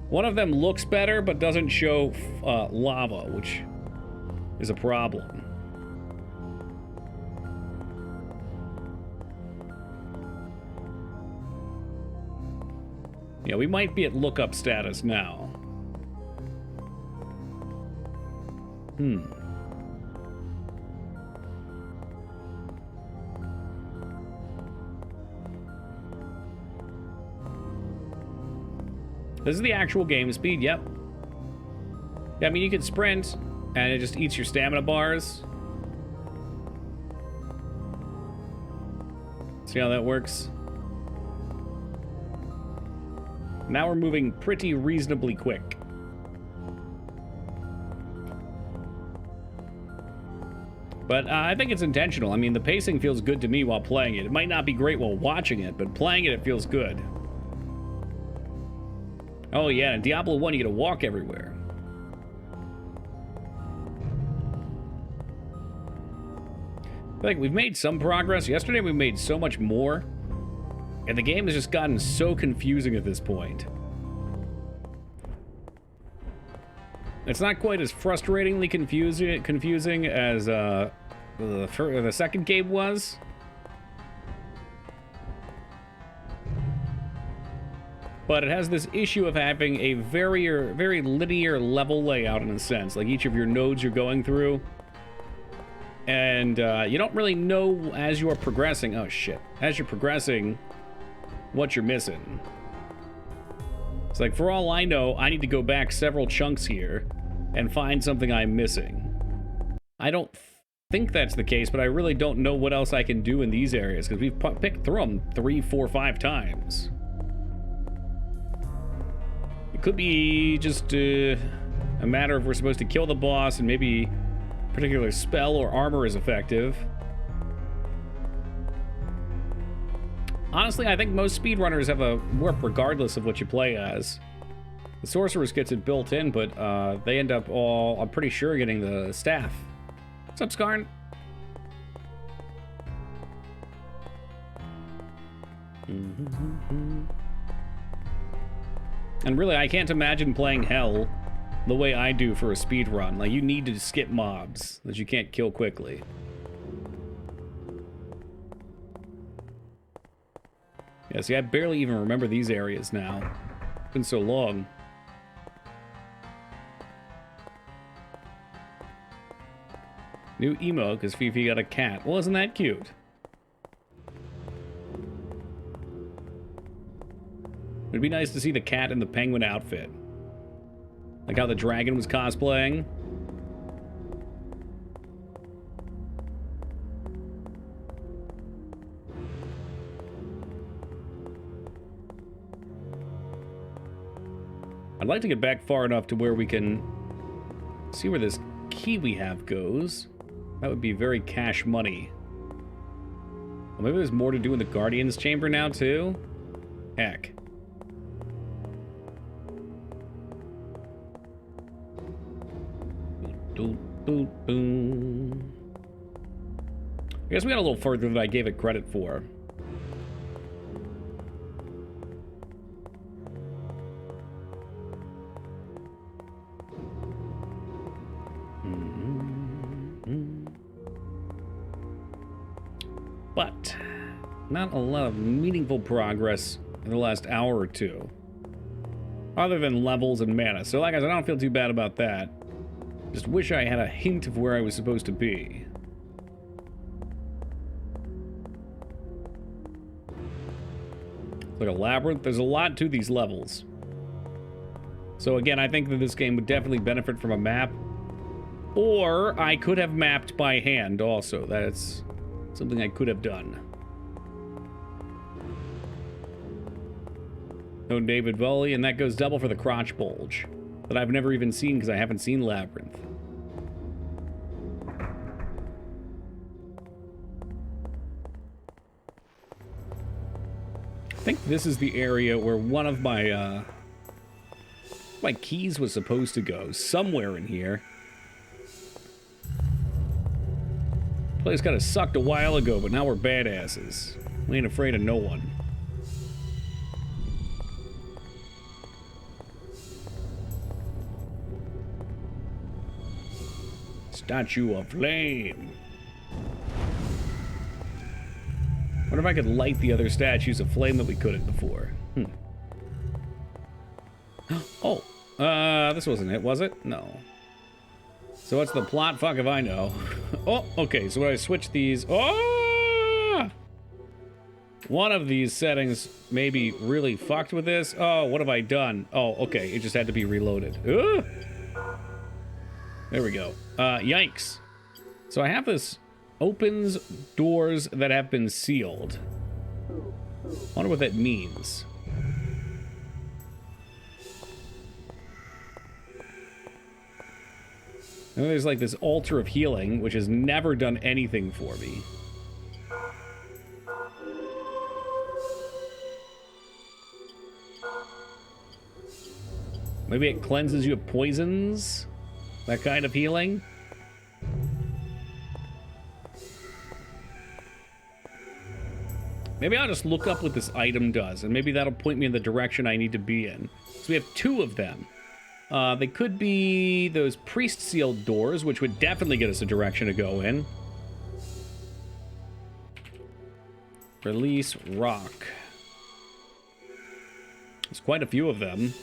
[SPEAKER 1] One of them looks better, but doesn't show lava, which is a problem. Yeah, we might be at lookup status now. This is the actual game speed, yep. Yeah, I mean, you can sprint, and it just eats your stamina bars. See how that works? Now we're moving pretty reasonably quick. But I think it's intentional. I mean, the pacing feels good to me while playing it. It might not be great while watching it, but playing it, it feels good. Oh yeah, in Diablo 1 you get to walk everywhere. I feel like we've made some progress. Yesterday we made so much more. And the game has just gotten so confusing at this point. It's not quite as frustratingly confusing as the second game was. But it has this issue of having a very linear level layout in a sense. Like each of your nodes you're going through. And you don't really know as you're progressing. Oh, shit. As you're progressing, what you're missing. It's like, for all I know, I need to go back several chunks here and find something I'm missing. I don't think that's the case, but I really don't know what else I can do in these areas, because we've picked through them 3, 4, 5 times. It could be just a matter of we're supposed to kill the boss and maybe a particular spell or armor is effective. Honestly, I think most speedrunners have a warp regardless of what you play as. The sorceress gets it built in, but they end up all, I'm pretty sure, getting the staff. What's up, Skarn? And really, I can't imagine playing Hell the way I do for a speedrun. Like, you need to skip mobs that you can't kill quickly. Yeah, see, I barely even remember these areas now. It's been so long. New emo, because Fifi got a cat. Well, isn't that cute? It'd be nice to see the cat in the penguin outfit. Like how the dragon was cosplaying. I'd like to get back far enough to where we can see where this key we have goes. That would be very cash money. Well, maybe there's more to do in the Guardian's Chamber now, too? Heck. Boom. I guess we got a little further than I gave it credit for. But not a lot of meaningful progress in the last hour or two. Other than levels and mana. So like I said, I don't feel too bad about that. Just wish I had a hint of where I was supposed to be. It's like a labyrinth. There's a lot to these levels. So again, I think that this game would definitely benefit from a map. Or I could have mapped by hand also. That's something I could have done. No David Volley, and that goes double for the crotch bulge. That I've never even seen because I haven't seen Labyrinth. I think this is the area where one of my keys was supposed to go. Somewhere in here. Place got us sucked a while ago, but now we're badasses. We ain't afraid of no one. Statue of Flame. Wonder if I could light the other statues of flame that we couldn't before. Oh, this wasn't it, was it? No. So what's the plot? Fuck if I know. Oh, okay, so when I switch these... Oh! One of these settings may be really fucked with this. Oh, what have I done? Oh, okay, it just had to be reloaded. Ugh! There we go. Yikes. So I have this opens doors that have been sealed. I wonder what that means. And then there's like this altar of healing, which has never done anything for me. Maybe it cleanses you of poisons? That kind of healing? Maybe I'll just look up what this item does, and maybe that'll point me in the direction I need to be in. So we have 2 of them. They could be those priest-sealed doors, which would definitely get us a direction to go in. Release rock. There's quite a few of them.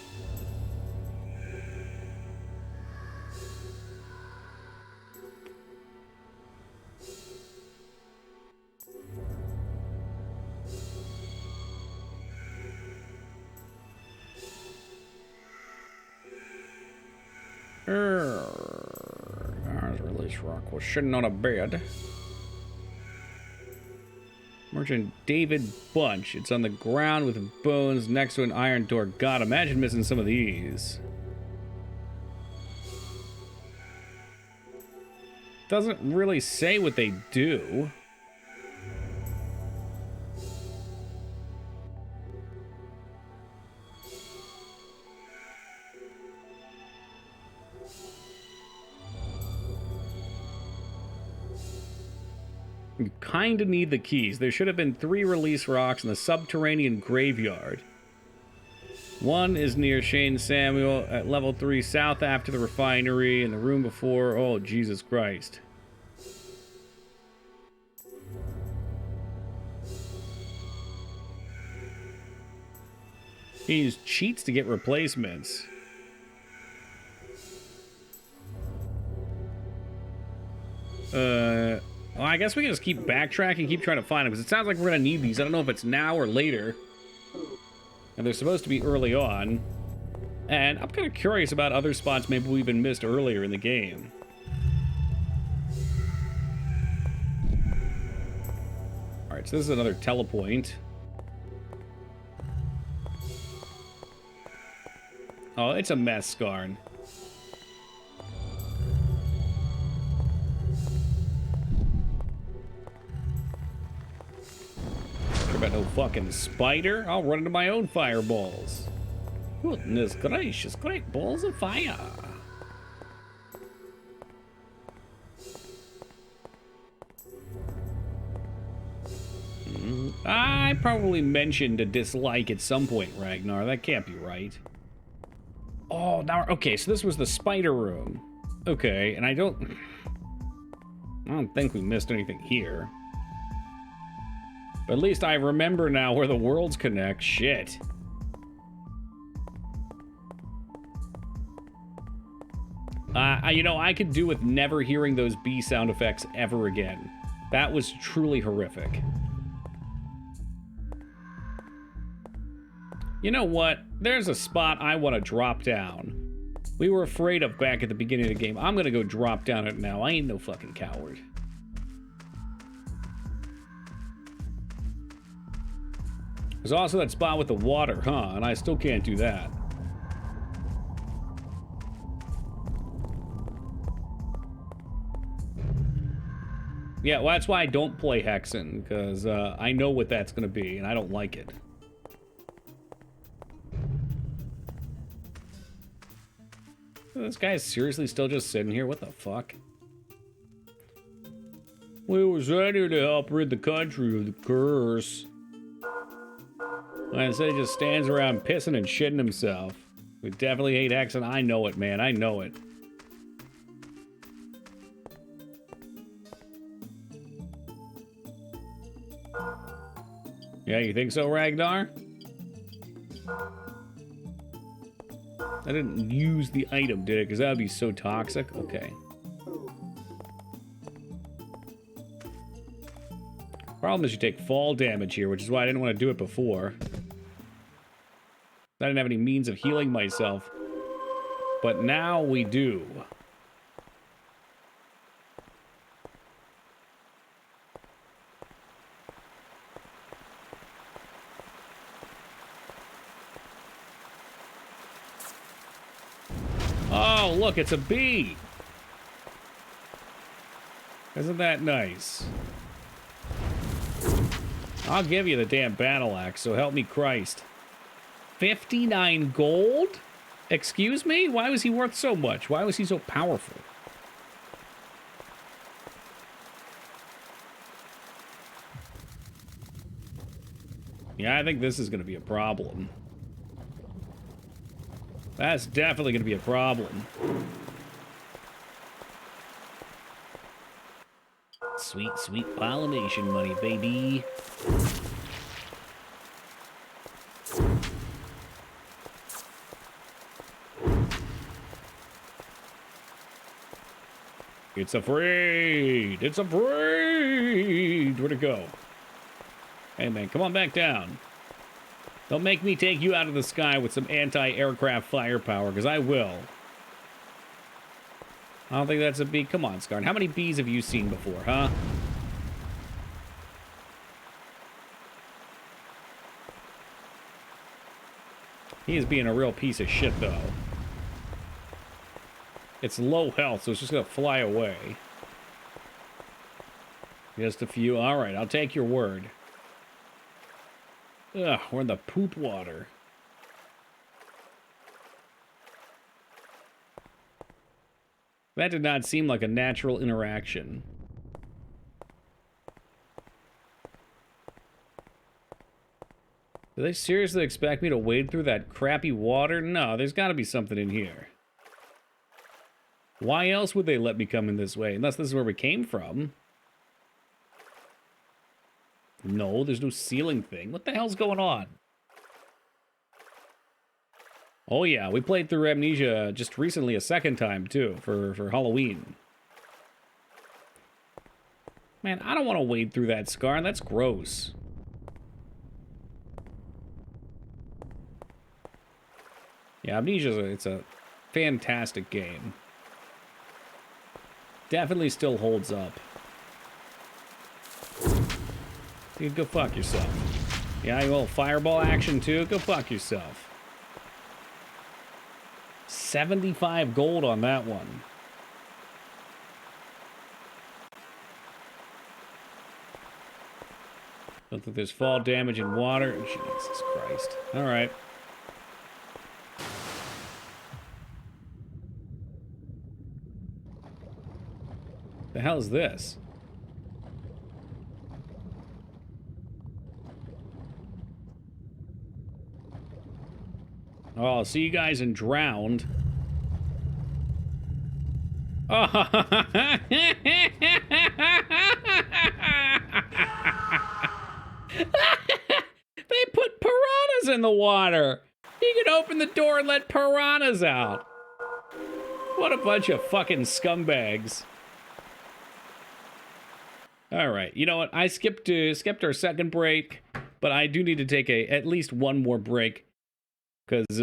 [SPEAKER 1] There's release rock. We're sitting on a bed. Merchant David Bunch. It's on the ground with bones next to an iron door. God, imagine missing some of these. Doesn't really say what they do. You kind of need the keys. There should have been 3 release rocks in the subterranean graveyard. One is near Shane Samuel at level 3 south after the refinery, and the room before. Oh, Jesus Christ. He used cheats to get replacements. Well, I guess we can just keep backtracking, keep trying to find them, because it sounds like we're going to need these. I don't know if it's now or later. And they're supposed to be early on. And I'm kind of curious about other spots maybe we've been missed earlier in the game. Alright, so this is another telepoint. Oh, it's a mess, Skarn. About no fucking spider. I'll run into my own fireballs. Goodness gracious, great balls of fire. I probably mentioned a dislike at some point, Ragnar. That can't be right. Oh, now, okay, so this was the spider room. Okay, and I don't think we missed anything here. But at least I remember now where the worlds connect. Shit. You know, I could do with never hearing those bee sound effects ever again. That was truly horrific. You know what? There's a spot I want to drop down. We were afraid of back at the beginning of the game. I'm gonna go drop down it now. I ain't no fucking coward. There's also that spot with the water, huh? And I still can't do that. Yeah, well, that's why I don't play Hexen, because I know what that's going to be, and I don't like it. This guy's seriously still just sitting here? What the fuck? We were sent here to help rid the country of the curse. And instead he just stands around pissing and shitting himself. We definitely hate Hexen. I know it, man. I know it. Yeah, you think so, Ragnar? I didn't use the item, did it? Because that would be so toxic. Okay. Problem is you take fall damage here, which is why I didn't want to do it before. I didn't have any means of healing myself. But now we do. Oh, look, it's a bee. Isn't that nice? I'll give you the damn battle axe, so help me Christ. 59 gold? Excuse me? Why was he worth so much? Why was he so powerful? Yeah, I think this is going to be a problem. That's definitely going to be a problem. Sweet, sweet pollination money, baby. It's afraid! It's afraid! Where'd it go? Hey, man, come on back down. Don't make me take you out of the sky with some anti-aircraft firepower, because I will. I don't think that's a bee. Come on, Scarn. How many bees have you seen before, huh? He is being a real piece of shit, though. It's low health, so it's just gonna fly away. Just a few. Alright, I'll take your word. Ugh, we're in the poop water. That did not seem like a natural interaction. Do they seriously expect me to wade through that crappy water? No, there's got to be something in here. Why else would they let me come in this way? Unless this is where we came from. No, there's no ceiling thing. What the hell's going on? Oh yeah, we played through Amnesia just recently a second time, too, for Halloween. Man, I don't want to wade through that, Scar. That's gross. Yeah, Amnesia, it's a fantastic game. Definitely still holds up. Dude, go fuck yourself. Yeah, you will fireball action too? Go fuck yourself. 75 gold on that one. Don't think there's fall damage in water. Jesus Christ. Alright. The hell is this? Oh, I'll see you guys in Drowned. Oh. They put piranhas in the water. You can open the door and let piranhas out. What a bunch of fucking scumbags. All right, you know what? I skipped our second break, but I do need to take at least one more break because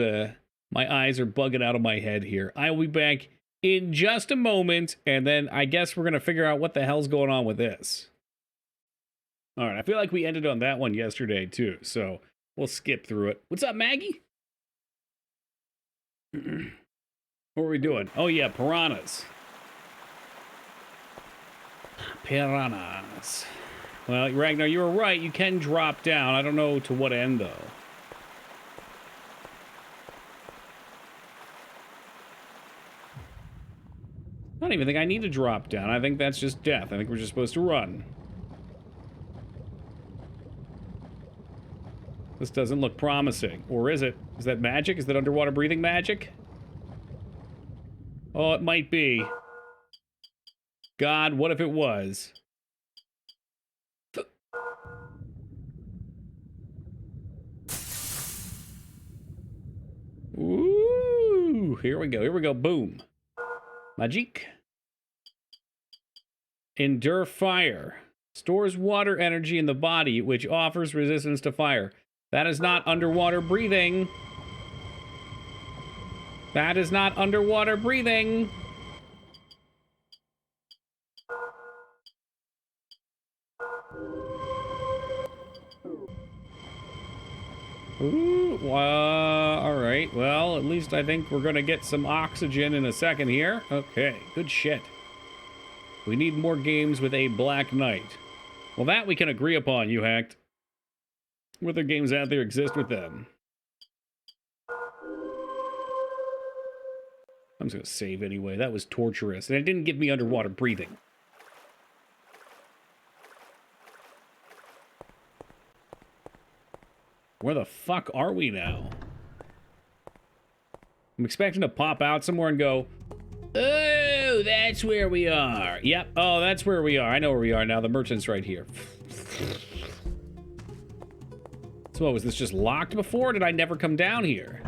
[SPEAKER 1] my eyes are bugging out of my head here. I will be back in just a moment, and then I guess we're gonna figure out what the hell's going on with this. All right, I feel like we ended on that one yesterday too, so we'll skip through it. What's up, Maggie? What are we doing? Oh yeah, piranhas. Piranhas. Well, Ragnar, you were right. You can drop down. I don't know to what end, though. I don't even think I need to drop down. I think that's just death. I think we're just supposed to run. This doesn't look promising. Or is it? Is that magic? Is that underwater breathing magic? Oh, it might be. God, what if it was? Ooh, here we go, boom. Magic. Endure fire. Stores water energy in the body, which offers resistance to fire. That is not underwater breathing. That is not underwater breathing. Ooh, all right. Well, at least I think we're going to get some oxygen in a second here. Okay, good shit. We need more games with a Black Knight. Well, that we can agree upon, you hacked. What other games out there exist with them? I'm just going to save anyway. That was torturous. And it didn't give me underwater breathing. Where the fuck are we now? I'm expecting to pop out somewhere and go, oh, that's where we are. Yep, oh, that's where we are. I know where we are now. The merchant's right here. So what, was this just locked before? Or did I never come down here?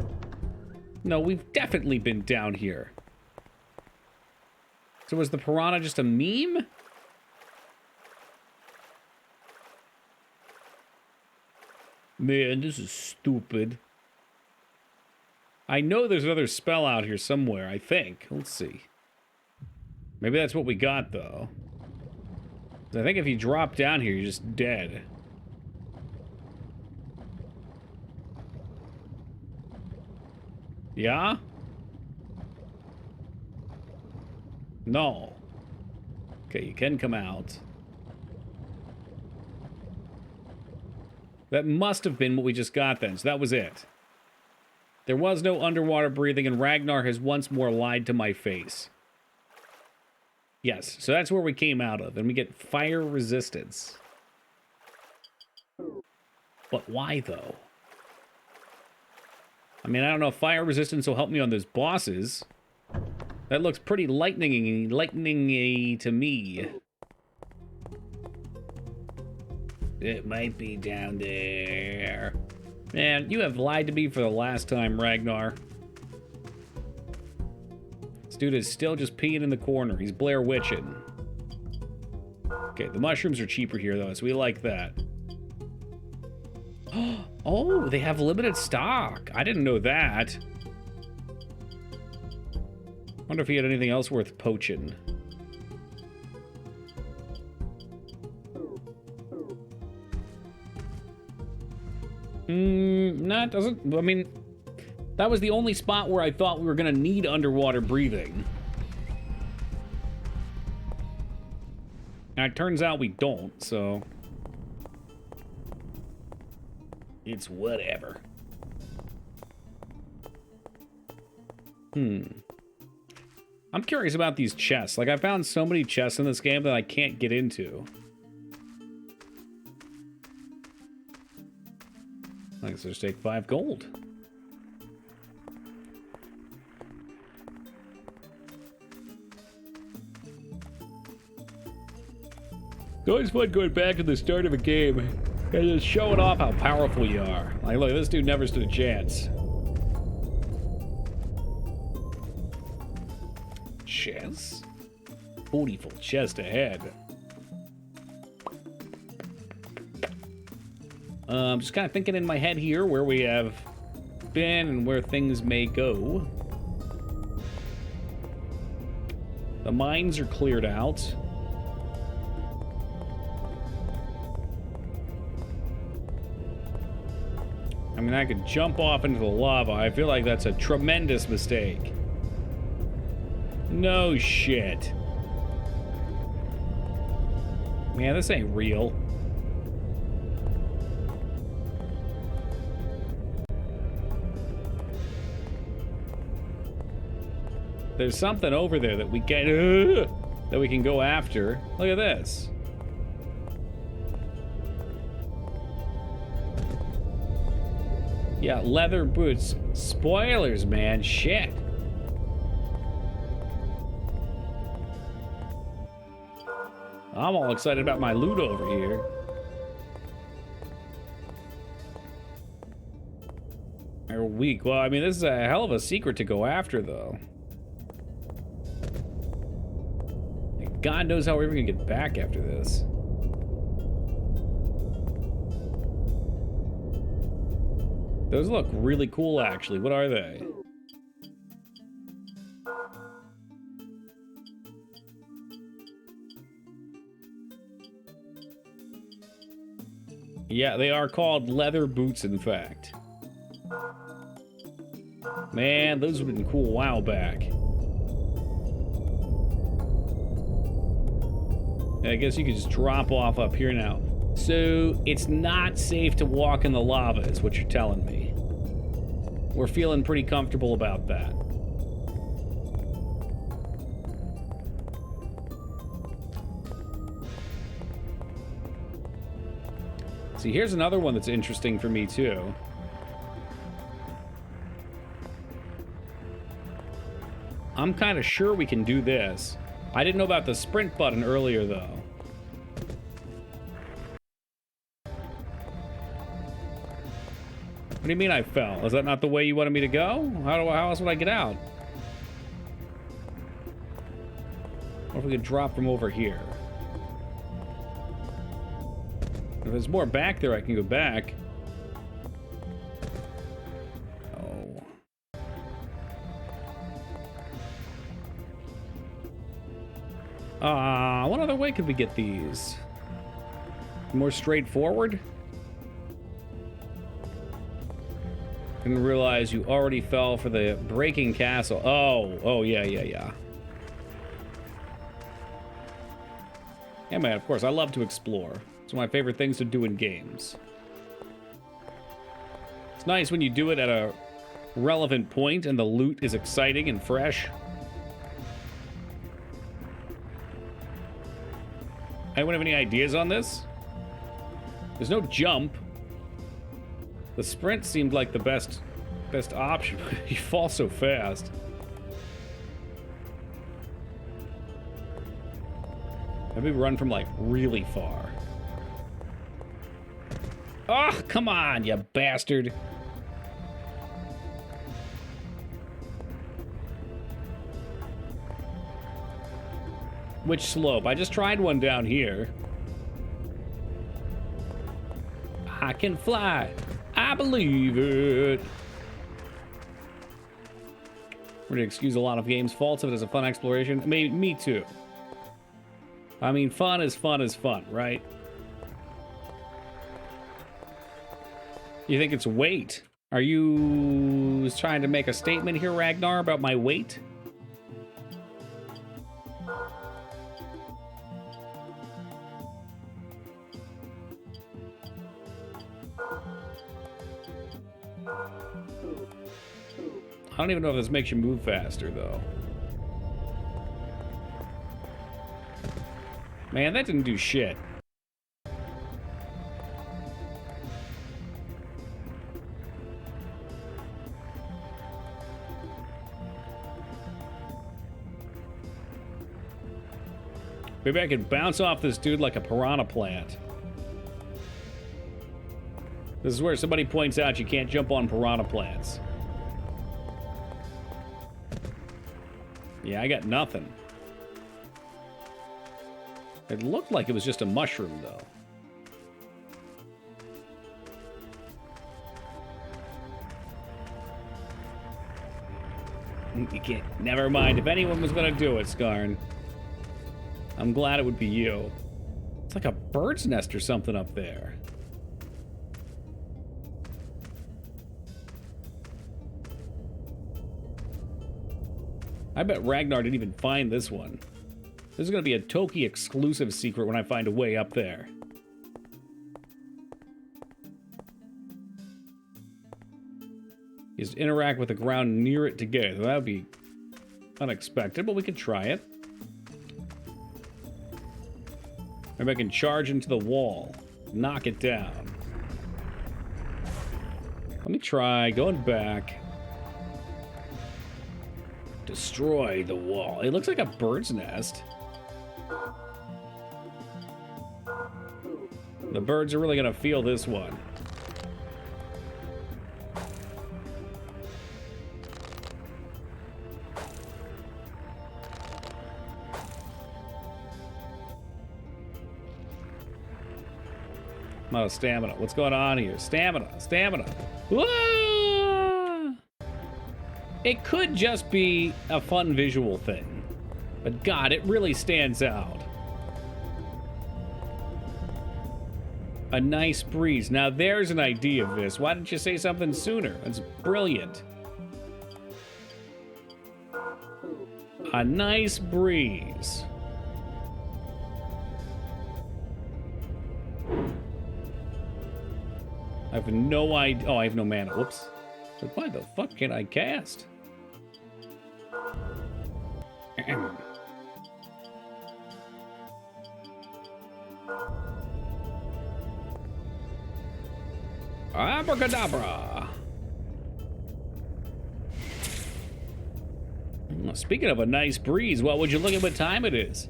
[SPEAKER 1] No, we've definitely been down here. So was the piranha just a meme? Man, this is stupid. I know there's another spell out here somewhere, I think. Let's see. Maybe that's what we got, though. I think if you drop down here, you're just dead. Yeah? No. Okay, you can come out. That must have been what we just got then, so that was it. There was no underwater breathing, and Ragnar has once more lied to my face. Yes, so that's where we came out of, and we get fire resistance. But why, though? I mean, I don't know if fire resistance will help me on those bosses. That looks pretty lightning-y to me. It might be down there. Man, you have lied to me for the last time, Ragnar. This dude is still just peeing in the corner. He's Blair Witching. Okay, the mushrooms are cheaper here, though, so we like that. Oh, they have limited stock. I didn't know that. Wonder if he had anything else worth poaching. Nah, it doesn't. I mean, that was the only spot where I thought we were gonna need underwater breathing. And it turns out we don't, so... it's whatever. I'm curious about these chests. Like, I found so many chests in this game that I can't get into. I guess I'll just take 5 gold. It's always fun going back to the start of a game and just showing off how powerful you are. Like, look, this dude never stood a chance. Chest? Beautiful chest ahead. I'm just kind of thinking in my head here where we have been and where things may go. The mines are cleared out. I mean, I could jump off into the lava. I feel like that's a tremendous mistake. No shit. Man, this ain't real. There's something over there that we can go after. Look at this. Yeah, leather boots. Spoilers, man. Shit. I'm all excited about my loot over here. They're weak. Well, I mean, this is a hell of a secret to go after, though. God knows how we're ever gonna get back after this. Those look really cool, actually. What are they? Yeah, they are called leather boots, in fact. Man, those would have been cool a while back. I guess you could just drop off up here now. So, it's not safe to walk in the lava, is what you're telling me. We're feeling pretty comfortable about that. See, here's another one that's interesting for me, too. I'm kind of sure we can do this. I didn't know about the sprint button earlier, though. What do you mean I fell? Is that not the way you wanted me to go? How else would I get out? What if we could drop from over here? If there's more back there, I can go back. Oh. What other way could we get these? More straightforward? Didn't realize you already fell for the breaking castle. Oh, yeah. Yeah, man, of course, I love to explore. It's one of my favorite things to do in games. It's nice when you do it at a relevant point and the loot is exciting and fresh. Anyone have any ideas on this? There's no jump. The sprint seemed like the best option. You fall so fast. Maybe run from, like, really far. Oh, come on, you bastard. Which slope? I just tried one down here. I can fly. I believe it. We're gonna excuse a lot of games' faults if it is a fun exploration. Me too. I mean, fun is fun, right? You think it's weight? Are you trying to make a statement here, Ragnar, about my weight? I don't even know if this makes you move faster, though. Man, that didn't do shit. Maybe I could bounce off this dude like a piranha plant. This is where somebody points out you can't jump on piranha plants. Yeah, I got nothing. It looked like it was just a mushroom, though. You can't. Never mind. If anyone was gonna do it, Skarn, I'm glad it would be you. It's like a bird's nest or something up there. I bet Ragnar didn't even find this one. This is going to be a Toki exclusive secret when I find a way up there. Just interact with the ground near it to get it. That would be unexpected, but we can try it. Maybe I can charge into the wall. Knock it down. Let me try going back. Destroy the wall. It looks like a bird's nest. The birds are really gonna feel this one. I'm out of stamina. What's going on here? Stamina. Whoa! It could just be a fun visual thing. But God, it really stands out. A nice breeze. Now there's an idea of this. Why didn't you say something sooner? That's brilliant. A nice breeze. I have no idea. Oh, I have no mana. Whoops. But why the fuck can I cast? Abracadabra. Speaking of a nice breeze, well, would you look at what time it is?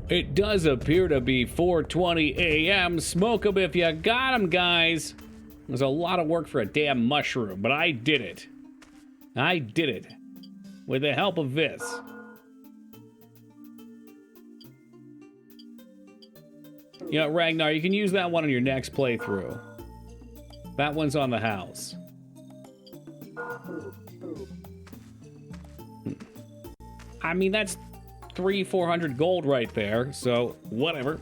[SPEAKER 1] It does appear to be 4:20 a.m. Smoke 'em if you got 'em, guys. There's a lot of work for a damn mushroom, but I did it. I did it. With the help of this. You know, Ragnar, you can use that one on your next playthrough. That one's on the house. I mean, that's 300-400 gold right there, so whatever.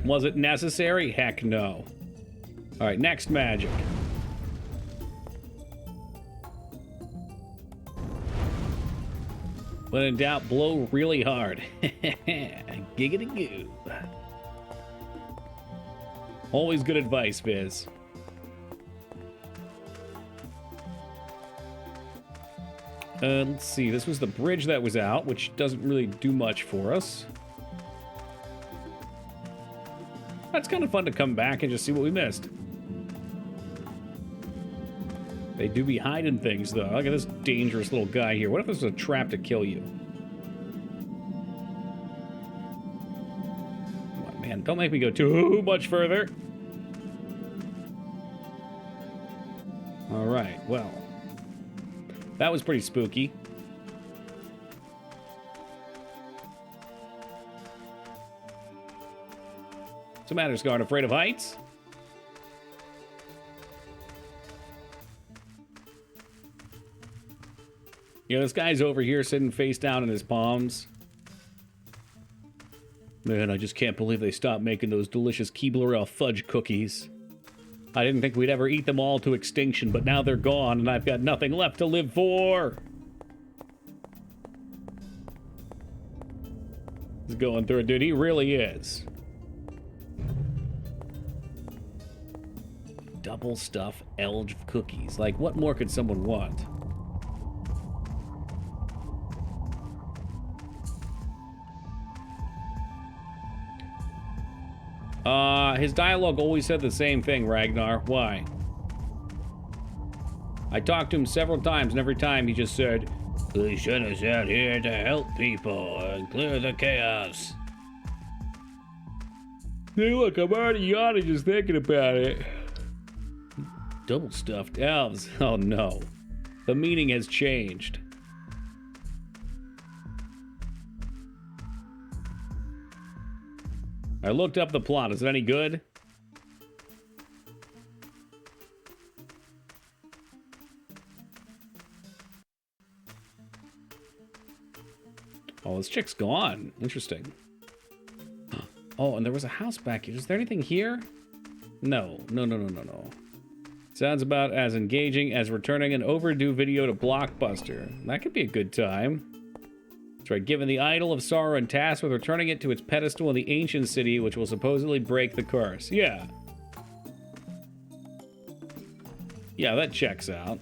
[SPEAKER 1] Was it necessary? Heck no. All right, next magic. When in doubt, blow really hard. Giggity goo. Always good advice, Viz. Let's see, this was the bridge that was out, which doesn't really do much for us. That's kind of fun to come back and just see what we missed. They do be hiding things, though. Look at this dangerous little guy here. What if this was a trap to kill you? Come on, man. Don't make me go too much further. All right, well. That was pretty spooky. What's the matter, Scarred? Afraid of heights? You know, this guy's over here sitting face down in his palms. Man, I just can't believe they stopped making those delicious Keebler fudge cookies. I didn't think we'd ever eat them all to extinction, but now they're gone, and I've got nothing left to live for. He's going through it, dude. He really is. Double stuff Elge cookies. Like, what more could someone want? His dialogue always said the same thing, Ragnar. Why? I talked to him several times, and every time he just said, "We sent us out here to help people and clear the chaos." Hey, look, I'm already yawning just thinking about it. Double stuffed elves. Oh no. The meaning has changed. I looked up the plot. Is it any good? Oh, this chick's gone. Interesting. Oh, and there was a house back here. Is there anything here? No. No. Sounds about as engaging as returning an overdue video to Blockbuster. That could be a good time. That's right, given the idol of sorrow and tasked with returning it to its pedestal in the ancient city, which will supposedly break the curse. Yeah. Yeah, that checks out.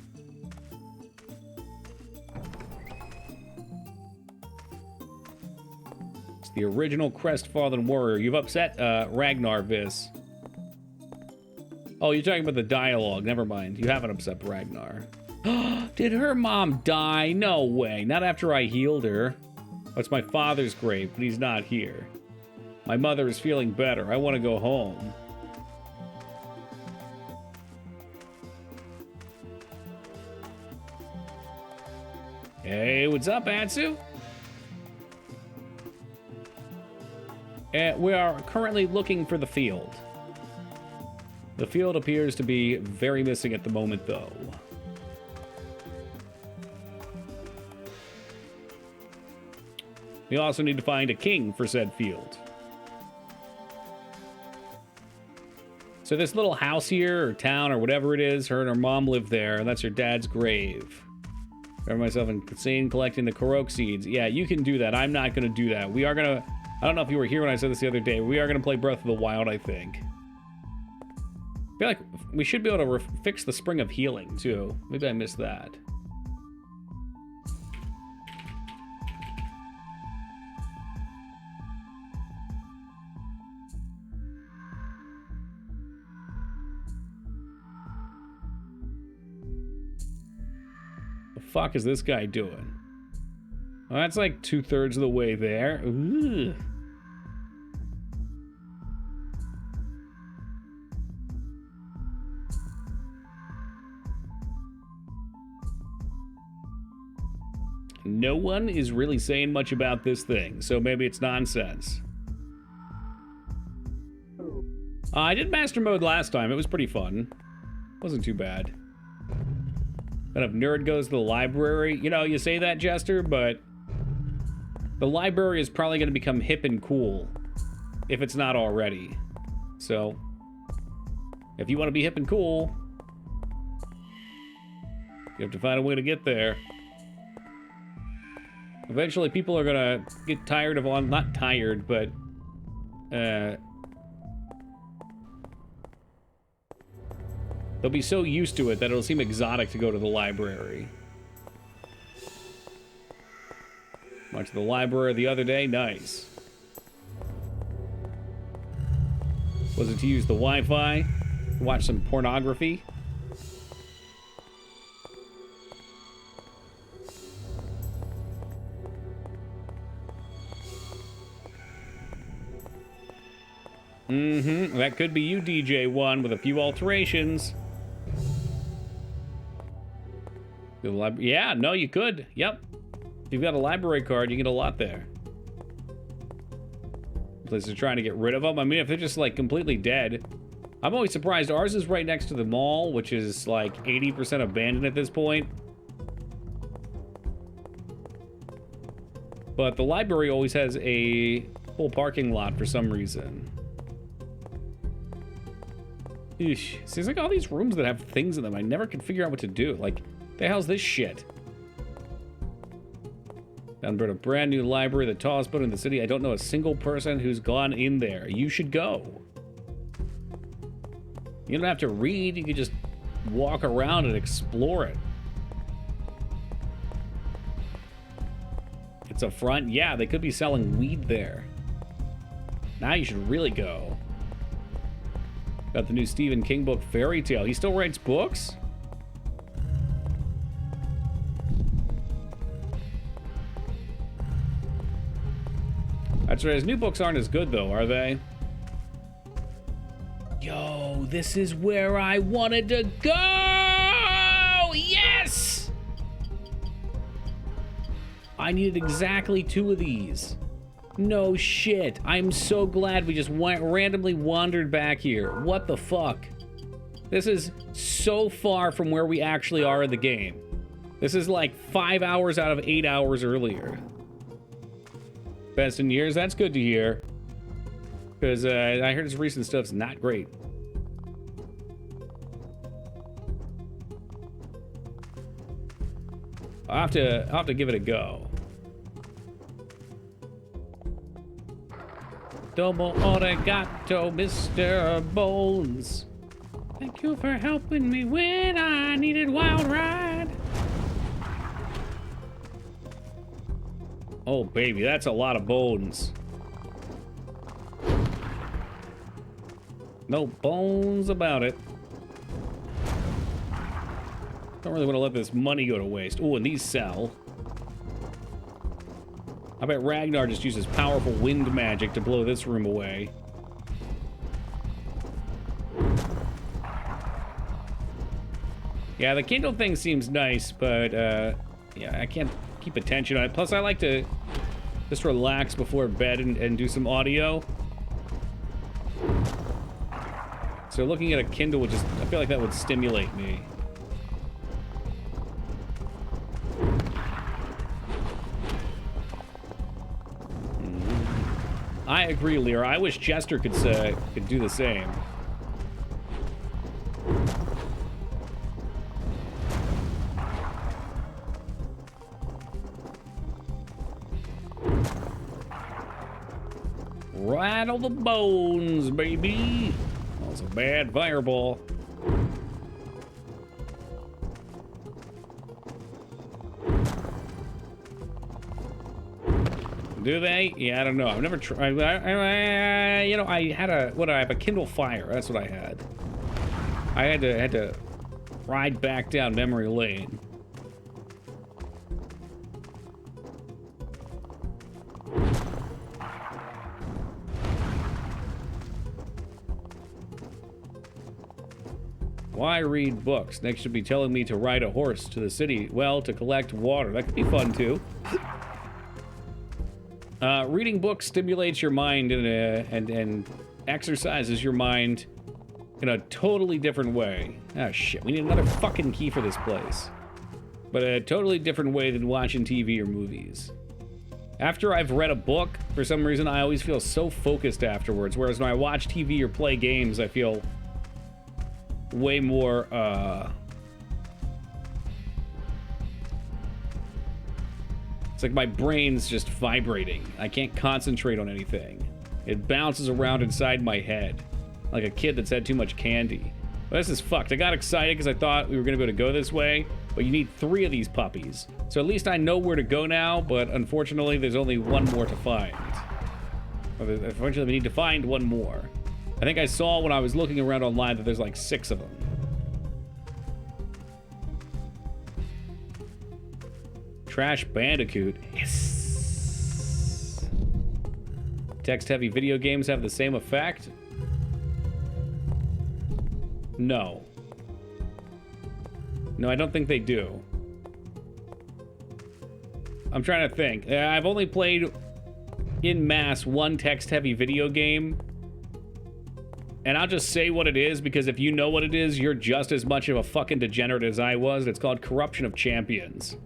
[SPEAKER 1] It's the original crestfallen warrior. You've upset Ragnar, Viz. Oh, you're talking about the dialogue. Never mind. You haven't upset Ragnar. Did her mom die? No way. Not after I healed her. Oh, it's my father's grave, but he's not here. My mother is feeling better. I want to go home. Hey, what's up, Atsu? We are currently looking for the field. The field appears to be very missing at the moment, though. We also need to find a king for said field. So this little house here, or town, or whatever it is, her and her mom live there, and that's her dad's grave. Remember myself insane collecting the Korok seeds. Yeah, you can do that. I'm not going to do that. We are going to... I don't know if you were here when I said this the other day. We are going to play Breath of the Wild, I think. I feel like we should be able to fix the Spring of Healing, too. Maybe I missed that. fuck is this guy doing? Well, that's like 2/3 of the way there. Ooh. No one is really saying much about this thing, so maybe it's nonsense. I did master mode last time. It was pretty fun. Wasn't too bad. But if nerd goes to the library, you know, you say that, Jester, but the library is probably going to become hip and cool if it's not already. So, if you want to be hip and cool, you have to find a way to get there. Eventually, people are gonna get tired of not tired, but they'll be so used to it that it'll seem exotic to go to the library. Went to the library the other day. Nice. Was it to use the Wi-Fi? Watch some pornography? Mm-hmm. That could be you, DJ1, with a few alterations. Yeah, no, you could. Yep. If you've got a library card, you get a lot there. Places are trying to get rid of them. I mean, if they're just, like, completely dead. I'm always surprised. Ours is right next to the mall, which is, like, 80% abandoned at this point. But the library always has a full parking lot for some reason. Eesh. Seems like all these rooms that have things in them, I never can figure out what to do. Like, the hell's this shit? Found a brand new library, the tallest building in the city. I don't know a single person who's gone in there. You should go. You don't have to read, you can just walk around and explore it. It's a front. Yeah, they could be selling weed there. Now you should really go. Got the new Stephen King book, Fairy Tale. He still writes books? That's right. His new books aren't as good, though, are they? Yo, this is where I wanted to go! Yes! I needed exactly 2 of these. No shit. I'm so glad we just randomly wandered back here. What the fuck? This is so far from where we actually are in the game. This is like 5 hours out of 8 hours earlier. Best in years? That's good to hear. Because I heard his recent stuff's not great. I'll have to give it a go. Domo arigato, Mr. Bones. Thank you for helping me when I needed wild ride. Oh, baby, that's a lot of bones. No bones about it. Don't really want to let this money go to waste. Oh, and these sell. I bet Ragnar just uses powerful wind magic to blow this room away. Yeah, the Kindle thing seems nice, but yeah, I can't keep attention on it. Plus, I like to just relax before bed and do some audio. So looking at a Kindle would just, I feel like that would stimulate me. I agree, Lyra. I wish Jester could do the same. Rattle the bones, baby. That was a bad fireball. Do they? Yeah, I don't know. I've never tried. You know, I had I have a Kindle Fire. That's what I had. I had to ride back down memory lane. Why read books? Next should be telling me to ride a horse to the city, well, to collect water. That could be fun, too. Reading books stimulates your mind and exercises your mind in a totally different way. Oh, shit. We need another fucking key for this place. But a totally different way than watching TV or movies. After I've read a book, for some reason, I always feel so focused afterwards. Whereas when I watch TV or play games, I feel way more, it's like my brain's just vibrating. I can't concentrate on anything. It bounces around inside my head. Like a kid that's had too much candy. But this is fucked. I got excited because I thought we were going to be able to go this way. But you need 3 of these puppies. So at least I know where to go now. But unfortunately, there's only 1 more to find. Unfortunately, we need to find 1 more. I think I saw when I was looking around online that there's like 6 of them. Trash Bandicoot. Yes. Text-heavy video games have the same effect? No. No, I don't think they do. I'm trying to think. I've only played in mass 1 text-heavy video game. And I'll just say what it is, because if you know what it is, you're just as much of a fucking degenerate as I was. It's called Corruption of Champions.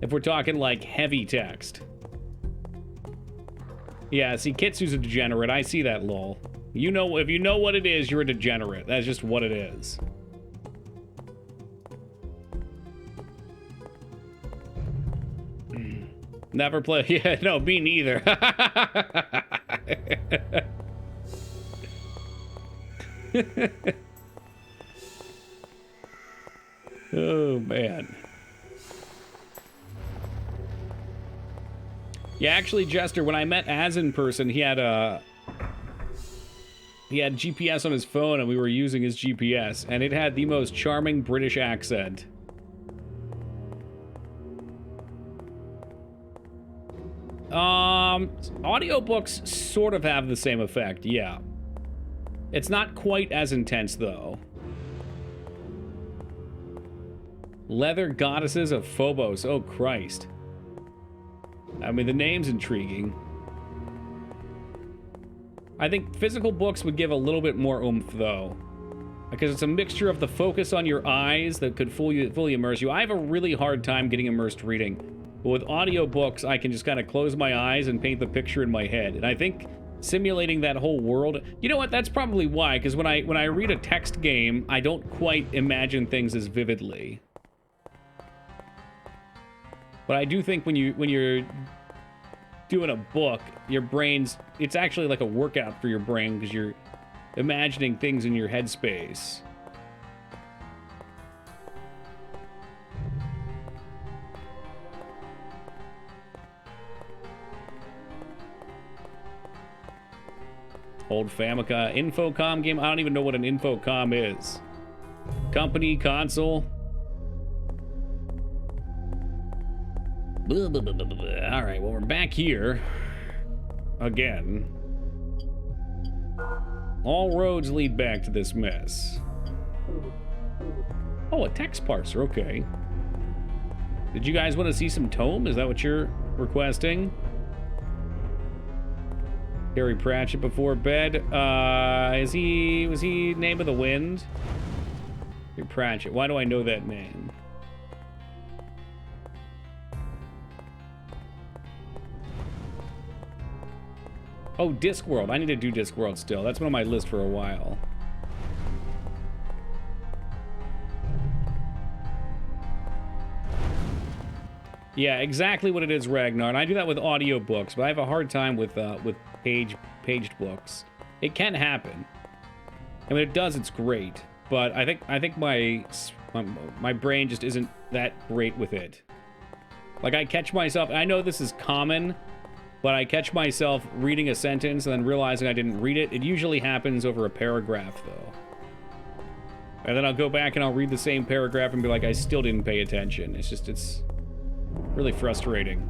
[SPEAKER 1] If we're talking, like, heavy text. Yeah, see, Kitsu's a degenerate. I see that, lol. You know, if you know what it is, you're a degenerate. That's just what it is. Never play. Yeah, no, me neither. Oh, man. Yeah, actually, Jester, when I met Az in person, he had GPS on his phone, and we were using his GPS, and it had the most charming British accent. Audiobooks sort of have the same effect, yeah. It's not quite as intense, though. Leather Goddesses of Phobos. Oh, Christ. I mean, the name's intriguing. I think physical books would give a little bit more oomph, though. Because it's a mixture of the focus on your eyes that could fully immerse you. I have a really hard time getting immersed reading. But with audiobooks, I can just kind of close my eyes and paint the picture in my head. And I think simulating that whole world... You know what? That's probably why. Because when I read a text game, I don't quite imagine things as vividly. But I do think when you're doing a book, your brain's... It's actually like a workout for your brain because you're imagining things in your headspace. Old Famicom Infocom game. I don't even know what an Infocom is. Company, console. All right, well, we're back here again. All roads lead back to this mess. Oh, a text parser. Okay. Did you guys want to see some tome? Is that what you're requesting? Terry Pratchett before bed. Was he Name of the Wind? Terry Pratchett. Why do I know that name? Oh, Discworld. I need to do Discworld still. That's been on my list for a while. Yeah, exactly what it is, Ragnar. And I do that with audiobooks, but I have a hard time with paged books. It can happen. I mean, it does. It's great, but I think my brain just isn't that great with it. Like, I catch myself. I know this is common, but I catch myself reading a sentence and then realizing I didn't read it. It usually happens over a paragraph, though. And then I'll go back and I'll read the same paragraph and be like, I still didn't pay attention. It's really frustrating.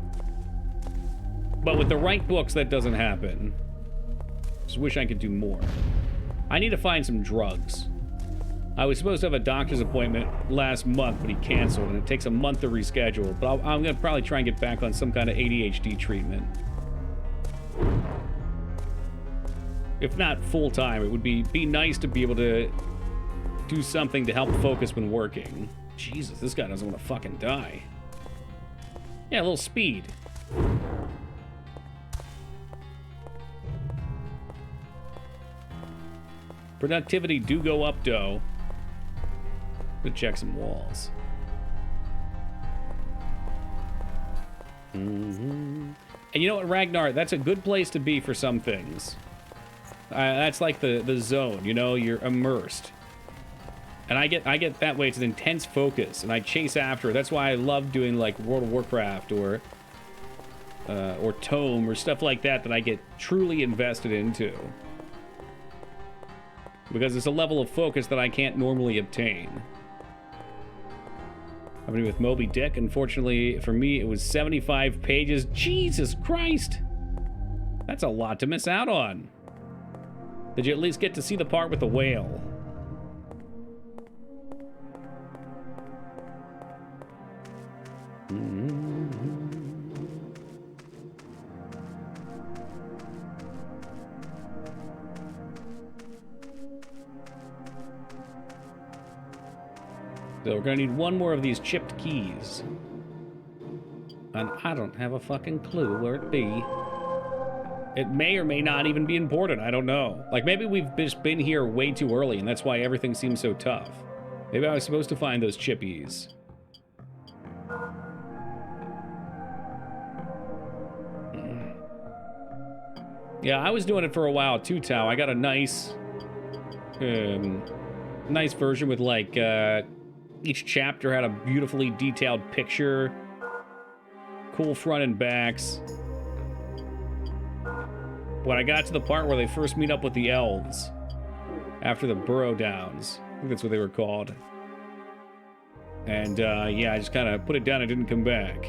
[SPEAKER 1] But with the right books, that doesn't happen. Just wish I could do more. I need to find some drugs. I was supposed to have a doctor's appointment last month, but he canceled, and it takes a month to reschedule. But I'm going to probably try and get back on some kind of ADHD treatment. If not full-time, it would be nice to be able to do something to help focus when working. Jesus, this guy doesn't want to fucking die. Yeah, a little speed. Productivity do go up, though. Let's check some walls. And you know what, Ragnar? That's a good place to be for some things. That's like the zone, you know? You're immersed. And I get that way. It's an intense focus, and I chase after it. That's why I love doing, like, World of Warcraft or Tome or stuff like that that I get truly invested into. Because it's a level of focus that I can't normally obtain. Happening with Moby Dick. Unfortunately, for me, it was 75 pages. Jesus Christ! That's a lot to miss out on. Did you at least get to see the part with the whale? So we're gonna need one more of these chipped keys. And I don't have a fucking clue where it be. It may or may not even be important, I don't know. Like, maybe we've just been here way too early, and that's why everything seems so tough. Maybe I was supposed to find those chippies. Yeah, I was doing it for a while too, Tao. I got a nice version with, like, each chapter had a beautifully detailed picture. Cool front and backs. When I got to the part where they first meet up with the elves, after the Burrow Downs, I think that's what they were called. And, yeah, I just kind of put it down and didn't come back.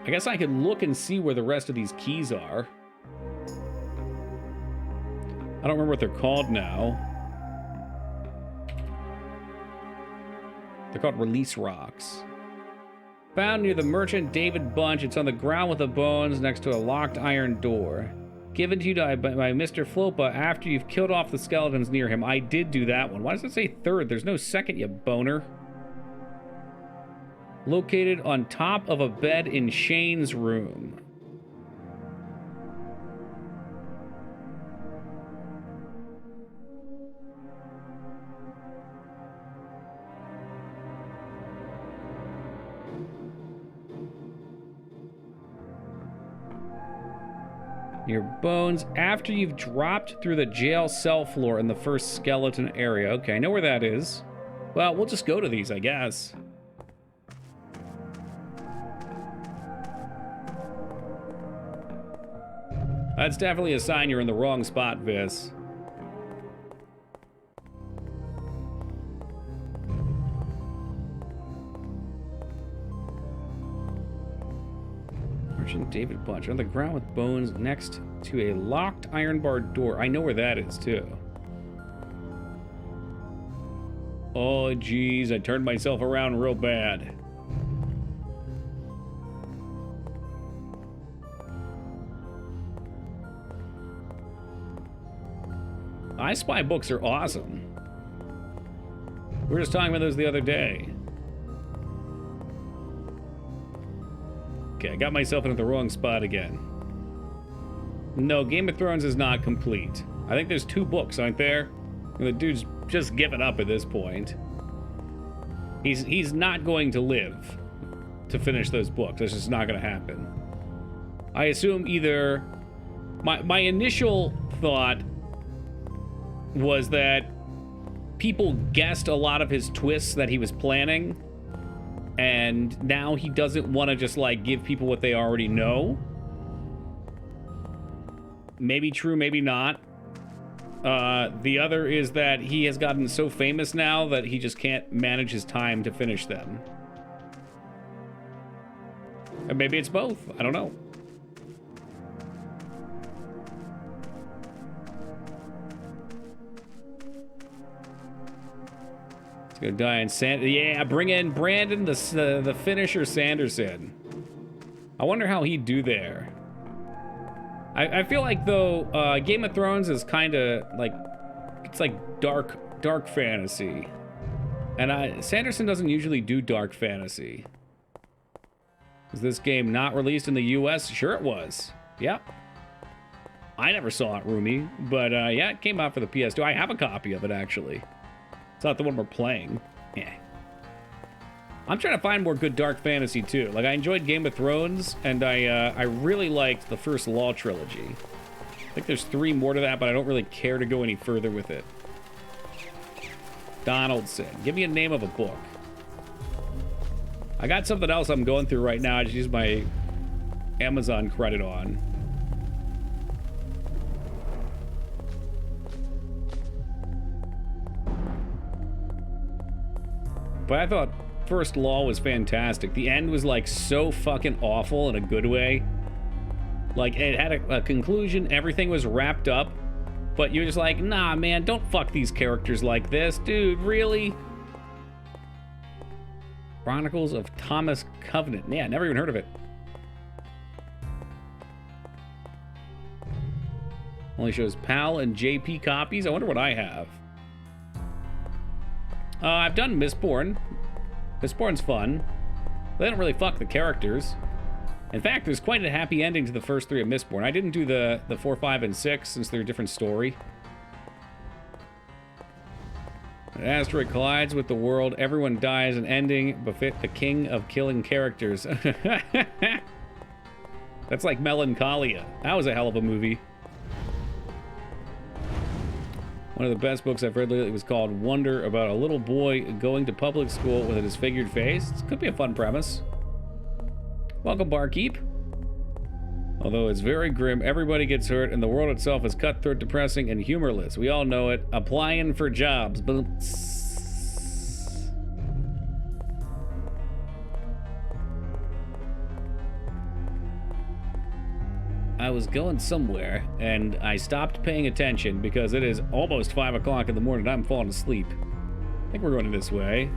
[SPEAKER 1] I guess I could look and see where the rest of these keys are. I don't remember what they're called now. They're called release rocks. Found near the merchant David Bunch. It's on the ground with the bones next to a locked iron door. Given to you by Mr. Flopa after you've killed off the skeletons near him. I did do that one. Why does it say third? There's no second, you boner. Located on top of a bed in Shane's room. Your bones after you've dropped through the jail cell floor in the first skeleton area. Okay, I know where that is. Well, we'll just go to these, I guess. That's definitely a sign you're in the wrong spot, Vis. Merchant David Bunch on the ground with bones next to a locked iron barred door. I know where that is, too. Oh, geez, I turned myself around real bad. I Spy books are awesome. We were just talking about those the other day. Okay, I got myself into the wrong spot again. No, Game of Thrones is not complete. I think there's 2 books, aren't there? And the dude's just given up at this point. He's not going to live to finish those books. That's just not going to happen. I assume either... My initial thought was that people guessed a lot of his twists that he was planning, and now he doesn't want to just, like, give people what they already know. Maybe true, maybe not. The other is that he has gotten so famous now that he just can't manage his time to finish them. And maybe it's both. I don't know. Let's go die in yeah, bring in Brandon, the finisher Sanderson. I wonder how he'd do there. I feel like, though, Game of Thrones is kind of like, it's like dark fantasy. And Sanderson doesn't usually do dark fantasy. Is this game not released in the US? Sure it was. Yep. I never saw it, Rumi. But, yeah, it came out for the PS2. I have a copy of it, actually. It's not the one we're playing. Yeah. I'm trying to find more good dark fantasy, too. Like, I enjoyed Game of Thrones, and I really liked the first Law trilogy. I think there's 3 more to that, but I don't really care to go any further with it. Donaldson. Give me a name of a book. I got something else I'm going through right now. I just used my Amazon credit on. But I thought First Law was fantastic. The end was like so fucking awful in a good way. Like it had a conclusion, everything was wrapped up, but you're just like, nah man, don't fuck these characters like this. Dude, really? Chronicles of Thomas Covenant. Yeah, never even heard of it. Only shows PAL and JP copies. I wonder what I have. I've done Mistborn. Mistborn's fun. They don't really fuck the characters. In fact, there's quite a happy ending to the first 3 of Mistborn. I didn't do the 4, 5, and 6 since they're a different story. An asteroid collides with the world. Everyone dies. An ending befit the king of killing characters. That's like Melancholia. That was a hell of a movie. One of the best books I've read lately was called Wonder, about a little boy going to public school with a disfigured face. This could be a fun premise. Welcome, Barkeep. Although it's very grim, everybody gets hurt, and the world itself is cutthroat, depressing, and humorless. We all know it. Applying for jobs. I was going somewhere, and I stopped paying attention because it is almost 5 o'clock in the morning and I'm falling asleep. I think we're going this way.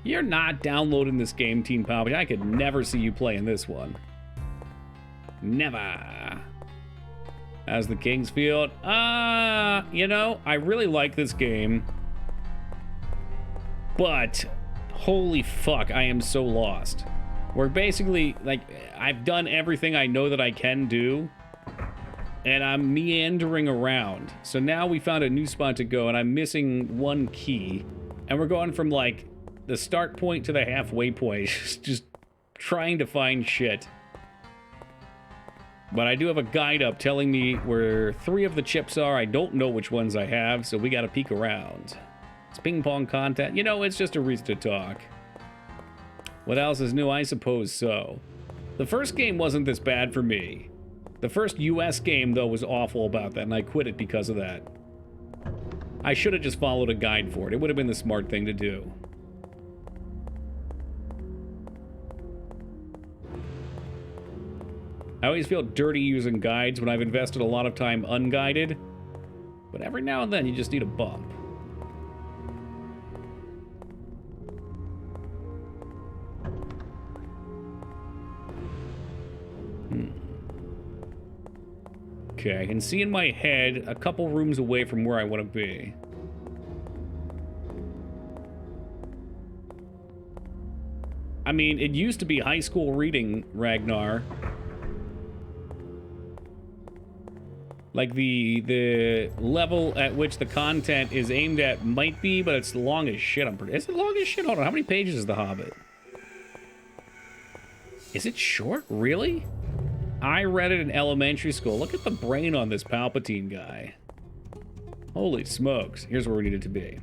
[SPEAKER 1] You're not downloading this game, Teen Poppy. I could never see you playing this one. Never. As the King's Field. You know, I really like this game. But, holy fuck, I am so lost. We're basically, like, I've done everything I know that I can do, and I'm meandering around. So now we found a new spot to go, and I'm missing 1 key. And we're going from, like, the start point to the halfway point, just trying to find shit. But I do have a guide up telling me where 3 of the chips are. I don't know which ones I have, so we gotta peek around. It's ping pong content. You know, it's just a reason to talk. What else is new? I suppose so. The first game wasn't this bad for me. The first US game, though, was awful about that, and I quit it because of that. I should have just followed a guide for it. It would have been the smart thing to do. I always feel dirty using guides when I've invested a lot of time unguided, but every now and then you just need a bump. Okay, I can see in my head a couple rooms away from where I want to be. I mean, it used to be high school reading, Ragnar. Like the level at which the content is aimed at might be, but it's long as shit. Is it long as shit? Hold on, how many pages is The Hobbit? Is it short? Really? I read it in elementary school. Look at the brain on this Palpatine guy. Holy smokes. Here's where we needed to be.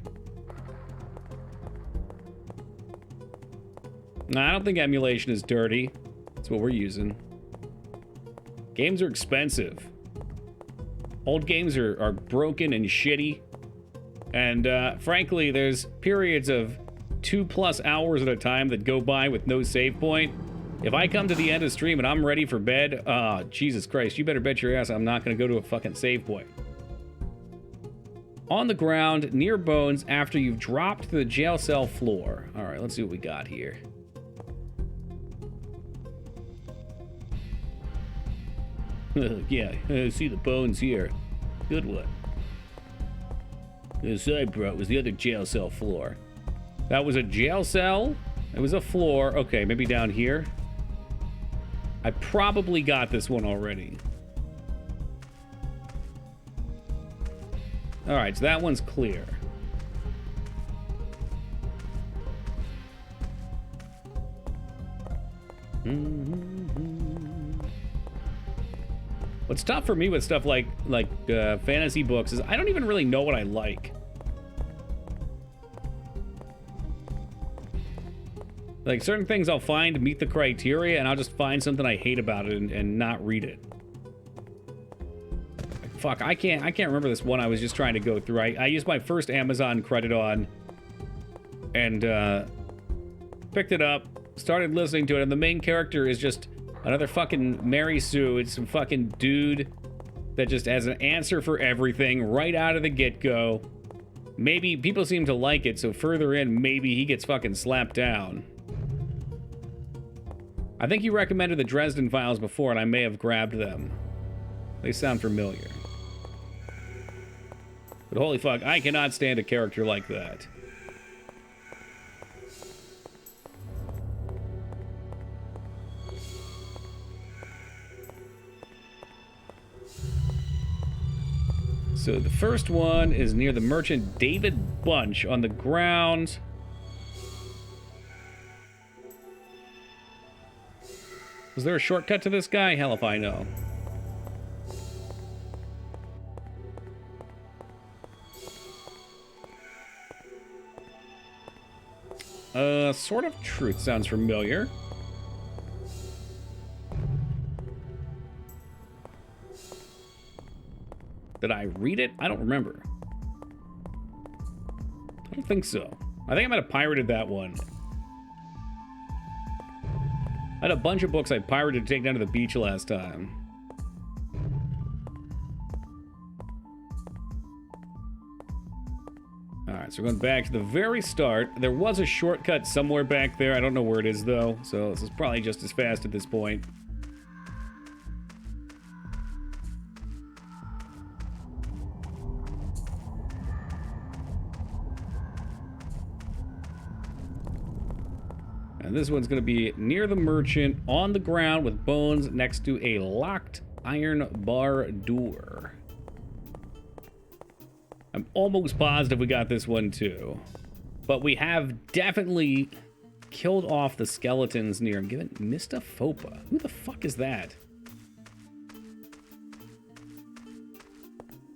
[SPEAKER 1] Nah, I don't think emulation is dirty. That's what we're using. Games are expensive. Old games are broken and shitty. And frankly, there's periods of 2+ hours at a time that go by with no save point. If I come to the end of the stream and I'm ready for bed, Jesus Christ, you better bet your ass I'm not going to go to a fucking save point. On the ground, near bones, after you've dropped to the jail cell floor. All right, let's see what we got here. Yeah, see the bones here. Good one. The side brought was the other jail cell floor. That was a jail cell? It was a floor. Okay, maybe down here. I probably got this one already. All right, so that one's clear. What's tough for me with stuff like fantasy books is I don't even really know what I like. Like, certain things I'll find meet the criteria, and I'll just find something I hate about it and not read it. Like, fuck, I can't remember this one I was just trying to go through. I used my first Amazon credit on and picked it up, started listening to it, and the main character is just another fucking Mary Sue. It's some fucking dude that just has an answer for everything right out of the get-go. Maybe people seem to like it, so further in, maybe he gets fucking slapped down. I think you recommended the Dresden Files before, and I may have grabbed them. They sound familiar. But holy fuck, I cannot stand a character like that. So the first one is near the merchant David Bunch on the ground. Was there a shortcut to this guy? Hell if I know. Sword of Truth sounds familiar. Did I read it? I don't remember. I don't think so. I think I might have pirated that one. I had a bunch of books I pirated to take down to the beach last time. Alright, so we're going back to the very start. There was a shortcut somewhere back there. I don't know where it is, though, so this is probably just as fast at this point. And this one's going to be near the merchant, on the ground with bones next to a locked iron bar door. I'm almost positive we got this one too. But we have definitely killed off the skeletons near and given Mr. Fopa. Who the fuck is that?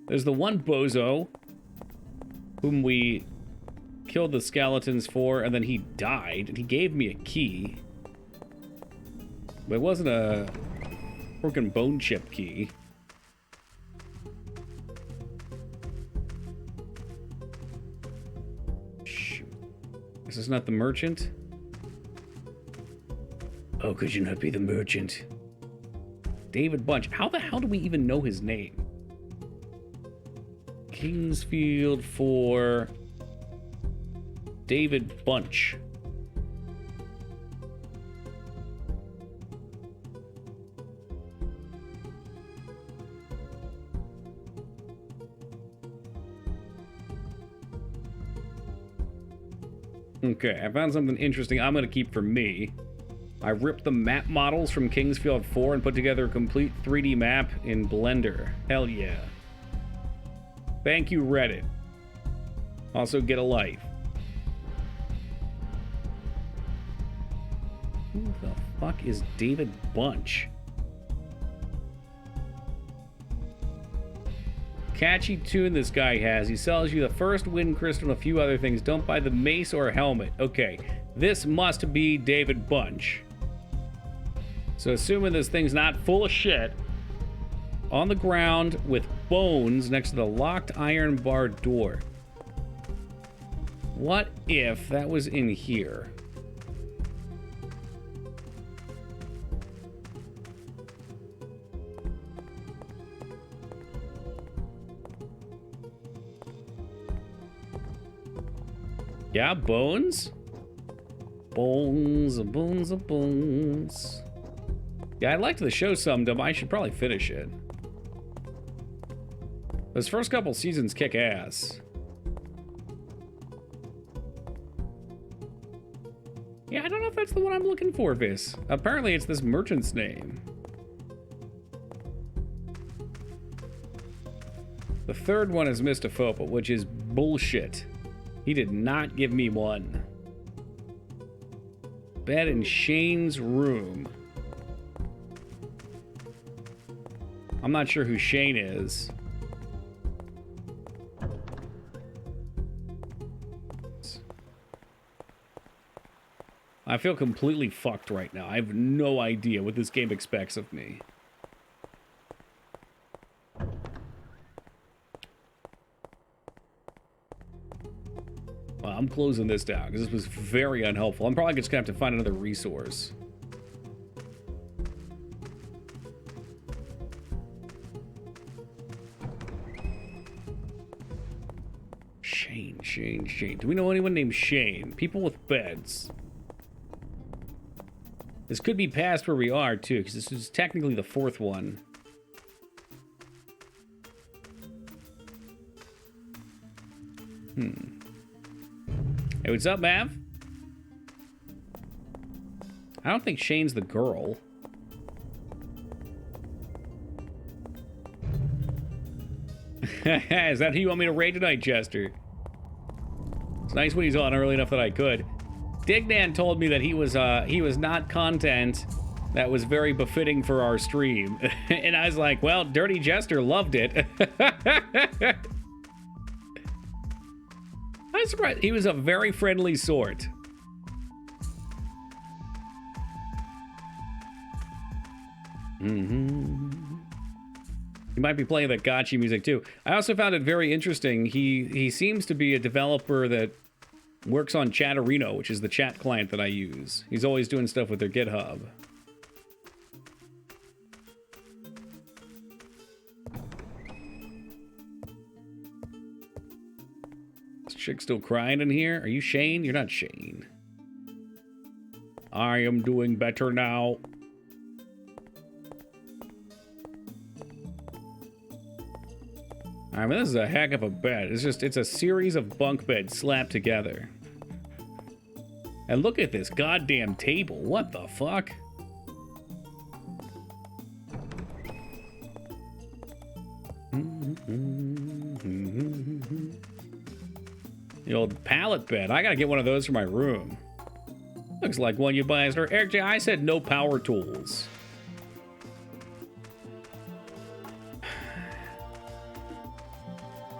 [SPEAKER 1] There's the one bozo whom we killed the skeletons for, and then he died, and he gave me a key. But it wasn't a broken bone chip key. Shoot. This is not the merchant? Oh, could you not be the merchant? David Bunch. How the hell do we even know his name? Kingsfield for David Bunch. Okay, I found something interesting I'm going to keep for me. I ripped the map models from Kingsfield 4 and put together a complete 3D map in Blender. Hell yeah. Thank you, Reddit. Also, get a life. Who the fuck is David Bunch? Catchy tune this guy has. He sells you the first wind crystal and a few other things. Don't buy the mace or helmet. Okay, this must be David Bunch. So assuming this thing's not full of shit, on the ground with bones next to the locked iron bar door. What if that was in here? Yeah, bones? Bones, bones, bones. Yeah, I liked the show some, dumb. I should probably finish it. Those first couple seasons kick ass. Yeah, I don't know if that's the one I'm looking for, Vis. Apparently it's this merchant's name. The third one is Mistophopa, which is bullshit. He did not give me one. Bed in Shane's room. I'm not sure who Shane is. I feel completely fucked right now. I have no idea what this game expects of me. Well, I'm closing this down because this was very unhelpful. I'm probably just gonna have to find another resource. Shane. Do we know anyone named Shane? People with beds. This could be past where we are, too, because this is technically the fourth one. Hey, what's up, Mav? I don't think Shane's the girl. Is that who you want me to raid tonight, Jester? It's nice when he's on early enough that I could. Dignan told me that he was not content that was very befitting for our stream. And I was like, well, Dirty Jester loved it. I'm surprised. He was a very friendly sort. He might be playing that gotcha music too. I also found it very interesting. He seems to be a developer that works on Chatterino, which is the chat client that I use. He's always doing stuff with their GitHub. This chick still crying in here? Are you Shane? You're not Shane. I am doing better now. I mean, this is a heck of a bed. It's a series of bunk beds slapped together. And look at this goddamn table. What the fuck? The old pallet bed. I gotta get one of those for my room. Looks like one you buy in store. Eric J, I said no power tools.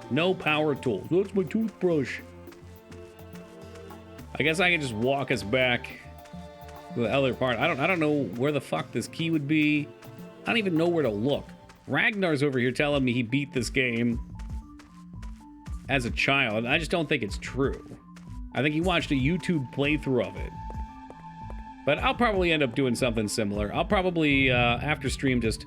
[SPEAKER 1] No power tools. That's my toothbrush. I guess I can just walk us back to the other part. I don't know where the fuck this key would be. I don't even know where to look. Ragnar's over here telling me he beat this game as a child. I just don't think it's true. I think he watched a YouTube playthrough of it. But I'll probably end up doing something similar. I'll probably, after stream, just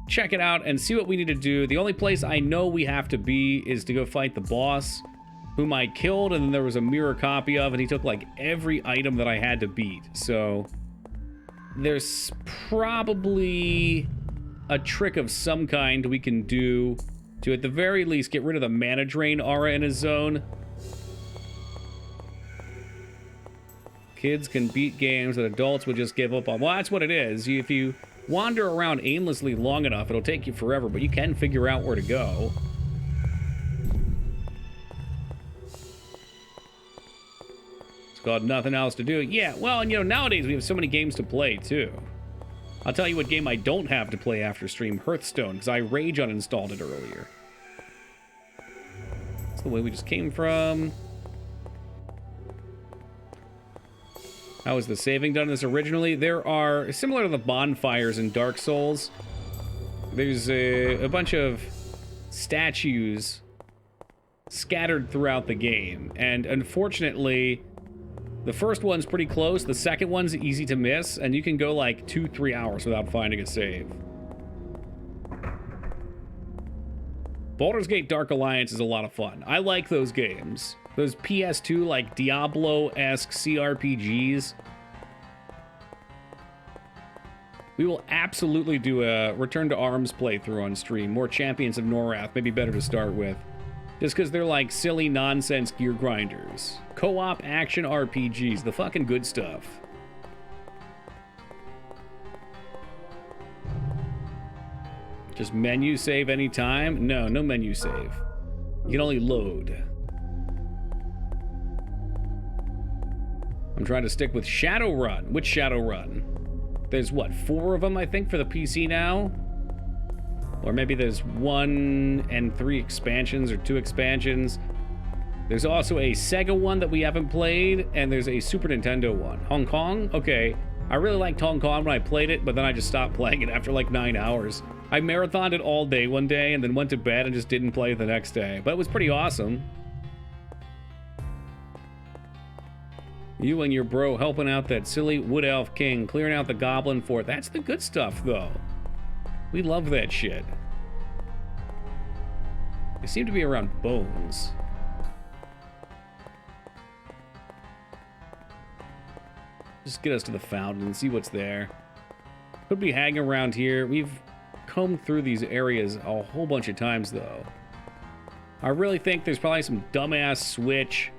[SPEAKER 1] check it out and see what we need to do. The only place I know we have to be is to go fight the boss, whom I killed, and then there was a mirror copy of, and he took like every item that I had to beat. So there's probably a trick of some kind we can do to, at the very least, get rid of the mana drain aura in his zone. Kids can beat games that adults would just give up on. Well, that's what it is. If you wander around aimlessly long enough, it'll take you forever, but you can figure out where to go. It's called nothing else to do. Yeah, well, and you know, nowadays we have so many games to play, too. I'll tell you what game I don't have to play after stream, Hearthstone, because I rage uninstalled it earlier. That's the way we just came from. How was the saving done this originally? There are, similar to the bonfires in Dark Souls, there's a bunch of statues scattered throughout the game. And unfortunately, the first one's pretty close, the second one's easy to miss, and you can go like 2-3 hours without finding a save. Baldur's Gate Dark Alliance is a lot of fun. I like those games. Those PS2, like, Diablo-esque CRPGs. We will absolutely do a Return to Arms playthrough on stream. More Champions of Norath, maybe better to start with. Just because they're like silly nonsense gear grinders. Co-op action RPGs, the fucking good stuff. Just menu save anytime? No, no menu save. You can only load. I'm trying to stick with Shadowrun. Which Shadowrun? There's what, 4 of them, I think, for the PC now? Or maybe there's 1 and 3 expansions or 2 expansions. There's also a Sega one that we haven't played, and there's a Super Nintendo one. Hong Kong? Okay. I really liked Hong Kong when I played it, but then I just stopped playing it after like 9 hours. I marathoned it all day one day and then went to bed and just didn't play it the next day. But it was pretty awesome. You and your bro helping out that silly Wood Elf King, clearing out the Goblin Fort. That's the good stuff, though. We love that shit. They seem to be around bones. Just get us to the fountain and see what's there. Could be hanging around here. We've combed through these areas a whole bunch of times, though. I really think there's probably some dumbass switch,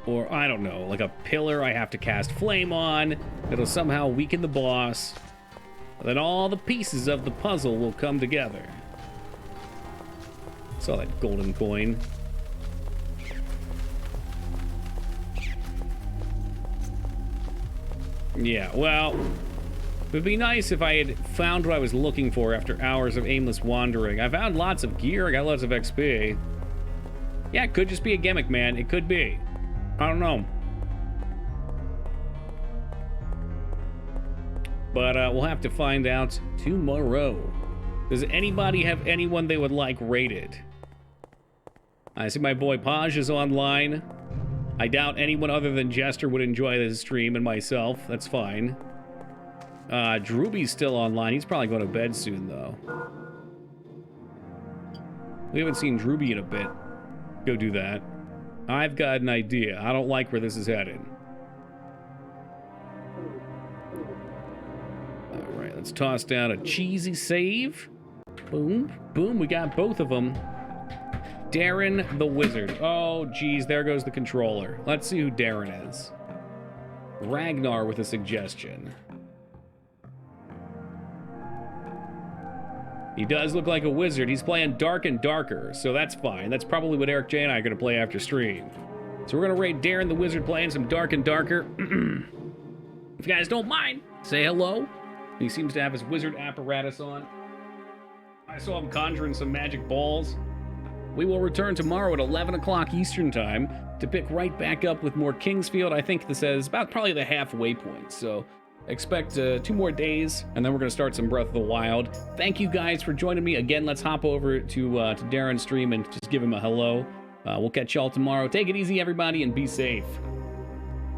[SPEAKER 1] or I don't know, like a pillar I have to cast flame on that'll somehow weaken the boss. Then all the pieces of the puzzle will come together. Saw that golden coin. Yeah, well, it would be nice if I had found what I was looking for after hours of aimless wandering. I found lots of gear, I got lots of XP. Yeah, it could just be a gimmick, man. It could be. I don't know. But we'll have to find out tomorrow. Does anybody have anyone they would like rated? I see my boy Paj is online. I doubt anyone other than Jester would enjoy this stream, and myself. That's fine. Drewby's still online. He's probably going to bed soon, though. We haven't seen Drewby in a bit. Go do that. I've got an idea. I don't like where this is headed. Alright, let's toss down a cheesy save. Boom. Boom, we got both of them. Darren the Wizard. Oh, geez, there goes the controller. Let's see who Darren is. Ragnar with a suggestion. He does look like a wizard.'s playing Dark and Darker, so that's fine. That's probably what Eric J and I are going to play after stream. So we're going to rate Darren the Wizard playing some Dark and Darker. If you guys don't mind, say hello. He seems to have his wizard apparatus on. I saw him conjuring some magic balls. We will return tomorrow at 11 o'clock Eastern Time to pick right back up with more Kingsfield. I think this is about probably the halfway point, so expect 2 more days, and then we're going to start some Breath of the Wild. Thank you guys for joining me. Again, let's hop over to Darren's stream and just give him a hello. We'll catch y'all tomorrow. Take it easy, everybody, and be safe.